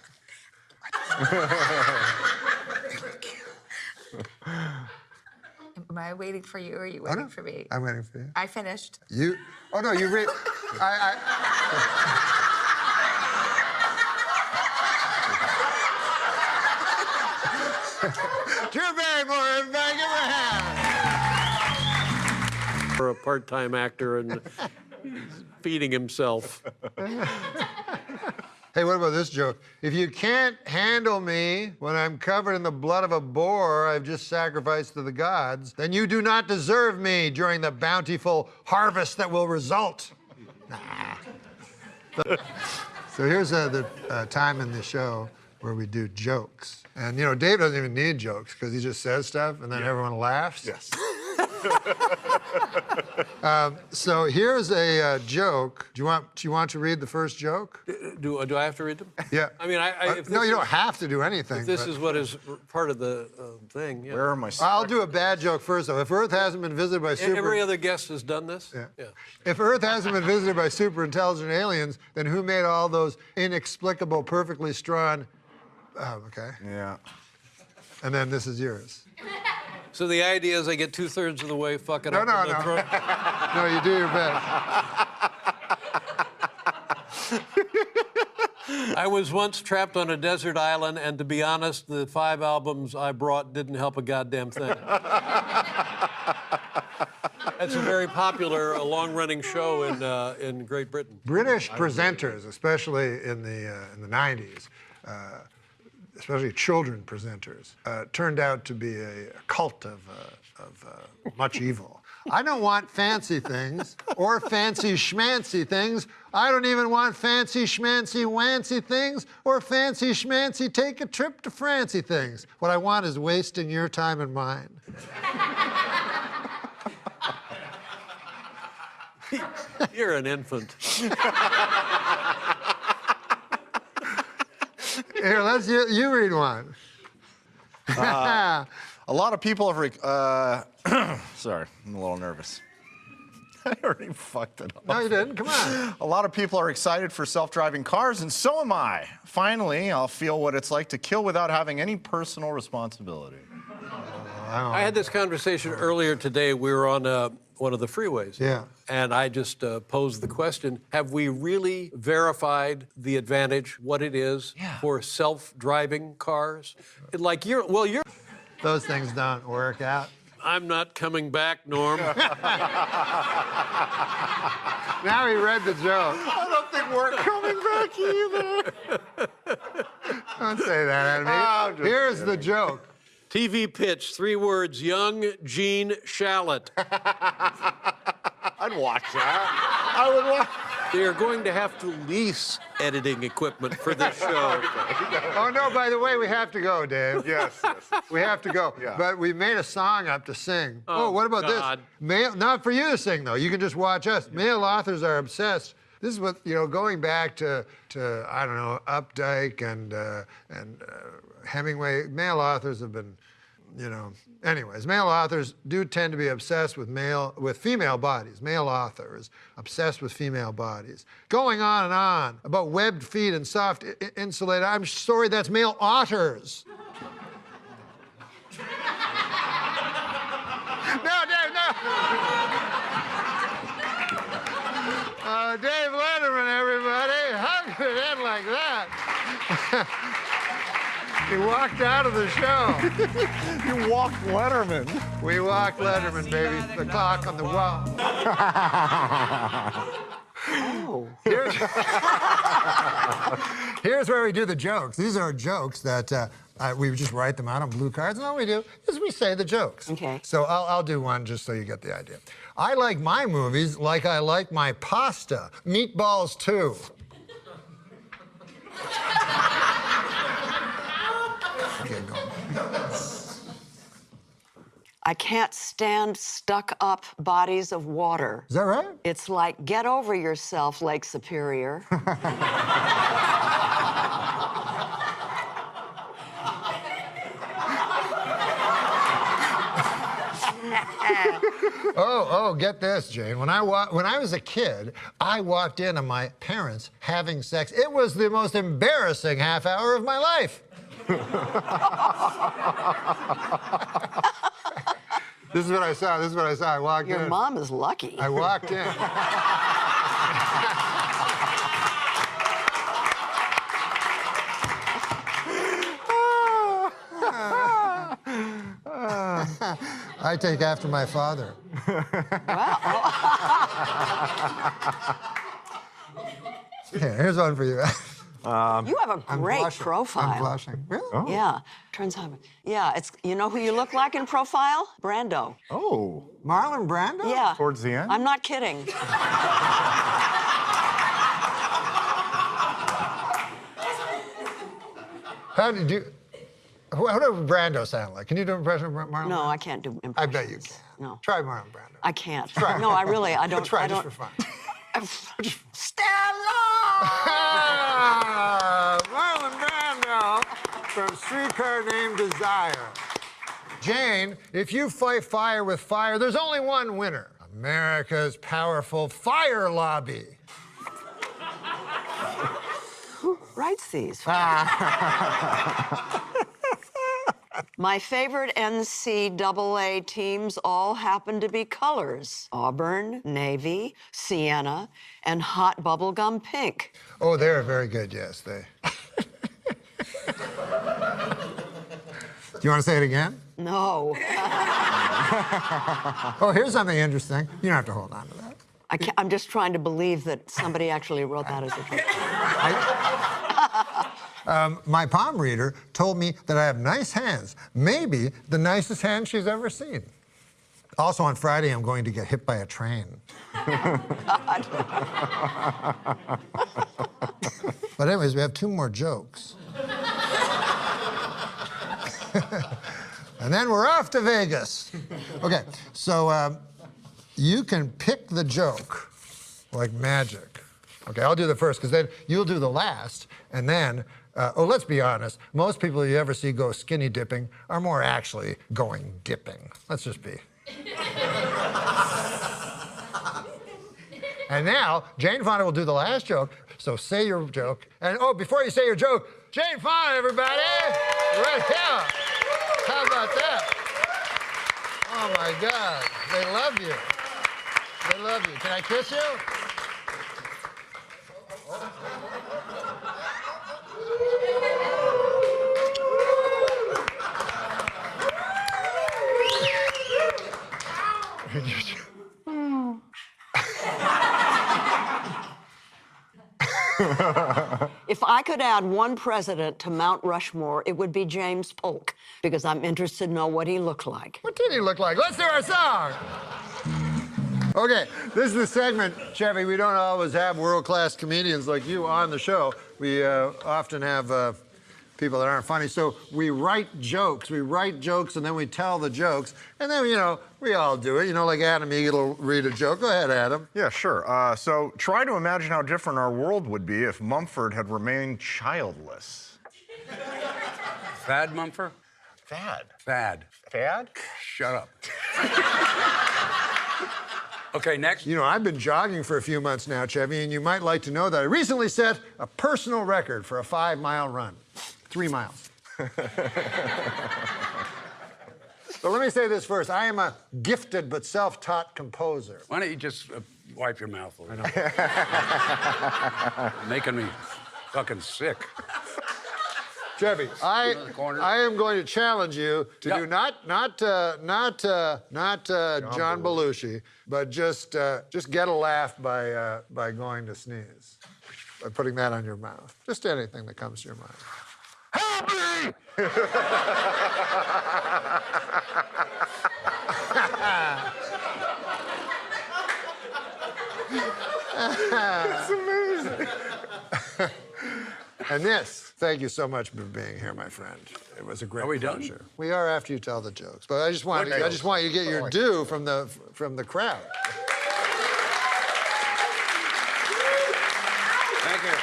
Am I waiting for you or are you waiting for me? I'm waiting for you. I finished. You? Oh no, you read. Drew Barrymore, everybody, give her a hand. For a part-time actor and feeding himself. Hey, what about this joke? If you can't handle me when I'm covered in the blood of a boar I've just sacrificed to the gods, then you do not deserve me during the bountiful harvest that will result. So here's the time in the show where we do jokes. And, you know, Dave doesn't even need jokes because he just says stuff and then everyone laughs. Yes. So here's a joke. Do you want to read the first joke? Do I have to read them? Yeah. I mean, no, you don't have to do anything. If this is what is part of the thing, yeah. Where are my... I'll do a bad joke first, though. If Earth hasn't been visited by Every other guest has done this? Yeah. If Earth hasn't been visited by super intelligent aliens, then who made all those inexplicable, perfectly strong... Oh, okay. Yeah. And then this is yours. So the idea is I get 2/3 of the way fucking up. No. No, you do your best. I was once trapped on a desert island, and to be honest, the 5 albums I brought didn't help a goddamn thing. That's a very popular, long-running show in Great Britain. British presenters, especially in the 90s, especially children presenters, turned out to be a cult of much evil. I don't want fancy things or fancy schmancy things. I don't even want fancy schmancy wancy things or fancy schmancy take a trip to Francie things. What I want is wasting your time and mine. You're an infant. Here, you read one. A lot of people have. Sorry, I'm a little nervous. I already fucked it up. No, you didn't. Come on. A lot of people are excited for self-driving cars, and so am I. Finally, I'll feel what it's like to kill without having any personal responsibility. I had this conversation earlier today. We were on one of the freeways. Yeah. And I just posed the question, have we really verified the advantage, what it is for self-driving cars? Like you're... Those things don't work out. I'm not coming back, Norm. Now he read the joke. I don't think we're coming back either. Don't say that at me. Here's the joke. TV pitch, 3 words, young Gene Shalit. I'd watch that. I would watch. They are going to have to lease editing equipment for this show. Oh, no, by the way, we have to go, Dave. Yes. We have to go. Yeah. But we made a song up to sing. Oh, what about God. this? Not for you to sing, though. You can just watch us. Male authors are obsessed. This is what, going back to I don't know, Updike and Hemingway. Male authors have been, Anyways, male authors do tend to be obsessed with female bodies. Male authors obsessed with female bodies. Going on and on about webbed feet and soft insulated. I'm sorry, that's male otters. No, Dave, no. Dave Letterman, everybody. How could it end like that? He walked out of the show. You walked Letterman. We walked Letterman, baby. The clock on the wall. Oh. Here's where we do the jokes. These are jokes that we just write them out on blue cards, and all we do is we say the jokes. Okay. So I'll do one just so you get the idea. I like my movies like I like my pasta. Meatballs, too. I can't stand stuck-up bodies of water. Is that right? It's like, get over yourself, Lake Superior. Oh, get this, Jane. When I was a kid, I walked in on my parents having sex. It was the most embarrassing half hour of my life. This is what I saw. I walked in. Your mom is lucky. I walked in. I take after my father. Here's one for you. You have a great profile. I'm blushing. Really? Oh. Yeah. Turns out. Yeah, it's. You know who you look like in profile? Brando. Oh. Marlon Brando? Yeah. Towards the end? I'm not kidding. How did you? What does Brando sound like? Can you do an impression of Marlon? No, Brando? I can't do impressions. I bet you can. No. Try Marlon Brando. I can't. Try. No, I don't. Try I just don't. for fun. Stella! Marlon Brando from Streetcar Named Desire. Jane, if you fight fire with fire, there's only one winner. America's powerful fire lobby. Who writes these? My favorite NCAA teams all happen to be colors. Auburn, Navy, Sienna, and hot bubblegum pink. Oh, they're very good, yes. Do you want to say it again? No. Oh, here's something interesting. You don't have to hold on to that. I'm just trying to believe that somebody actually wrote that as a joke. My palm reader told me that I have nice hands. Maybe the nicest hand she's ever seen. Also, on Friday, I'm going to get hit by a train. But anyways, we have 2 more jokes. And then we're off to Vegas. Okay, so you can pick the joke like magic. Okay, I'll do the first, because then you'll do the last, and then, let's be honest, most people you ever see go skinny dipping are more actually going dipping. Let's just be. And now, Jane Fonda will do the last joke, so say your joke. And before you say your joke, Jane Fonda, everybody! Right here! How about that? Oh my God, they love you. They love you. Can I kiss you? If I could add one president to Mount Rushmore, it would be James Polk, because I'm interested to know what he looked like. What did he look like? Let's do our song. Okay, this is the segment, Chevy. We don't always have world-class comedians like you on the show. We often have people that aren't funny. So we write jokes. We write jokes, and then we tell the jokes. And then, you know, we all do it. You know, like Adam Eagle will read a joke. Go ahead, Adam. Yeah, sure. So try to imagine how different our world would be if Mumford had remained childless. Thad Mumford? Thad. Thad. Thad? Shut up. Okay, next. You know, I've been jogging for a few months now, Chevy, and you might like to know that I recently set a personal record for a 5-mile run. 3 miles. So let me say this first. I am a gifted but self-taught composer. Why don't you just wipe your mouth a little? Making me fucking sick. Chevy, I am going to challenge you to do not John Belushi, but just get a laugh by going to sneeze, by putting that on your mouth. Just anything that comes to your mind. Help me! It's amazing. And this, thank you so much for being here, my friend. It was a great pleasure. Done? We are after you tell the jokes, but I just want you to get your due from the crowd. Thank you.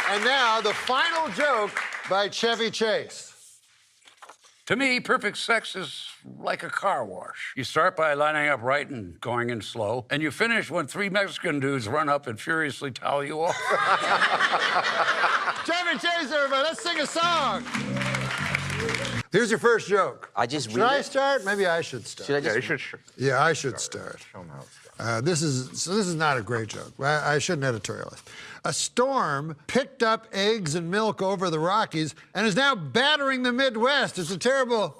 And now the final joke by Chevy Chase. To me, perfect sex is like a car wash. You start by lining up right and going in slow, and you finish when 3 Mexican dudes run up and furiously towel you off. Chevy Chase, everybody, let's sing a song. Here's your first joke. Should I start? Maybe I should start. Yeah, you should. Yeah, I should start. Show them how it's done. This is not a great joke. I shouldn't editorialize. A storm picked up eggs and milk over the Rockies and is now battering the Midwest. It's a terrible.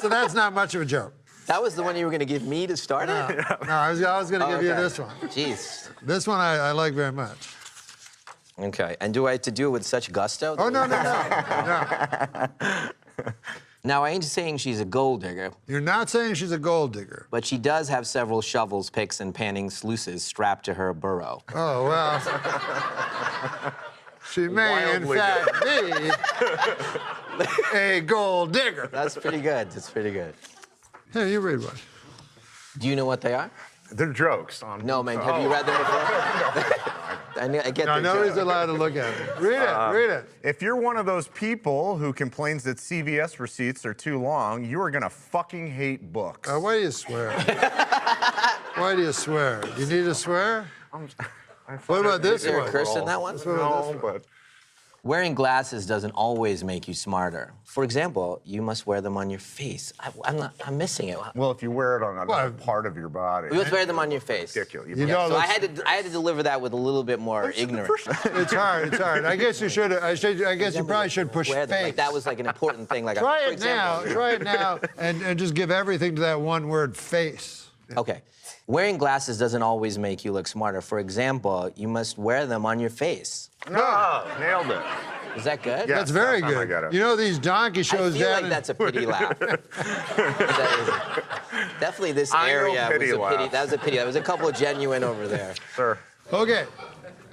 So that's not much of a joke. That was the one you were going to give me to start it? No, I was going to give you this one. Jeez. This one I like very much. Okay, and do I have to do it with such gusto? Oh, no. Now, I ain't saying she's a gold digger. You're not saying she's a gold digger. But she does have several shovels, picks, and panning sluices strapped to her burrow. Oh, well. She may, in fact, be a gold digger. That's pretty good. That's pretty good. Hey, you read one. Do you know what they are? They're jokes. No, man. Have you read them before? I get I know he's allowed to look at it. Read it. If you're one of those people who complains that CVS receipts are too long, you are gonna fucking hate books. Why do you swear? Why do you swear? You need to swear? What about this one? Is there a curse in that one? No, but Wearing glasses doesn't always make you smarter. For example, you must wear them on your face. I'm missing it. Well, if you wear it on another part of your body. You must wear them on your face. Ridiculous. So I had to deliver that with a little bit more ignorance. It's hard. It's hard. I guess you should. I guess you probably should push Wear them. face. Like that was like an important thing. Like Try for it example, now. Try it now, and just give everything to that one word, face. Okay. Wearing glasses doesn't always make you look smarter. For example, you must wear them on your face. No, nailed it. Is that good? That's very good. I got it. You know these donkey shows I feel down like in- that's a pity laugh. Definitely this I know area pity was a pity. laugh. That was a pity. There was a couple of genuine over there. Sure. Okay,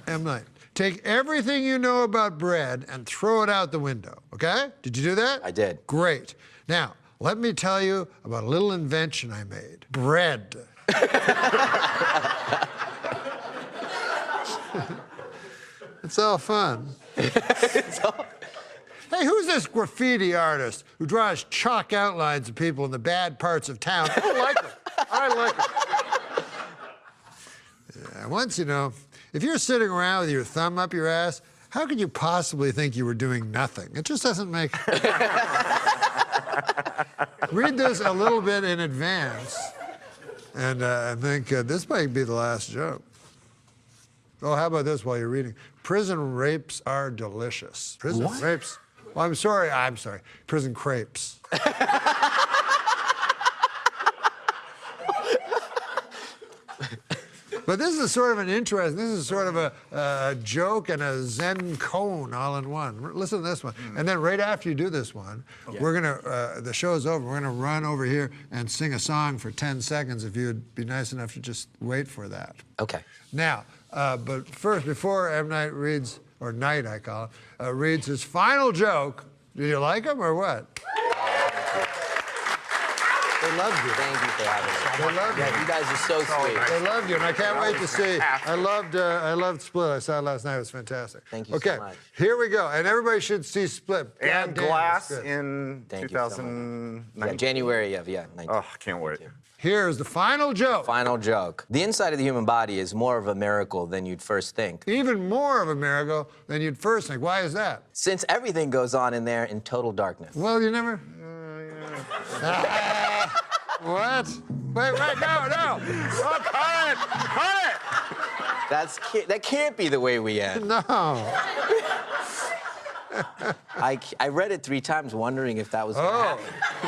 M. Night. Take everything you know about bread and throw it out the window, okay? Did you do that? I did. Great. Now, let me tell you about a little invention I made. Bread. It's all fun. Hey, who's this graffiti artist who draws chalk outlines of people in the bad parts of town? I like it. I like it. Yeah, once, you know, if you're sitting around with your thumb up your ass, how could you possibly think you were doing nothing? It just doesn't make... Read this a little bit in advance, and I think this might be the last joke. Oh, how about this while you're reading? Prison rapes are delicious. Prison rapes... Well, I'm sorry. Prison crepes. But this is sort of an interest. This is sort of a joke and a Zen koan all in one. Listen to this one. And then right after you do this one, we're going to, the show's over, we're going to run over here and sing a song for 10 seconds if you'd be nice enough to just wait for that. Okay. Now, but first, before M. Night reads, or Night I call it, reads his final joke, do you like him or what? They loved you. Thank you for having me. They loved you. Yeah, you guys are so sweet. They loved you, and I can't wait to see. I loved Split. I saw it last night. It was fantastic. Thank you so much. Here we go, and everybody should see Split. And God damn, Glass it's good. in Thank you 2019. Yeah, January of, 19. Oh, I can't wait. Here's the final joke. Final joke. The inside of the human body is more of a miracle than you'd first think. Even more of a miracle than you'd first think. Why is that? Since everything goes on in there in total darkness. Well, you never... What? Wait, no. Oh, cut it! That can't be the way we end. No. I read it 3 times wondering if that was going to happen.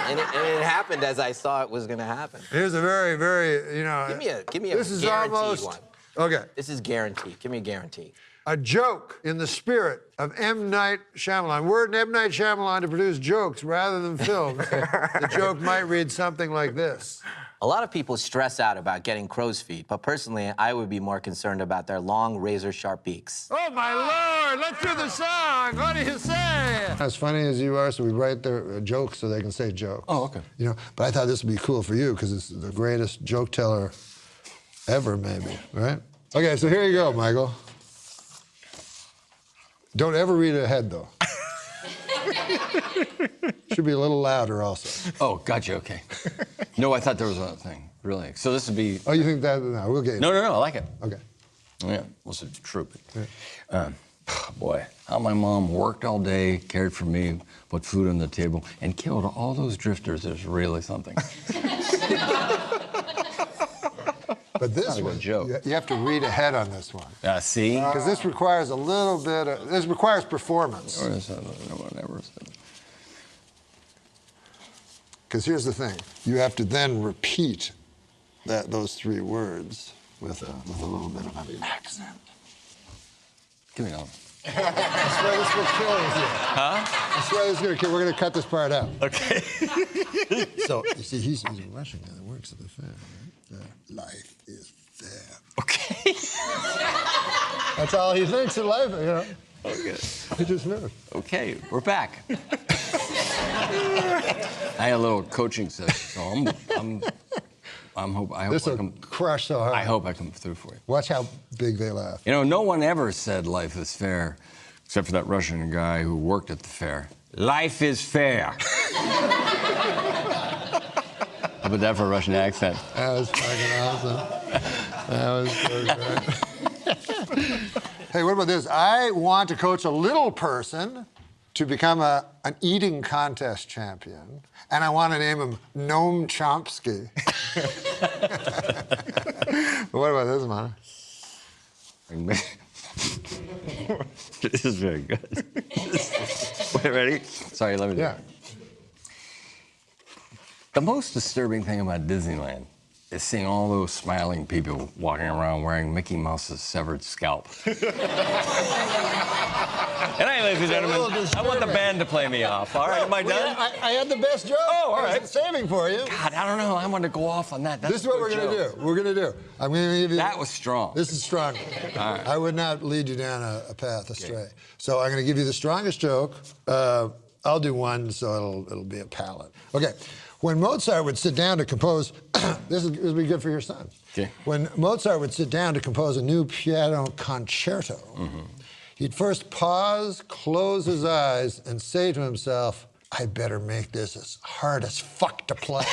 And it happened as I saw it was going to happen. Here's a very, very, you know... Give me a this is guaranteed almost, one. Okay. This is guaranteed. Give me a guarantee. A joke in the spirit of M. Night Shyamalan. Were it M. Night Shyamalan to produce jokes rather than films, the joke might read something like this. A lot of people stress out about getting crow's feet, but personally, I would be more concerned about their long, razor-sharp beaks. Oh, my Lord! Let's do the song! What do you say? As funny as you are, so we write their jokes so they can say jokes. Oh, okay. You know, but I thought this would be cool for you because it's the greatest joke teller ever, maybe, right? Okay, so here you go, Michael. Don't ever read it ahead, though. Should be a little louder, also. Oh, gotcha, okay. No, I thought there was another thing, really. So this would be... Oh, you think that? No, we'll get you. No, I like it. Okay. Yeah, well, it's true. But, boy, how my mom worked all day, cared for me, put food on the table, and killed all those drifters is really something. But this one, you have to read ahead on this one. See? Because this requires a little bit of, this requires performance. Because here's the thing, you have to then repeat those 3 words with a little bit of an accent. Give me that one. I swear this will kill you. Huh? I swear this is going to kill. We're going to cut this part out. Okay. So, you see, he's a Russian guy that works at the fair, right? Life is fair. Okay. That's all he thinks in life, you know. Okay. He just knows. Okay, we're back. I had a little coaching session, so I hope This will crush so hard. I hope I come through for you. Watch how big they laugh. You know, no one ever said life is fair, except for that Russian guy who worked at the fair. Life is fair. How about that for a Russian accent? That was fucking awesome. That was so great. Hey, what about this? I want to coach a little person to become an eating contest champion, and I want to name him Noam Chomsky. What about this, man? This is very good. Wait, ready? Sorry, let me do it. The most disturbing thing about Disneyland is seeing all those smiling people walking around wearing Mickey Mouse's severed scalp. And hey, ladies and gentlemen, I want the band to play me off. All right, am I done? I had the best joke. Oh, all right. I was saving for you. God, I don't know. I want to go off on that. That's This is what we're going to do. We're going to do. I'm going to give you. That was strong. This is strong. All right. I would not lead you down a path astray. So I'm going to give you the strongest joke. I'll do one, so it'll be a palette. Okay. When Mozart would sit down to compose, this will be good for your son. Okay. When Mozart would sit down to compose a new piano concerto, he'd first pause, close his eyes, and say to himself, I better make this as hard as fuck to play.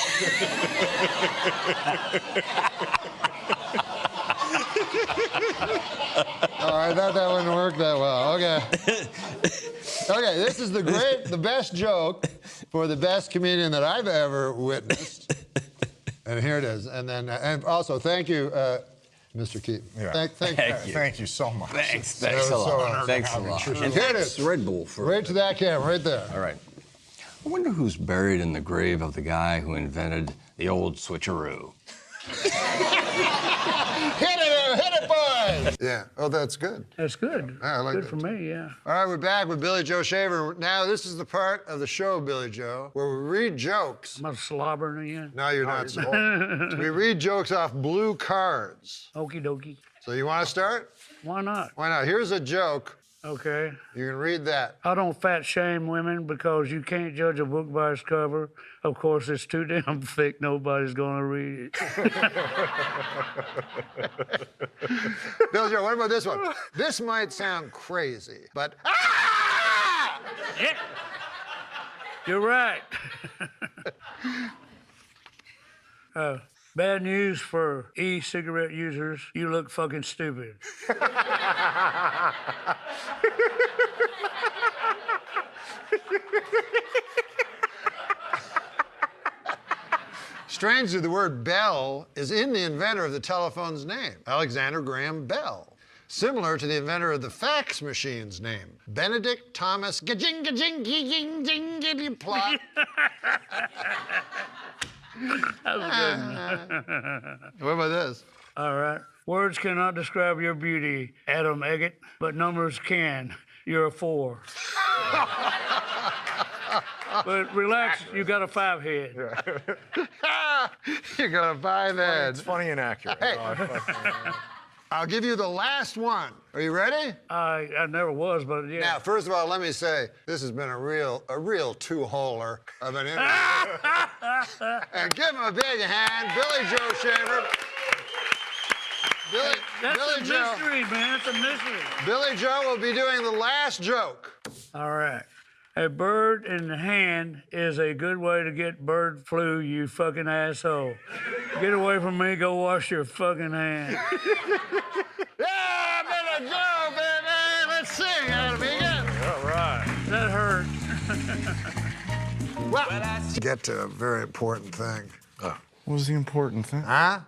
Oh, I thought that wouldn't work that well. Okay. Okay, this is the best joke for the best comedian that I've ever witnessed. And here it is. And then, and also, thank you, Mr. Keaton. Yeah. Thank you so much. Thanks a lot. Thanks a lot. And here it is. Red Bull for right to that camera, right there. All right. I wonder who's buried in the grave of the guy who invented the old switcheroo. Hit it, boys! Yeah. Oh, that's good. That's good. Yeah, I like good that. for me, yeah. All right, we're back with Billy Joe Shaver. Now, this is the part of the show, Billy Joe, where we read jokes. Am I slobbering again? No, you're not. We read jokes off blue cards. Okie dokie. So you want to start? Why not? Why not? Here's a joke. Okay. You can read that. I don't fat shame women because you can't judge a book by its cover. Of course, it's too damn thick. Nobody's gonna read it. Bill Joe, what about this one? This might sound crazy, but Yeah. You're right. Bad news for e-cigarette users. You look fucking stupid. strangely, the word Bell is in the inventor of the telephone's name, Alexander Graham Bell. Similar to the inventor of the fax machine's name, Benedict Thomas Plot. That was good. What about this? All right. Words cannot describe your beauty, Adam Eggett, but numbers can. You're a 4. But relax, you got a 5 head. You got a 5 head. It's funny and accurate. Hey. I'll give you the last one. Are you ready? I never was, but yeah. Now, first of all, let me say this has been a real two-holer of an interview. And give him a big hand, Billy Joe Shaver. That's Billy a Joe. mystery, man. It's a mystery. Billy Joe will be doing the last joke. All right. A bird in the hand is a good way to get bird flu, you fucking asshole. Get away from me, go wash your fucking hands. Yeah, Billy Joe, baby! Let's sing, Adam again. All right. That hurt. Well, let's get to a very important thing. What was the important thing? Huh?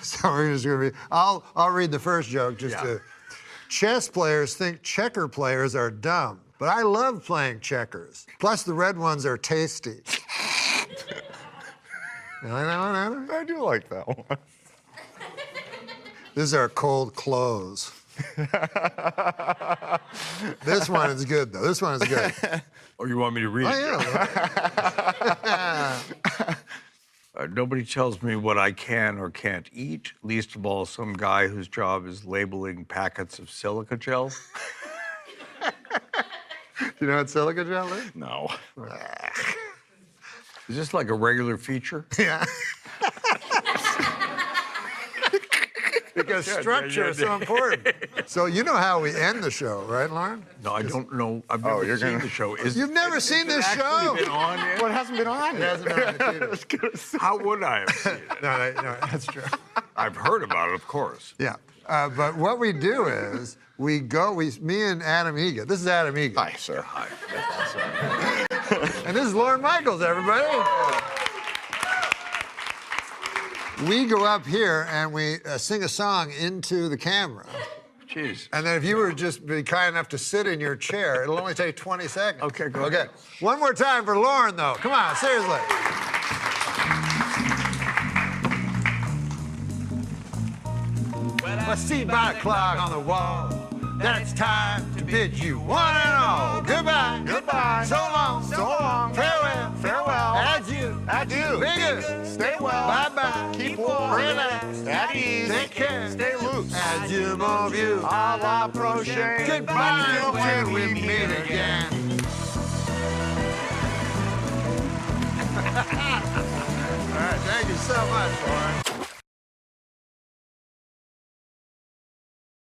So we're just gonna be. I'll read the first joke just to. Chess players think checker players are dumb, but I love playing checkers. Plus, the red ones are tasty. You like that one, Adam? I do like that one. These are cold clothes. This one is good, though. This one is good. Oh, you want me to read it? Yeah. Nobody tells me what I can or can't eat, least of all some guy whose job is labeling packets of silica gel. Do you know what silica gel is? No. Is this like a regular feature? Yeah. Because structure is so important. So you know how we end the show, right, Lauren? No, I don't know. I've never seen the show. You've never seen this show? Been on yet? Well, it hasn't been on It yet. hasn't been on TV. How would I have seen it? No, that's true. I've heard about it, of course. Yeah. But what we do is me and Adam Egan. This is Adam Egan. Hi, sir. Hi. And this is Lorne Michaels, everybody. We go up here and we sing a song into the camera. Jeez. And then if you were just be kind enough to sit in your chair, it'll only take 20 seconds. Okay, go Okay. ahead. One more time for Lorne, though. Come on, seriously. Well, I see by the clock on the wall that it's time to bid you one and all goodbye. Goodbye. So long. So long. Farewell. Farewell. Adieu. Adieu. Be good. Stay well. Bye-bye. Keep warm. Relax. At ease. Take care. Stay loose. Adieu, mon vieux. A la prochaine. Goodbye until we meet again. All right, thank you so much, Lorne.